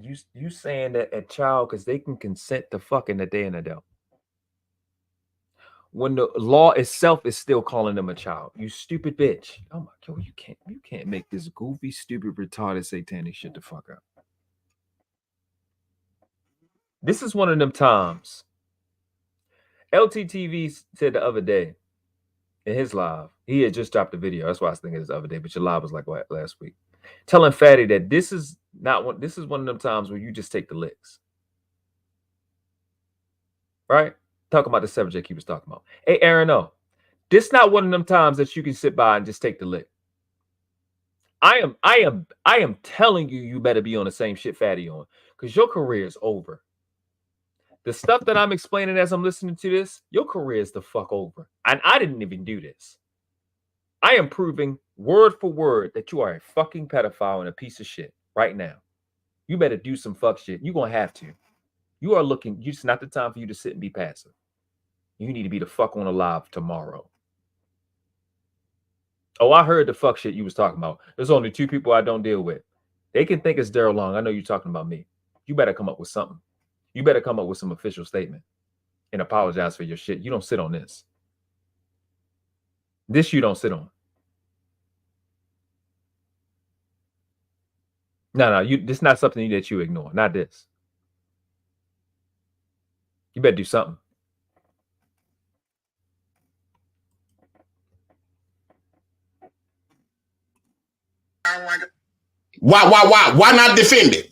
God. You saying that a child, because they can consent to fucking a day and a day. When the law itself is still calling them a child. You stupid bitch. Oh my God, you can't make this goofy, stupid, retarded, satanic shit the fuck up. This is one of them times. LTTV said the other day in his live, he had just dropped a video. That's why I was thinking this the other day, but your live was like what, last week. Telling Fatty that this is one of them times where you just take the licks. Right? Talking about the subject he was talking about. Hey, Aaron O, this not one of them times that you can sit by and just take the lick. I am telling you, you better be on the same shit Fatty on, because your career is over. The stuff that I'm explaining as I'm listening to this, your career is the fuck over. And I didn't even do this. I am proving word for word that you are a fucking pedophile and a piece of shit right now. You better do some fuck shit. You're going to have to. You are looking, it's not the time for you to sit and be passive. You need to be the fuck on alive tomorrow. Oh, I heard the fuck shit you was talking about. There's only 2 people I don't deal with. They can think it's Daryl Long. I know you're talking about me. You better come up with something. You better come up with some official statement and apologize for your shit. You don't sit on this. This you don't sit on. No, this is not something that you ignore. Not this. You better do something. Why not defend it?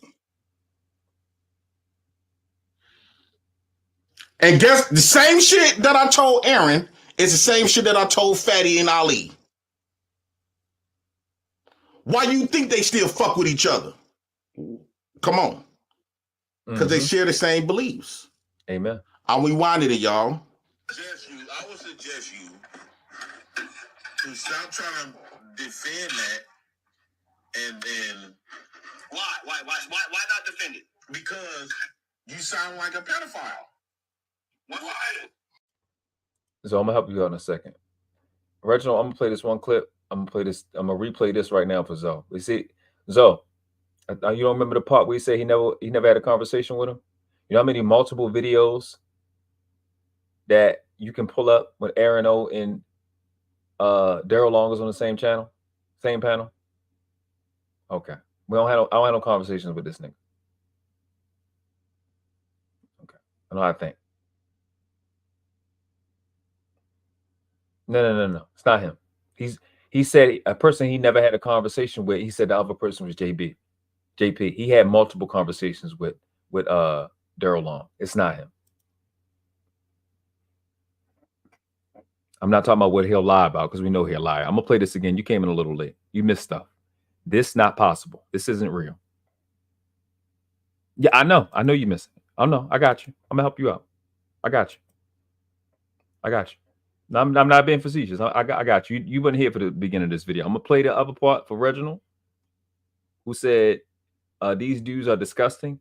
And guess the same shit that I told Aaron is the same shit that I told Fatty and Ali. Why you think they still fuck with each other? Come on. Because they share the same beliefs. Amen. I'm rewinding it, y'all. I would suggest you to stop trying to defend that and why not defend it? Because you sound like a pedophile. Why? So I'm gonna help you out in a second. Reginald, I'm gonna play this one clip. I'm gonna replay this right now for Zoe. We see Zoe. You don't remember the part where he said he never had a conversation with him? You know how many multiple videos that you can pull up when Aaron O and Daryl Long is on the same channel, same panel? Okay. I don't have no conversations with this nigga. Okay. I know how I think. No. It's not him. He said a person he never had a conversation with. He said the other person was JP. He had multiple conversations with Daryl Long. It's not him. I'm not talking about what he'll lie about because we know he'll lie. I'm gonna play this again. You came in a little late. You missed stuff. This not possible. This isn't real. Yeah, I know. I know you missed it. I know. I got you. I'm gonna help you out. I got you. No, I'm not being facetious. I got you. You weren't here for the beginning of this video. I'm gonna play the other part for Reginald, who said these dudes are disgusting.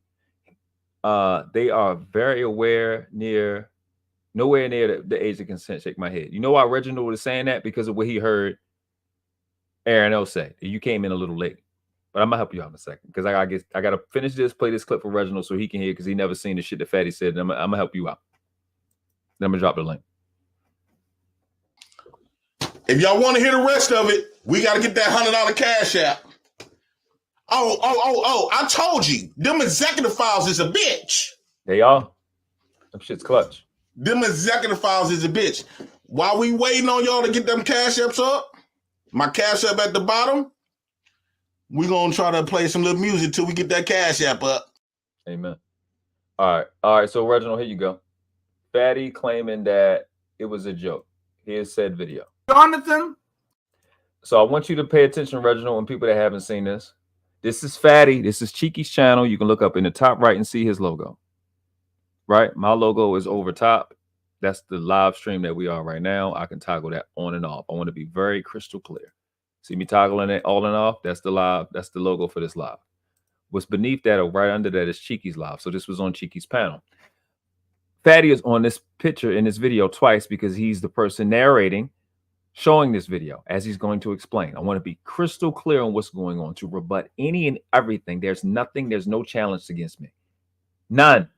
They are very aware, nowhere near the age of consent. Shake my head. You know why Reginald was saying that? Because of what he heard Aaron O say. You came in a little late, but I'm gonna help you out in a second because I gotta finish this, play this clip for Reginald so he can hear because he never seen the shit that Fatty said. And I'm gonna help you out. Then I'm gonna drop the link. If y'all want to hear the rest of it, we got to get that $100 cash app. Oh, I told you. Them executive files is a bitch. They are. Them shit's clutch. Them executive files is a bitch. While we waiting on y'all to get them cash apps up, my cash app at the bottom, We're gonna try to play some little music till we get that cash app up. Amen. All right. So Reginald, here you go. Fatty claiming that it was a joke. Here's said video. Jonathan. So I want you to pay attention, Reginald, and people that haven't seen this. This is Fatty. This is Cheeky's channel. You can look up in the top right and see his logo. Right? My logo is over top. That's the live stream that we are right now. I can toggle that on and off. I want to be very crystal clear. See me toggling it on and off? That's the live. That's the logo for this live. What's beneath that or right under that is Cheeky's live. So this was on Cheeky's panel. Fatty is on this picture in this video twice because he's the person narrating, showing this video as he's going to explain. I want to be crystal clear on what's going on to rebut any and everything. There's nothing, there's no challenge against me. None.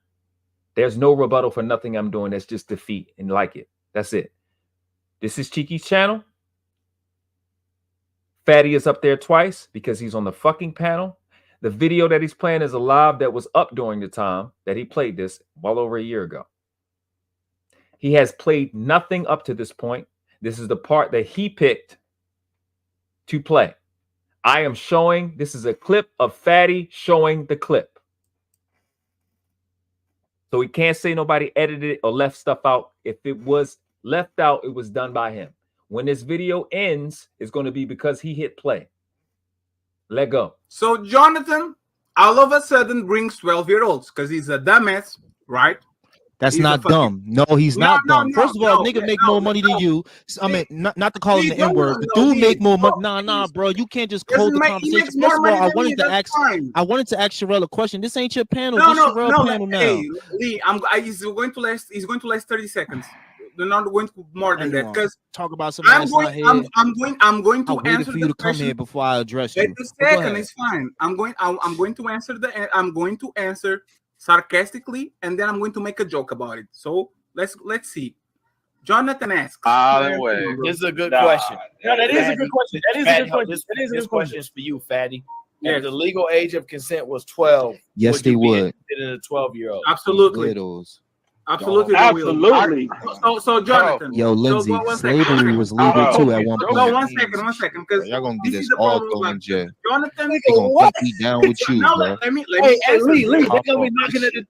There's no rebuttal for nothing I'm doing. That's just defeat and like it. That's it. This is Cheeky's channel. Fatty is up there twice because he's on the fucking panel. The video that he's playing is a live that was up during the time that he played this well over a year ago. He has played nothing up to this point. This is the part that he picked to play. I am showing, this is a clip of Fatty showing the clip. So he can't say nobody edited it or left stuff out. If it was left out, it was done by him. When this video ends, it's going to be because he hit play. Let go. So Jonathan, all of a sudden brings 12-year-olds because he's a dumbass, right? That's not dumb. No, he's not dumb. First of all, nigga make more money than you. I mean, not to call him the N-word, but dude make more money. Nah, bro. You can't just hold the conversation. First of all, I wanted to ask Sherelle a question. This ain't your panel. This Sherelle panel now. Hey, Lee, he's going to last 30 seconds. They're not going to more than that because talk about something. I'm going to answer for you to come here before I address you. Wait a second, it's fine. I'm going to answer sarcastically, and then I'm going to make a joke about it. So let's see. Jonathan asks. This is a good question. No, that is a good question. That is a good question. That is a good question for you, Fatty. Yeah, the legal age of consent was 12. Yes, they would. A 12-year-old. Absolutely. Widows. Absolutely. So Jonathan. Yo, Lindsay, slavery was legal too at one point. No, one second, because y'all gonna get this all going in jail. Jonathan, they gonna take me down with you, bro. Let me Lee, they're gonna be knocking at the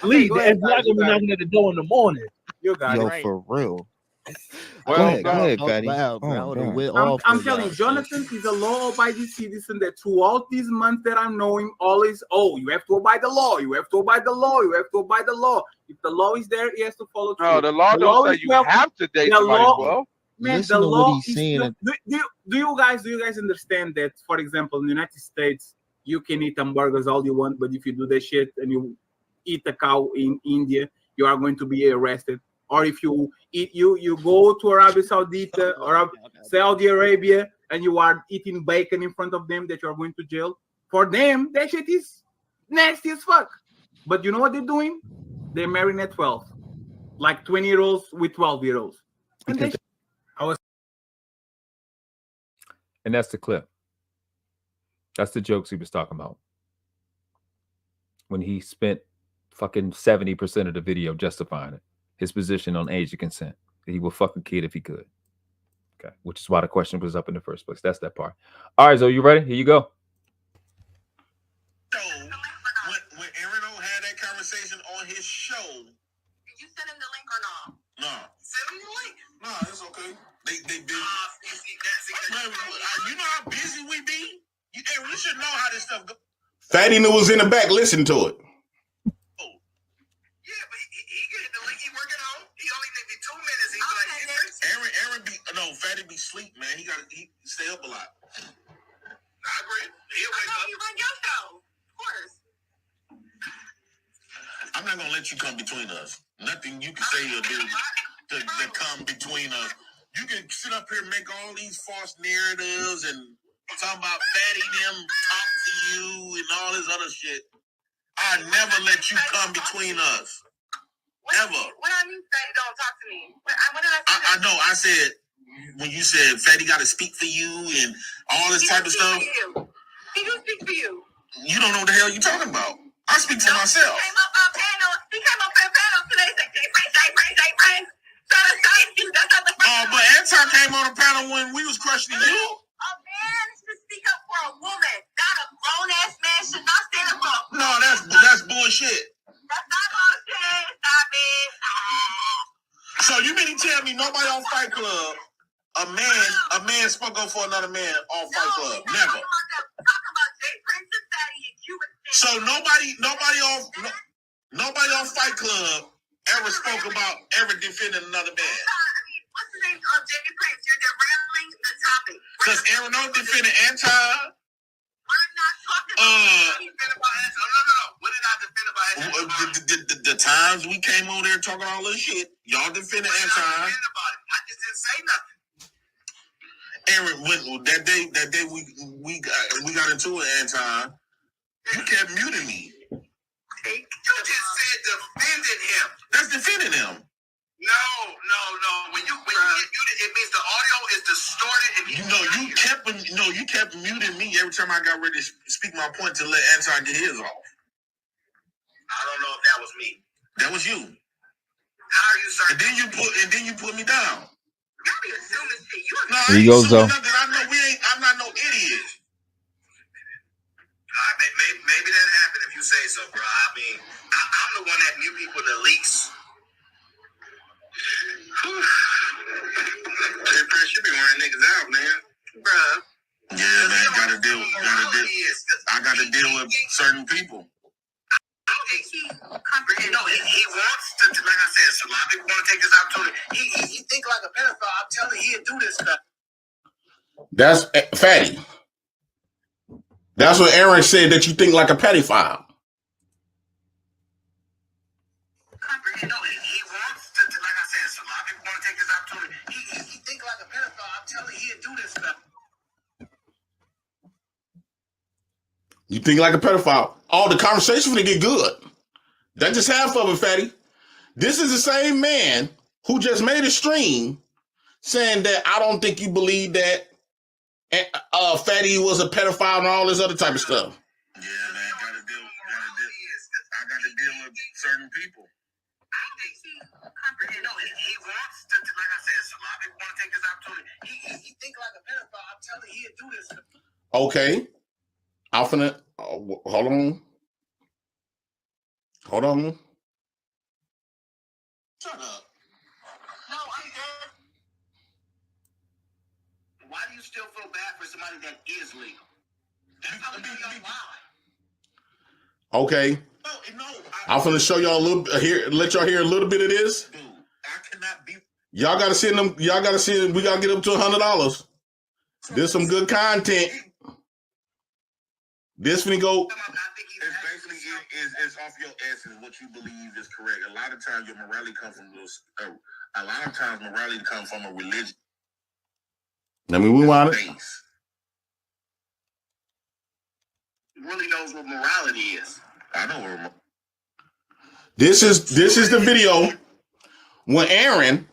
Lee. They're not gonna be knocking at the door in the morning. You got it. Yo, for real. Go ahead, Fatty. I'm telling you, Jonathan is a law-abiding citizen that throughout these months that I'm knowing, always, you have to obey the law. You have to obey the law. You have to obey the law. If the law is there, he has to follow through. No, the law don't say you have to date somebody. Well, man, the law is still, do you guys understand that, for example, in the United States, you can eat hamburgers all you want, but if you do that shit and you eat a cow in India, you are going to be arrested. Or if you go to Arabia Saudita or Saudi Arabia and you are eating bacon in front of them, that you are going to jail. For them, that shit is nasty as fuck. But you know what they're doing? They're marrying at 12, like 20-year-olds with 12-year-olds. And that's the clip. That's the jokes he was talking about. When he spent fucking 70% of the video justifying it. His position on age of consent. He will fuck a kid if he could. Okay. Which is why the question was up in the first place. That's that part. All right, so you ready? Here you go. So, when Aaron had that conversation on his show, did you send him the link or not? No. Send him the link. No, it's okay. They busy. You know how busy we be? You should know how this stuff goes. Fatty was in the back listening to it. Fatty be sleep, man. He stay up a lot. I agree. You run your show, of course. I'm not gonna let you come between us. Nothing you can say or do to come between us. You can sit up here and make all these false narratives and talk about Fatty them talk to you and all this other shit. I never let you come between us. Ever. When I mean Fatty don't talk to me. What did I say? I know. I said. When you said Fatty got to speak for you and all this type of stuff. He do speak for you. You don't know what the hell you're talking about. I speak for myself. He came up on panel today. Say, but Anton came on the panel when we was questioning you. A man should speak up for a woman. bullshit. So you mean to tell me nobody on Fight Club, a man spoke up for another man on Fight Club? Never. So nobody on Fight Club ever spoke about ever defending another man. What's the name of Jay Prince? You're derailing the topic. Because Aaron don't defend Anti. We're not talking about no. What did I defend about the times we came over there talking all this shit? Y'all defended Anti. I just didn't say nothing. Aaron, that day we got into it, Anti. You kept muting me. You just said defending him. That's defending him. No. When you get muted, it means the audio is distorted. And you kept muting me every time I got ready to speak my point to let Anton get his off. I don't know if that was me. That was you. How are you, sir? And then you put me down. Y'all be assuming shit. Here he goes, though. I'm not no idiot. Maybe that happened if you say so, bro. I mean, I'm the one that mute people the least. Jay Prince, you be wearing niggas out, man. Bruh. Yeah, man, I gotta deal with certain people. I don't think he comprehend. No, he wants to, like I said, so a lot of people want to take this opportunity. He think like a pedophile. I'm telling you, he'll do this stuff. That's Fatty. That's what Aaron said, that you think like a pedophile. No, he wants to, like I said, so a lot of people want to take this opportunity. He think like a pedophile. I'm telling you, he'll do this stuff. You think like a pedophile. Oh, the conversation will get good. That's just half of it, Fatty. This is the same man who just made a stream saying that I don't think you believe that Fatty was a pedophile and all this other type of stuff. Yeah, man, I gotta deal with certain people. I don't think he comprehend. No, he wants to, like I said, so a lot of people want to take this opportunity. He think like a pedophile. I'm telling you, he'll do this stuff. Okay. I'm finna, hold on. Shut up. No, I'm good. Why do you still feel bad for somebody that is legal? That's how we lie. Okay. No, I'm finna show y'all a little here. Let y'all hear a little bit of this. Dude, I cannot be. Y'all gotta send them. Y'all gotta send. We gotta get up to $100. There's some good content. This finna go. It's basically it's off your essence. What you believe is correct. A lot of times your morality comes from those. A lot of times morality comes from a religion. Let me rewind it. Really knows what morality is. I know what. This is the video when Aaron,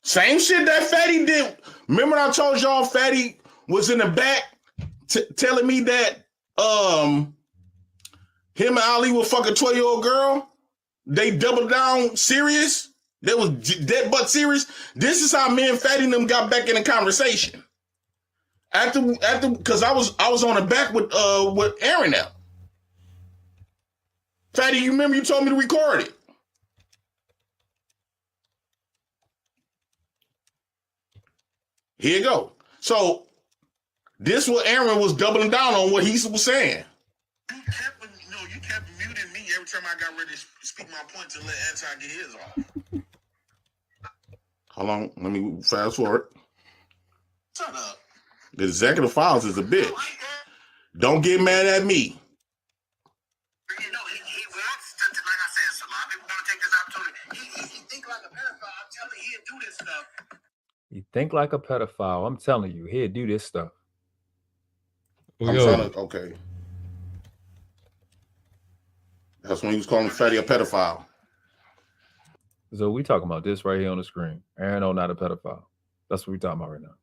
same shit that Fatty did. Remember I told y'all Fatty was in the back telling me that him and Ali will fuck a 12-year-old girl. They doubled down serious. They was dead butt serious. This is how me and Fatty and them got back in the conversation. After because I was on the back with Aaron now. Fatty, you remember you told me to record it. Here you go. So this what Aaron was doubling down on what he was saying. You kept muting me every time I got ready to speak my point to let Anton get his off. Hold on, let me fast forward. Shut up. The executive files is a bitch. Don't get mad at me. He wants to, like I said, so a lot of people want to take this opportunity. He think like a pedophile. I'm telling you, he'll do this stuff. You think like a pedophile. I'm telling you, he'll do this stuff. Okay. That's when he was calling Fatty a pedophile. So we talking about this right here on the screen. Aaron, not a pedophile. That's what we talking about right now.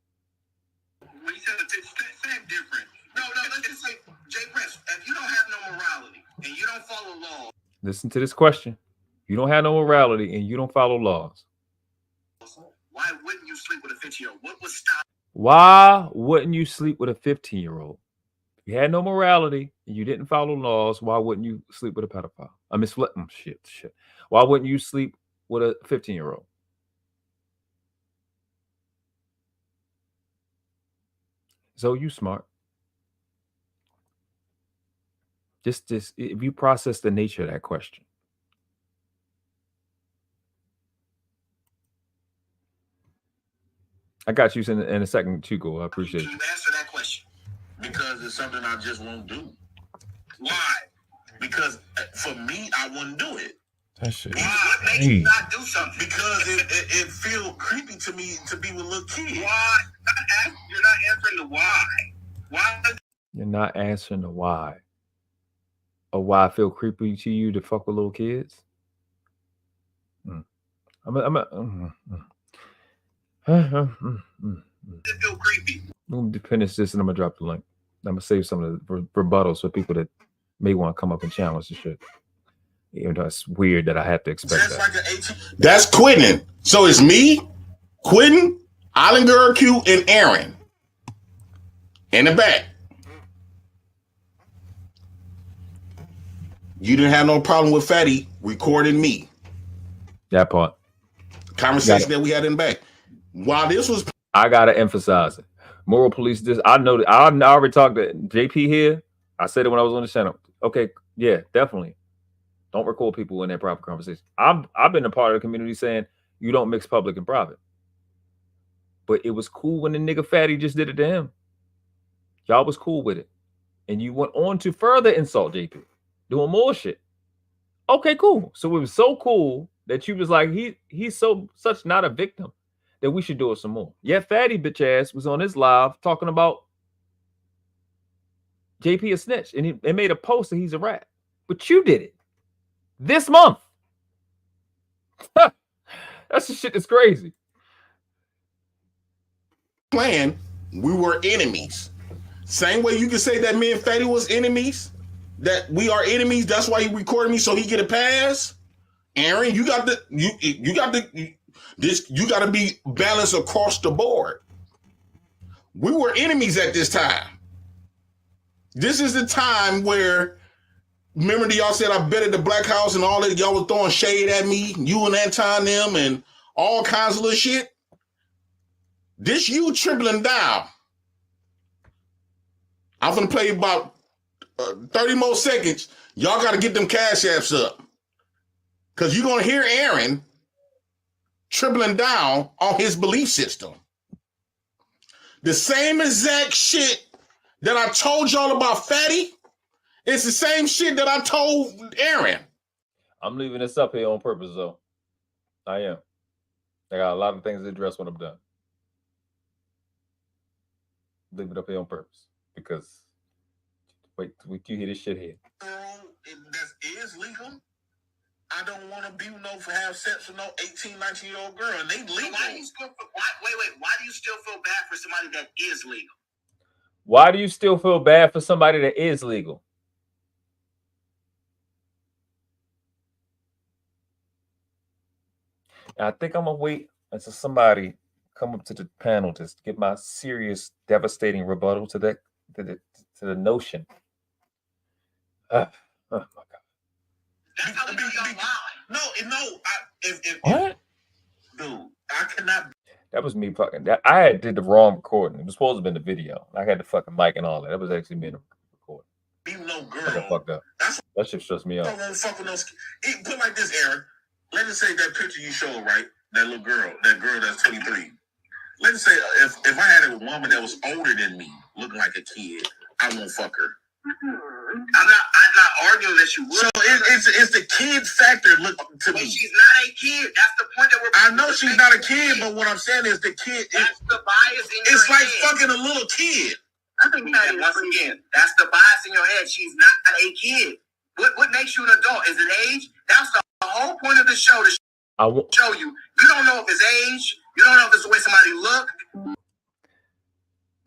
When you said same different. No, let's just say, Jay Prince, if you don't have no morality and you don't follow law. Listen to this question. You don't have no morality and you don't follow laws. Why wouldn't you sleep with a 15-year-old? What would stop? Why wouldn't you sleep with a 15-year-old? You had no morality and you didn't follow laws. Why wouldn't you sleep with a pedophile? I mean, shit. Why wouldn't you sleep with a 15-year-old? So you smart. Just if you process the nature of that question. I got you in a second, Chico. I appreciate you. Answer that question because it's something I just won't do. Why? Because for me, I wouldn't do it. That shit. What makes you not do something? Because it feels creepy to me to be with little kids. Why? You're not answering the why. Why? You're not answering the why. Or why I feel creepy to you to fuck with little kids. It feel creepy. I'm gonna finish this and I'm gonna drop the link. I'm gonna save some of the rebuttals for people that may want to come up and challenge the shit. Even though it's weird that I have to expect that. Like that's quitting. So it's me, Quentin, Island Girl Q, and Aaron in the back. You didn't have no problem with Fatty recording me. That part. Conversation that we had in the back. While this was, I gotta emphasize it. Moral police. This I know that I already talked to JP here. I said it when I was on the channel. Okay, yeah, definitely. Don't record people in that proper conversation. I've been a part of the community saying you don't mix public and private. But it was cool when the nigga Fatty just did it to him. Y'all was cool with it. And you went on to further insult JP. Doing more shit. Okay, cool. So it was so cool that you was like, he's such not a victim that we should do it some more. Yeah, Fatty bitch ass was on his live talking about JP a snitch. And he made a post that he's a rat. But you did it. This month. That's the shit that's crazy. Plan, we were enemies. Same way you can say that me and Fatty was enemies, that we are enemies. That's why he recorded me so he get a pass. Aaron, you got to be balanced across the board. We were enemies at this time. This is the time where, remember that y'all said I bet at the Black House and all that y'all were throwing shade at me, you and Anton them and all kinds of little shit. This you tripling down. I'm gonna play about 30 more seconds. Y'all got to get them cash apps up. Because you're going to hear Aaron tripling down on his belief system. The same exact shit that I told y'all about Fatty, it's the same shit that I told Aaron. I'm leaving this up here on purpose, though. I am. I got a lot of things to address when I'm done. Leave it up here on purpose. Because, wait you hear this shit here. That is legal. I don't want to be have sex with no 18, 19-year-old girl. And they legal. Wait. Why do you still feel bad for somebody that is legal? Why do you still feel bad for somebody that is legal? And I think I'm gonna wait until somebody come up to the panel to give my serious, devastating rebuttal to that to the notion. Oh my God. What? Dude, I cannot. That was me fucking. I did the wrong recording. It was supposed to have been the video. I had the fucking mic and all that. That was actually me in the recording. Be no girl. I fucked up. That shit stressed me out. Don't want to fuck with no. Put like this, Aaron. Let us say that picture you showed, right? That little girl, that's 23. Let's say if I had a woman that was older than me, looking like a kid, I won't fuck her. I'm not arguing that you would. So it's the kid factor. Look to me. She's not a kid. That's the point that we're. I know she's not a kid, but what I'm saying is the kid. That's the bias in your head. It's like fucking a little kid. I think that once again, that's the bias in your head. She's not a kid. What makes you an adult? Is it age? That's the whole point of the show to show you. You don't know if it's age. You don't know if it's the way somebody look.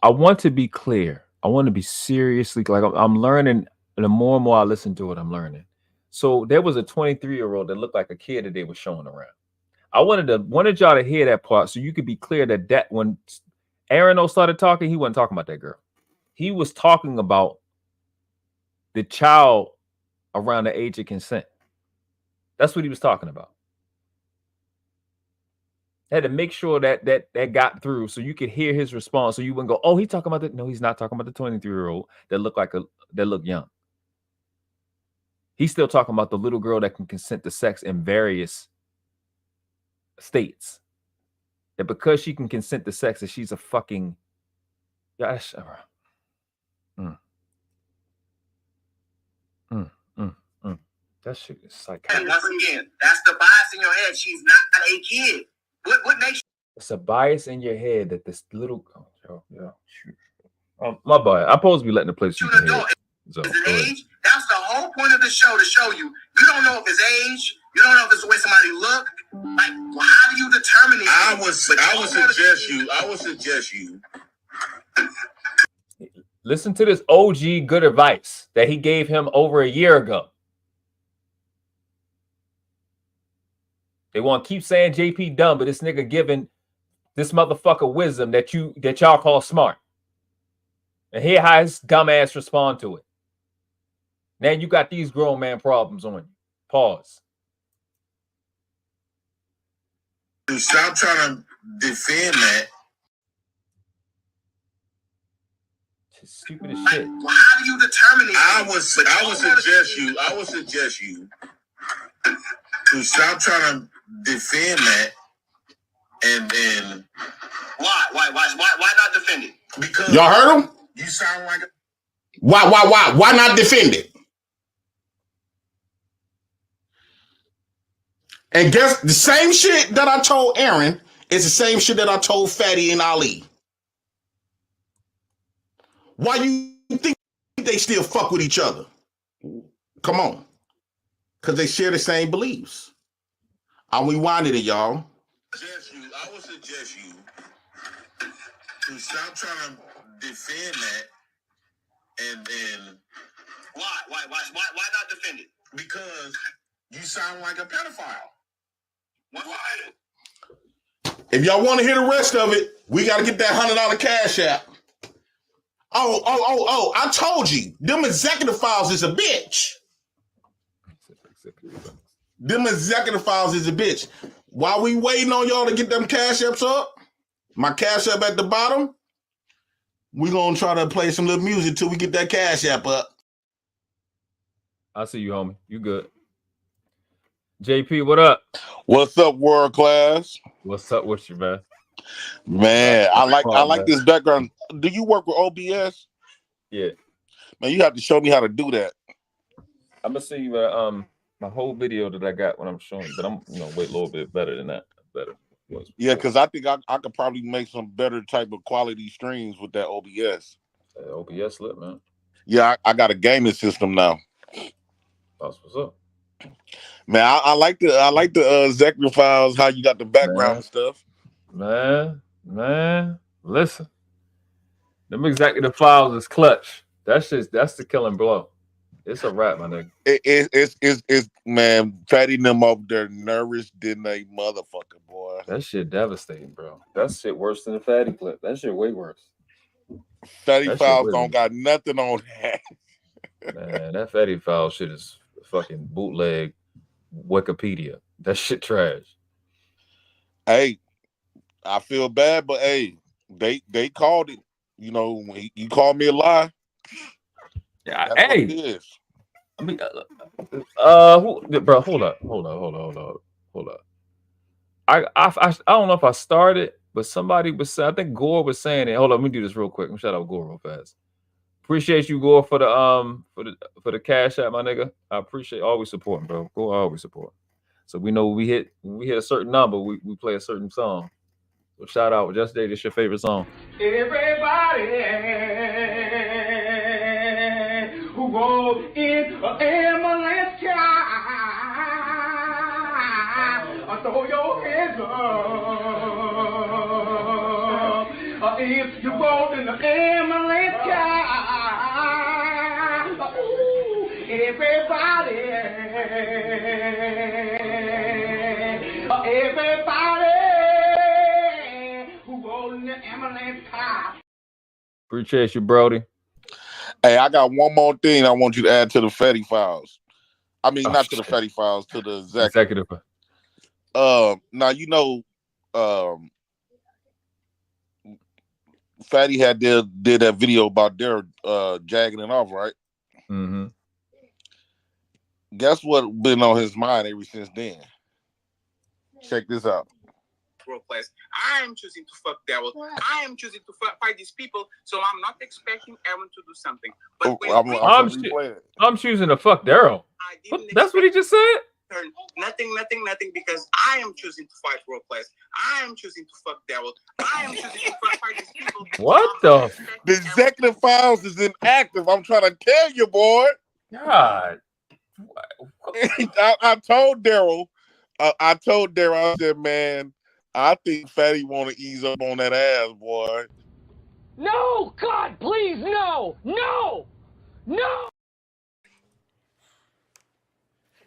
I want to be clear. I want to be seriously like I'm learning. And the more and more I listen to it, I'm learning. So there was a 23-year-old that looked like a kid that they were showing around. I wanted y'all to hear that part so you could be clear that when Aaron started talking, he wasn't talking about that girl. He was talking about the child around the age of consent. That's what he was talking about. Had to make sure that got through so you could hear his response, so you wouldn't go, "Oh, he's talking about that." No, he's not talking about the 23-year-old that look young. He's still talking about the little girl that can consent to sex in various states. That because she can consent to sex, that she's a fucking gosh. That shit is psychotic. And once again, that's the bias in your head. She's not a kid. What makes It's a bias in your head that this little my bad. I'm supposed to be letting the place you can hear. So, is it age? That's the whole point of the show, to show you. You don't know if it's age. You don't know if it's the way somebody look. Like, well, how do you determine it? I would suggest you. Listen to this OG good advice that he gave him over a year ago. They want to keep saying JP dumb, but this nigga giving this motherfucker wisdom that y'all call smart. And hear how his dumb ass respond to it. Now you got these grown man problems on you. Pause. Stop trying to defend that. It's stupid as shit. Well, how do you determine it? I would suggest you to stop trying to defend that. And then why not defend it? Because y'all heard him? You sound like Why not defend it? And guess the same shit that I told Aaron is the same shit that I told Fatty and Ali. Why you think they still fuck with each other? Come on. Because they share the same beliefs. I'm rewinding it, y'all. I would suggest you to stop trying to defend that. And then why not defend it? Because you sound like a pedophile. Why? If y'all want to hear the rest of it, we got to get that $100 cash app. Oh, I told you. Them executive files is a bitch. Them executive files is a bitch. While we waiting on y'all to get them cash apps up, my cash app at the bottom, we going to try to play some little music till we get that cash app up. I see you, homie. You good. JP, what up? What's up, world class? What's up with you, man? Man, I like this background. Do you work with OBS? Yeah. Man, you have to show me how to do that. I'm gonna see my whole video that I got when I'm showing, but I'm wait a little bit better than that. Better. Yeah, because I think I could probably make some better type of quality streams with that OBS. OBS lit, man. Yeah, I got a gaming system now. That's what's up. Man, I like the executive files, how you got the background and stuff. Man, listen. Them executive files is clutch. That's the killing blow. It's a wrap, my nigga. It's man, Fatty them up there nourished than a motherfucker, boy. That shit devastating, bro. That shit worse than the Fatty clip. That shit way worse. Fatty files don't got nothing on that. Man, that Fatty file shit is fucking bootleg Wikipedia. That shit trash. Hey, I feel bad, but hey, they called it. You know, you called me a lie. Yeah, that's hey. what it is. I mean, bro, hold up. I don't know if I started, but somebody was saying, I think Gore was saying it. Hold on, let me do this real quick. Let me shout out Gore real fast. Appreciate you, Gore, for the cash app, my nigga. I appreciate always supporting, bro. Gore always support. So we know when we hit a certain number, we play a certain song. So shout out, Just Day, this your favorite song. Everybody who goes in an ambulance car, throw your hands up. If you go in the ambulance car, everybody who goes in the ambulance car. Appreciate you, Brody. Hey, I got one more thing I want you to add to the Fetty files. I mean, not to the Fetty files, to the executive. Now you know, Fatty did that video about their jagging it off, right? Mm-hmm. Guess what been on his mind ever since then? Check this out. World class. I am choosing to fuck Daryl. I am choosing to fight these people, so I'm not expecting Aaron to do something. But I'm choosing to fuck Daryl. That's what he just said. Nothing, because I am choosing to fight world class. I am choosing to fuck Daryl. I am choosing to fight these people. What the? The executive files is inactive. I'm trying to tell you, boy. God. I told Daryl. I said, man, I think Fatty want to ease up on that ass, boy. No, God, please, no, no, no.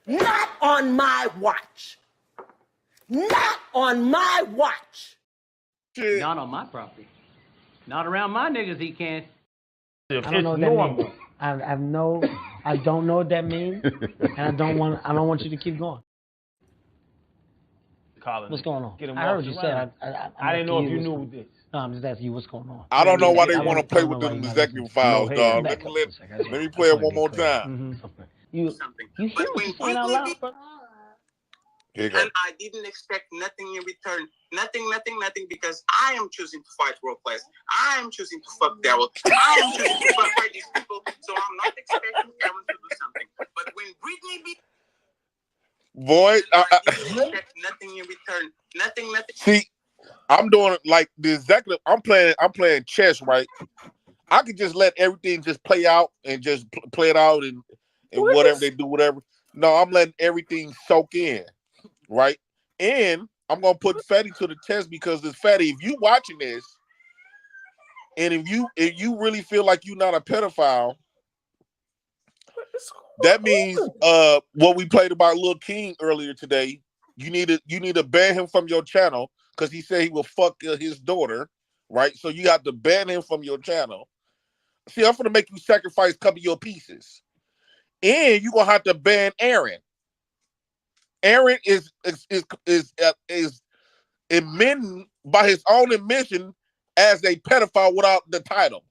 Not on my watch. Not on my watch. Not on my property. Not around my niggas, he can't. I don't know what that means. I don't know what that means, and I don't want you to keep going. Colin, what's going on? Get him I heard you say. I didn't know if you knew this. No, I'm just asking you what's going on. I don't know why they want to play with them executive files, dog. Let me play it one more time. You hear what you're saying out loud, bro? And I didn't expect nothing in return. Nothing, because I am choosing to fight world class. I am choosing to fuck Daryl. I am choosing to fight these people, so I'm not expecting Aaron to do something. But when Britney be... Boy, I didn't expect nothing in return. Nothing. See, I'm doing like the executive. I'm playing chess, right? I could just let everything just play out and just play it out and whatever they do, whatever. No, I'm letting everything soak in, right? And I'm gonna put Fatty to the test because it's Fatty. If you watching this, and if you really feel like you're not a pedophile, that means what we played about Lil King earlier today. You need to ban him from your channel because he said he will fuck his daughter, right? So you have to ban him from your channel. See, I'm gonna make you sacrifice a couple of your pieces, and you're gonna have to ban Aaron. Aaron is admitting by his own admission as a pedophile without the title.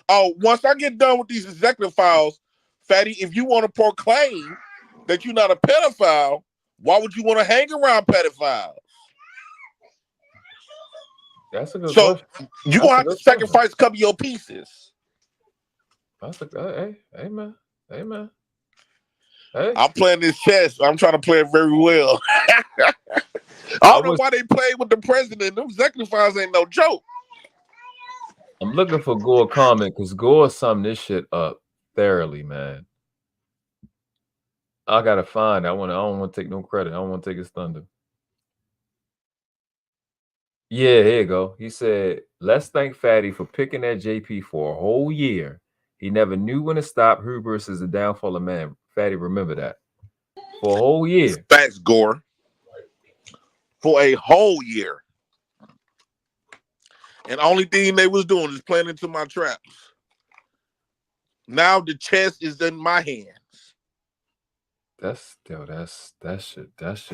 Oh, once I get done with these executive files, Fatty, if you want to proclaim that you're not a pedophile, why would you want to hang around pedophiles? That's a good question. You're gonna have to sacrifice question. a couple of your pieces. That's hey man. Hey. I'm playing this chess. I'm trying to play it very well. I don't know why they played with the president. Them executive files ain't no joke. I'm looking for Gore comment because Gore summed this shit up thoroughly, man. I gotta find. I don't want to take no credit. I don't want to take his thunder. Yeah, here you go. He said, "Let's thank Fatty for picking at JP for a whole year. He never knew when to stop. Hubris is the downfall of man." Fatty, remember that. For a whole year. Thanks, Gore. For a whole year. And the only thing they was doing is playing into my traps. Now the chess is in my hands. That shit.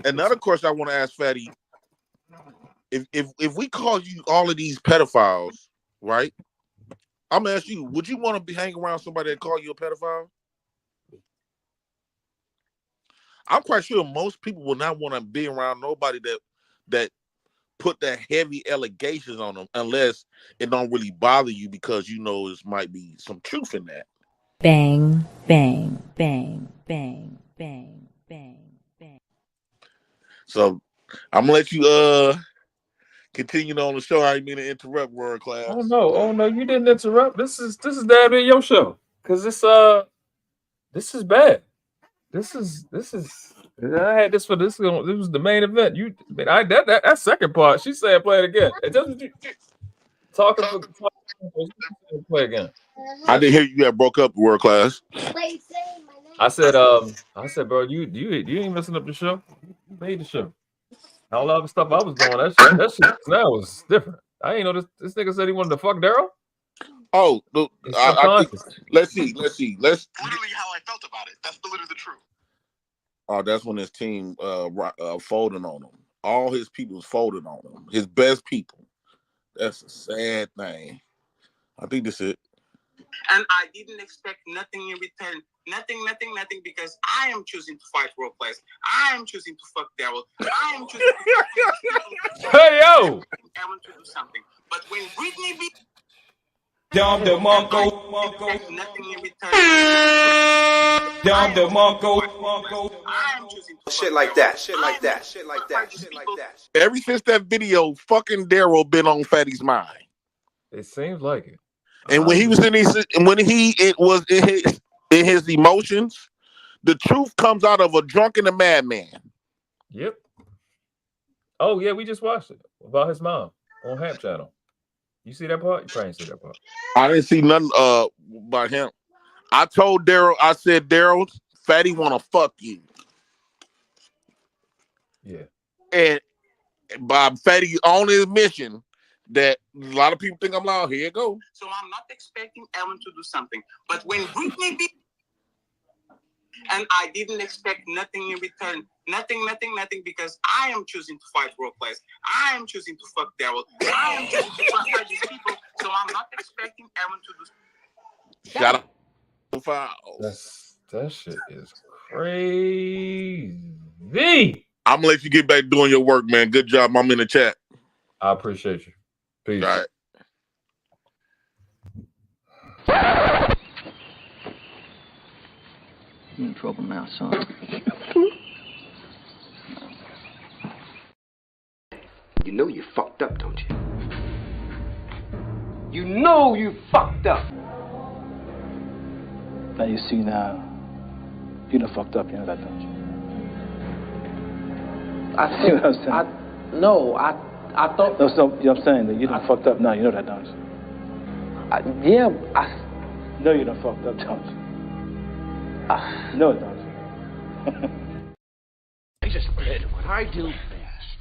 Another question I want to ask Fatty. If we call you all of these pedophiles, right? I'm gonna ask you, would you want to be hanging around somebody that call you a pedophile? I'm quite sure most people will not want to be around nobody that put that heavy allegations on them unless it don't really bother you because you know there might be some truth in that. Bang, bang, bang, bang, bang, bang, bang. So I'm gonna let you continue on the show. I didn't mean to interrupt, World Class. Oh no, you didn't interrupt. This is damn near your show. Cause this is bad. This is I had this for this. This was the main event. That second part. She said play it again. It doesn't talking for play again. I didn't hear you had broke up, World Class. I said, bro, you ain't messing up the show. You made the show. All the other stuff I was doing, that shit now was different. I ain't know this nigga said he wanted to fuck Daryl. Oh, I think, let's see. Literally how I felt about it. That's literally the truth. Oh, that's when his team folding on him. All his people folded on him. His best people. That's a sad thing. I think that's it. And I didn't expect nothing in return. Nothing, because I am choosing to fight world class. I am choosing to fuck Daryl. I am choosing to fuck Hey, yo! I want to do something. But when Britney be Down the Monko. nothing in return. Down the Monko. I am choosing to Shit like that. Shit like that. Ever since that video, fucking Daryl been on Fatty's mind. It seems like it. And when he was in his emotions, the truth comes out of a drunk and a madman. Yep. Oh yeah, we just watched it about his mom on Hamp Channel. You see that part? You probably didn't see that part. I didn't see nothing about him. I told Daryl, I said, Daryl, Fatty wanna fuck you. Yeah. And Bob Fatty on his mission that a lot of people think I'm loud. Here you go. So I'm not expecting Ellen to do something. But when Britney be and I didn't expect nothing in return. Nothing, because I am choosing to fight world class. I am choosing to fuck Daryl. I am choosing to fuck these people. So I'm not expecting Ellen to do. Shout out. That shit is crazy. I'm gonna let you get back doing your work, man. Good job. I'm in the chat. I appreciate you. Peace. All right. You're in trouble now, son. You know you fucked up, don't you? You know you fucked up. Now you see now, you done fucked up, you know that, don't you? I You know what I'm saying? I thought. No, so, you know what I'm saying? That you done fucked up now, you know that, don't you? No, you done fucked up, don't you? No, it don't. I just did what I do best.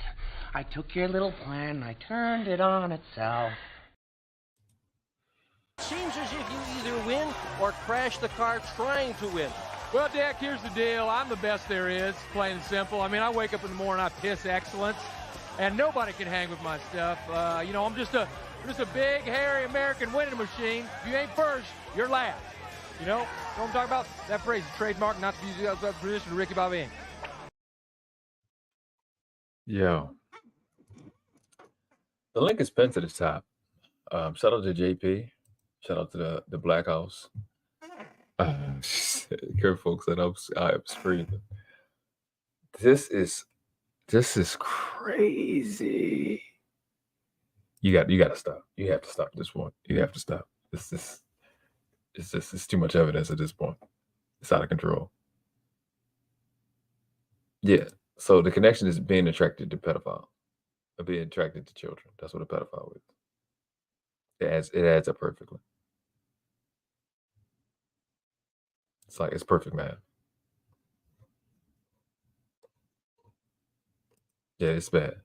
I took your little plan and I turned it on itself. Seems as if you either win or crash the car trying to win. Well, Dak, here's the deal. I'm the best there is, plain and simple. I mean, I wake up in the morning, I piss excellence, and nobody can hang with my stuff. I'm just a big, hairy American winning machine. If you ain't first, you're last. You know what I'm talking about? That phrase is trademark, not to use that position to Ricky Bobby. Yo. The link is pinned to the top. Shout out to JP. Shout out to the Black House. Care folks that I am screaming. This is crazy. You got to stop. You have to stop this one. You have to stop. It's too much evidence at this point. It's out of control. Yeah. So the connection is being attracted to pedophile, or being attracted to children. That's what a pedophile is. It adds up perfectly. It's perfect, man. Yeah, it's bad.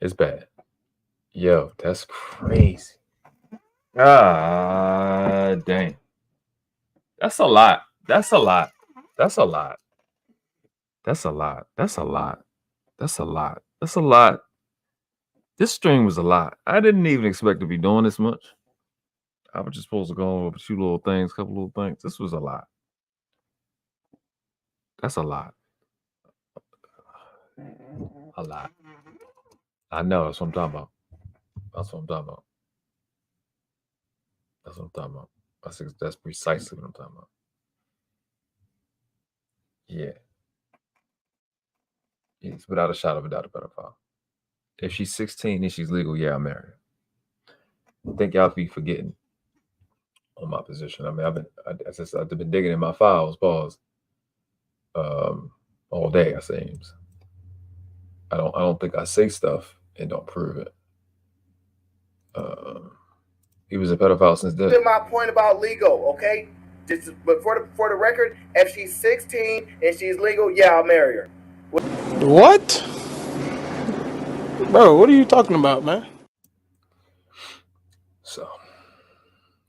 It's bad. Yo, that's crazy. Ah, dang. That's a lot. That's a lot. That's a lot. That's a lot. That's a lot. That's a lot. That's a lot. This stream was a lot. I didn't even expect to be doing this much. I was just supposed to go over a few little things, couple little things. This was a lot. That's a lot. A lot. I know. That's what I'm talking about. That's what I'm talking about. That's what I'm talking about. That's precisely what I'm talking about. Yeah. It's without a shadow of a doubt a pedophile. If she's 16 and she's legal, yeah, I'll marry her. I think y'all be forgetting on my position. I mean, I've been digging in my files, all day, it seems. I don't think I say stuff and don't prove it. He was a pedophile since then. My point about legal, okay? But for the record, if she's 16 and she's legal, yeah, I'll marry her. What? Bro, what are you talking about, man?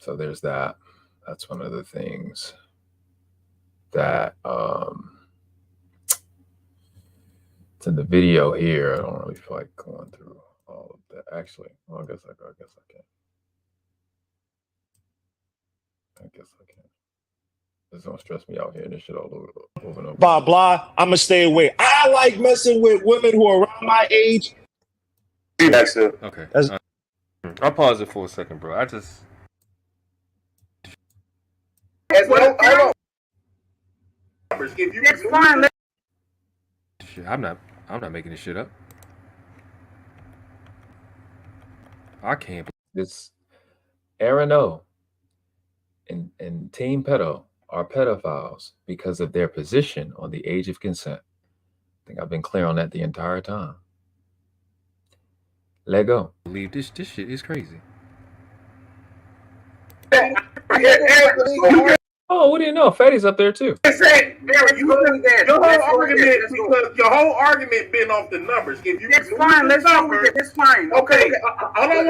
So there's that. That's one of the things that it's in the video here. I don't really feel like going through all of that. Actually, well, I guess I can. This don't stress me out here. This shit all over and over. Blah blah. I'ma stay away. I like messing with women who are around my age. Okay. I'll pause it for a second, bro. I just. Hold on. It's fine. Shit, I'm not making this shit up. I can't believe this. Aaron O and Team Pedo are pedophiles because of their position on the age of consent. I think I've been clear on that the entire time. Let go. Believe this shit is crazy. Oh, what do you know? Fatty's up there too. Your whole argument been off the numbers. If you It's fine. Let's go with it. It's fine. Okay. Hold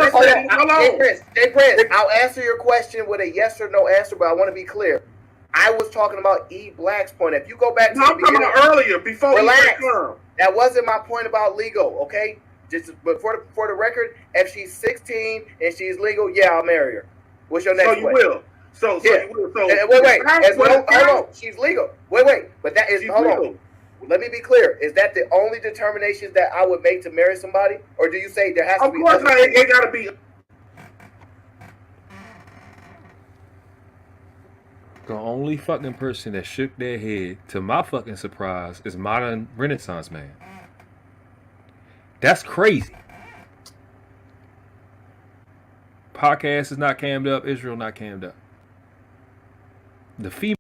on. Hey, Chris, I'll answer your question with a yes or no answer, but I want to be clear. I was talking about E Black's point. If you go back to the beginning, earlier, before relax. That wasn't my point about legal, okay? Just but for the record, if she's 16 and she's legal, yeah, I'll marry her. What's your next question? So you will. So yeah. you will. So wait. Hold on. She's legal. Wait. But that is hold on. Let me be clear. Is that the only determination that I would make to marry somebody, or do you say there has to be? Of course not. It gotta be. The only fucking person that shook their head, to my fucking surprise, is Modern Renaissance Man. That's crazy. Podcast is not cammed up. Israel not cammed up. The female.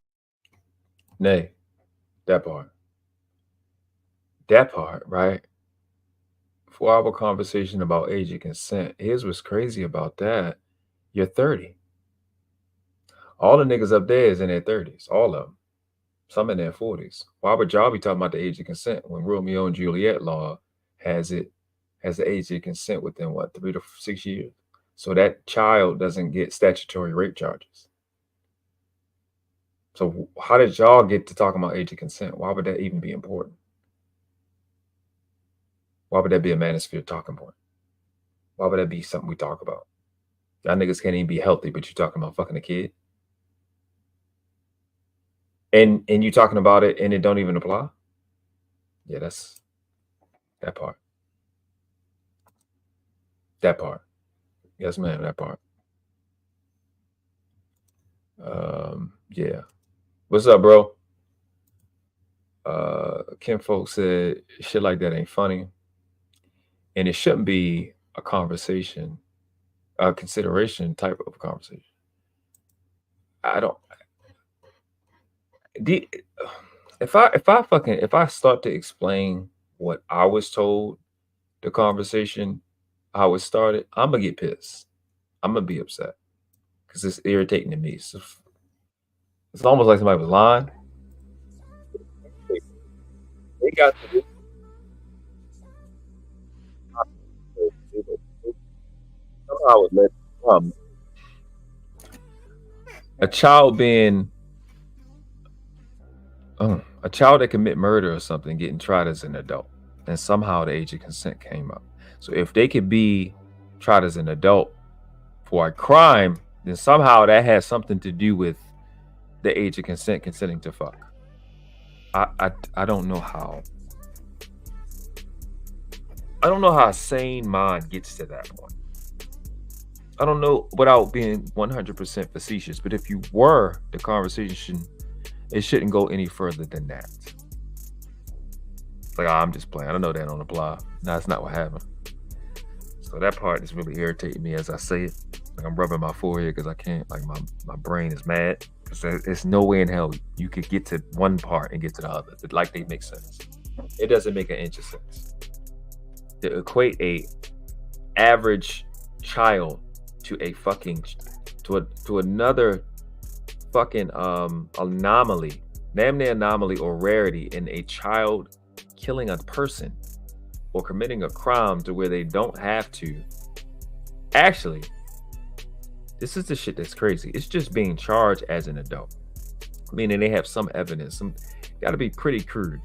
Nay, that part. That part, right? 4-hour conversation about age of consent. Here's what's crazy about that. You're 30. All the niggas up there is in their 30s. All of them. Some in their 40s. Why would y'all be talking about the age of consent when Romeo and Juliet law has the age of consent within, what, 3 to 6 years? So that child doesn't get statutory rape charges. So how did y'all get to talking about age of consent? Why would that even be important? Why would that be a manosphere talking point? Why would that be something we talk about? Y'all niggas can't even be healthy, but you're talking about fucking a kid? And you talking about it and it don't even apply? Yeah, that's that part. That part. Yes, ma'am, that part. Yeah. What's up, bro? Kim Folk said shit like that ain't funny. And it shouldn't be a conversation, a consideration type of conversation. If I start to explain what I was told, the conversation, how it started, I'm gonna get pissed. I'm gonna be upset because it's irritating to me. So it's almost like somebody was lying. They got to do. Somehow it led from a child being a child that commit murder or something getting tried as an adult, and somehow the age of consent came up. So if they could be tried as an adult for a crime, then somehow that has something to do with the age of consent, consenting to fuck. I don't know how. I don't know how a sane mind gets to that point. I don't know, without being 100% facetious, but if you were, the conversation, it shouldn't go any further than that. It's like, I'm just playing. I don't know that on the blog. No, that's not what happened. So that part is really irritating me as I say it. Like I'm rubbing my forehead because I can't, like my brain is mad. Because there's no way in hell you could get to one part and get to the other. But like they make sense. It doesn't make an inch of sense. To equate a average child to a fucking to another fucking anomaly, damn near anomaly or rarity in a child killing a person or committing a crime to where they don't have to. Actually, This is the shit that's crazy. It's just being charged as an adult, meaning they have some evidence. Some got to be pretty crude.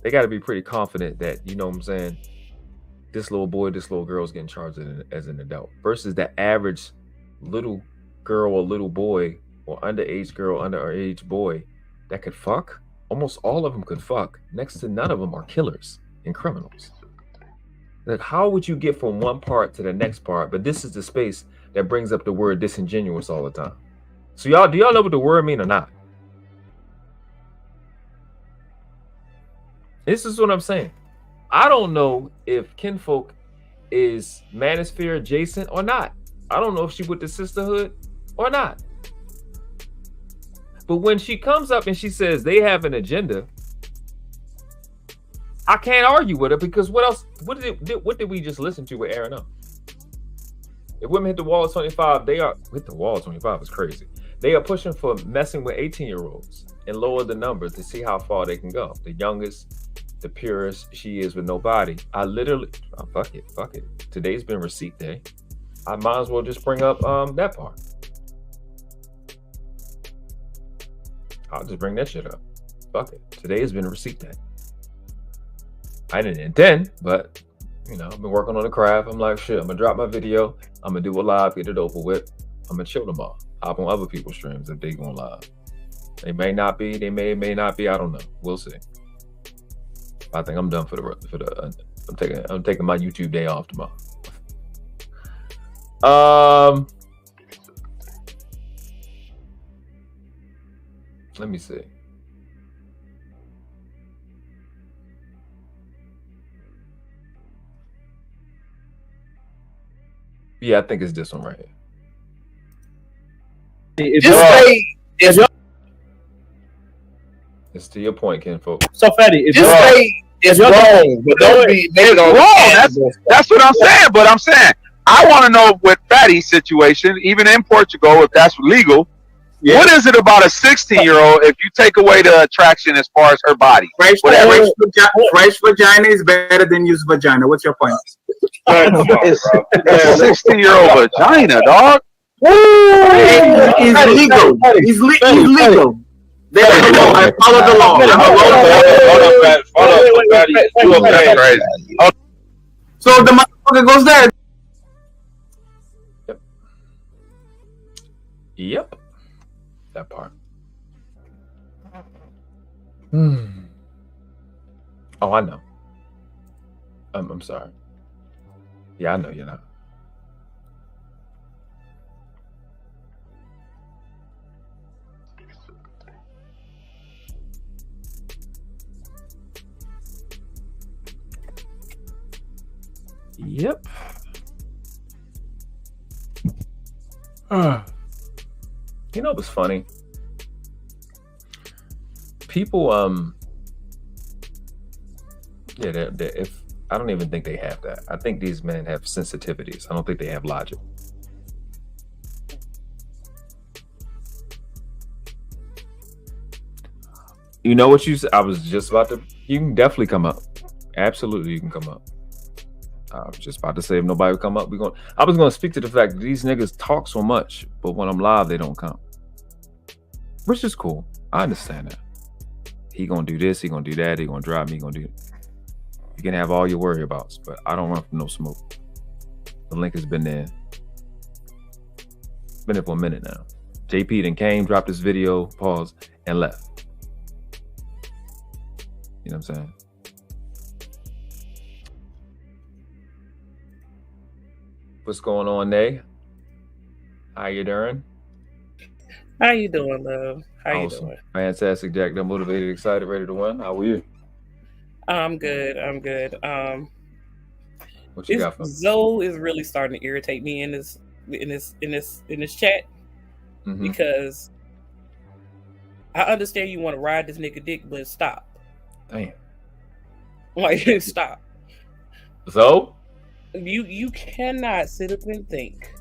They got to be pretty confident that, you know what I'm saying, this little boy, this little girl is getting charged as an adult versus the average little girl or little boy or underage girl, underage boy that could fuck. Almost all of them could fuck. Next to none of them are killers and criminals. Like, how would you get from one part to the next part? But this is the space that brings up the word disingenuous all the time. So y'all, do y'all know what the word mean or not? This is what I'm saying. I don't know if Kinfolk is Manosphere adjacent or not. I don't know if she with the sisterhood or not. But when she comes up and she says they have an agenda, I can't argue with her because what else? What did we just listen to with Aaron O? If women hit the wall at 25, they are hit the wall at 25 is crazy. They are pushing for messing with 18-year-olds and lower the numbers to see how far they can go. The youngest, the purest she is with nobody. I literally, fuck it. Today's been receipt day. I might as well just bring up that part. I'll just bring that shit up. Fuck it. Today has been receipt day. I didn't intend, but you know, I've been working on the craft. I'm like, shit, I'm gonna drop my video. I'm gonna do a live, get it over with. I'm gonna chill them all. Hop on other people's streams if they going live. They may not be, they may not be. I don't know. We'll see. I think I'm done for the. I'm taking my YouTube day off tomorrow. Let me see. Yeah, I think it's this one right here. It's to your point, Kinfolk. So Fatty, it's wrong, but don't be made on wrong. That's what I'm saying. But I'm saying I want to know with Fatty's situation, even in Portugal, if that's legal. Yeah. What is it about a 16-year-old if you take away the attraction as far as her body? Fresh vagina is better than used vagina. What's your point? It's a 16-year-old vagina, dog. It's legal. It's legal. I follow the law. Hold up. So the motherfucker goes there. Yep. That part. Oh, I know. I'm sorry. Yeah, I know you're not. Yep. You know what's funny? People, yeah, if I don't even think they have that. I think these men have sensitivities. I don't think they have logic. You know what you said? I was just about to. You can definitely come up. Absolutely, you can come up. I was just about to say if nobody would come up, I was gonna speak to the fact that these niggas talk so much, but when I'm live, they don't come. Which is cool. I understand that. He gonna do this, he gonna do that, he gonna drive me, he gonna do it. You can have all your worry abouts, but I don't run from no smoke. The link has been there. It's been there for a minute now. JP then came, dropped this video, paused, and left. You know what I'm saying? What's going on, Nay? How you doing? How you doing, love? How you doing? Fantastic, Jack. They're motivated, excited, ready to win. How are you? I'm good. I'm good. What you got for me? Zoe is really starting to irritate me in this chat because I understand you want to ride this nigga dick, but stop. Damn. Like stop. Zoe? You cannot sit up and think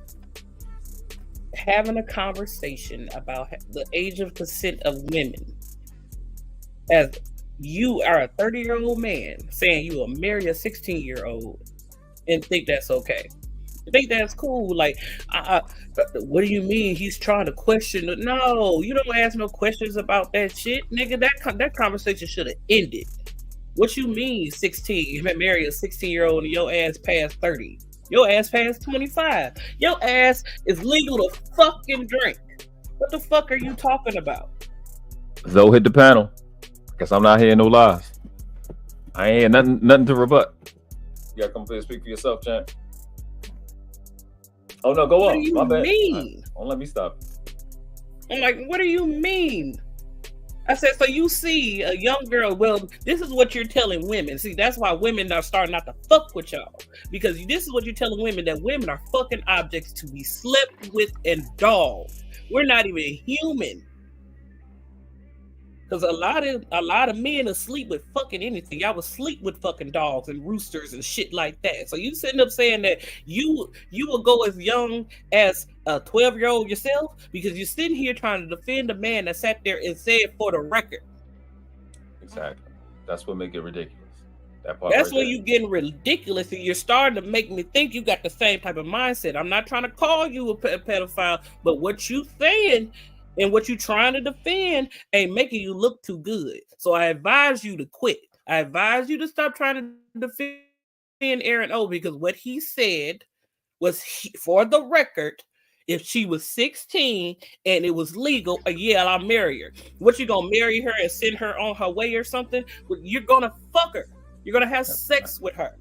having a conversation about the age of consent of women as you are a 30-year-old man saying you will marry a 16-year-old and think that's okay. I think that's cool. Like, what do you mean he's trying to question it? No, you don't ask no questions about that shit, nigga. That conversation should have ended. What you mean 16? You marry a 16-year-old and your ass past 30. Your ass past 25. Your ass is legal to fucking drink. What the fuck are you talking about? Zoe hit the panel. Guess I'm not hearing no lies. I ain't hear nothing to rebut. You gotta come up here and speak for yourself, champ. Oh no, go on. My bad. What do you mean? Don't let me stop. I'm like, what do you mean? I said, so you see a young girl, well, this is what you're telling women. See, that's why women are starting not to fuck with y'all. Because this is what you're telling women, that women are fucking objects to be slept with and dogged. We're not even human. Because a lot of men asleep with fucking anything. Y'all was sleep with fucking dogs and roosters and shit like that. So you sitting up saying that you will go as young as a 12-year-old yourself because you're sitting here trying to defend a man that sat there and said for the record. Exactly. That's what make it ridiculous. That part. That's right when there. you getting ridiculous and you're starting to make me think you got the same type of mindset. I'm not trying to call you a pedophile, but what you saying and what you trying to defend ain't making you look too good. So I advise you to quit. I advise you to stop trying to defend Aaron O, because what he said was, for the record, if she was 16 and it was legal, yeah, I'll marry her. What, you gonna marry her and send her on her way or something? Well, you're gonna fuck her. You're gonna have sex with her.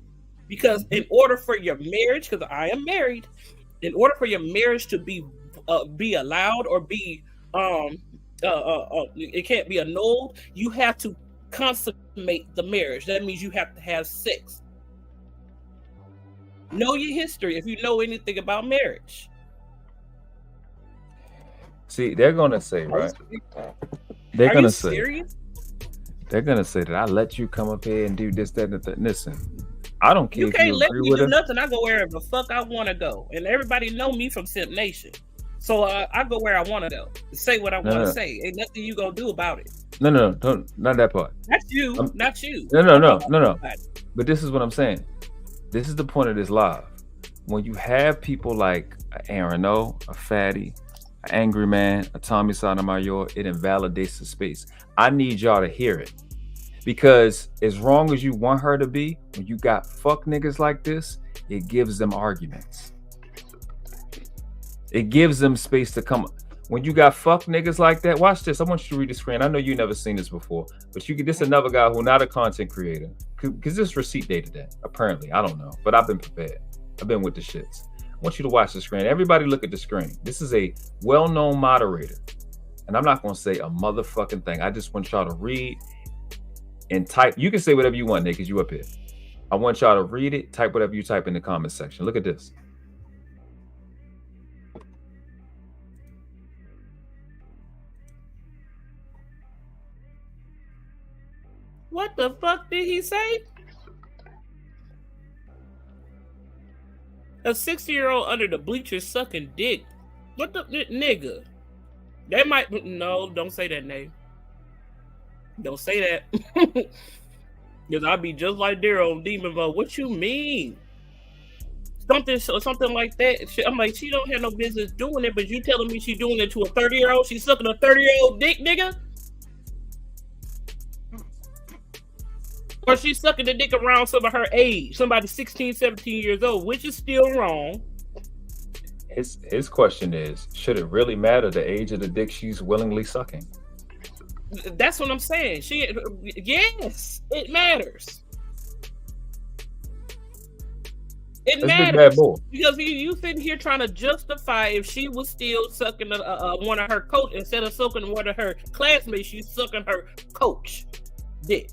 Because in order for your marriage, because I am married, in order for your marriage to be allowed or be it can't be annulled, you have to consummate the marriage. That means you have to have sex. Know your history if you know anything about marriage. See, they're gonna say, right? They're gonna say, serious? They're gonna say that I let you come up here and do this, that, and that. Listen, I don't care. You if can't you let agree me with do her. nothing. I go wherever the fuck I want to go, and everybody know me from Simp Nation. So I go where I want to go, say what I want to say. Ain't nothing you gonna do about it. No, don't, not that part. That's you, not you. No. But this is what I'm saying. This is the point of this live. When you have people like Aaron O, a Fatty, an Angryman, a Tommy Sotomayor, it invalidates the space. I need y'all to hear it. Because as wrong as you want her to be, when you got fuck niggas like this, it gives them arguments. It gives them space to come. When you got fuck niggas like that, watch this. I want you to read the screen. I know you never seen this before, but you get this another guy who not a content creator, because this receipt dated that. Apparently, I don't know, but I've been prepared. I've been with the shits. I want you to watch the screen. Everybody look at the screen. This is a well-known moderator, and I'm not gonna say a motherfucking thing. I just want y'all to read and type. You can say whatever you want, Nick, because you up here. I want y'all to read it, type whatever you type in the comment section. Look at this. What the fuck did he say? A 60-year-old under the bleachers sucking dick. What the nigga? They might no. Don't say that name. Don't say that. Because I'll be just like Daryl on Demon Mode. What you mean? Something like that. I'm like, she don't have no business doing it, but you telling me she doing it to a 30-year-old? She's sucking a 30-year-old dick, nigga? Or she's sucking the dick around some of her age, somebody 16, 17 years old, which is still wrong. His question is, should it really matter the age of the dick she's willingly sucking? That's what I'm saying. Yes, it matters. It matters because you sitting here trying to justify if she was still sucking one of her coach instead of sucking one of her classmates, she's sucking her coach dick.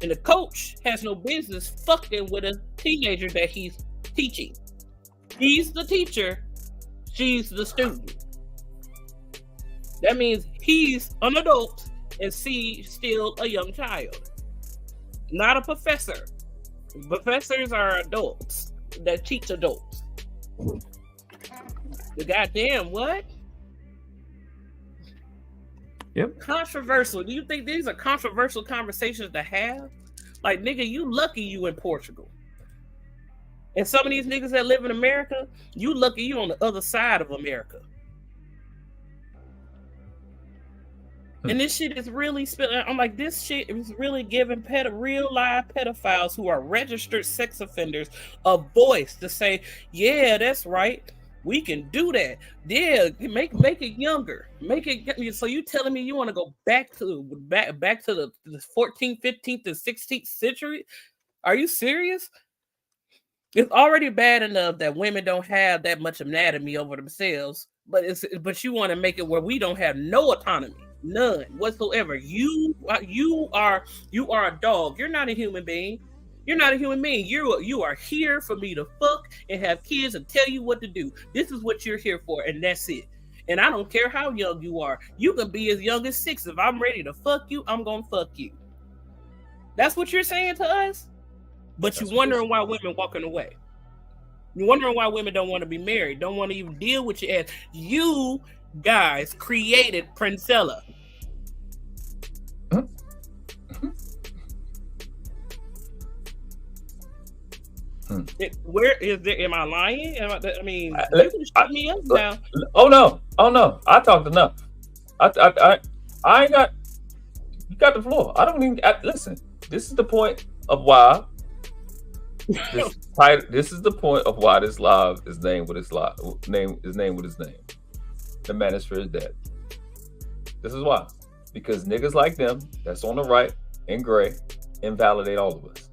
And the coach has no business fucking with a teenager that he's teaching. He's the teacher, she's the student. That means he's an adult and she's still a young child. Not a professor. Professors are adults that teach adults. The goddamn what? Yep. Controversial. Do you think these are controversial conversations to have? Like, nigga, you lucky you in Portugal. And some of these niggas that live in America, you lucky you on the other side of America. And this shit is really I'm like, this shit is really giving real live pedophiles who are registered sex offenders a voice to say, yeah, that's right. We can do that. Yeah, make it younger. Make it so you telling me you want to go back to the 14th, 15th, and 16th century? Are you serious? It's already bad enough that women don't have that much anatomy over themselves, but you want to make it where we don't have no autonomy, none whatsoever. You are a dog. You're not a human being. You're not a human being. You are here for me to fuck and have kids and tell you what to do. This is what you're here for, and that's it. And I don't care how young you are. You can be as young as 6. If I'm ready to fuck you, I'm gonna fuck you. That's what you're saying to us? But you're wondering why women walking away. You're wondering why women don't want to be married, don't want to even deal with your ass. You guys created Princella. Where is there? Am I lying? I mean, you can shut me up now. Oh no! I talked enough. I ain't got. You got the floor. I don't even listen. This is the point of why. This is the point of why this live is named with its name. The Manosphere is dead. This is why. Because niggas like them, that's on the right in gray, invalidate all of us.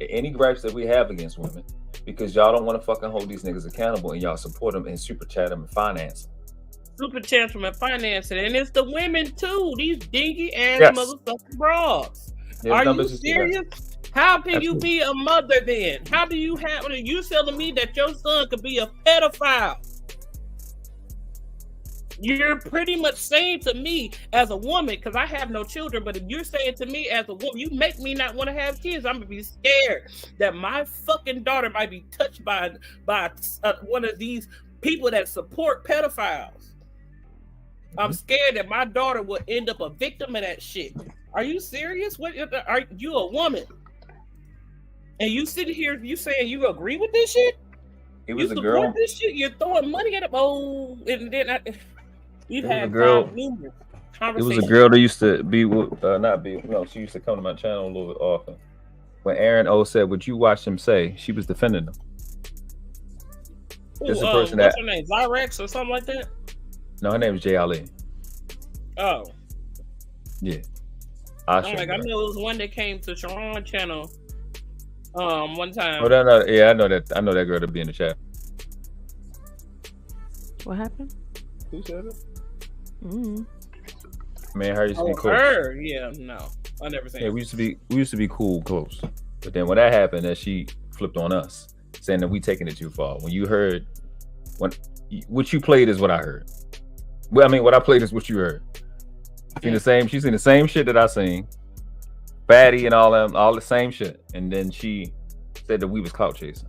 Any gripes that we have against women, because y'all don't want to fucking hold these niggas accountable and y'all support them and super chat them and finance them. Super chat them and finance it. And it's the women too. These dingy ass motherfucking broads. Are you serious? How can you be a mother then? How do you have? You telling me that your son could be a pedophile? You're pretty much saying to me as a woman, because I have no children, but if you're saying to me as a woman, you make me not want to have kids. I'm gonna be scared that my fucking daughter might be touched by one of these people that support pedophiles. I'm scared that my daughter will end up a victim of that shit. Are you serious? What are you, a woman? And you sitting here, you saying you agree with this shit? It was you a girl. This shit? You're throwing money at it. Oh, and then we've had numerous conversations. It was a girl that used to be, she used to come to my channel a little bit often. When Aaron O said, "Would you watch him say?" She was defending them. This is a person what's her name? Zyrex or something like that? No, her name is Jay Ali. Oh. Yeah. I know it was one that came to Sharon channel one time. Oh, no, yeah, I know that girl to be in the chat. What happened? Who said it? Man, her used to be close. Her? Yeah, no. I never seen it. We used to be cool, close. But then when that happened, that she flipped on us, saying that we taking it too far. When you heard what you played is what I heard. Well, I mean, what I played is what you heard. She's seen the same shit that I seen. Fatty and all the same shit. And then she said that we was clout chasing.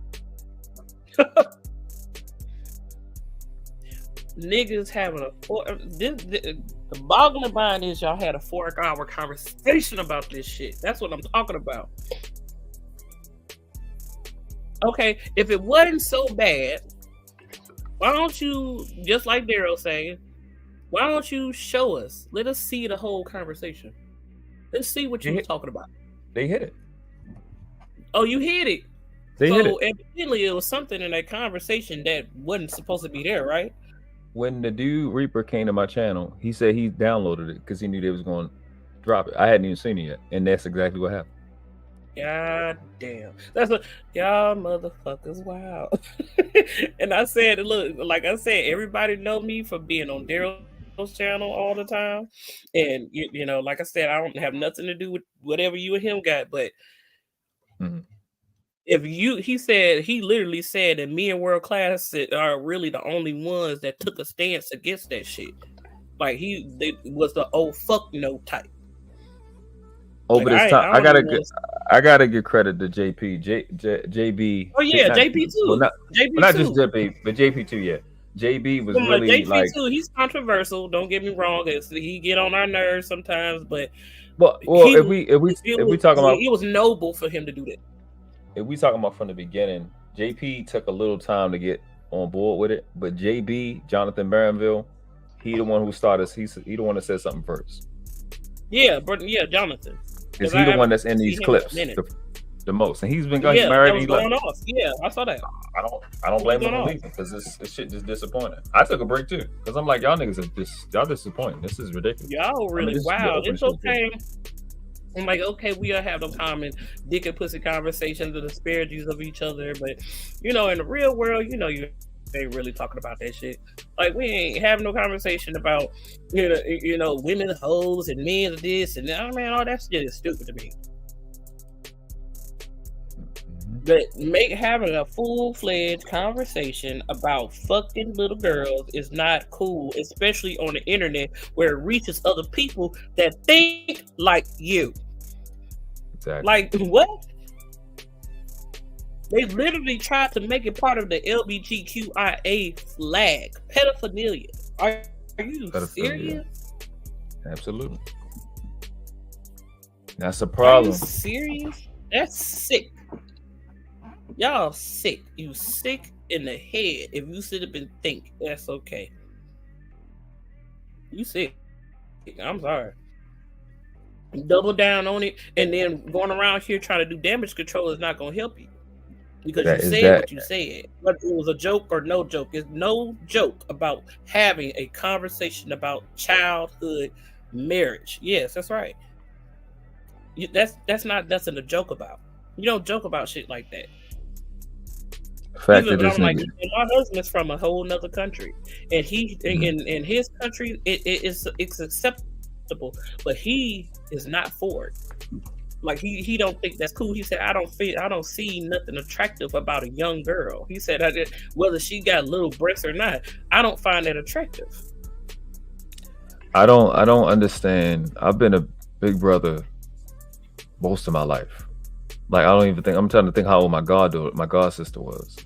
Niggas having the boggling mind is y'all had a 4-hour conversation about this shit. That's what I'm talking about. Okay, if it wasn't so bad, why don't you, just like Daryl saying, why don't you show us? Let us see the whole conversation. Let's see what you were talking about. They hit it. Oh, you hit it. They hit it. Evidently, it was something in that conversation that wasn't supposed to be there, right? When the dude Reaper came to my channel, he said he downloaded it because he knew they was going to drop it. I hadn't even seen it yet, and that's exactly what happened. God damn. That's what y'all motherfuckers wow. And I said, look, like I said, everybody know me for being on Daryl's channel all the time. And you know, like I said, I don't have nothing to do with whatever you and him got, but he literally said that me and World Class are really the only ones that took a stance against that shit. Like they was the old fuck no type. Over this time, I gotta give credit to JB. Oh yeah, JP too. Well, not just JP, but JP too. Yeah, JB was really JP like. too. He's controversial. Don't get me wrong. He get on our nerves sometimes, but if we talking about, it was noble for him to do that. If we talking about from the beginning, JP took a little time to get on board with it, but JB, Jonathan Barronville, he the one who started. He the one that said something first. Yeah, but yeah, Jonathan. Is he the one that's in these clips the most? And he's been going married. That was going off. Yeah, I saw that. I don't blame him for leaving because this shit just disappointing. I took a break too because I'm like, y'all niggas are y'all disappointing. This is ridiculous. Y'all really wild. It's okay. I'm like, okay, we all have no common dick and pussy conversations, the disparities of each other, but you know, in the real world, you know, you ain't really talking about that shit. Like, we ain't having no conversation about, you know, women hoes and men this and that. I mean, all that shit is stupid to me. But having a full-fledged conversation about fucking little girls is not cool, especially on the internet where it reaches other people that think like you. Exactly. Like, what? They literally tried to make it part of the LGBTQIA flag. Pedophilia. Are you serious? Absolutely. That's a problem. Are you serious? That's sick. Y'all sick. You sick in the head if you sit up and think that's okay. You sick. I'm sorry. Double down on it, and then going around here trying to do damage control is not going to help you. Because you said what you said. Whether it was a joke or no joke. It's no joke about having a conversation about childhood marriage. Yes, that's right. That's not nothing to joke about. You don't joke about shit like that. Fact that this like, my husband's from a whole nother country, and he in his country it's acceptable, but he is not for it. Like he don't think that's cool. He said, I don't see nothing attractive about a young girl. He said, whether she got little breasts or not, I don't find that attractive. I don't understand. I've been a big brother most of my life. Like, I don't even think, I'm trying to think how old my god sister was.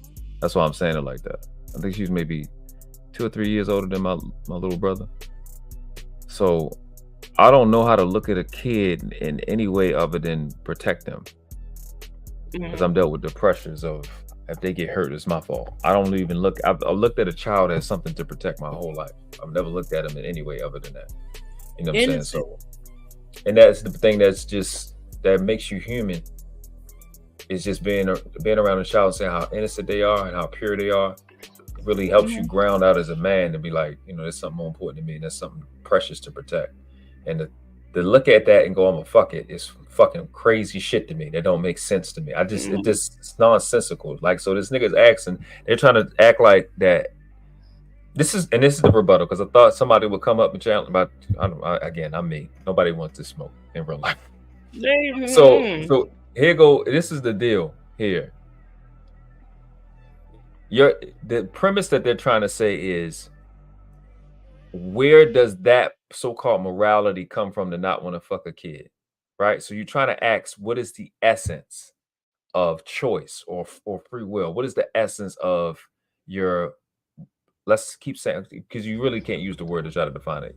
That's why I'm saying it like that. I think she's maybe 2 or 3 years older than my little brother. So I don't know how to look at a kid in any way other than protect them. Because I'm dealt with the pressures of, if they get hurt, it's my fault. I don't even look, I've looked at a child as something to protect my whole life. I've never looked at them in any way other than that. You know what I'm saying? So, and that's the thing that makes you human. It's just being around a child and saying how innocent they are and how pure they are. It really helps you ground out as a man to be like, there's something more important to me and there's something precious to protect. And to look at that and go, I'm gonna fuck it, it's fucking crazy shit to me. That don't make sense to me. It's nonsensical. Like, so this nigga's asking, they're trying to act like that. This is the rebuttal, because I thought somebody would come up and challenge about. I'm me. Nobody wants to smoke in real life. So here go. This is the deal here. The premise that they're trying to say is, where does that so-called morality come from to not want to fuck a kid, right? So you're trying to ask, what is the essence of choice or free will? What is the essence of your? Let's keep saying, because you really can't use the word to try to define it.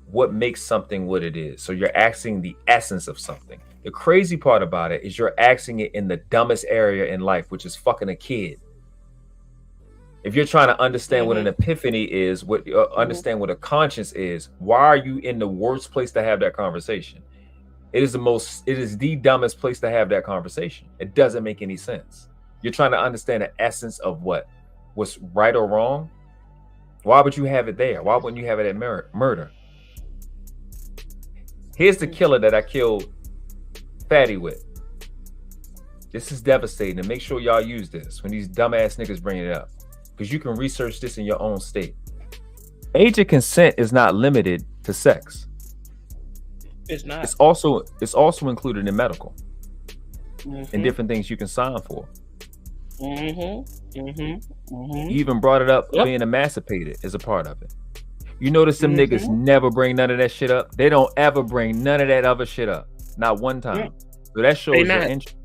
What makes something what it is? So you're asking the essence of something. The crazy part about it is you're asking it in the dumbest area in life, which is fucking a kid. If you're trying to understand what an epiphany is, understand what a conscience is, why are you in the worst place to have that conversation? It is the dumbest place to have that conversation. It doesn't make any sense. You're trying to understand the essence of what's right or wrong. Why would you have it there? Why wouldn't you have it at murder? Here's the killer that I killed Fatty with. This is devastating, and make sure y'all use this when these dumbass niggas bring it up, because you can research this in your own state. Age of consent is not limited to sex. It's not. It's also included in medical and different things you can sign for. You even brought it up. Being emancipated is a part of it. You notice them niggas never bring none of that shit up. They don't ever bring none of that other shit up, not one time. So that shows your interest.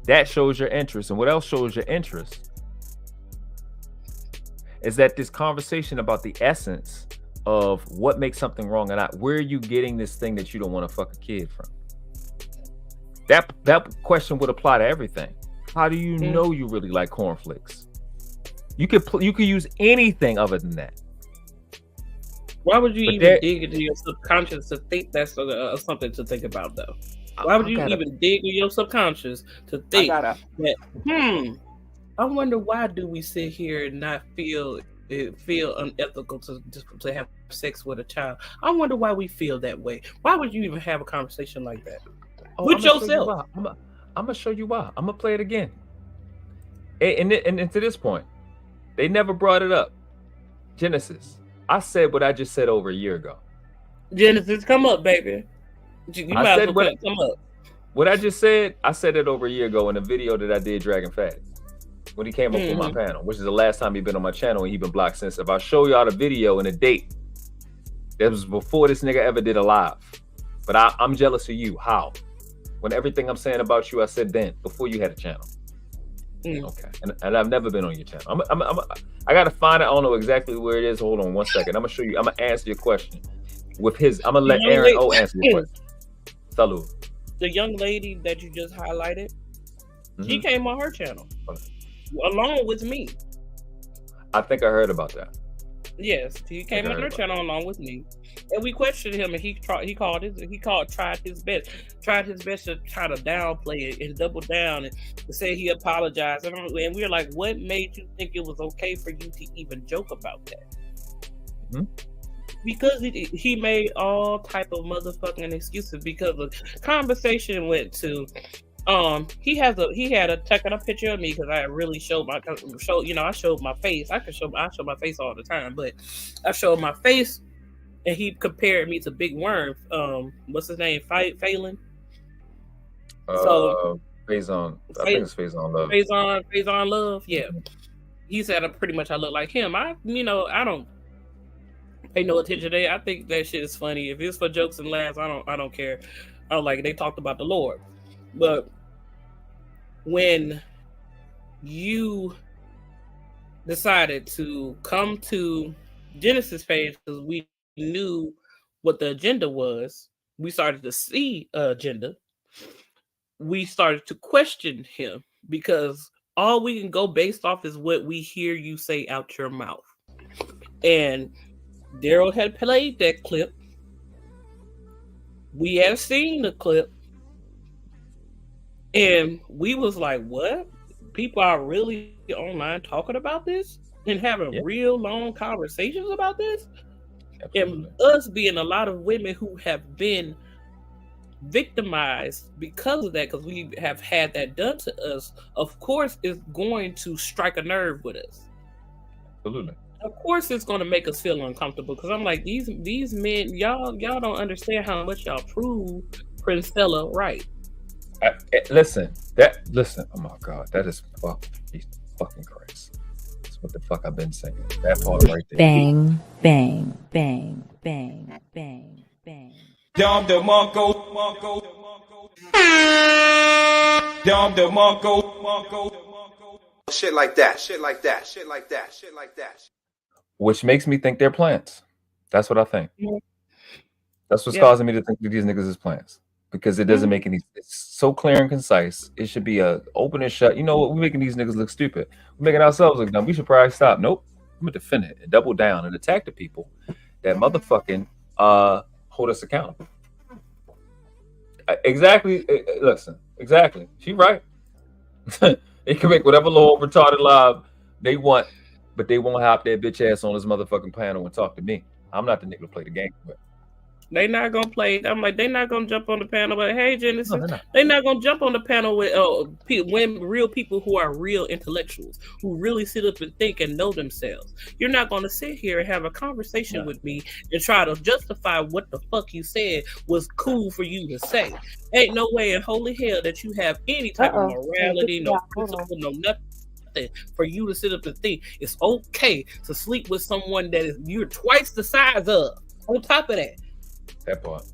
That shows your interest. And what else shows your interest is that this conversation about the essence of what makes something wrong or not, where are you getting this thing that you don't want to fuck a kid from? That question would apply to everything. How do you know you really like cornflakes? You could use anything other than that. Why would you even dig into your subconscious to think that's something to think about, though? Why would you even dig in your subconscious to think that, I wonder why do we sit here and not feel unethical to have sex with a child? I wonder why we feel that way. Why would you even have a conversation like that with yourself? I'm gonna show you why. I'm gonna play it again. And to this point, they never brought it up. Genesis. I said what I just said over a year ago. Genesis, come up, baby. You might as well come up. What I just said, I said it over a year ago in a video that I did Dragon Fat when he came up on my panel, which is the last time he's been on my channel, and he's been blocked since. If I show y'all the video and a date, that was before this nigga ever did a live. But I'm jealous of you. How? When everything I'm saying about you, I said then, before you had a channel. Okay, and I've never been on your channel. I gotta find it. I don't know exactly where it is. Hold on 1 second. I'm gonna show you. I'm gonna answer your question with his. I'm gonna let Aaron O answer your question. Salud. The young lady that you just highlighted, she came on her channel along with me. I think I heard about that. Yes, he came on her channel along with me, and we questioned him, and he tried his best to try to downplay it and double down and say he apologized, and we were like, what made you think it was okay for you to even joke about that? Because he made all type of motherfucking excuses, because the conversation went to he had taken a picture of me because I really showed my I showed my face. I show my face all the time, but I showed my face, and he compared me to Big Worm. What's his name? Phelan. So Faison. I think it's Faison Love. Faison Love. Yeah. He said I look like him. I don't pay no attention to that. I think that shit is funny. If it's for jokes and laughs, I don't care. I don't like it. They talked about the Lord. But when you decided to come to Genesis page because we knew what the agenda was, we started to see agenda. We started to question him because all we can go based off is what we hear you say out your mouth. And Daryl had played that clip. We had seen the clip. And we was like, what? People are really online talking about this and having real long conversations about this? Absolutely. And us being a lot of women who have been victimized because of that, because we have had that done to us, of course is going to strike a nerve with us. Absolutely. Of course it's going to make us feel uncomfortable, because I'm like, these men, y'all don't understand how much y'all prove Prince Stella right. Listen. Oh my God, that is fucking Christ. That's what the fuck I've been saying. That part right there. Bang, bang, bang, bang, bang, bang. Dom the Monko. Dom the Monko. Shit like that. Which makes me think they're plants. That's what I think. That's what's causing me to think that these niggas is plants. Because it doesn't make any. It's so clear and concise. It should be a open and shut. You know what? We're making these niggas look stupid. We're making ourselves look dumb. We should probably stop. Nope. I'm gonna defend it and double down and attack the people that motherfucking hold us accountable. Exactly. Listen. Exactly. She right. They can make whatever little retarded live they want, but they won't hop their bitch ass on this motherfucking panel and talk to me. I'm not the nigga to play the game with. They not gonna play. I'm like, they not gonna jump on the panel. But hey, Genesis, they not gonna jump on the panel with real people who are real intellectuals who really sit up and think and know themselves. You're not gonna sit here and have a conversation with me and try to justify what the fuck you said was cool for you to say. Ain't no way in holy hell that you have any type of morality, no principle, no nothing for you to sit up and think it's okay to sleep with someone that you're twice the size of. On top of that. That part.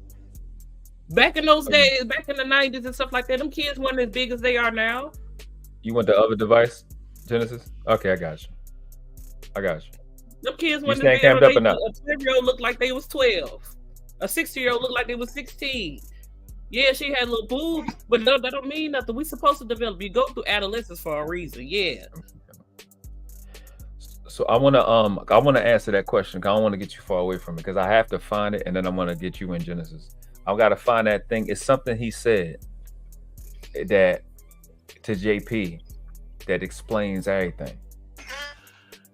Back in those days, back in the 90s and stuff like that, them kids weren't as big as they are now. You want the other device, Genesis? Okay, I got you. Them kids weren't as big. A 12-year-old looked like they was 12. A 60-year-old looked like they was 16. Yeah, she had little boobs, but no, that don't mean nothing. We supposed to develop. You go through adolescence for a reason. Yeah. So I wanna answer that question. Cause I don't want to get you far away from it because I have to find it, and then I'm gonna get you in Genesis. I've got to find that thing. It's something he said that to JP that explains everything.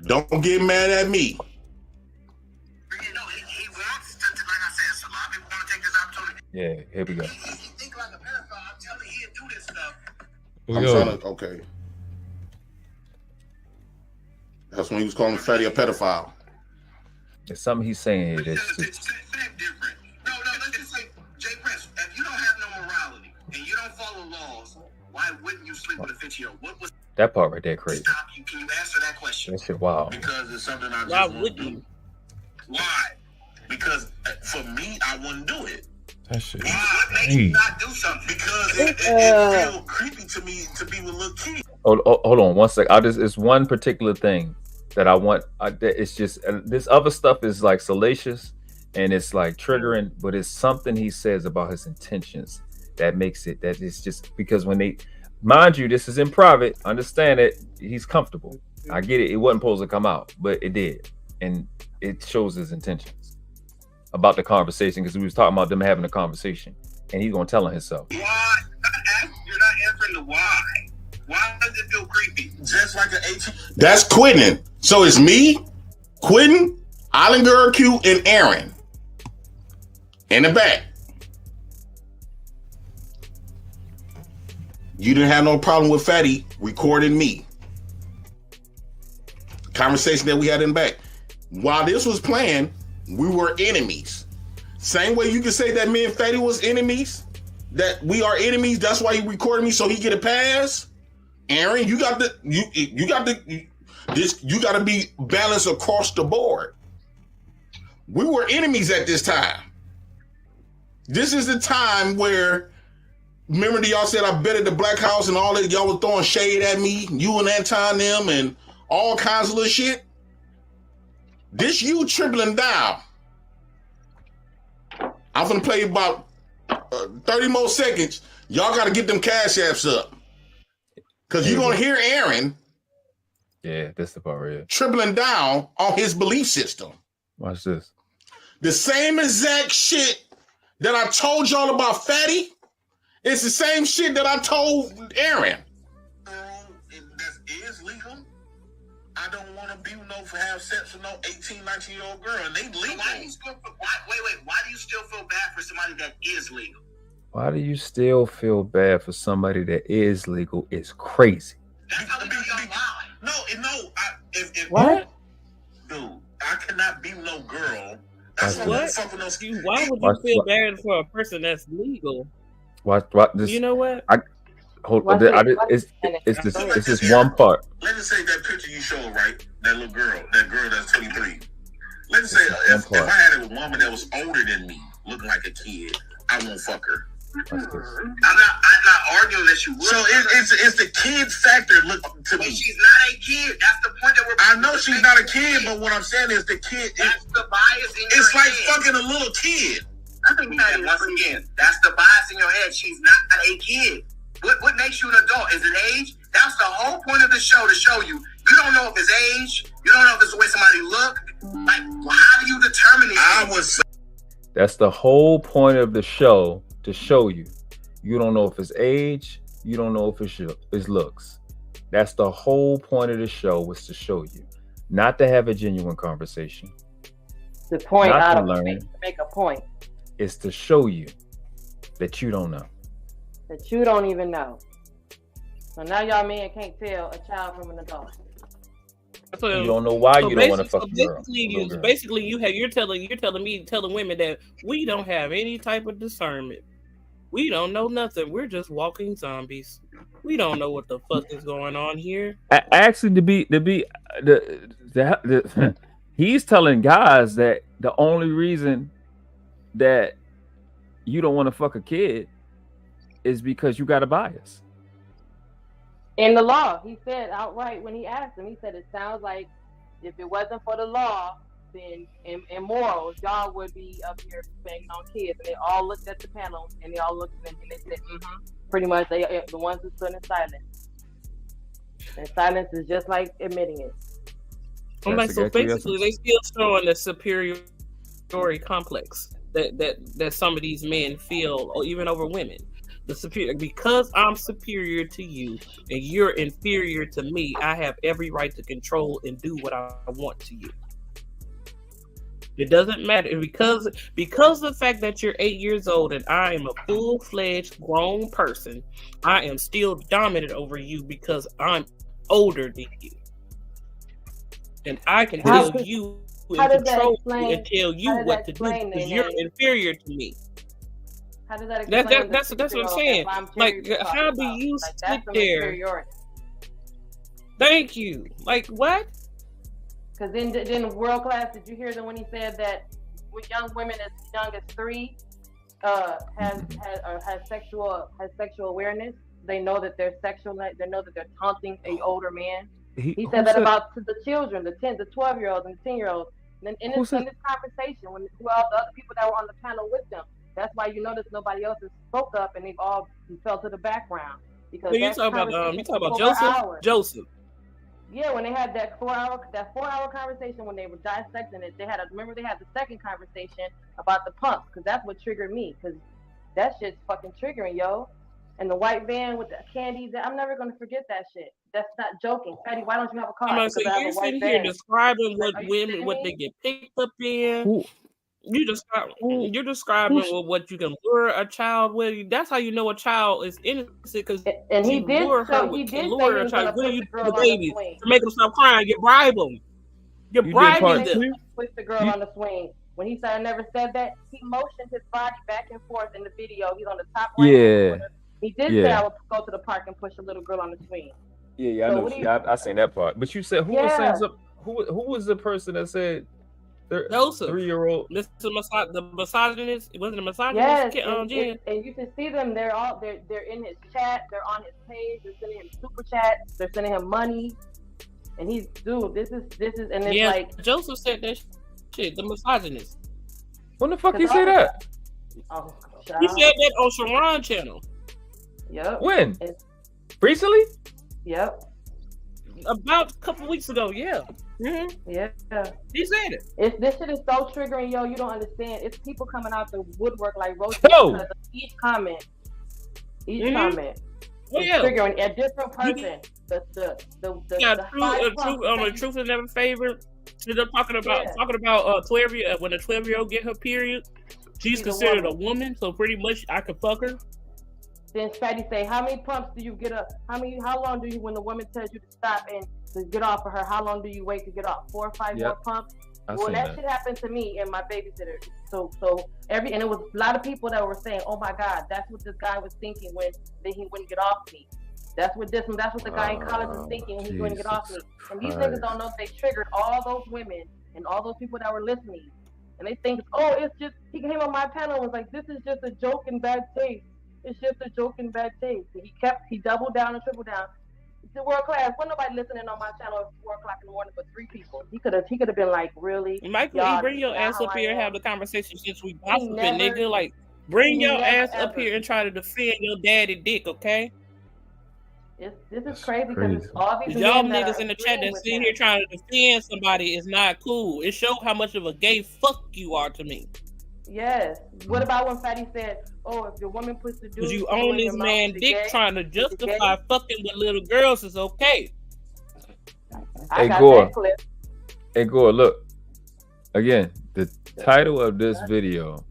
Don't get mad at me. Yeah, here we go. Okay. That's when he was calling Fatty a pedophile. It's something he's saying here. Let's just say, Jay Prince, if you don't have no morality and you don't follow laws, why wouldn't you sleep with a 50-year-old? What was That part right there crazy. Can you answer that question? That shit wow. Because it's something I just Why won't would do. you? Why? Because for me, I wouldn't do it. That shit. What makes you not do something? Because it feels creepy to me to be with Lil King. Hold on 1 sec. It's one particular thing that I want. It's just this other stuff is like salacious and it's like triggering, but it's something he says about his intentions that makes it that it's just because when they, mind you, this is in private. Understand it. He's comfortable. I get it. It wasn't supposed to come out, but it did, and it shows his intentions about the conversation because we was talking about them having a conversation, and he's gonna tell on himself. Why? You're not answering the why. Why does it feel creepy? Just like an 18. That's quitting. So it's me, Quentin, Island Girl Q, and Aaron in the back. You didn't have no problem with Fatty recording me. Conversation that we had in the back. While this was playing, we were enemies. Same way you can say that me and Fatty was enemies, that we are enemies. That's why he recorded me so he get a pass. Aaron, you got to be balanced across the board. We were enemies at this time. This is the time where, remember y'all said I bet at the Black House and all that, y'all were throwing shade at me, you and Anton them and all kinds of little shit. This you tripling down. I'm gonna play about 30 more seconds. Y'all got to get them cash apps up. Because you're going to hear Aaron. Yeah, this is the part right here. Tripling down on his belief system. Watch this. The same exact shit that I told y'all about Fatty, it's the same shit that I told Aaron. That is legal. I don't want to be have sex with no 18, 19-year-old girl, and they legal. Why do you still feel bad for somebody that is legal? Why do you still feel bad for somebody that is legal? It's crazy. What? Dude, I cannot be no girl. That's what? Why would you feel bad for a person that's legal? What? This, you know what? It's this one part. Let's just say that picture you showed, right? That little girl, that's 23. Let's say if I had a woman that was older than me, looking like a kid, I won't fuck her. I'm not arguing that you would. So it's the kid factor. Look to me. She's not a kid. That's the point that we're. I know she's not a kid, but what I'm saying is the kid. That's the bias in your head. It's like fucking a little kid. I think once again, that's the bias in your head. She's not a kid. What makes you an adult? Is it age? That's the whole point of the show, to show you. You don't know if it's age. You don't know if it's the way somebody look. Like, how do you determine it? That's the whole point of the show, to show you. You don't know if it's age. You don't know if it's looks. That's the whole point of the show, was to show you, not to have a genuine conversation. To point not out, to learn. to make a point. It's to show you that you don't know. That you don't even know. So now y'all men can't tell a child from an adult. You don't know why you don't want to fuck a girl. Basically, you're telling women that we don't have any type of discernment. We don't know nothing. We're just walking zombies. We don't know what the fuck is going on here. Actually, he's telling guys that the only reason that you don't want to fuck a kid is because you got a bias. In the law, he said outright when he asked him, he said it sounds like if it wasn't for the law, and morals, y'all would be up here banging on kids. And they all looked at the panel and they all looked at them and they said, pretty much the ones who stood in silence. And silence is just like admitting it. I'm like, so basically, they still showing the superiority complex that some of these men feel, or even over women. The superior, because I'm superior to you and you're inferior to me, I have every right to control and do what I want to you. It doesn't matter because of the fact that you're 8 years old and I am a full-fledged grown person, I am still dominant over you because I'm older than you. And I can tell you and control you and tell you what to do because you're inferior to me. How does that explain? That's what I'm saying. Like, how do you sit there? Thank you. Like, what? Because then World Class, did you hear that when he said that with young women as young as 3 has sexual awareness? They know that they're sexual. They know that they're taunting an older man. He said that about to the children, the 12-year-olds and the 10-year-olds. And in this conversation, when all the other people that were on the panel with them, that's why you notice nobody else has spoke up and they've all fell to the background. Because you talk about Joseph. Joseph. Yeah, when they had that 4-hour conversation when they were dissecting it, they had the second conversation about the pumps, because that's what triggered me, because that shit's fucking triggering, yo. And the white van with the candy, I'm never gonna forget that shit. That's not joking. Fatty, why don't you have a car? So you're sitting here describing what they get picked up in. Ooh. You're describing what you can lure a child with. That's how you know a child is innocent, because he did lure a child. What do you do to babies to make them stop crying? You bribe them. You bribe them. Push the girl on the swing. When he said I never said that, he motioned his body back and forth in the video. He's on the top right. Yeah. He did say I would go to the park and push a little girl on the swing. Yeah, So I know. I seen that part. But you said who was the person that said? Joseph, 3-year-old. This is the misogynist. It wasn't a misogynist. Yes, and you can see them. They're in his chat. They're on his page. They're sending him super chats. They're sending him money. And he's this is and it's like Joseph said that shit. The misogynist. When the fuck he say that? Oh, he said that on Sharon channel. Yep. When? Recently? Yep. About a couple weeks ago. Yeah. Mm-hmm. Yeah. He said it. This shit is so triggering, yo. You don't understand. It's people coming out the woodwork like roaches because of each comment. Each Mm-hmm. comment. Oh, It's triggering a different person. Truth is never favored. They're talking about 12 when a 12-year-old get her period, she's considered a woman, so pretty much I could fuck her. Then Fatty say, how many pumps do you get up? How long do you, when the woman tells you to stop and to get off of her, how long do you wait to get off? 4 or 5 more pumps? Well, that shit happened to me and my babysitter. So and it was a lot of people that were saying, oh my God, that's what this guy was thinking when he wouldn't get off me. That's what the guy in college was thinking when he wouldn't get off me. And these niggas don't know if they triggered all those women and all those people that were listening. And they think, oh, it's just, he came on my panel and was like, this is just a joke in bad taste. It's just a joke in bad taste. And he doubled down and tripled down. It's the World Class. Wasn't nobody listening on my channel at 4 o'clock in the morning but 3 people. He could have been like, really? Michael, bring your ass up here and have the conversation since we gossiping, nigga. Like, bring your ass up here and try to defend your daddy dick, okay? This is crazy because all these y'all niggas in the chat that sit here trying to defend somebody is not cool. It shows how much of a gay fuck you are to me. Yes. What about when Fatty said, "Oh, if your woman puts the dude," because you own this man dick trying to justify fucking with little girls is okay. Hey Gore, look again. The title of this video,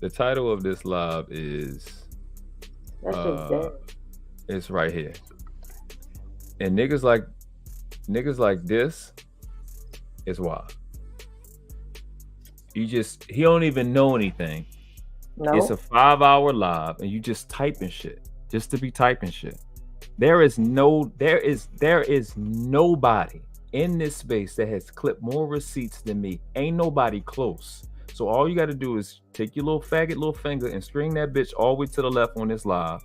the title of this live is it's right here. And niggas like this is wild. He don't even know anything. No. It's a 5-hour live and you just typing shit just to be typing shit. There is nobody in this space that has clipped more receipts than me. Ain't nobody close. So all you got to do is take your little faggot little finger and string that bitch all the way to the left on this live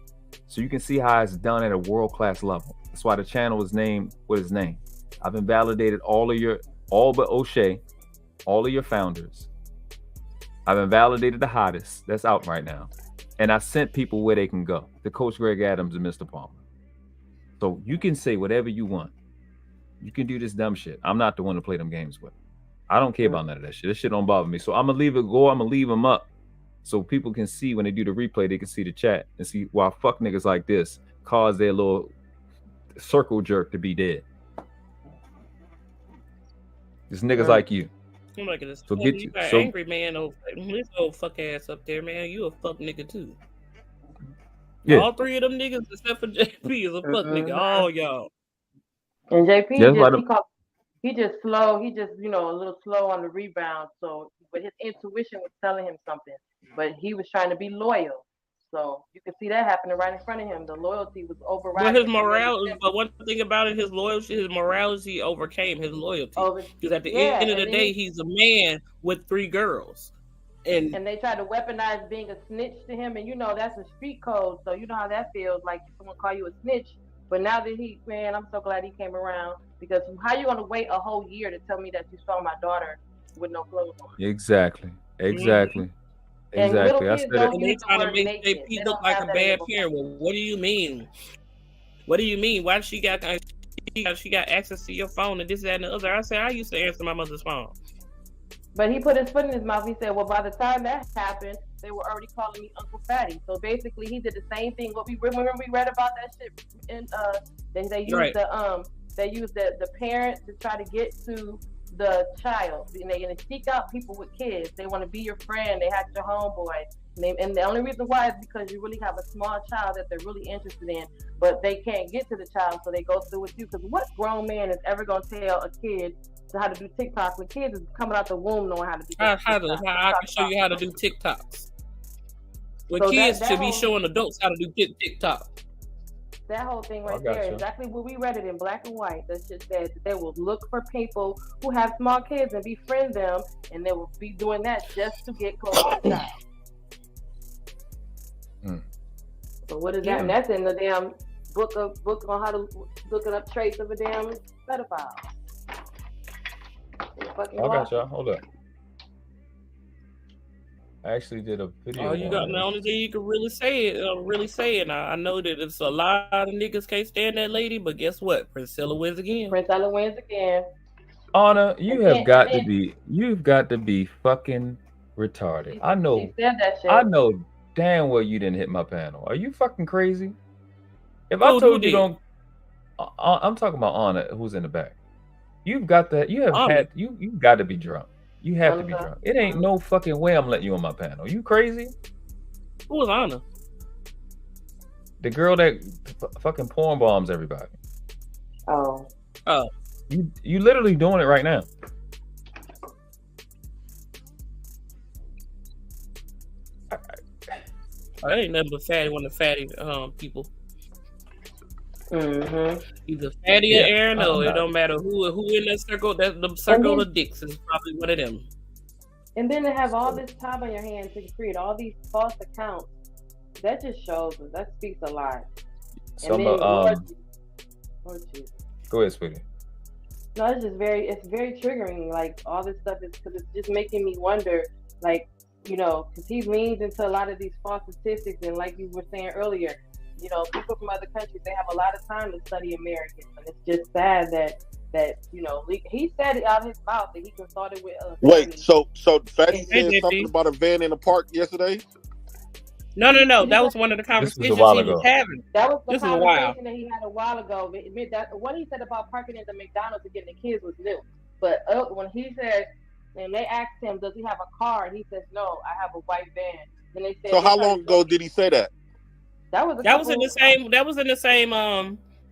so you can see how it's done at a world-class level. That's why the channel is named what it's named. I've invalidated all but O'Shea. all of your founders. I've invalidated the hottest that's out right now. And I sent people where they can go. The Coach Greg Adams and Mr. Palmer. So you can say whatever you want. You can do this dumb shit. I'm not the one to play them games with. I don't care about none of that shit. This shit don't bother me. So I'm going to leave it go. I'm going to leave them up so people can see when they do the replay, they can see the chat and see why fuck niggas like this cause their little circle jerk to be dead. It's niggas like you. I'm like this. So You got angry man over this old fuck ass up there, man. You a fuck nigga too. Yeah. All three of them niggas except for JP is a fuck nigga. All y'all. And JP Yeah, he just slow. He just, you know, a little slow on the rebound. So, but his intuition was telling him something. But he was trying to be loyal. So you can see that happening right in front of him. The loyalty was overriding. But his morality. But one thing about it, his morality overcame his loyalty. Because at the end of the day, he's a man with 3 girls. And they try to weaponize being a snitch to him, and you know that's a street code. So you know how that feels. Like someone call you a snitch. But now that man, I'm so glad he came around, because how you gonna wait a whole year to tell me that you saw my daughter with no clothes on? Exactly. Exactly. Exactly. I said it. And they trying to make JP look like a bad parent. Well, what do you mean? What do you mean? Why she got access to your phone and this, that, and the other? I said I used to answer my mother's phone. But he put his foot in his mouth. He said, well, by the time that happened, they were already calling me Uncle Fatty. So basically, he did the same thing. What we remember, we read about that shit. And they used the parent to try to get to the child. And they seek out people with kids. They want to be your friend. They have your homeboy. And the only reason why is because you really have a small child that they're really interested in, but they can't get to the child, so they go through with you. Because what grown man is ever going to tell a kid how to do TikTok when kids is coming out the womb knowing how to do TikTok? I can show you how to do TikToks. When kids should be showing adults how to do TikTok. That whole thing right there, exactly what we read it in black and white. That shit said that they will look for people who have small kids and befriend them, and they will be doing that just to get close to the child. So what is that? And that's in the damn book on how to looking up traits of a damn pedophile. I got y'all. Hold up. I actually did a video. Oh, you got the only thing you can really say it. Now, I know that it's a lot of niggas can't stand that lady, but guess what? Priscilla wins again. Anna, you've got to be fucking retarded. I know. She said that shit. I know damn well you didn't hit my panel. Are you fucking crazy? If I told you don't, I'm talking about Anna, who's in the back. You've got that. You have got to be drunk. You have to be drunk. It ain't no fucking way I'm letting you on my panel. You crazy? Who was Anna? The girl that fucking porn bombs everybody. Oh. You literally doing it right now. I ain't nothing but one of the fatty people. Either Fatty or Aaron, or it don't matter who in that circle. That's the circle of dicks is probably one of them. And then to have all this time on your hands to create all these false accounts, that just shows us. That speaks a lot. Go ahead, sweetie. No, it's very triggering. Like all this stuff is because it's just making me wonder. Like, you know, because he leans into a lot of these false statistics, and like you were saying earlier, you know, people from other countries, they have a lot of time to study Americans, and it's just sad that you know, he said it out of his mouth that he consulted with. Wait, so Fatty said something about a van in the park yesterday? No. That was one of the conversations he was having. That was the conversation that he had a while ago. What he said about parking at the McDonald's and getting the kids was new. But when he said, and they asked him, does he have a car? And he says, no, I have a white van. Then they said, so how long ago did he say that? That was in the same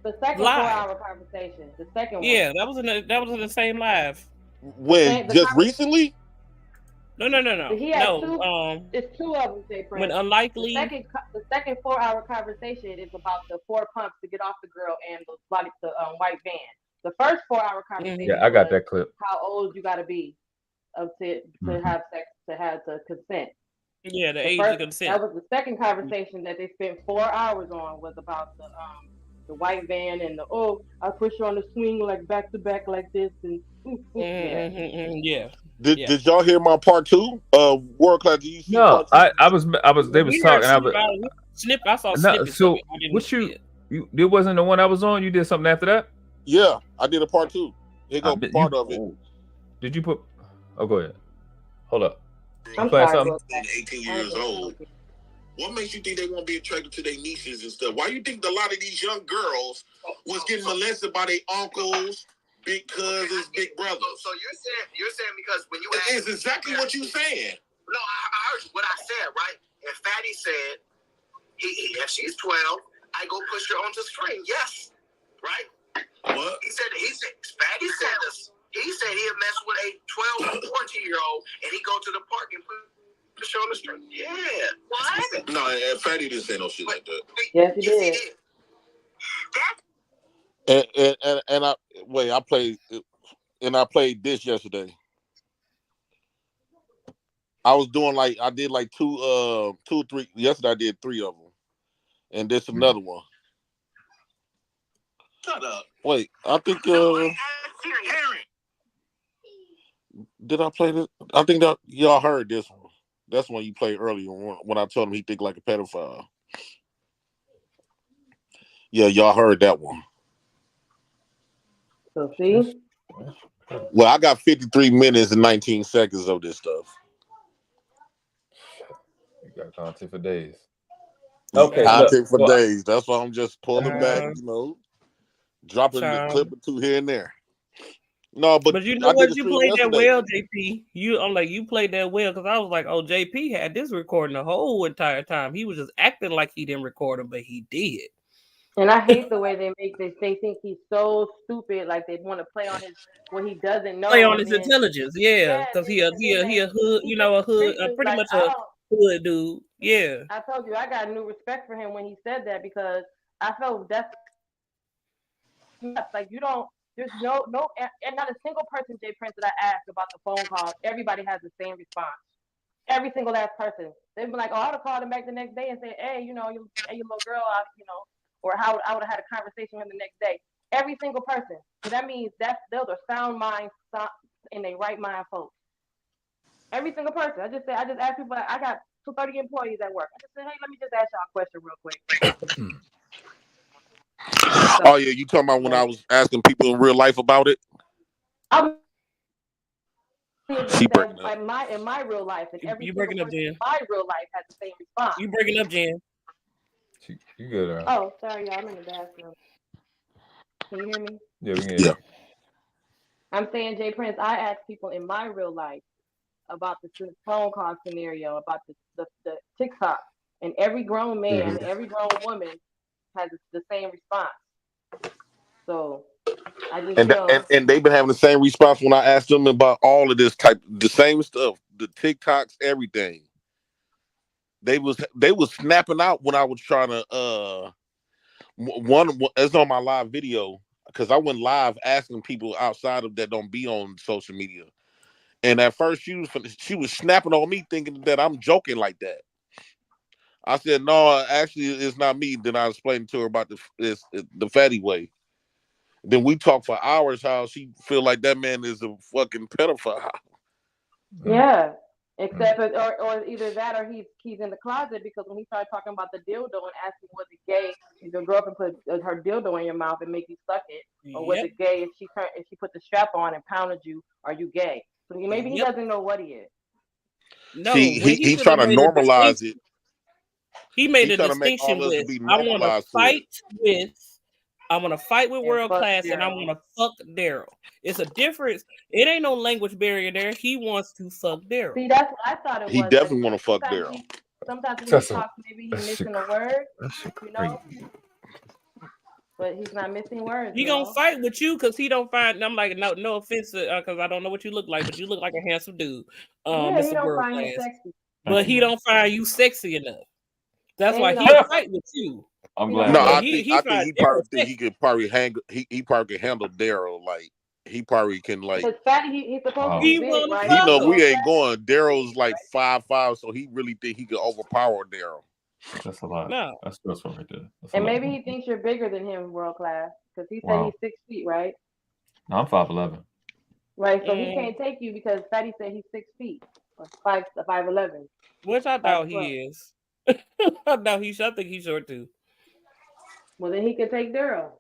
the second live. 4-hour conversation. The second one. Yeah, that was in the same live. When just recently? No. He had it's two of them. Say when unlikely. The second 4-hour conversation is about the 4 pumps to get off the girl and the white van. The first 4-hour conversation. Yeah, I got that clip. How old you got to be to have sex to consent. Yeah, the age of consent. That was the second conversation that they spent 4 hours on, was about the white van and I push you on the swing like back to back like this and yeah. Did y'all hear my part 2? World Class. Did you see No, part 2? I was. They was talking. I saw No, snippets. so of it. I didn't what see it. you? It wasn't the one I was on. You did something after that. Yeah, I did a part 2. Here go part of it. Did you put? Oh, go ahead. Hold up. I'm playing sorry, something? 18 years old. What makes you think they won't be attracted to their nieces and stuff? Why you think a lot of these young girls was getting molested by their uncles, big cousins, big brothers? So you're saying because when you it's exactly what you saying. No, I heard what I said, right? And Fatty said, if she's 12, I go push her onto screen. Yes, right? What? He said Fatty said this. He said he'd mess with a 12 or 14-year-old and he'd go to the park and push her on the street. Yeah. What? No, Fatty didn't say no shit like that. Yes, he did. And I played this yesterday. I was doing I did like two, 3. Yesterday I did 3 of them, and this another one. Shut up. Wait, I think did I play this? I think that y'all heard this one. That's one you played earlier when I told him he think like a pedophile. Yeah, y'all heard that one. So see? Well, I got 53 minutes and 19 seconds of this stuff. You got content for days. Okay, content for days. That's why I'm just pulling back, dropping the clip or 2 here and there. No, but you know what? You played that well, JP. You played that well because I was like, oh, JP had this recording the whole entire time. He was just acting like he didn't record him, but he did. And I hate the way they think he's so stupid, like they want to play on his what he doesn't know. Play on his intelligence, yeah, because he a hood, pretty much a hood dude. Yeah. I told you I got new respect for him when he said that because I felt that's like you don't. There's no, and not a single person, Jay Prince, that I asked about the phone call. Everybody has the same response. Every single last person. They'd be like, "Oh, I'd have called him back the next day and said, hey, your little girl, or how I would have had a conversation with him the next day." Every single person. So that means those are sound minds in their right mind, folks. Every single person. I just ask people. I got 230 employees at work. I just said, hey, let me just ask y'all a question real quick. Oh yeah, you talking about when I was asking people in real life about it? In my real life, and every you breaking up, Jen. In my real life has the same response. You breaking up, Jen? You good? Oh, sorry, y'all. I'm in the bathroom. Can you hear me? Yeah, we can hear you. I'm saying, Jay Prince, I ask people in my real life about the phone call scenario, about the TikTok, and every grown man, every grown woman has the same response. So I just and they've been having the same response when I asked them about all of this the same stuff, the TikToks, everything. They was snapping out when I was trying to it's on my live video because I went live asking people outside of that don't be on social media, and at first she was snapping on me thinking that I'm joking like that. I said, no, actually, it's not me. Then I explained to her about the fatty way. Then we talked for hours how she feel like that man is a fucking pedophile. Yeah, except or either that or he's in the closet because when he started talking about the dildo and asking was it gay if your girlfriend put her dildo in your mouth and make you suck it, or was it gay if she put the strap on and pounded you? Are you gay? So maybe he doesn't know what he is. No, see, he's trying to normalize it. He made a distinction with I want to fight with World Class and I want to fuck Daryl. It's a difference. It ain't no language barrier there. He wants to fuck Daryl. See, that's what I thought it was. He definitely want to fuck Daryl. Sometimes when he talks, maybe he's missing a word, but he's not missing words. He gonna fight with you because he don't find. I'm like, no offense, because I don't know what you look like, but you look like a handsome dude, Mr. World Class. Sexy. But he don't find you sexy enough. That's why he fight with you. I'm glad. No, I think he probably think he could probably he probably can handle Daryl. Like he probably can like. Because Fatty, he's supposed to be big, right? He know we ain't going. Daryl's like 5'5", so he really think he could overpower Daryl. That's a lot. No. That's stressful right there. And maybe he thinks you're bigger than him, World Class, because he said he's 6 feet, right? No, I'm 5'11". Right, so he can't take you because Fatty said he's 6 feet, or 5'11". Which I doubt he is. I think he's short too. Well, then he can take Daryl.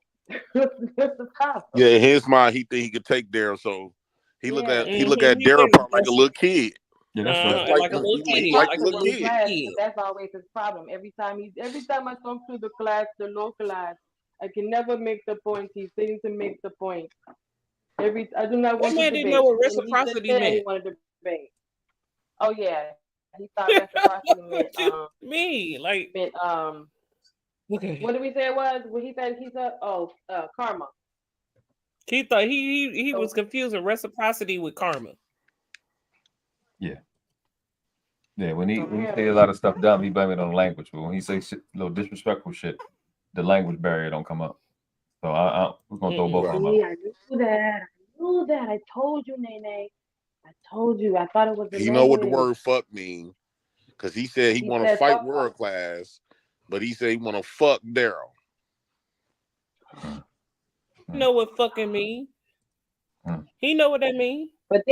That's the problem. Yeah, in his mind, he think he could take Daryl, so he look at Daryl probably like a little kid. Yeah, that's like a little kid. like a little kid. That's always his problem. Every time I come to the class, the low class, I can never make the point. He seems to make the point. I do not want to debate. Didn't know what reciprocity meant. He wanted to debate. Oh yeah, he thought reciprocity meant Okay. What did we say it was? What he said karma. He thought he was confusing reciprocity with karma. Yeah. Yeah, when he say a lot of stuff dumb, he blame it on language. But when he say shit, little disrespectful shit, the language barrier don't come up. So we're gonna throw both of them out. I knew that. I told you, Nene. I told you. I thought it was the You know what the word fuck mean? Because he said he want to fight world class, but he said he want to fuck Daryl. You know what fucking mean? He know what that mean. But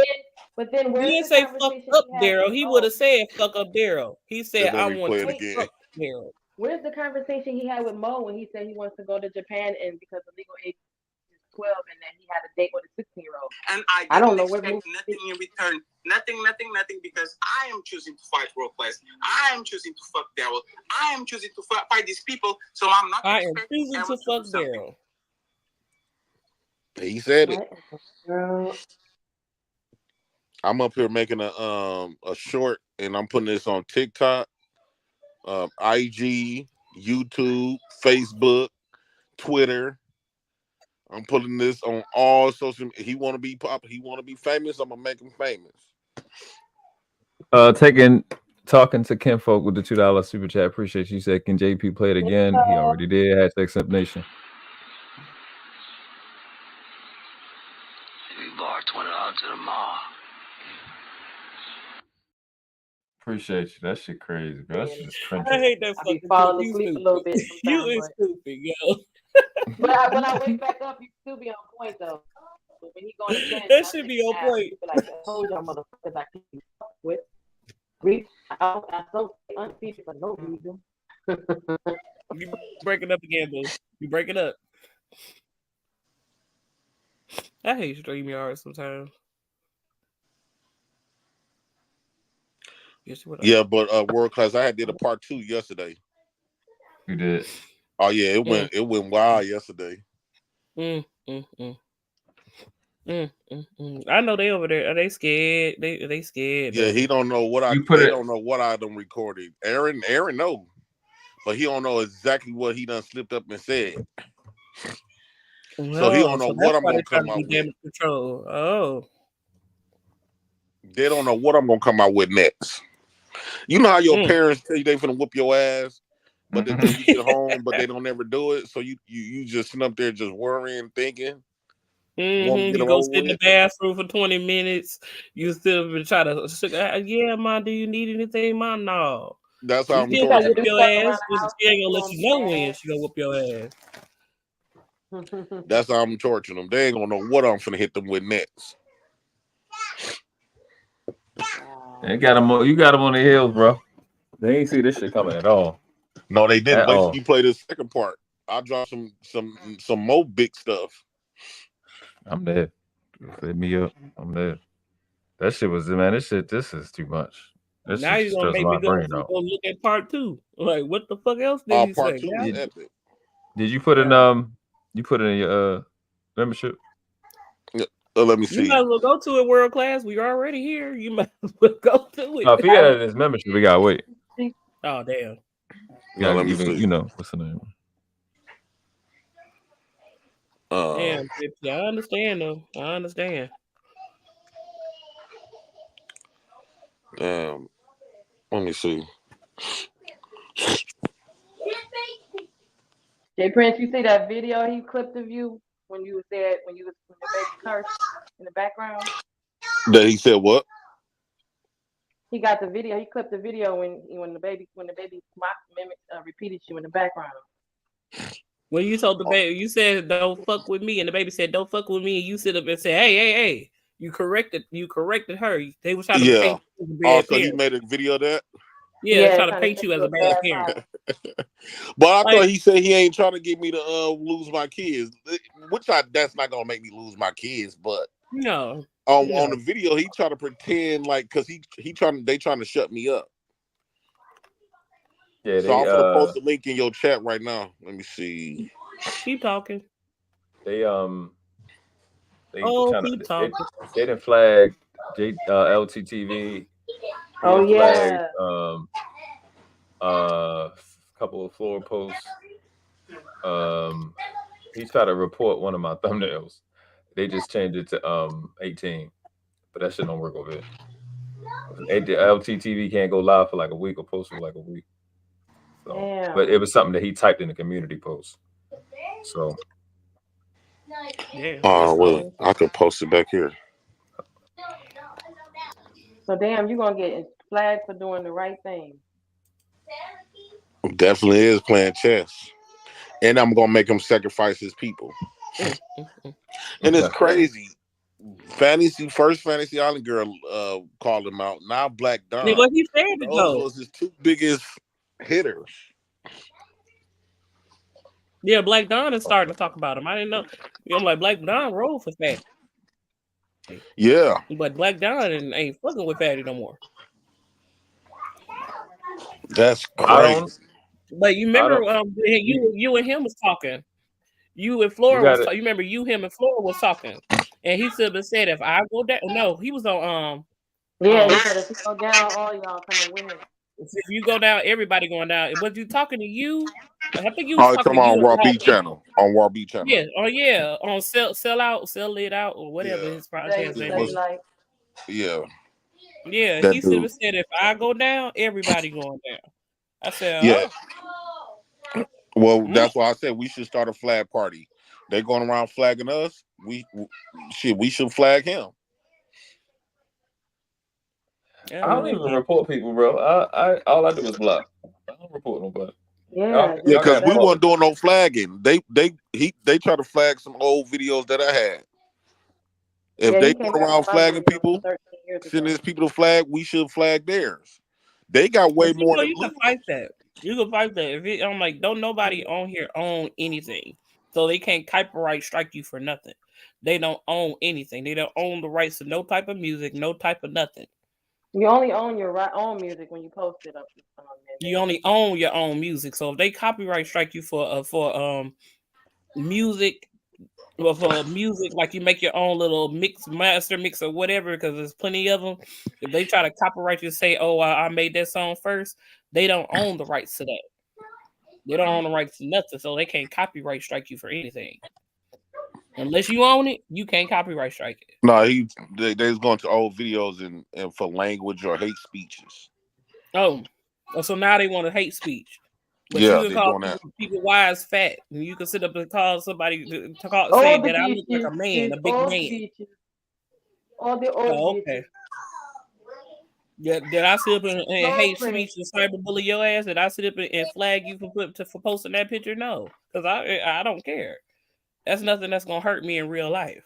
then he didn't say fuck up Daryl. He would have said fuck up Daryl. He said I want to fuck Daryl. Where's the conversation he had with Mo when he said he wants to go to Japan and because the legal age is 12 and then he had a date with a 16-year-old? And I don't expect nothing in return. Nothing, because I am choosing to fight world class. I am choosing to fuck Daryl. I am choosing to fight these people. So I'm not. I am choosing to fuck Daryl. He said it. I'm up here making a short, and I'm putting this on TikTok, IG, YouTube, Facebook, Twitter. I'm putting this on all social. He want to be He want to be famous. I'm gonna make him famous. Talking to Kinfolk with the $2 super chat. Appreciate you. Said, can JP play it again? He already did. #Simp Nation. To the mall. Appreciate you. That shit crazy, bro. That's just cringy. I hate that fucking falling asleep a little bit. You is stupid, yo. But when I wake back up, you still be on point though. But when he going to bed, that should be on point. Like I told y'all motherfuckers, I can't fuck with. I so unfeatured for no reason. You breaking up again, boo. You breaking up. I hate StreamYard sometimes. Yeah, but world class. I did a part 2 yesterday. You did? Oh yeah, it went wild yesterday. I know they over there. Are they scared? They scared. Yeah, he don't know what don't know what I done recorded. Aaron know, but he don't know exactly what he done slipped up and said. Well, so he don't know what I'm gonna come out with. Control. Oh, they don't know what I'm gonna come out with next. You know how your parents tell you they finna whoop your ass, but then you get home, but they don't ever do it. So you just sit up there just worrying, thinking. You go sit in the bathroom for 20 minutes. You still try to, yeah, Mom, do you need anything, Mom? No. That's how I'm still gonna whoop your ass. She ain't gonna let you know when she gonna whoop your ass. That's how I'm torturing them. They ain't gonna know what I'm finna hit them with next. You got them on the heels, bro. They ain't see this shit coming at all. No, they didn't. Wait till you play this second part. I'll drop some more big stuff. I'm dead. Hit me up. I'm dead. That shit was, man. This is too much. This now you're gonna make me go look at part 2. Like, what the fuck else did you part say? 2 is epic. Did you put in you put in your membership? Let me see. You might as well go to it, world class. We're already here. You might as well go to it. No, if he had his membership, we gotta wait. Oh damn. Yeah, let me see. You know what's the name? Damn, I understand though. I understand. Let me see. Jay Prince, you see that video he clipped of you when you was there when the baby cursed in the background? That he said what? He got the video. He clipped the video when the baby repeated you in the background. When you told the baby, you said don't fuck with me, and the baby said don't fuck with me, and you sit up and say, hey. You corrected her. They were trying to Yeah. paint you as a Oh, bad so he parent. made a video of that? Yeah, trying to paint you as a bad parent. But I Like- thought he said he ain't trying to get me to lose my kids, that's not gonna make me lose my kids. But no, on the video, he trying to pretend like because they trying to shut me up. Yeah, So I'm gonna post the link in your chat right now. Let me see. Keep talking. They keep talking. they didn't flag LTTV. Oh, He flagged yeah. a couple of floor posts. He tried to report one of my thumbnails. They just changed it to 18, but that shit don't work over there. The LTTV can't go live for like a week or post for like a week. So, Damn. but it was something that he typed in the community post. So, yeah. Wait, I could post it back here. So damn, you gonna get flagged for doing the right thing. Definitely is playing chess, and I'm gonna make him sacrifice his people. And it's crazy. First Fantasy Island girl called him out. Now Black Don. Yeah, well, he said it Those though. was his two biggest hitters. Yeah, Black Don is starting to talk about him. I didn't know. I'm like, Black Don rolled for Fatty. Yeah. But Black Don ain't fucking with Fatty no more. That's crazy. But you remember you and him was talking. You and Flora was talking. You remember him and Flora was talking. And he said if I go down, no, he was on Yeah, he said if you go down, all y'all coming with him. If you go down, everybody going down. Was you talking to you? I think you was talking come to you on Raw B channel. On Raw B channel. Yeah, on sell it out or whatever his podcast name was. Yeah. Yeah, that he dude. said if I go down, everybody going down. I said, Yeah. Well, that's why I said we should start a flag party. They going around flagging us. We should flag him. I don't even report people, bro. All I do is block. I don't report nobody. Yeah, because we weren't doing no flagging. They try to flag some old videos that I had. If they go around flagging people, sending his people to flag, we should flag theirs. They got way more than you can fight that. You can fight that. I'm like, don't nobody on here own anything, so they can't copyright strike you for nothing. They don't own anything. They don't own the rights to no type of music, no type of nothing. You only own your own music when you post it up. You only own your own music. So if they copyright strike you for music, or for music, like you make your own little master mix or whatever, because there's plenty of them. If they try to copyright you, say, "Oh, I made that song first," they don't own the rights to that. They don't own the rights to nothing, so they can't copyright strike you for anything. Unless you own it, you can't copyright strike it. No, they was going to old videos and for language or hate speeches. Oh, so now they want a hate speech. But yeah, you can call people wise fat, and you can sit up and call somebody say that I look like a man, a big man. All the old okay. Yeah, did I sit up and hate speech and cyberbully your ass? Did I sit up and flag you for posting that picture? No, because I don't care. That's nothing that's gonna hurt me in real life.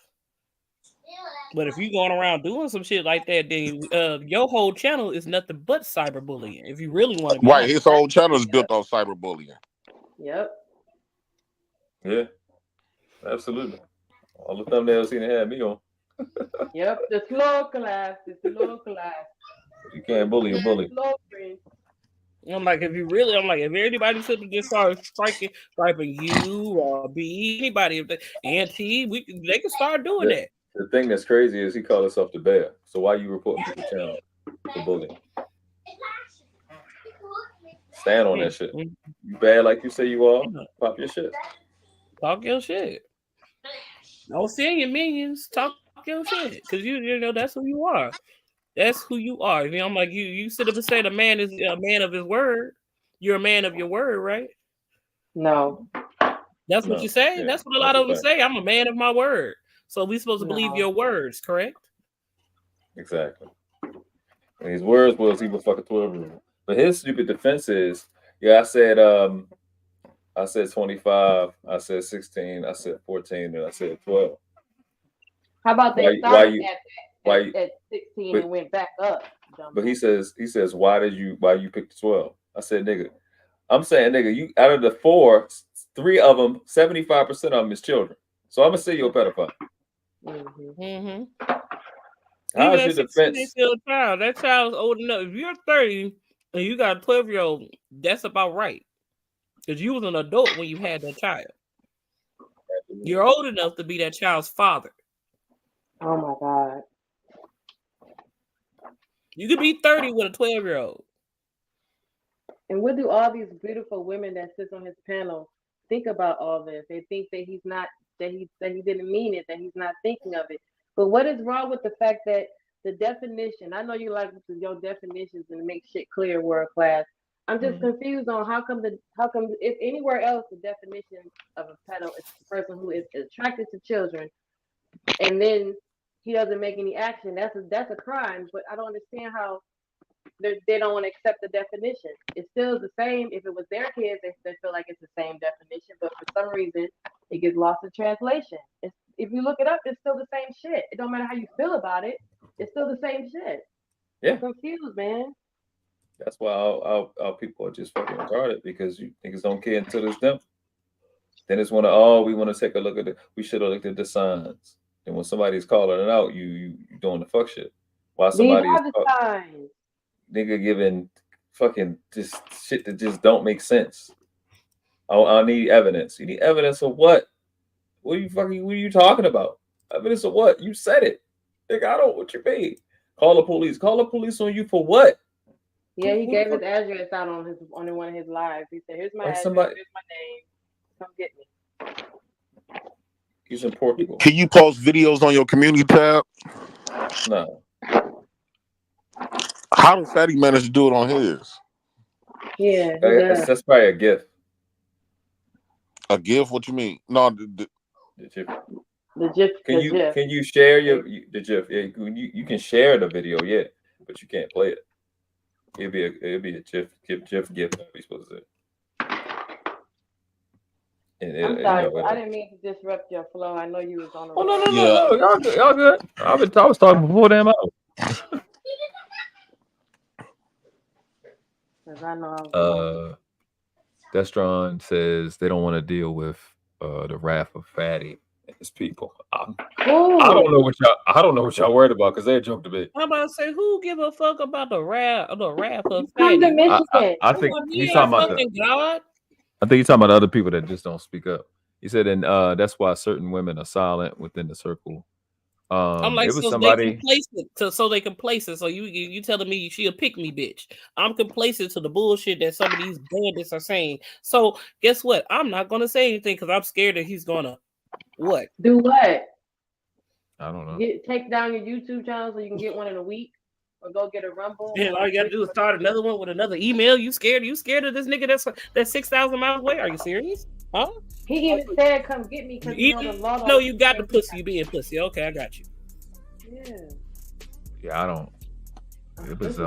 But if you going around doing some shit like that, then your whole channel is nothing but cyberbullying. If you really want to be right, his whole channel is built on cyberbullying. Yep. Yeah, absolutely. All the thumbnails he done had me on. Yep, the slow class. You can't bully a bully. I'm like, if everybody should just start striping you or be anybody, Auntie, they can start doing that. The thing that's crazy is he called himself the bear. So why you reporting people's channel for bullying? Stand on that shit. You bad like you say you are. Pop your shit. Talk your shit. Don't send your minions. Talk your shit, because you know that's who you are. That's who you are. You know, I'm like, you sit up and say the man is a man of his word. You're a man of your word, right? No. That's what you say? Yeah, that's what a lot of them say. I'm a man of my word. So we're supposed to believe your words, correct? Exactly. And his words was he was fucking 12. But his stupid defense is, I said 25, I said 16, I said 14, and I said 12. How about they started at 16 and went back up? But he says, why you pick the 12? I said, nigga, I'm saying, nigga, you out of the 4, 3 of them, 75% of them is children. So I'm gonna say you're a pedophile. Mm-hmm. How's your defense? Still a child. That child's old enough. If you're 30 and you got a 12-year-old, that's about right. Because you was an adult when you had that child. You're old enough to be that child's father. Oh my God. You could be 30 with a 12-year-old. And what do all these beautiful women that sits on his panel think about all this? They think that he's not, that he didn't mean it, that he's not thinking of it. But what is wrong with the fact that the definition, I know you like your definitions and make shit clear, world class. I'm just confused on how come if anywhere else the definition of a pedo is the person who is attracted to children and then he doesn't make any action, that's a crime. But I don't understand how they don't want to accept the definition. It's still the same. If it was their kids, they feel like it's the same definition, but for some reason it gets lost in translation. If you look it up, it's still the same shit. It don't matter how you feel about it, it's still the same shit. Yeah. I'm confused, man. That's why our people are just fucking retarded, because you niggas don't care until it's them. Then it's we want to take a look at we should have looked at the signs. And when somebody's calling it out, you doing the fuck shit. While somebody is nigga giving fucking just shit that just don't make sense. I need evidence. You need evidence of what? What are you talking about? Evidence of what? You said it. Nigga, I don't what you mean. Call the police. Call the police on you for what? Yeah, he gave his address out on one of his lives. He said, "Here's my address. Here's my name. Come get me." He's in Portugal. Can you post videos on your community tab? No. How did Fatty manage to do it on his? Yeah, that's probably a gift. A gift? What you mean? No, the GIF. The GIF. Can you share the GIF? Yeah, you can share the video, yeah, but you can't play it. It'd be a GIF. What are you supposed to say? I'm sorry, I didn't mean to disrupt your flow. I know you was on. No. Y'all good. I was talking before damn out. I know. Destron says they don't want to deal with the wrath of Fatty and his people. I don't know what y'all worried about, because they a joke to me. I'm about to say, who give a fuck about the wrath of Come to Michigan. I think he's talking about God. I think he's talking about other people that just don't speak up. He said, and that's why certain women are silent within the circle. I'm like, it was so somebody they can place it, so they can place it. So you telling me she a pick me bitch? I'm complacent to the bullshit that some of these bandits are saying. So guess what? I'm not gonna say anything because I'm scared that he's gonna what? Do what? I don't know. Take down your YouTube channel so you can get one in a week, or go get a Rumble. Yeah, all you gotta do is start another one with another email. You scared? You scared of this nigga that's 6,000 miles away? Are you serious? Huh? He even said, "Come get me," because you know the law. No, you got the pussy. You being pussy. Okay, I got you. Yeah. Yeah, I don't. It was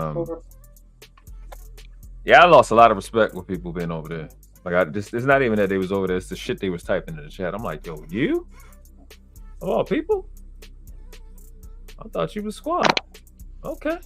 Yeah, I lost a lot of respect with people being over there. Like it's not even that they was over there. It's the shit they was typing in the chat. I'm like, yo, you? Of all people? I thought you was squad. Okay.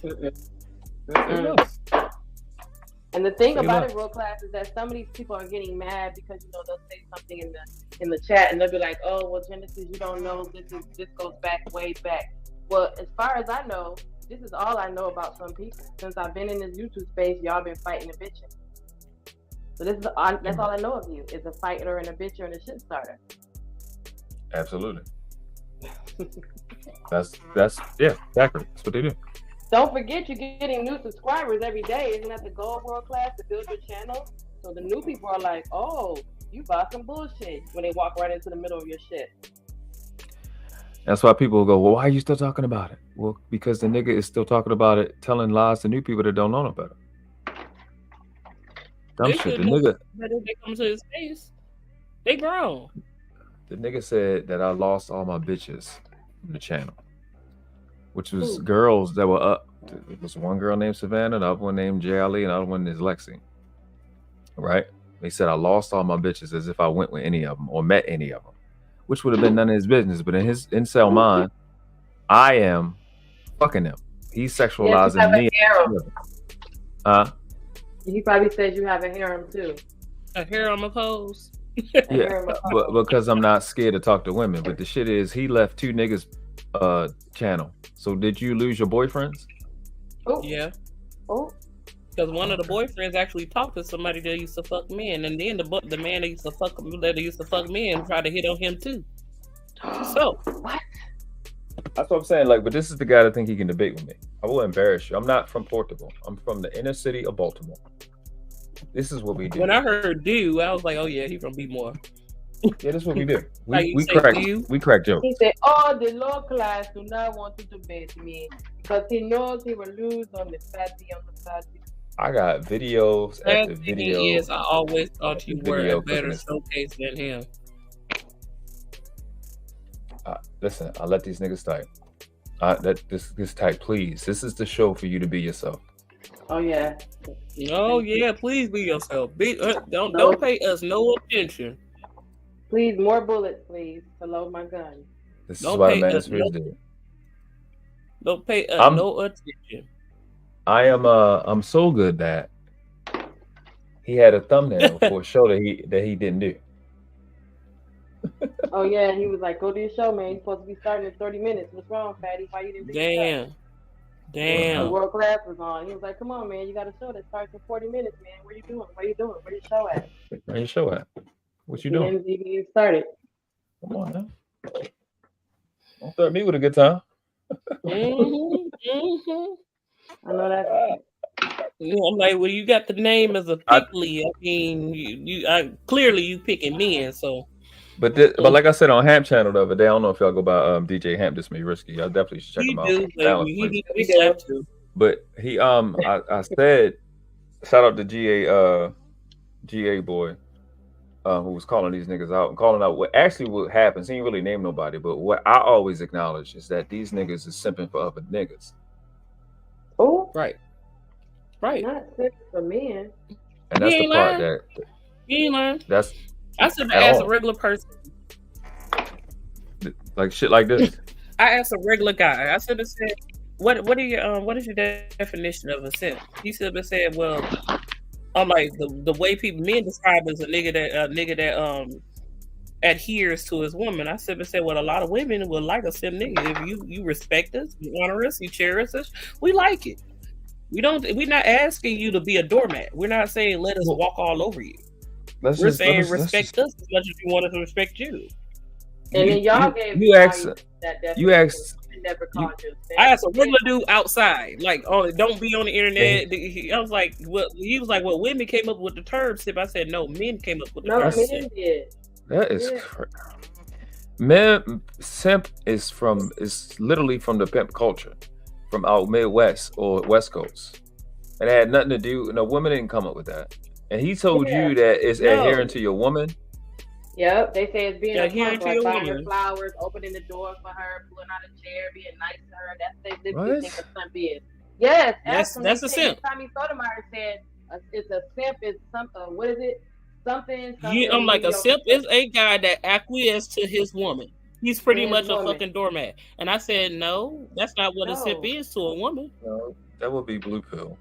And the thing about it, real class, is that some of these people are getting mad because they'll say something in the chat and they'll be like, "Oh, well, Genesis, you don't know this goes back way back." Well, as far as I know, this is all I know about some people. Since I've been in this YouTube space, y'all been fighting and bitching. So that's all I know of you, is a fighter and a bitcher and a shit starter. Absolutely. That's yeah, exactly. That's what they do. Don't forget, you're getting new subscribers every day. Isn't that the goal, world class, to build your channel? So the new people are like, "Oh, you bought some bullshit," when they walk right into the middle of your shit. That's why people go, "Well, why are you still talking about it?" Well, because the nigga is still talking about it, telling lies to new people that don't know no better. Dumb shit. The nigga. They come to his face. They grown. The nigga said that I lost all my bitches from the channel, which was girls that were up. It was one girl named Savannah, another one named Jaylee, and the other one is Lexi. Right? He said I lost all my bitches as if I went with any of them or met any of them, which would have been none of his business. But in his incel mind, I am fucking him. He's sexualizing me. He probably said you have a harem too. A harem of hoes. Yeah, but because I'm not scared to talk to women. But the shit is, he left 2 niggas channel. So did you lose your boyfriends? Oh. Yeah. Oh. Because one of the boyfriends actually talked to somebody that used to fuck men, and then the man that used to fuck men tried to hit on him too. So what? That's what I'm saying. Like, but this is the guy that think he can debate with me. I will embarrass you. I'm not from Portugal. I'm from the inner city of Baltimore. This is what we do. When I heard "do," I was like, "Oh yeah, he from B-more." Yeah, that's what we do. We crack jokes. He said, "Oh, the low class do not want to debate me because he knows he will lose on the fatty." I got videos after videos. Yes, I always thought you were a better showcase than him. Listen, I let these niggas type. This type, please. This is the show for you to be yourself. Oh yeah. Oh yeah, please be yourself. Don't pay us no attention. Please, more bullets, please, to load my gun. This is why MANOSPHERE is dead. Don't pay us no attention. I'm so good that he had a thumbnail for a show that he didn't do. Oh yeah, he was like, "Go to your show, man. You're supposed to be starting in 30 minutes. What's wrong, fatty? Why you didn't do Damn. The World Class was on. He was like, "Come on, man. You got a show that starts in 40 minutes, man. What are you doing? Where your show at? Where your show at? What you doing? You didn't started. Come on now. Don't threaten me with a good time." I know that. I'm like, well, you got the name as a pickly. I mean, you clearly you picking men, so. But like I said on Hamp channel the other day, I don't know if y'all go by DJ Hamp. This may risky. I definitely should check him out. But he I said, shout out to GA boy, who was calling these niggas out and calling out what happens. He didn't really name nobody, but what I always acknowledge is that these niggas is simping for other niggas. Oh, right. Not simping for men. And that's the part that you ain't lying. That's. I should have asked a regular person. Like shit like this. I asked a regular guy. I should have said, what is your definition of a simp? He should have said, well, I'm like the way men describe as a nigga that adheres to his woman. I should have said, well, a lot of women would like a simp nigga. If you respect us, you honor us, you cherish us, we like it. We're not asking you to be a doormat. We're not saying let us walk all over you. We're saying respect us as much as you want us to respect you. And then y'all gave I asked a regular dude outside, like, oh, don't be on the internet. I was like, well, he was like, well, women came up with the term simp. I said, no, men came up with the term simp. Men did. That is crazy. Men simp is literally from the pimp culture, from out Midwest or West Coast. And it had nothing to do. No, women didn't come up with that. And he told you that it's adhering to your woman. Yep, they say it's being adhering to your buying her woman. flowers, opening the door for her, pulling out a chair, being nice to her. That's what they think a simp is. Yes, that's a simp. Tommy Sotomayor said it's a simp is something. What is it? Something. I'm like, a simp is a guy that acquiesces to his woman. He's pretty much a fucking doormat. And I said, no, that's not what a simp is to a woman. No, that would be blue pill.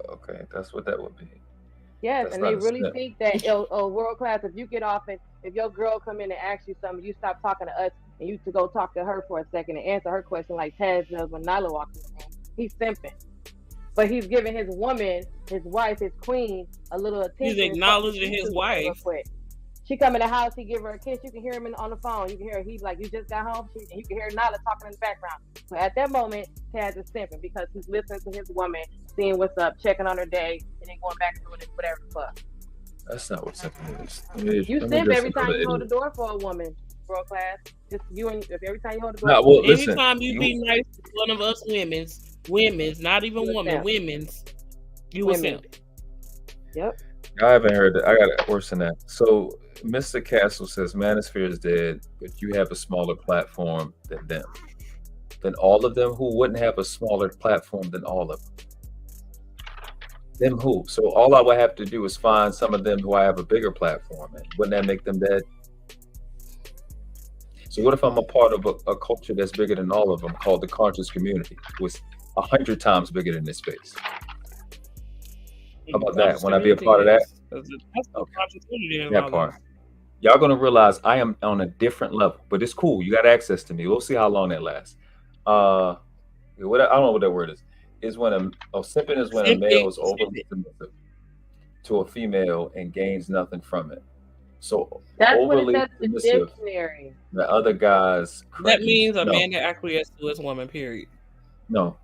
Okay, that's what that would be. Yes, That's and they really simp. think that world class. If you get off and if your girl come in and ask you something, you stop talking to us and you to go talk to her for a second and answer her question like Taz does when Nyla walks in the room. He's simping, but he's giving his woman, his wife, his queen a little attention. He's acknowledging his wife. She come in the house, he give her a kiss. You can hear him on the phone. You can hear he's like, you just got home, and you can hear Nyla talking in the background. So at that moment, Taz is simping because he's listening to his woman, seeing what's up, checking on her day, and then going back to doing whatever the fuck. That's not what simping is. You simp every time you hold the door for a woman, world class. Just you and if every time you hold the door. Nah, well, anytime you be nice to one of us women's, not even women, women's, you a simp. Yep. I haven't heard that. I got it worse than that. So Mr. Castle says Manosphere is dead, but you have a smaller platform than them. Than all of them, who wouldn't have a smaller platform than all of them? Them who? So all I would have to do is find some of them who I have a bigger platform, and wouldn't that make them dead? So what if I'm a part of a culture that's bigger than all of them, called the conscious community, was 100 times bigger than this space? How about that? When I be a part of that? Okay. That part. Y'all gonna realize I am on a different level, but it's cool. You got access to me. We'll see how long that lasts. I don't know what that word is. Is when simping is when a male is overly submissive to a female and gains nothing from it. So that's overly what it says in the dictionary. The other guys. That means a man that acquiesces to his woman. Period. No,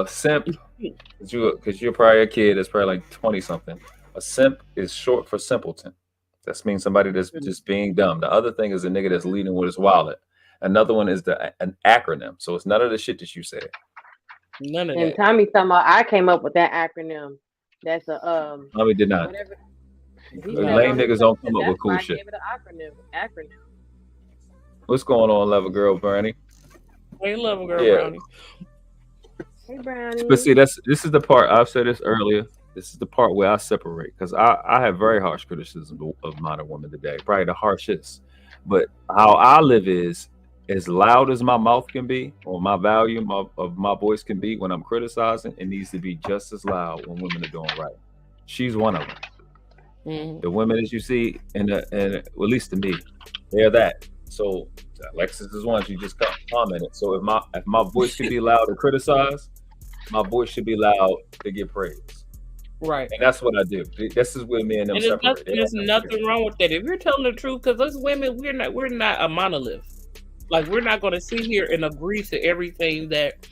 simp. Because you're probably a kid that's probably like 20 something. A simp is short for simpleton. That means somebody that's just being dumb. The other thing is a nigga that's leading with his wallet. Another one is an acronym. So it's none of the shit that you said. None of and that. Tommy's talking about I came up with that acronym. That's a Tommy did not. Lame niggas don't come up with cool shit. Acronym. What's going on, Level Girl Brownie? Hey, Level Girl Brownie. Hey, Brownie. But see, this is the part I've said this earlier. This is the part where I separate, because I have very harsh criticism of modern women today, probably the harshest. But how I live is, as loud as my mouth can be, or my volume of my voice can be when I'm criticizing, it needs to be just as loud when women are doing right. She's one of them. Mm-hmm. The women that you see, and at least to me, they're that. So Alexis is one. She just commented. So if my voice can be loud to criticize, my voice should be loud to get praise. Right. And that's what I do. This is where me and them separate. There's nothing wrong with that. If you're telling the truth, because us women, we're not a monolith. Like, we're not going to sit here and agree to everything that,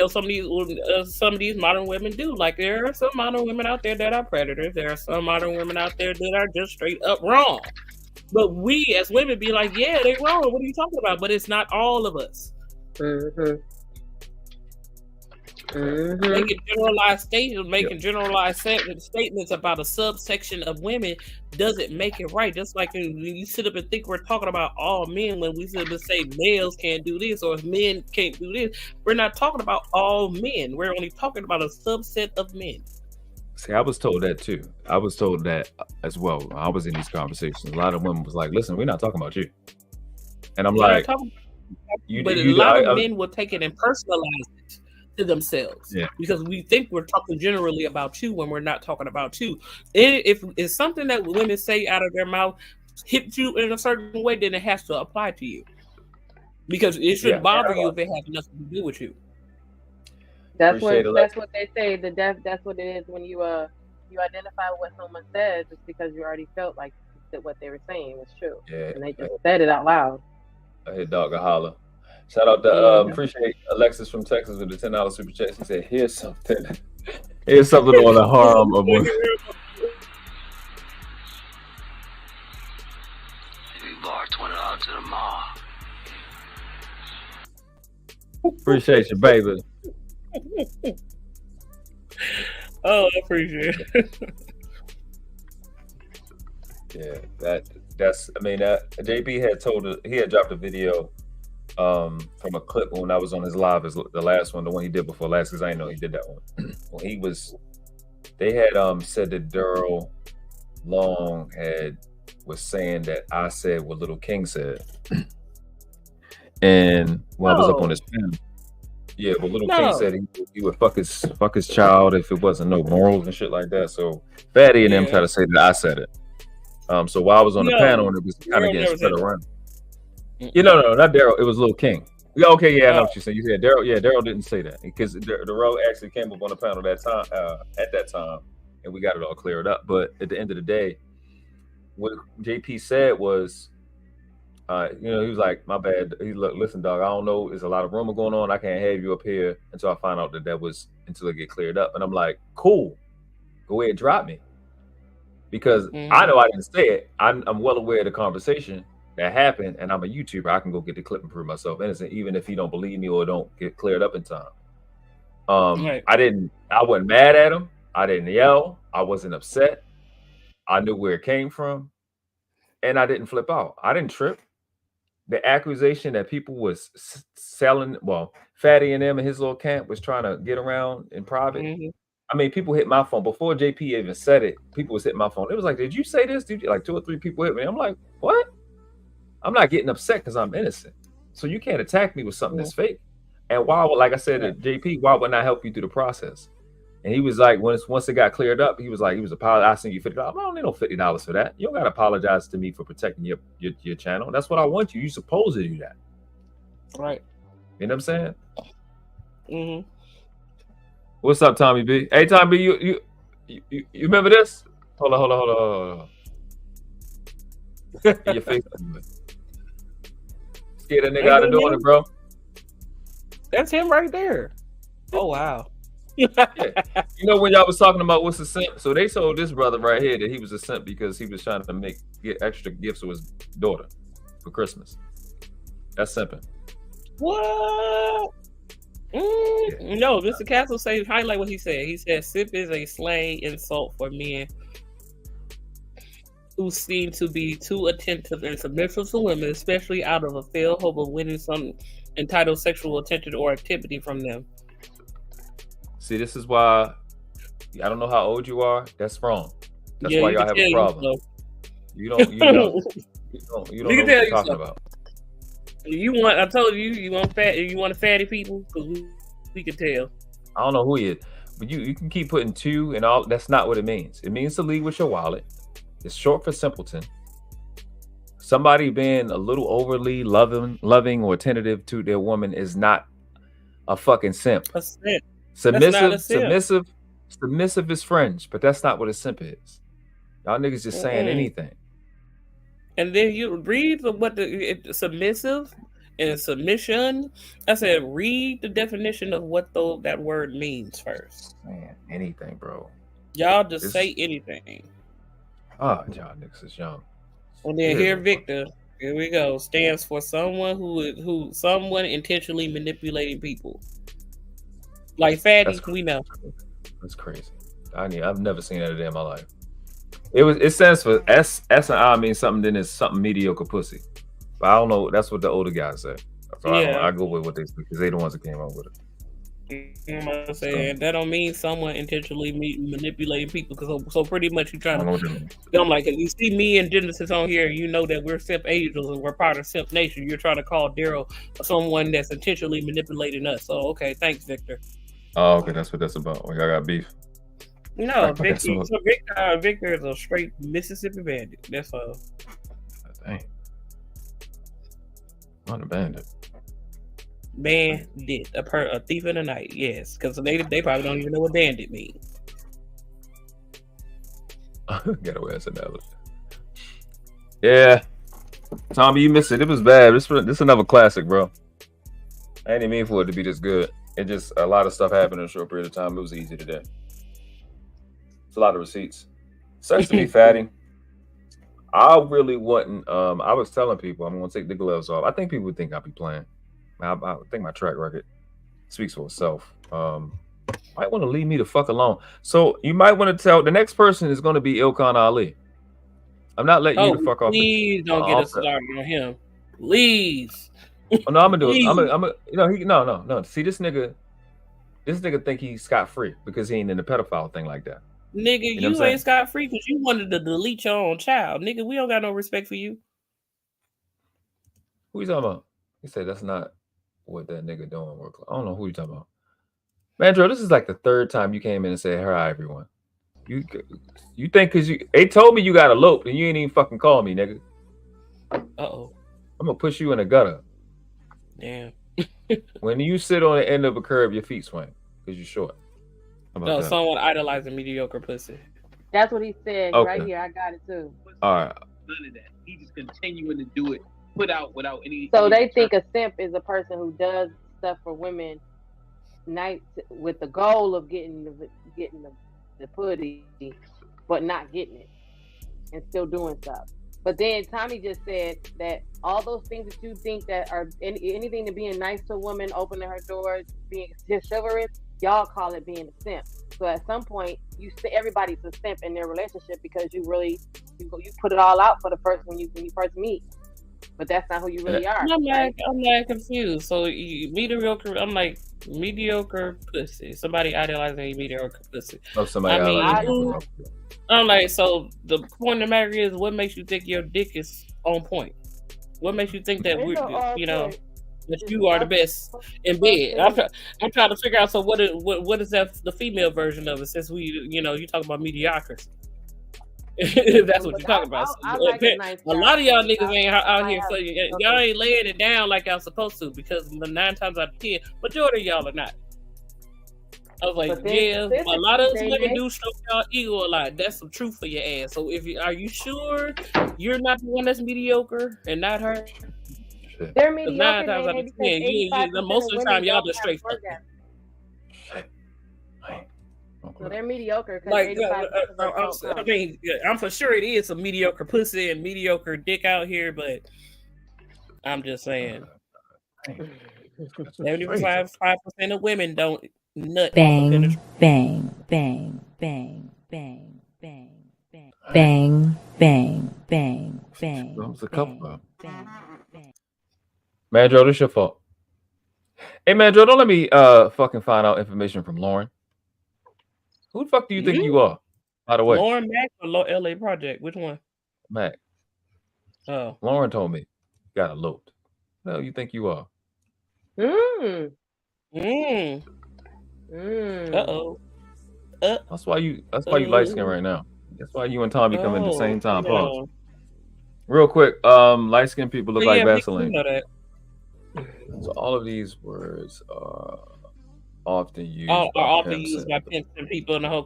some of these modern women do. Like, there are some modern women out there that are predators. There are some modern women out there that are just straight up wrong. But we as women be like, yeah, they're wrong. What are you talking about? But it's not all of us. Mm-hmm. Making generalized statements about a subsection of women doesn't make it right. Just like when you sit up and think we're talking about all men, when we sit up and say males can't do this or men can't do this, we're not talking about all men. We're only talking about a subset of men. See, I was told that too. I was told that as well. I was in these conversations. A lot of women was like, "Listen, we're not talking about you," and I'm like, but a lot of men will take it and personalize it to themselves, because we think we're talking generally about you when we're not talking about you. If it's something that women say out of their mouth hits you in a certain way, then it has to apply to you, because it shouldn't bother you if it has nothing to do with you. That's what they say. That's what it is when you identify what someone says. It's because you already felt like that what they were saying was true, and they just said it out loud. I hear dog a holler. Shout out to appreciate Alexis from Texas with the $10 super chat. She said, "Here's something. Here's something on the harm of women." $20 to the mall. Appreciate you, baby. Oh, I appreciate it. Yeah, that's. I mean, JB had dropped a video from a clip when I was on his live, the last one, the one he did before last, because I didn't know he did that one. When they had said that Daryl Long was saying that I said what Lil King said, and when I was up on his panel. Yeah, but Lil King said he would fuck his child if it wasn't no morals and shit like that. So Fatty and them try to say that I said it. So while I was on the panel and it was kind of getting spread around. No, not Daryl. It was Lil King. Yeah, okay, yeah, I know what you said. You said Daryl. Yeah, Daryl didn't say that because Daryl actually came up on the panel at that time, and we got it all cleared up. But at the end of the day, what JP said was, he was like, "My bad." He's like, "Listen, dog, I don't know. There's a lot of rumor going on. I can't have you up here until I find out that was until it get cleared up." And I'm like, "Cool, go ahead, drop me," because I know I didn't say it. I'm well aware of the conversation that happened, and I'm a YouTuber. I can go get the clip and prove myself innocent, even if he don't believe me or don't get cleared up in time. I wasn't mad at him. I didn't yell. I wasn't upset. I knew where it came from, and I didn't flip out. I didn't trip. The accusation that people was selling, well, Fatty and them and his little camp was trying to get around in private. I mean, people hit my phone before JP even said it. People was hitting my phone. It was like, "Did you say this? Did you?" Like 2 or 3 people hit me. I'm like, "What?" I'm not getting upset because I'm innocent. So you can't attack me with something that's fake. And why, like I said to JP, why wouldn't I help you through the process? And he was like, once it got cleared up, he was apologizing. You $50. I don't need no $50 for that. You don't got to apologize to me for protecting your channel. That's what I want you. You're supposed to do that. Right. You know what I'm saying? Mm-hmm. What's up, Tommy B? Hey, Tommy B, you remember this? Hold on. In your face. Scared that nigga out of doing it, bro. That's him right there. Oh, wow. Yeah. You know when y'all was talking about what's a simp? So they told this brother right here that he was a simp because he was trying to get extra gifts for his daughter for Christmas. That's simping. What? No, Mr. Castle says highlight what he said. He said simp is a slang insult for men who seem to be too attentive and submissive to women, especially out of a failed hope of winning some entitled sexual attention or activity from them. See, this is why I don't know how old you are. That's wrong. That's Yeah, why you y'all can have a tell problem. You don't know what you're talking about. You want? I told you, you want fatty people because we can tell. I don't know who he is, but you can keep putting two and all. That's not what it means. It means to lead with your wallet. It's short for simpleton. Somebody being a little overly loving or attentive to their woman is not a fucking simp. A simp. Submissive is fringe, but that's not what a simp is. Y'all niggas just saying anything. And then you read what the submissive and submission. I said, read the definition of what that word means first. Man, anything, bro. Y'all just say anything. Ah, y'all niggas is young. And then here, Victor. Here we go. Stands for someone who intentionally manipulating people. Like fatty, we know. That's crazy. I've never seen that a day in my life. It stands for S and I means something. Then it's something mediocre pussy. But I don't know. That's what the older guys say. So I go with what they say because they the ones that came up with it. You know what I'm saying? That don't mean someone intentionally manipulating people. So pretty much you trying to. I'm like, if you see me and Genesis on here, you know that we're simp angels and we're part of Simp Nation. You're trying to call Daryl someone that's intentionally manipulating us. So okay, thanks, Victor. Oh, okay, that's what that's about. Like I got beef. No, Victor is a straight Mississippi bandit. That's all. Dang. Not a bandit. Bandit, a thief in the night. Yes, because they probably don't even know what bandit means. Getaway as analogy. Yeah, Tommy, you missed it. It was bad. This another classic, bro. I didn't mean for it to be this good. It just a lot of stuff happened in a short period of time. It was easy today. It's a lot of receipts. Sucks to be fatty. I really wouldn't. I was telling people I'm gonna take the gloves off. I think people would think I'll be playing. I think my track record speaks for itself. Might want to leave me the fuck alone. So you might want to tell the next person is going to be Ilkan Ali. I'm not letting you the fuck off. Please don't get us started on him. Please. Oh, no, I'm gonna do it. No. See, this nigga think he's scot free because he ain't in the pedophile thing like that. Nigga, you ain't scot free because you wanted to delete your own child. Nigga, we don't got no respect for you. Who you talking about? He said that's not what that nigga doing work. I don't know who you talking about. Mandro, this is like the third time you came in and said, "Hi, everyone." You think because they told me you got eloped and you ain't even fucking call me, nigga. Uh-oh. I'm gonna push you in the gutter. Damn. When you sit on the end of a curb, your feet swing because you're short. No, someone idolizing mediocre pussy. That's what he said right here. I got it too. All right. None of that. He just continuing to do it without any. So they think a simp is a person who does stuff for women, with the goal of getting the putty, but not getting it, and still doing stuff. But then Tommy just said that all those things that you think that are anything to being nice to a woman, opening her doors, being just chivalrous, y'all call it being a simp. So at some point, everybody's a simp in their relationship because you put it all out for the first when you first meet. But that's not who you really are. I'm like confused. So mediocre. I'm like mediocre pussy. Somebody idolizing mediocre pussy. Oh, somebody. I'm like, so the point of the matter is, what makes you think your dick is on point? What makes you think that that you are the best in bed? I'm trying to figure out. So what is that? The female version of it? Since you talk about mediocrity. That's what you're talking about. A lot of y'all niggas ain't out here. So y'all ain't laying it down like y'all supposed to, because 9 times out of 10, majority of y'all are not. I was like, a lot of women do show y'all ego a lot. That's some truth for your ass. So are you sure you're not the one that's mediocre and not her? They're mediocre. 9 times out of 10, most of the time y'all just straight. So they're mediocre. Like, I mean, I'm for sure it is some mediocre pussy and mediocre dick out here, but I'm just saying, 75% of women don't nut. Bang, bang, bang, bang, bang, bang, bang, bang, bang, bang, bang. That was a couple. Man, Joe, this your fault. Hey, man, Joe, don't let me fucking find out information from Lauren. Who the fuck do you think you are, by the way? Lauren Mac or LA Project? Which one? Mac. Oh. Lauren told me you got eloped. Who the hell you think you are? Uh-oh. That's why you light skin right now. That's why you and Tommy come at the same time. Pause. Real quick, light skinned people look like Vaseline. So all of these words are often used. Often used by pimps and people in the whole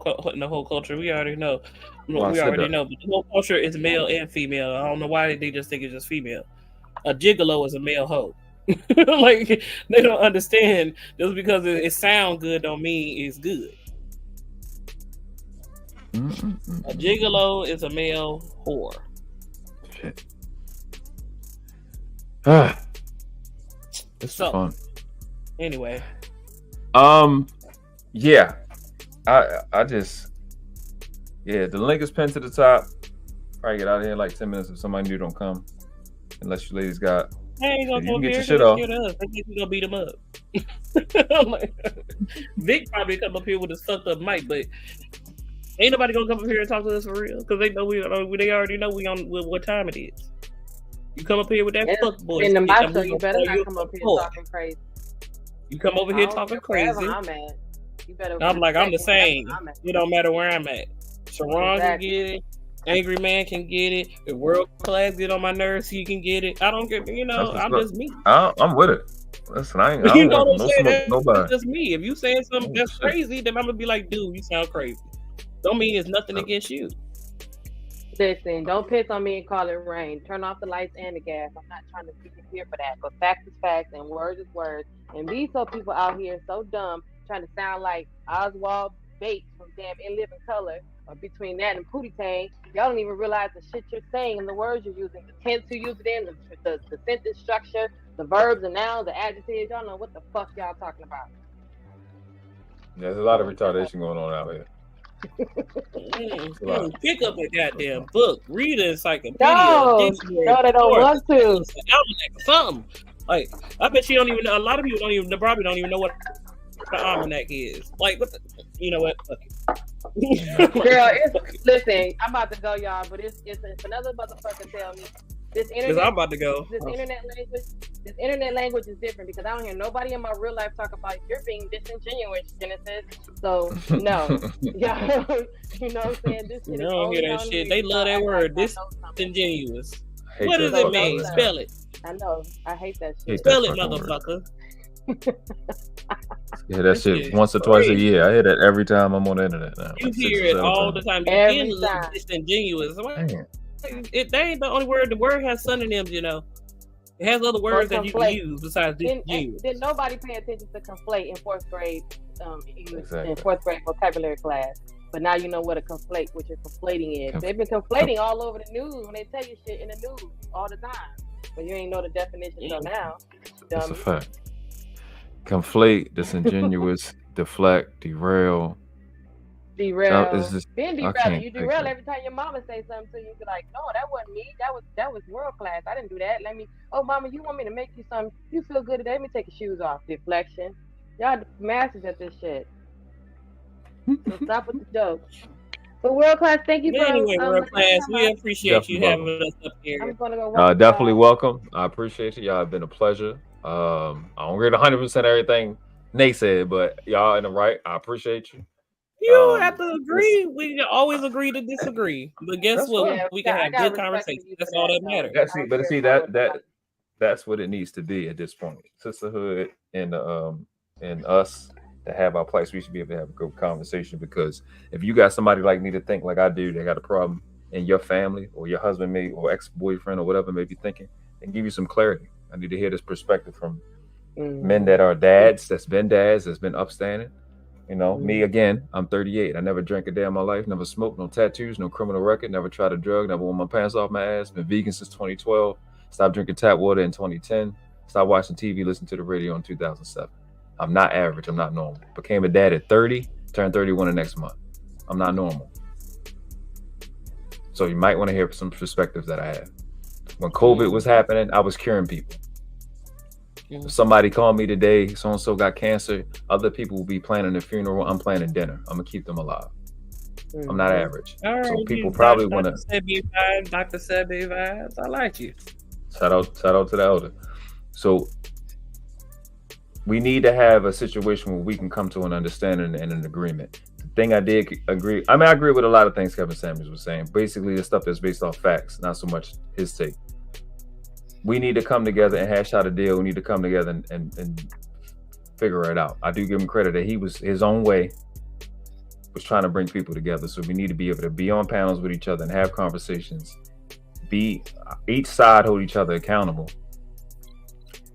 culture. We already know. We already know. But the whole culture is male and female. I don't know why they just think it's just female. A gigolo is a male hoe. Like, they don't understand. Just because it sounds good don't mean it's good. A gigolo is a male whore. Shit. It's fun. Anyway. Yeah. I just the link is pinned to the top. Probably get out of here in like 10 minutes if somebody new don't come. Unless you ladies got ain't gonna you come get here your shit off. I think we gonna beat him up. Vic probably come up here with his fucked up mic, but ain't nobody gonna come up here and talk to us for real, because they know they already know we on what time it is. You come up here with that fuck boy. In the mic, so you better not come up here talking crazy. You come over here talking crazy. I'm at. You better. I'm the same. It don't matter where I'm at. Sharon can get it. Angryman can get it. The World Class get on my nerves. He can get it. I don't get. I'm just me. I'm with it. Listen, I don't want no smoke nobody. It's just me. If you saying something that's crazy, then I'm gonna be like, dude, you sound crazy. Don't mean it's nothing against you. Listen, don't piss on me and call it rain. Turn off the lights and the gas. I'm not trying to be here for that. But facts is facts and words is words. And these people out here so dumb, trying to sound like Oswald Bates from damn In Living Color, or between that and Pootie Tang, y'all don't even realize the shit you're saying and the words you're using, the tense you use it in, the sentence structure, the verbs, the nouns, the adjectives. Y'all know what the fuck y'all talking about. There's a lot of retardation going on out here. Pick up a goddamn book, read an encyclopedia. No, they don't want to. Something like, I bet you don't even know. A lot of people probably don't even know what the almanac is. Like, what the, you know what? Girl, listen, I'm about to go, y'all, but it's another motherfucker tell me this internet. I'm about to go. This internet language is different, because I don't hear nobody in my real life talk about you're being disingenuous, Genesis. So no, yeah, you know what I'm saying. This shit. You don't hear that shit. They love that word, disingenuous. What does it mean? Spell it. I know. I hate that shit. Spell it, motherfucker. Yeah, that shit once or twice a year. I hear that every time I'm on the internet now. You hear it all the time. Every time. Disingenuous. They ain't the only word. The word has synonyms, you know. It has other words that you can use besides disingenuous. Did nobody pay attention to conflate in fourth grade in fourth grade vocabulary class? But now you know what a conflate, what you're conflating is. They've been conflating all over the news when they tell you shit in the news all the time. But you ain't know the definition till now. That's a fact. Conflate, disingenuous, deflect, derail. Derail. Just, Being derailed. You derail every time your mama say something to you. You be like, no, that wasn't me. That was world class. I didn't do that. Oh, mama, you want me to make you something? You feel good today? Let me take your shoes off. Deflection. Y'all masters at this shit. So stop with the jokes. But World Class, thank you But anyway, for World Class, we appreciate you Definitely having us up here. I'm gonna go definitely welcome. I appreciate you. Y'all have been a pleasure. I don't agree 100% everything Nate said, but y'all in the right. I appreciate you. You don't have to agree. We can always agree to disagree. But guess That's what? fine. We can have good conversations. That's all that matters. That's what it needs to be at this point. Sisterhood and us to have our place. We should be able to have a good conversation, because if you got somebody like me to think like I do, they got a problem in your family or your husband may or ex-boyfriend or whatever may be thinking, and give you some clarity. I need to hear this perspective from men that are dads, that's been upstanding. You know, me again, I'm 38. I never drank a day in my life, never smoked, no tattoos, no criminal record, never tried a drug, never worn my pants off my ass, been vegan since 2012, stopped drinking tap water in 2010, stopped watching TV, listened to the radio in 2007. I'm not average, I'm not normal. Became a dad at 30, turned 31 the next month. I'm not normal. So you might want to hear some perspectives that I have. When COVID was happening, I was curing people. If somebody called me today, so-and-so got cancer, other people will be planning a funeral, I'm planning dinner. I'm gonna keep them alive. I'm not average. All right, so people probably want to Dr. Sebi vibes. I like you. Shout out to the elder. So we need to have a situation where we can come to an understanding and an agreement. The thing I did agree, I agree with a lot of things Kevin Samuels was saying. Basically, the stuff that's based off facts, not so much his take. We need to come together and hash out a deal. We need to come together and figure it out. I do give him credit that he was his own way, was trying to bring people together. So we need to be able to be on panels with each other and have conversations. Each side hold each other accountable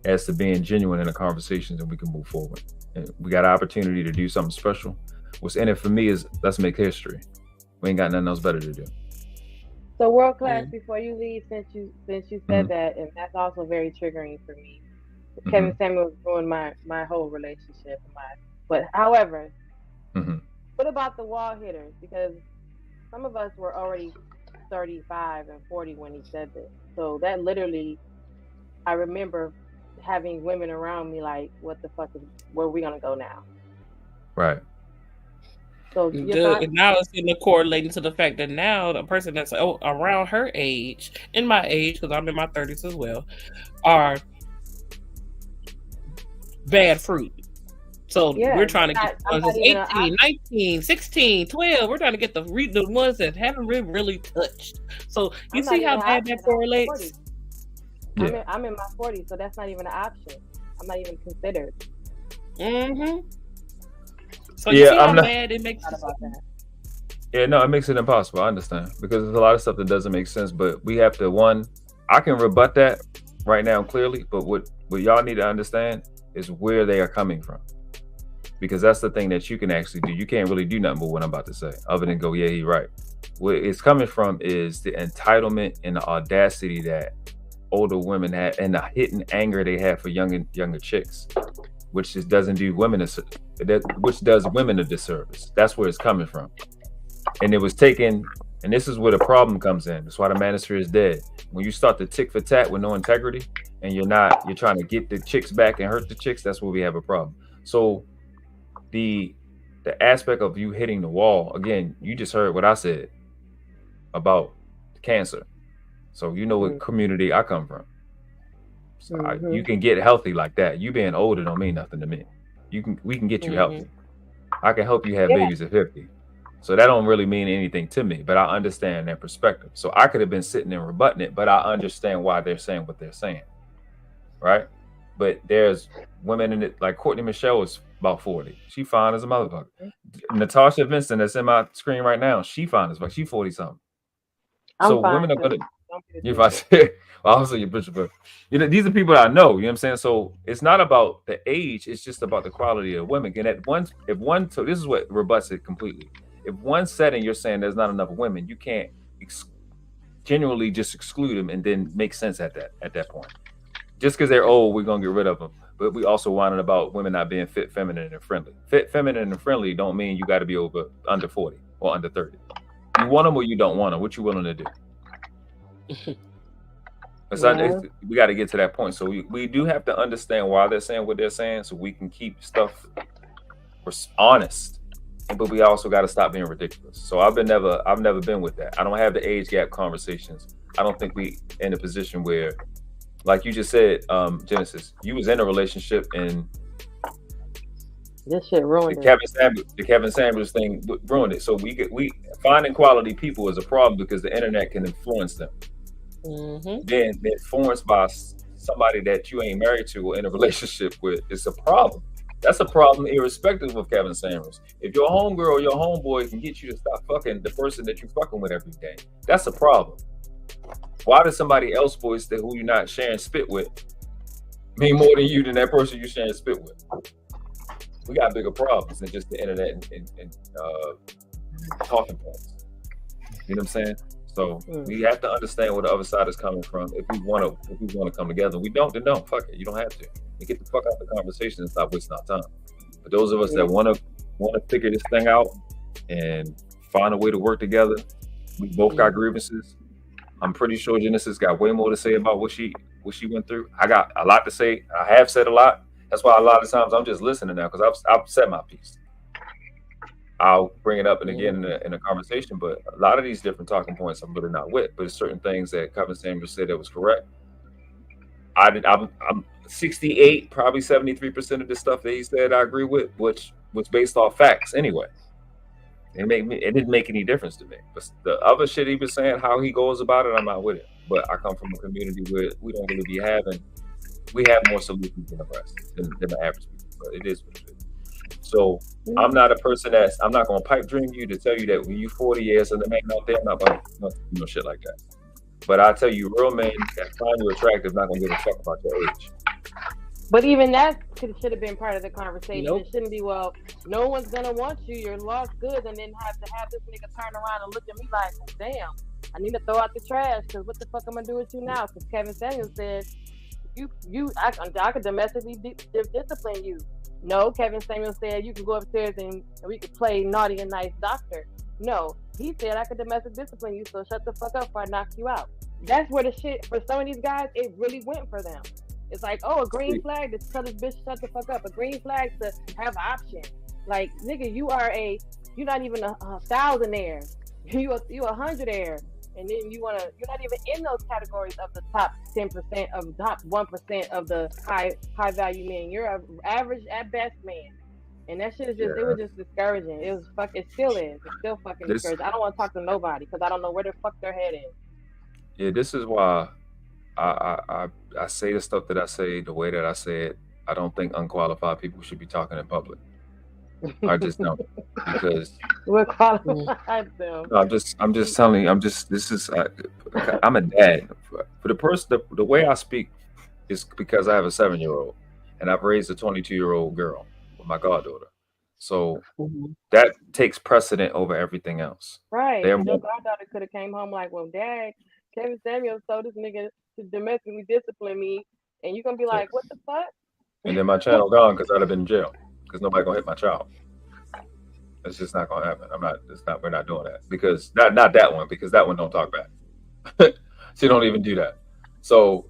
as to being genuine in the conversations, and we can move forward. And we got an opportunity to do something special. What's in it for me is let's make history. We ain't got nothing else better to do. So World Class, before you leave, since you said that, and that's also very triggering for me. Kevin Samuels ruined my whole relationship. But however, what about the wall hitters? Because some of us were already 35 and 40 when he said this. So that literally, I remember having women around me like, what the fuck where are we gonna go now? Right. So now it's correlating to the fact that now the person that's around her age, in my age, because I'm in my 30s as well, are bad fruit. So we're trying to get the ones that's 18, 19, 16, 12. We're trying to get the ones that haven't been really touched. So you see how bad that correlates? Yeah. I'm in my 40s, so that's not even an option. I'm not even considered. So you see how bad it makes about that. Yeah, no, it makes it impossible. I understand, because there's a lot of stuff that doesn't make sense. But we have to I can rebut that right now clearly, but what y'all need to understand is where they are coming from, because that's the thing that you can actually do. You can't really do nothing but what I'm about to say, other than go, yeah, he's right. Where it's coming from is the entitlement and the audacity that older women have, and the hidden anger they have for younger chicks, which just doesn't do women which does women a disservice. That's where it's coming from. And it was taken, and this is where the problem comes in. That's why the manosphere is dead. When you start to tick for tat with no integrity, and you're trying to get the chicks back and hurt the chicks, that's where we have a problem. So the aspect of you hitting the wall, again, you just heard what I said about cancer. So you know what community I come from. So you can get healthy like that. You being older don't mean nothing to me. We can get you healthy. I can help you have babies at 50. So that don't really mean anything to me, but I understand their perspective. So I could have been sitting and rebutting it, but I understand why they're saying what they're saying. Right? But there's women in it, like Courtney Michelle is about 40. She fine as a motherfucker. Natasha Vincent that's in my screen right now, she fine as fuck. She 40 something. So women are gonna if I say also your bishop, but these are people that I know, you know what I'm saying? So it's not about the age, it's just about the quality of women. And so this is what rebuts it completely. If one setting you're saying there's not enough women, you can't genuinely just exclude them and then make sense at that point. Just because they're old, we're gonna get rid of them. But we also whining about women not being fit, feminine, and friendly. Fit, feminine, and friendly don't mean you got to be under 40 or under 30. You want them or you don't want them. What you willing to do? We got to get to that point. So we do have to understand why they're saying what they're saying, so we can keep stuff honest. but we also got to stop being ridiculous. So I've never been with that. I don't have the age gap conversations. I don't think we in a position where, like you just said, Genesis, you was in a relationship and this shit ruined the Kevin Samuels thing ruined it. So we finding quality people is a problem because the internet can influence them. Being influenced by somebody that you ain't married to or in a relationship with is a problem. That's a problem irrespective of Kevin Samuels. If your homegirl or your homeboy can get you to stop fucking the person that you're fucking with every day, that's a problem. Why does somebody else voice that who you're not sharing spit with mean more to you than that person you're sharing spit with? We got bigger problems than just the internet and talking points. You know what I'm saying? So we have to understand where the other side is coming from. If we want to come together, we don't. Then don't. Fuck it. You don't have to. You get the fuck out of the conversation and stop wasting our time. But those of us that want to figure this thing out and find a way to work together, we both got grievances. I'm pretty sure Genesis got way more to say about what she went through. I got a lot to say. I have said a lot. That's why a lot of times I'm just listening now because I've said my piece. I'll bring it up and again in a conversation, but a lot of these different talking points I'm really not with. But there's certain things that Kevin Samuels said that was correct. I'm 68, probably 73% of the stuff that he said I agree with, which was based off facts anyway. It didn't make any difference to me. But the other shit he was saying, how he goes about it, I'm not with it. But I come from a community where we have more solutions than the rest, than the average people. But it is what it is. So I'm not a person I'm not going to pipe dream you to tell you that when you 40 years and the man out there, I'm not about to shit like that. But I tell you, real men that find you attractive not going to give a fuck about your age. But even that should have been part of the conversation. Nope. It shouldn't be, well, no one's going to want you. You're lost goods. And then have this nigga turn around and look at me like, damn, I need to throw out the trash because what the fuck am I doing with you now? Because Kevin Samuels said, I could domestically discipline you. No, Kevin Samuels said you can go upstairs and we could play naughty and nice doctor. No, he said I could domestic discipline you, so shut the fuck up before I knock you out. That's where the shit, for some of these guys, it really went for them. It's like, oh, a green flag to tell this bitch shut the fuck up. A green flag to have an option. Like, nigga, you're not even a thousandaire. You a 100aire. And then you're not even in those categories of the top 10% of top 1% of the high value men. You're an average at best man. And that shit is just, it was just discouraging. It still is. It's still fucking discouraging. I don't want to talk to nobody because I don't know where the fuck their head is. Yeah, this is why I say the stuff that I say the way that I say it. I don't think unqualified people should be talking in public. I just don't, because we're qualified them. I'm just telling you. I'm a dad. For the person, the way I speak is because I have a 7-year-old and I've raised a 22-year-old girl with my goddaughter. So that takes precedent over everything else. Right. Your goddaughter could have came home like, well, Dad, Kevin Samuels told this nigga to domestically discipline me, and you're gonna be like, what the fuck? And then my channel gone because I'd have been in jail. Because nobody gonna hit my child. It's just not gonna happen. We're not doing that. Because not that one, because that one don't talk back. She don't even do that. So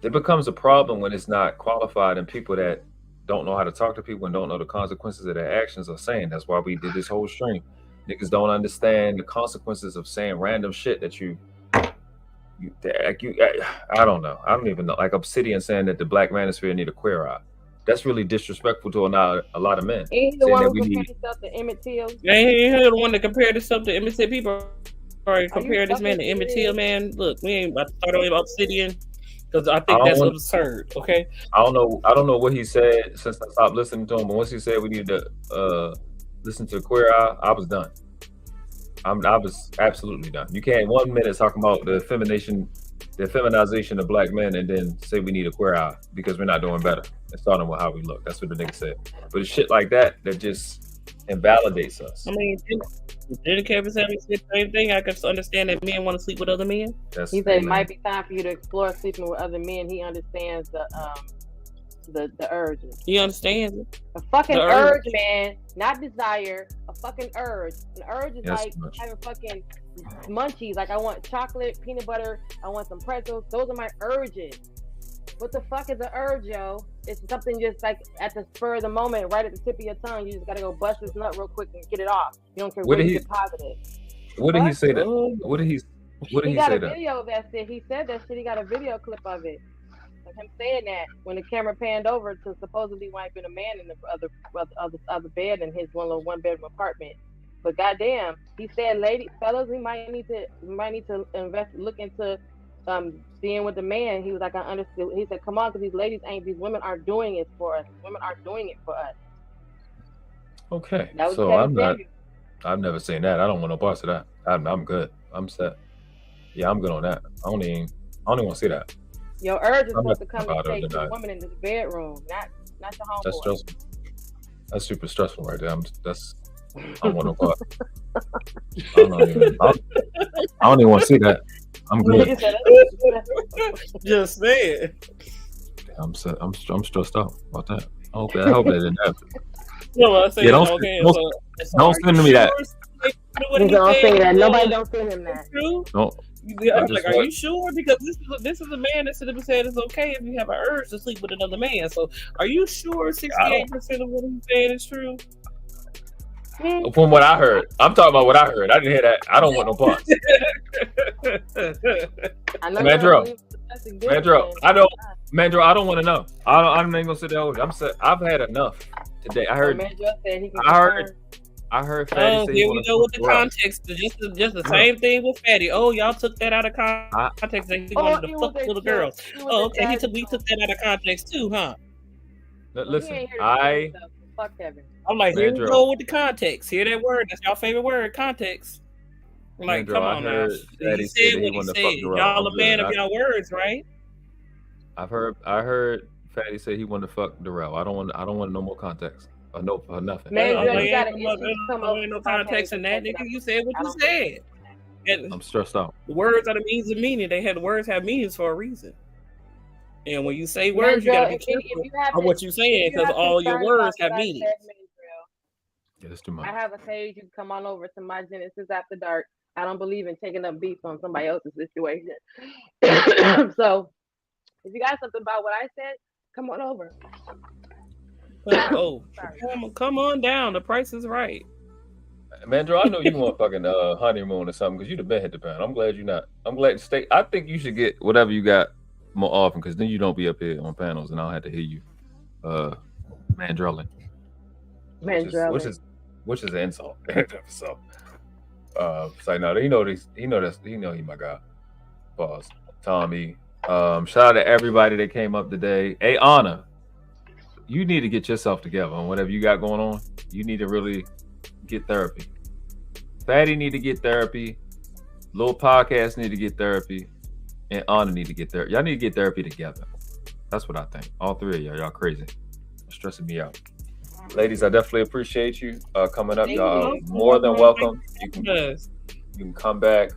it becomes a problem when it's not qualified and people that don't know how to talk to people and don't know the consequences of their actions are saying. That's why we did this whole stream. Niggas don't understand the consequences of saying random shit that I don't know. I don't even know. Like Obsidian saying that the Black Manosphere need a queer eye. That's really disrespectful to a lot of men. Ain't he the one who compared himself to Emmett Till? Ain't he the one that compared himself to Emmett Till? People are comparing this man to Emmett Till, man. Look, we ain't about to start on about Obsidian because I think that's absurd. Okay. I don't know what he said since I stopped listening to him. But once he said we need to listen to Queer Eye, I was done. I was absolutely done. You can't 1 minute talk about the feminization of black men and then say we need a queer eye because we're not doing better. It's starting with how we look. That's what the nigga said. But it's shit like that just invalidates us. I mean, didn't Kevin Samuels say the same thing? I can understand that men want to sleep with other men. He said it might be time for you to explore sleeping with other men. He understands the urge. He understands it. A fucking urge, man. Not desire. A fucking urge. An urge is like having fucking munchies. Like I want chocolate, peanut butter. I want some pretzels. Those are my urges. What the fuck is an urge, yo? It's something just like at the spur of the moment, right at the tip of your tongue. You just gotta go bust this nut real quick and get it off. You don't care where you deposit it. What did he say that? What did he say that? He got a video of that shit. He said that shit. He got a video clip of it. Of him saying that when the camera panned over to supposedly wiping a man in the other bed in his one bedroom apartment. But goddamn, he said, fellas, we might need to look into being with the man. He was like, I understood. He said, come on, because these women aren't doing it for us. Women aren't doing it for us. Okay, so I've never seen that. I don't want no parts of that. I'm good. I'm set. Yeah, I'm good on that. I don't even want to see that. Your urge is supposed to come and take the woman in this bedroom, not the homeboy. That's stressful. That's super stressful right there. I don't want no part. I don't even want to see that. I'm good. Just saying. I'm stressed out about that. I hope that didn't happen. No, I say don't send me that. Don't say that. Nobody don't send him that. No. Like, are you sure? Because this is a man that said it's okay if you have an urge to sleep with another man. So, are you sure 68% of what he's saying is true? From what I heard, I'm talking about what I heard. I didn't hear that. I don't want no parts. Mandro, I don't want to know. I'm not gonna sit there with you. I've had enough today. I heard Fatty say here we go with the context. Just the same thing with Fatty. Oh, y'all took that out of context. He wanted to fuck little girls. Oh, okay. We took that out of context too, huh? Listen, fuck Kevin. I'm like, here we go with the context. Hear that word? That's y'all favorite word, context. I'm like, come on now. He said what he said. Y'all a man of y'all words, right? I heard Fatty say he wanted to fuck Darrell. I don't want no more context. Or nothing. Ain't no context in that, nigga. You said what you said. And I'm stressed out. The words are the means of meaning. Words have meanings for a reason. And when you say words, you gotta be careful of what you're saying, because all your words have meanings. Yeah, that's too much. I have a page. You can come on over to my Genesis After Dark. I don't believe in taking up beef on somebody else's situation. So, if you got something about what I said, come on over. Come on down. The price is right. Mandro, I know you want fucking honeymoon or something because you the been hit the pan. I'm glad you're not. I'm glad to stay. I think you should get whatever you got more often, because then you don't be up here on panels and I'll have to hear you mandrelling. Which is an insult. So no, he know he my guy. Pause. Tommy. Shout out to everybody that came up today. Hey, Anna, you need to get yourself together on whatever you got going on. You need to really get therapy. Fatty need to get therapy. Little Podcast need to get therapy. And Anna need to get therapy. Y'all need to get therapy together. That's what I think. All three of y'all crazy. It's stressing me out. Ladies, I definitely appreciate you coming up. Y'all are more than welcome. You can come back.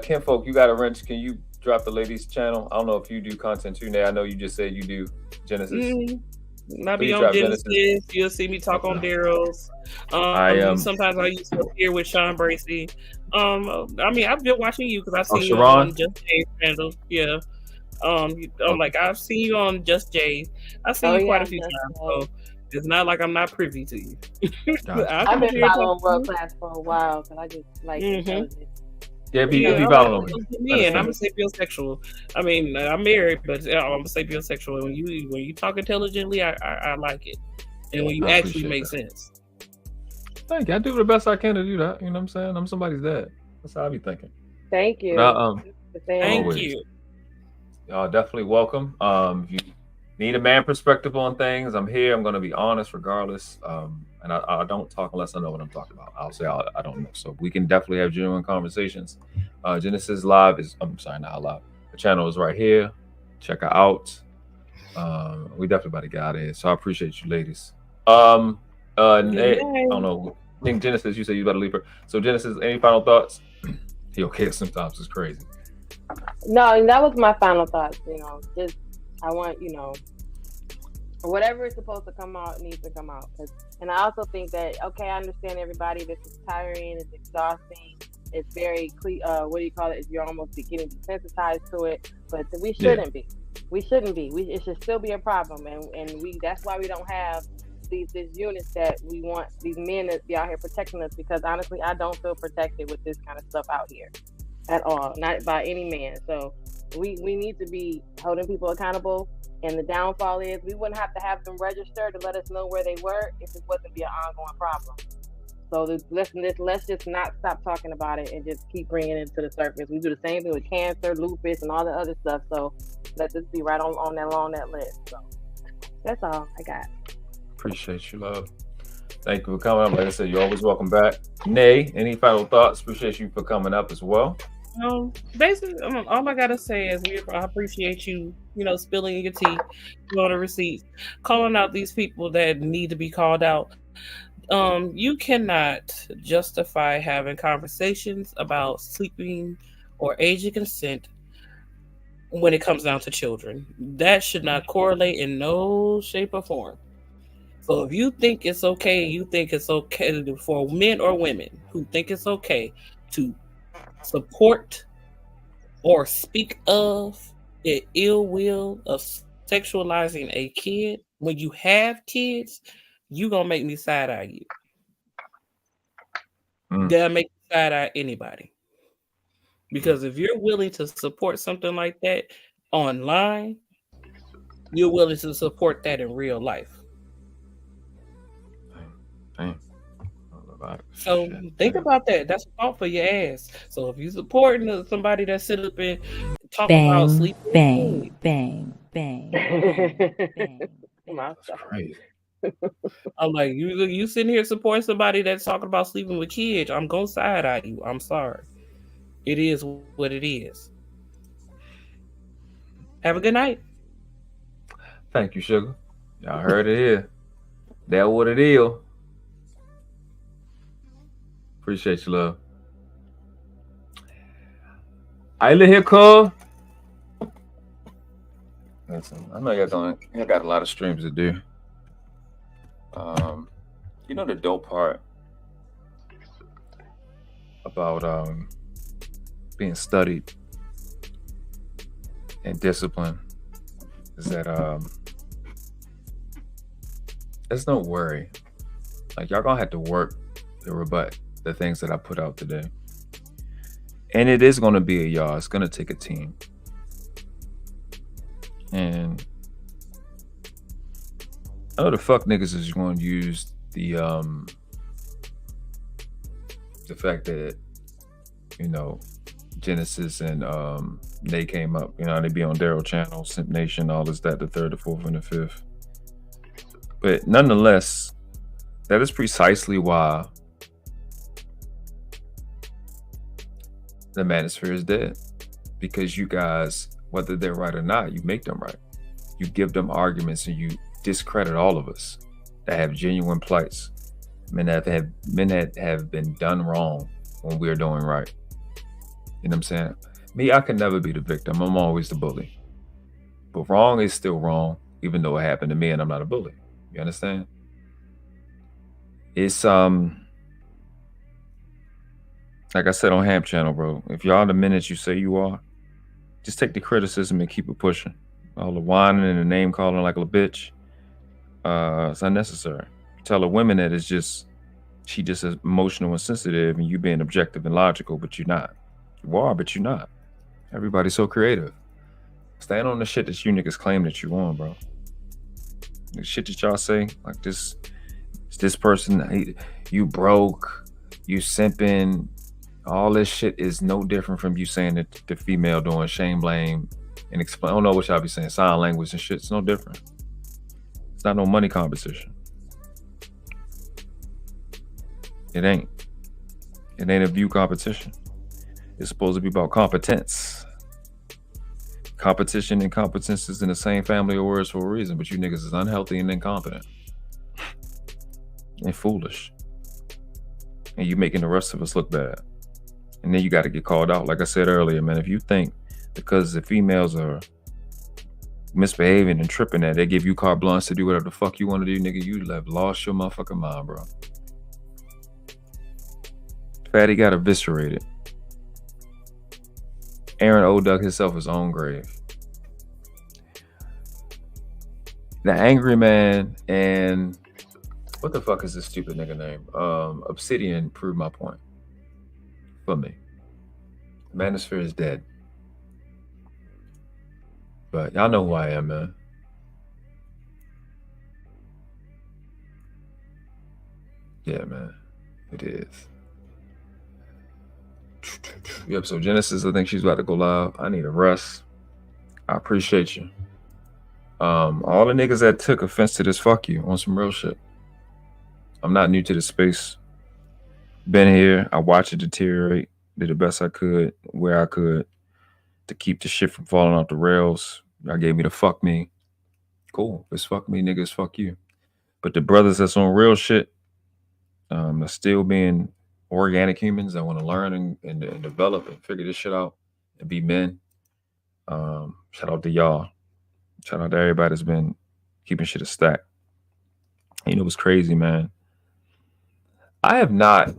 Kinfolk, you got a wrench. Can you drop the ladies' channel? I don't know if you do content too, Nay. I know you just said you do Genesis. I'll be on Genesis. You'll see me talk on Daryl's. Sometimes I used to appear with Sean Bracey. I mean, I've been watching you because I've seen you on Just Jay's channel. Yeah. I've seen you on Just Jay. I've seen you quite a few times. So it's not like I'm not privy to you. I've been following World Class for a while, because I just like if you follow me. And I'm a sapiosexual. I mean, I'm married, but I'm a sapiosexual. When you talk intelligently, I like it. And when you actually make sense. Thank you. I do the best I can to do that. You know what I'm saying? I'm somebody's dad. That's how I be thinking. Thank you. Thank you. Y'all definitely welcome. If you need a man perspective on things, I'm here. I'm going to be honest regardless. And I don't talk unless I know what I'm talking about. I'll say I don't know. So we can definitely have genuine conversations. Genesis Live is, not live. The channel is right here. Check her out. We definitely about to get out of here. So I appreciate you, ladies. I don't know. I think Genesis, you said you about to leave her. So Genesis, any final thoughts? He okay sometimes. It's crazy. No, that was my final thoughts. Just I want, whatever is supposed to come out needs to come out. And I also think that, I understand everybody. This is tiring. It's exhausting. It's very what do you call it? You're almost getting desensitized to it, but we shouldn't be. We shouldn't be. It should still be a problem, and that's why we don't have these units that we want these men to be out here protecting us, because honestly, I don't feel protected with this kind of stuff out here at all, not by any man. So we need to be holding people accountable. And the downfall is we wouldn't have to have them register to let us know where they were if it wasn't be an ongoing problem. So let's just not stop talking about it and just keep bringing it to the surface. We do the same thing with cancer, lupus, and all the other stuff. So let this be right on that list. So that's all I got. Appreciate you, love. Thank you for coming up. Like I said, you're always welcome back. Nay, any final thoughts? Appreciate you for coming up as well. Basically, all I gotta say is I appreciate you, spilling your tea, on the receipts, calling out these people that need to be called out. You cannot justify having conversations about sleeping or age of consent when it comes down to children. That should not correlate in no shape or form. So if you think it's okay for men or women who think it's okay to support or speak of the ill will of sexualizing a kid when you have kids, you gonna make me side-eye you. That'll make me side-eye anybody. Because if you're willing to support something like that online, you're willing to support that in real life. So think about that. That's a thought for your ass. So if you supporting somebody that sit up and talk about sleep, bang. That's crazy. I'm like, you sitting here supporting somebody that's talking about sleeping with kids. I'm gonna side eye you. I'm sorry. It is what it is. Have a good night. Thank you, sugar. Y'all heard it here. That's what it is. Appreciate you, love. I live here, cuz. Listen, I know y'all got a lot of streams to do. The dope part about being studied and disciplined is that there's no worry. Like, y'all gonna have to work to rebut the things that I put out today. And it is gonna be a y'all. It's gonna take a team. And I know the fuck niggas is going to use the fact that, Genesis and they came up, they be on Daryl channel, Simp Nation, all this, that, the third, the fourth, and the fifth. But nonetheless, that is precisely why the Manosphere is dead. Because you guys, whether they're right or not, you make them right. You give them arguments and you discredit all of us that have genuine plights. Men that have been done wrong when we're doing right. You know what I'm saying? Me, I can never be the victim. I'm always the bully. But wrong is still wrong, even though it happened to me and I'm not a bully. You understand? It's like I said on Hamp Channel, bro. If y'all the minutes you say you are, just take the criticism and keep it pushing. All the whining and the name calling like a bitch, it's unnecessary. Tell a woman that she just is emotional and sensitive, and you being objective and logical, but you're not. You are, but you're not. Everybody's so creative. Stand on the shit that you niggas claim that you on, bro. The shit that y'all say, like this person, you broke, you simping. All this shit is no different from you saying that the female doing shame, blame, and explain. I don't know what y'all be saying, sign language and shit. It's no different. It's not no money competition. It ain't a view competition. It's supposed to be about competence. Competition and competence is in the same family of words for a reason, but you niggas is unhealthy and incompetent and foolish. And you making the rest of us look bad. And then you got to get called out. Like I said earlier, man, if you think because the females are misbehaving and tripping that they give you carte blanche to do whatever the fuck you want to do, nigga, you have lost your motherfucking mind, bro. Fatty got eviscerated Aaron O dug himself his own grave. The Angryman and what the fuck is this stupid nigga name? Obsidian proved my point for me. Manosphere is dead. But y'all know who I am, man. Yeah, man. It is. Yep, so Genesis, I think she's about to go live. I need a rest. I appreciate you. All the niggas that took offense to this, fuck you, on some real shit. I'm not new to the space. Been here. I watched it deteriorate. Did the best I could, where I could, to keep the shit from falling off the rails. Y'all gave me the fuck me. Cool. If it's fuck me, niggas, fuck you. But the brothers that's on real shit, are still being organic humans that want to learn and develop and figure this shit out and be men. Shout out to y'all. Shout out to everybody that's been keeping shit a stack. You know what's crazy, man? I have not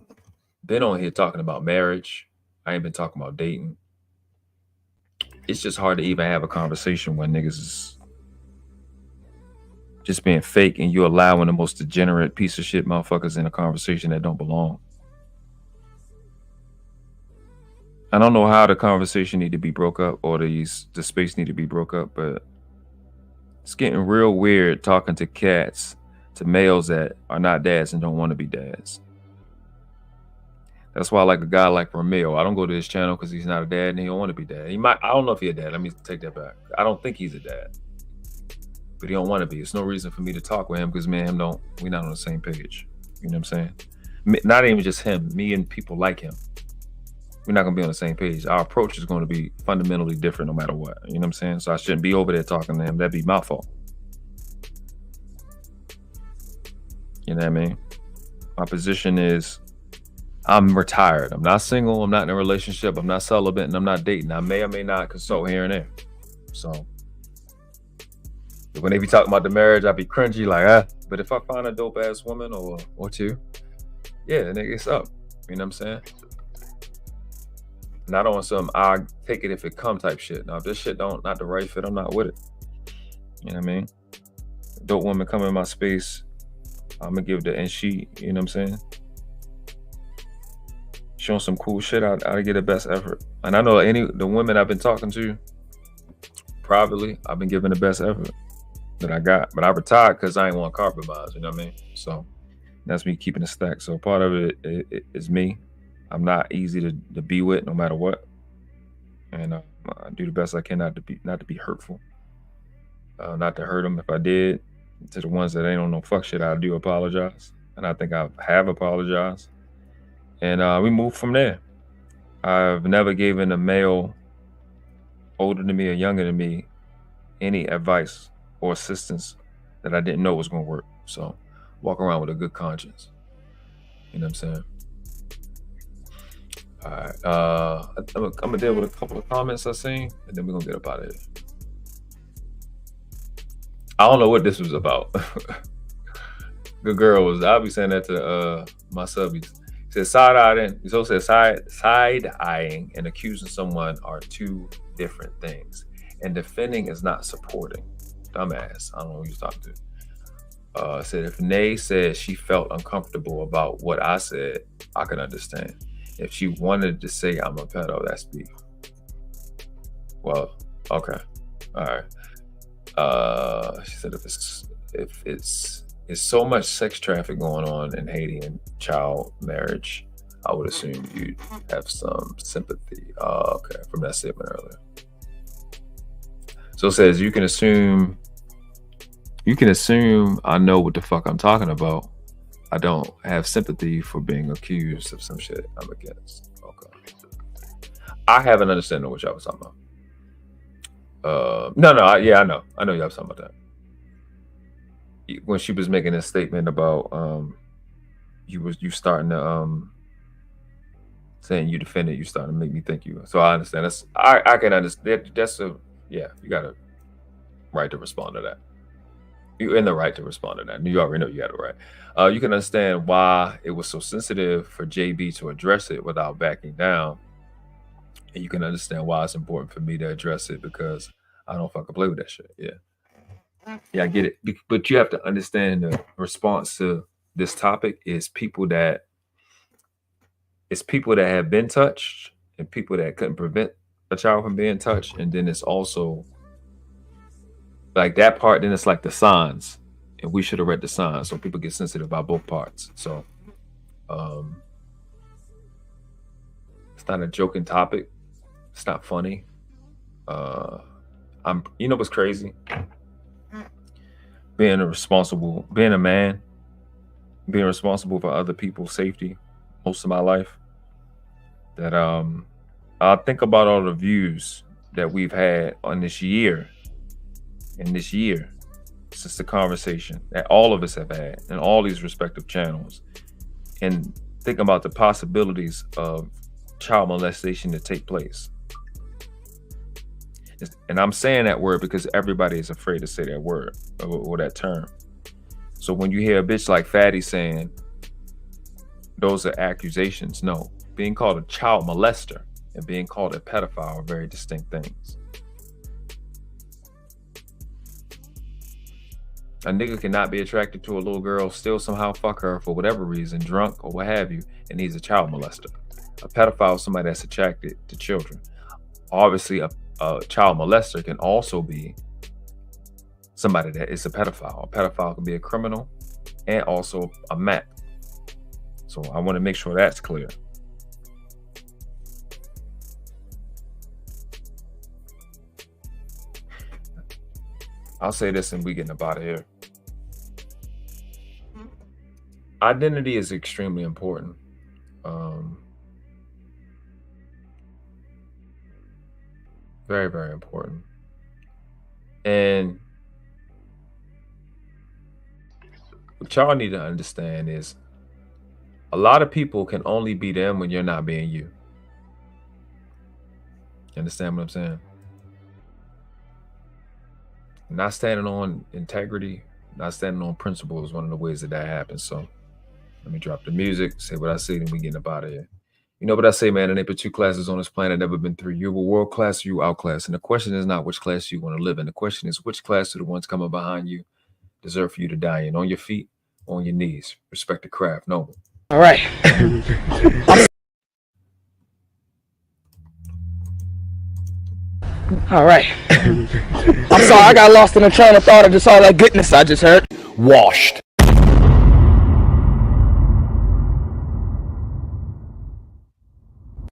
been on here talking about marriage. I ain't been talking about dating. It's just hard to even have a conversation when niggas is just being fake and you allowing the most degenerate piece of shit motherfuckers in a conversation that don't belong. I don't know how the conversation need to be broke up or the space need to be broke up, but it's getting real weird talking to cats, to males that are not dads and don't want to be dads. That's why I like a guy like Romeo. I don't go to his channel because he's not a dad and he don't want to be dad. He might, I don't know if he's a dad. Let me take that back. I don't think he's a dad, but he don't want to be. It's no reason for me to talk with him because me and him we're not on the same page. You know what I'm saying? Not even just him, me and people like him. We're not going to be on the same page. Our approach is going to be fundamentally different no matter what. You know what I'm saying? So I shouldn't be over there talking to him. That'd be my fault. You know what I mean? My position is I'm retired. I'm not single. I'm not in a relationship. I'm not celibate and I'm not dating. I may or may not consult here and there. So when they be talking about the marriage, I be cringy like, but if I find a dope ass woman or two, yeah, nigga, it's up. You know what I'm saying? Not on some I take it if it come type shit. Now if this shit not the right fit, I'm not with it. You know what I mean? Dope woman come in my space, I'm gonna give and she, you know what I'm saying? Showing some cool shit, I get the best effort. And I know the women I've been talking to privately, I've been giving the best effort that I got. But I retired because I ain't want to compromise, you know what I mean? So that's me keeping it stacked. So part of it is me. I'm not easy to be with no matter what. And I do the best I can not to be hurtful. Not to hurt them. If I did, to the ones that ain't on no fuck shit, I do apologize. And I think I have apologized. And we move from there. I've never given a male older than me or younger than me any advice or assistance that I didn't know was going to work. So walk around with a good conscience. You know what I'm saying? All right. I'm going to deal with a couple of comments I seen, and then we're going to get up out of here. I don't know what this was about. Good girl was, I'll be saying that to my subbies. Says side-eyeing and accusing someone are two different things. And defending is not supporting. Dumbass. I don't know who you're talking to. Said if Nay said she felt uncomfortable about what I said, I can understand. If she wanted to say I'm a pedo, that's beef. Well, okay. All right. She said if it's so much sex traffic going on in Haiti and child marriage, I would assume you'd have some sympathy. Okay, from that statement earlier. So it says you can assume I know what the fuck I'm talking about. I don't have sympathy for being accused of some shit I'm against. Okay. I have an understanding of what y'all was talking about. I know y'all was talking about that. When she was making a statement about you starting to saying you defended, you starting to make me think you. So I understand. I can understand. You got a right to respond to that. You're in the right to respond to that. You already know you got it right. You can understand why it was so sensitive for JB to address it without backing down. And you can understand why it's important for me to address it, because I don't fucking play with that shit. Yeah, I get it. But you have to understand the response to this topic is people that have been touched and people that couldn't prevent a child from being touched. And then it's also like that part, then it's like the signs. And we should have read the signs, so people get sensitive about both parts. So it's not a joking topic. It's not funny. You know what's crazy? Being a man, being responsible for other people's safety most of my life, that I think about all the views that we've had on this year, since the conversation that all of us have had in all these respective channels, and think about the possibilities of child molestation to take place. And I'm saying that word because everybody is afraid to say that word or that term. So when you hear a bitch like Fatty saying those are accusations, no. Being called a child molester and being called a pedophile are very distinct things. A nigga cannot be attracted to a little girl, still somehow fuck her for whatever reason, drunk or what have you, and he's a child molester. A pedophile is somebody that's attracted to children. Obviously, a child molester can also be somebody that is a pedophile. A pedophile can be a criminal and also a Mac. So I want to make sure that's clear. I'll say this and we getting up out of here. Identity is extremely important. Very, very important. And what y'all need to understand is a lot of people can only be them when you're not being you. You understand what I'm saying? Not standing on integrity, not standing on principle is one of the ways that happens. So let me drop the music, say what I say, then we getting up out of here. You know what I say, man? There ain't but two classes on this planet, never been three. You're a world class or you outclass. And the question is not which class you want to live in. The question is which class do the ones coming behind you deserve for you to die in? On your feet, on your knees. Respect the craft. Noble. All right. All right. I'm sorry, I got lost in a train of thought of just all that goodness I just heard. Washed.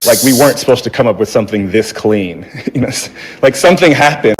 Like we weren't supposed to come up with something this clean. You know, like something happened.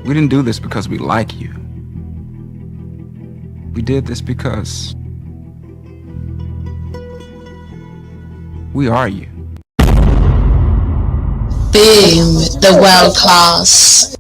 We didn't do this because we like you. We did this because we are you. Boom, the world class.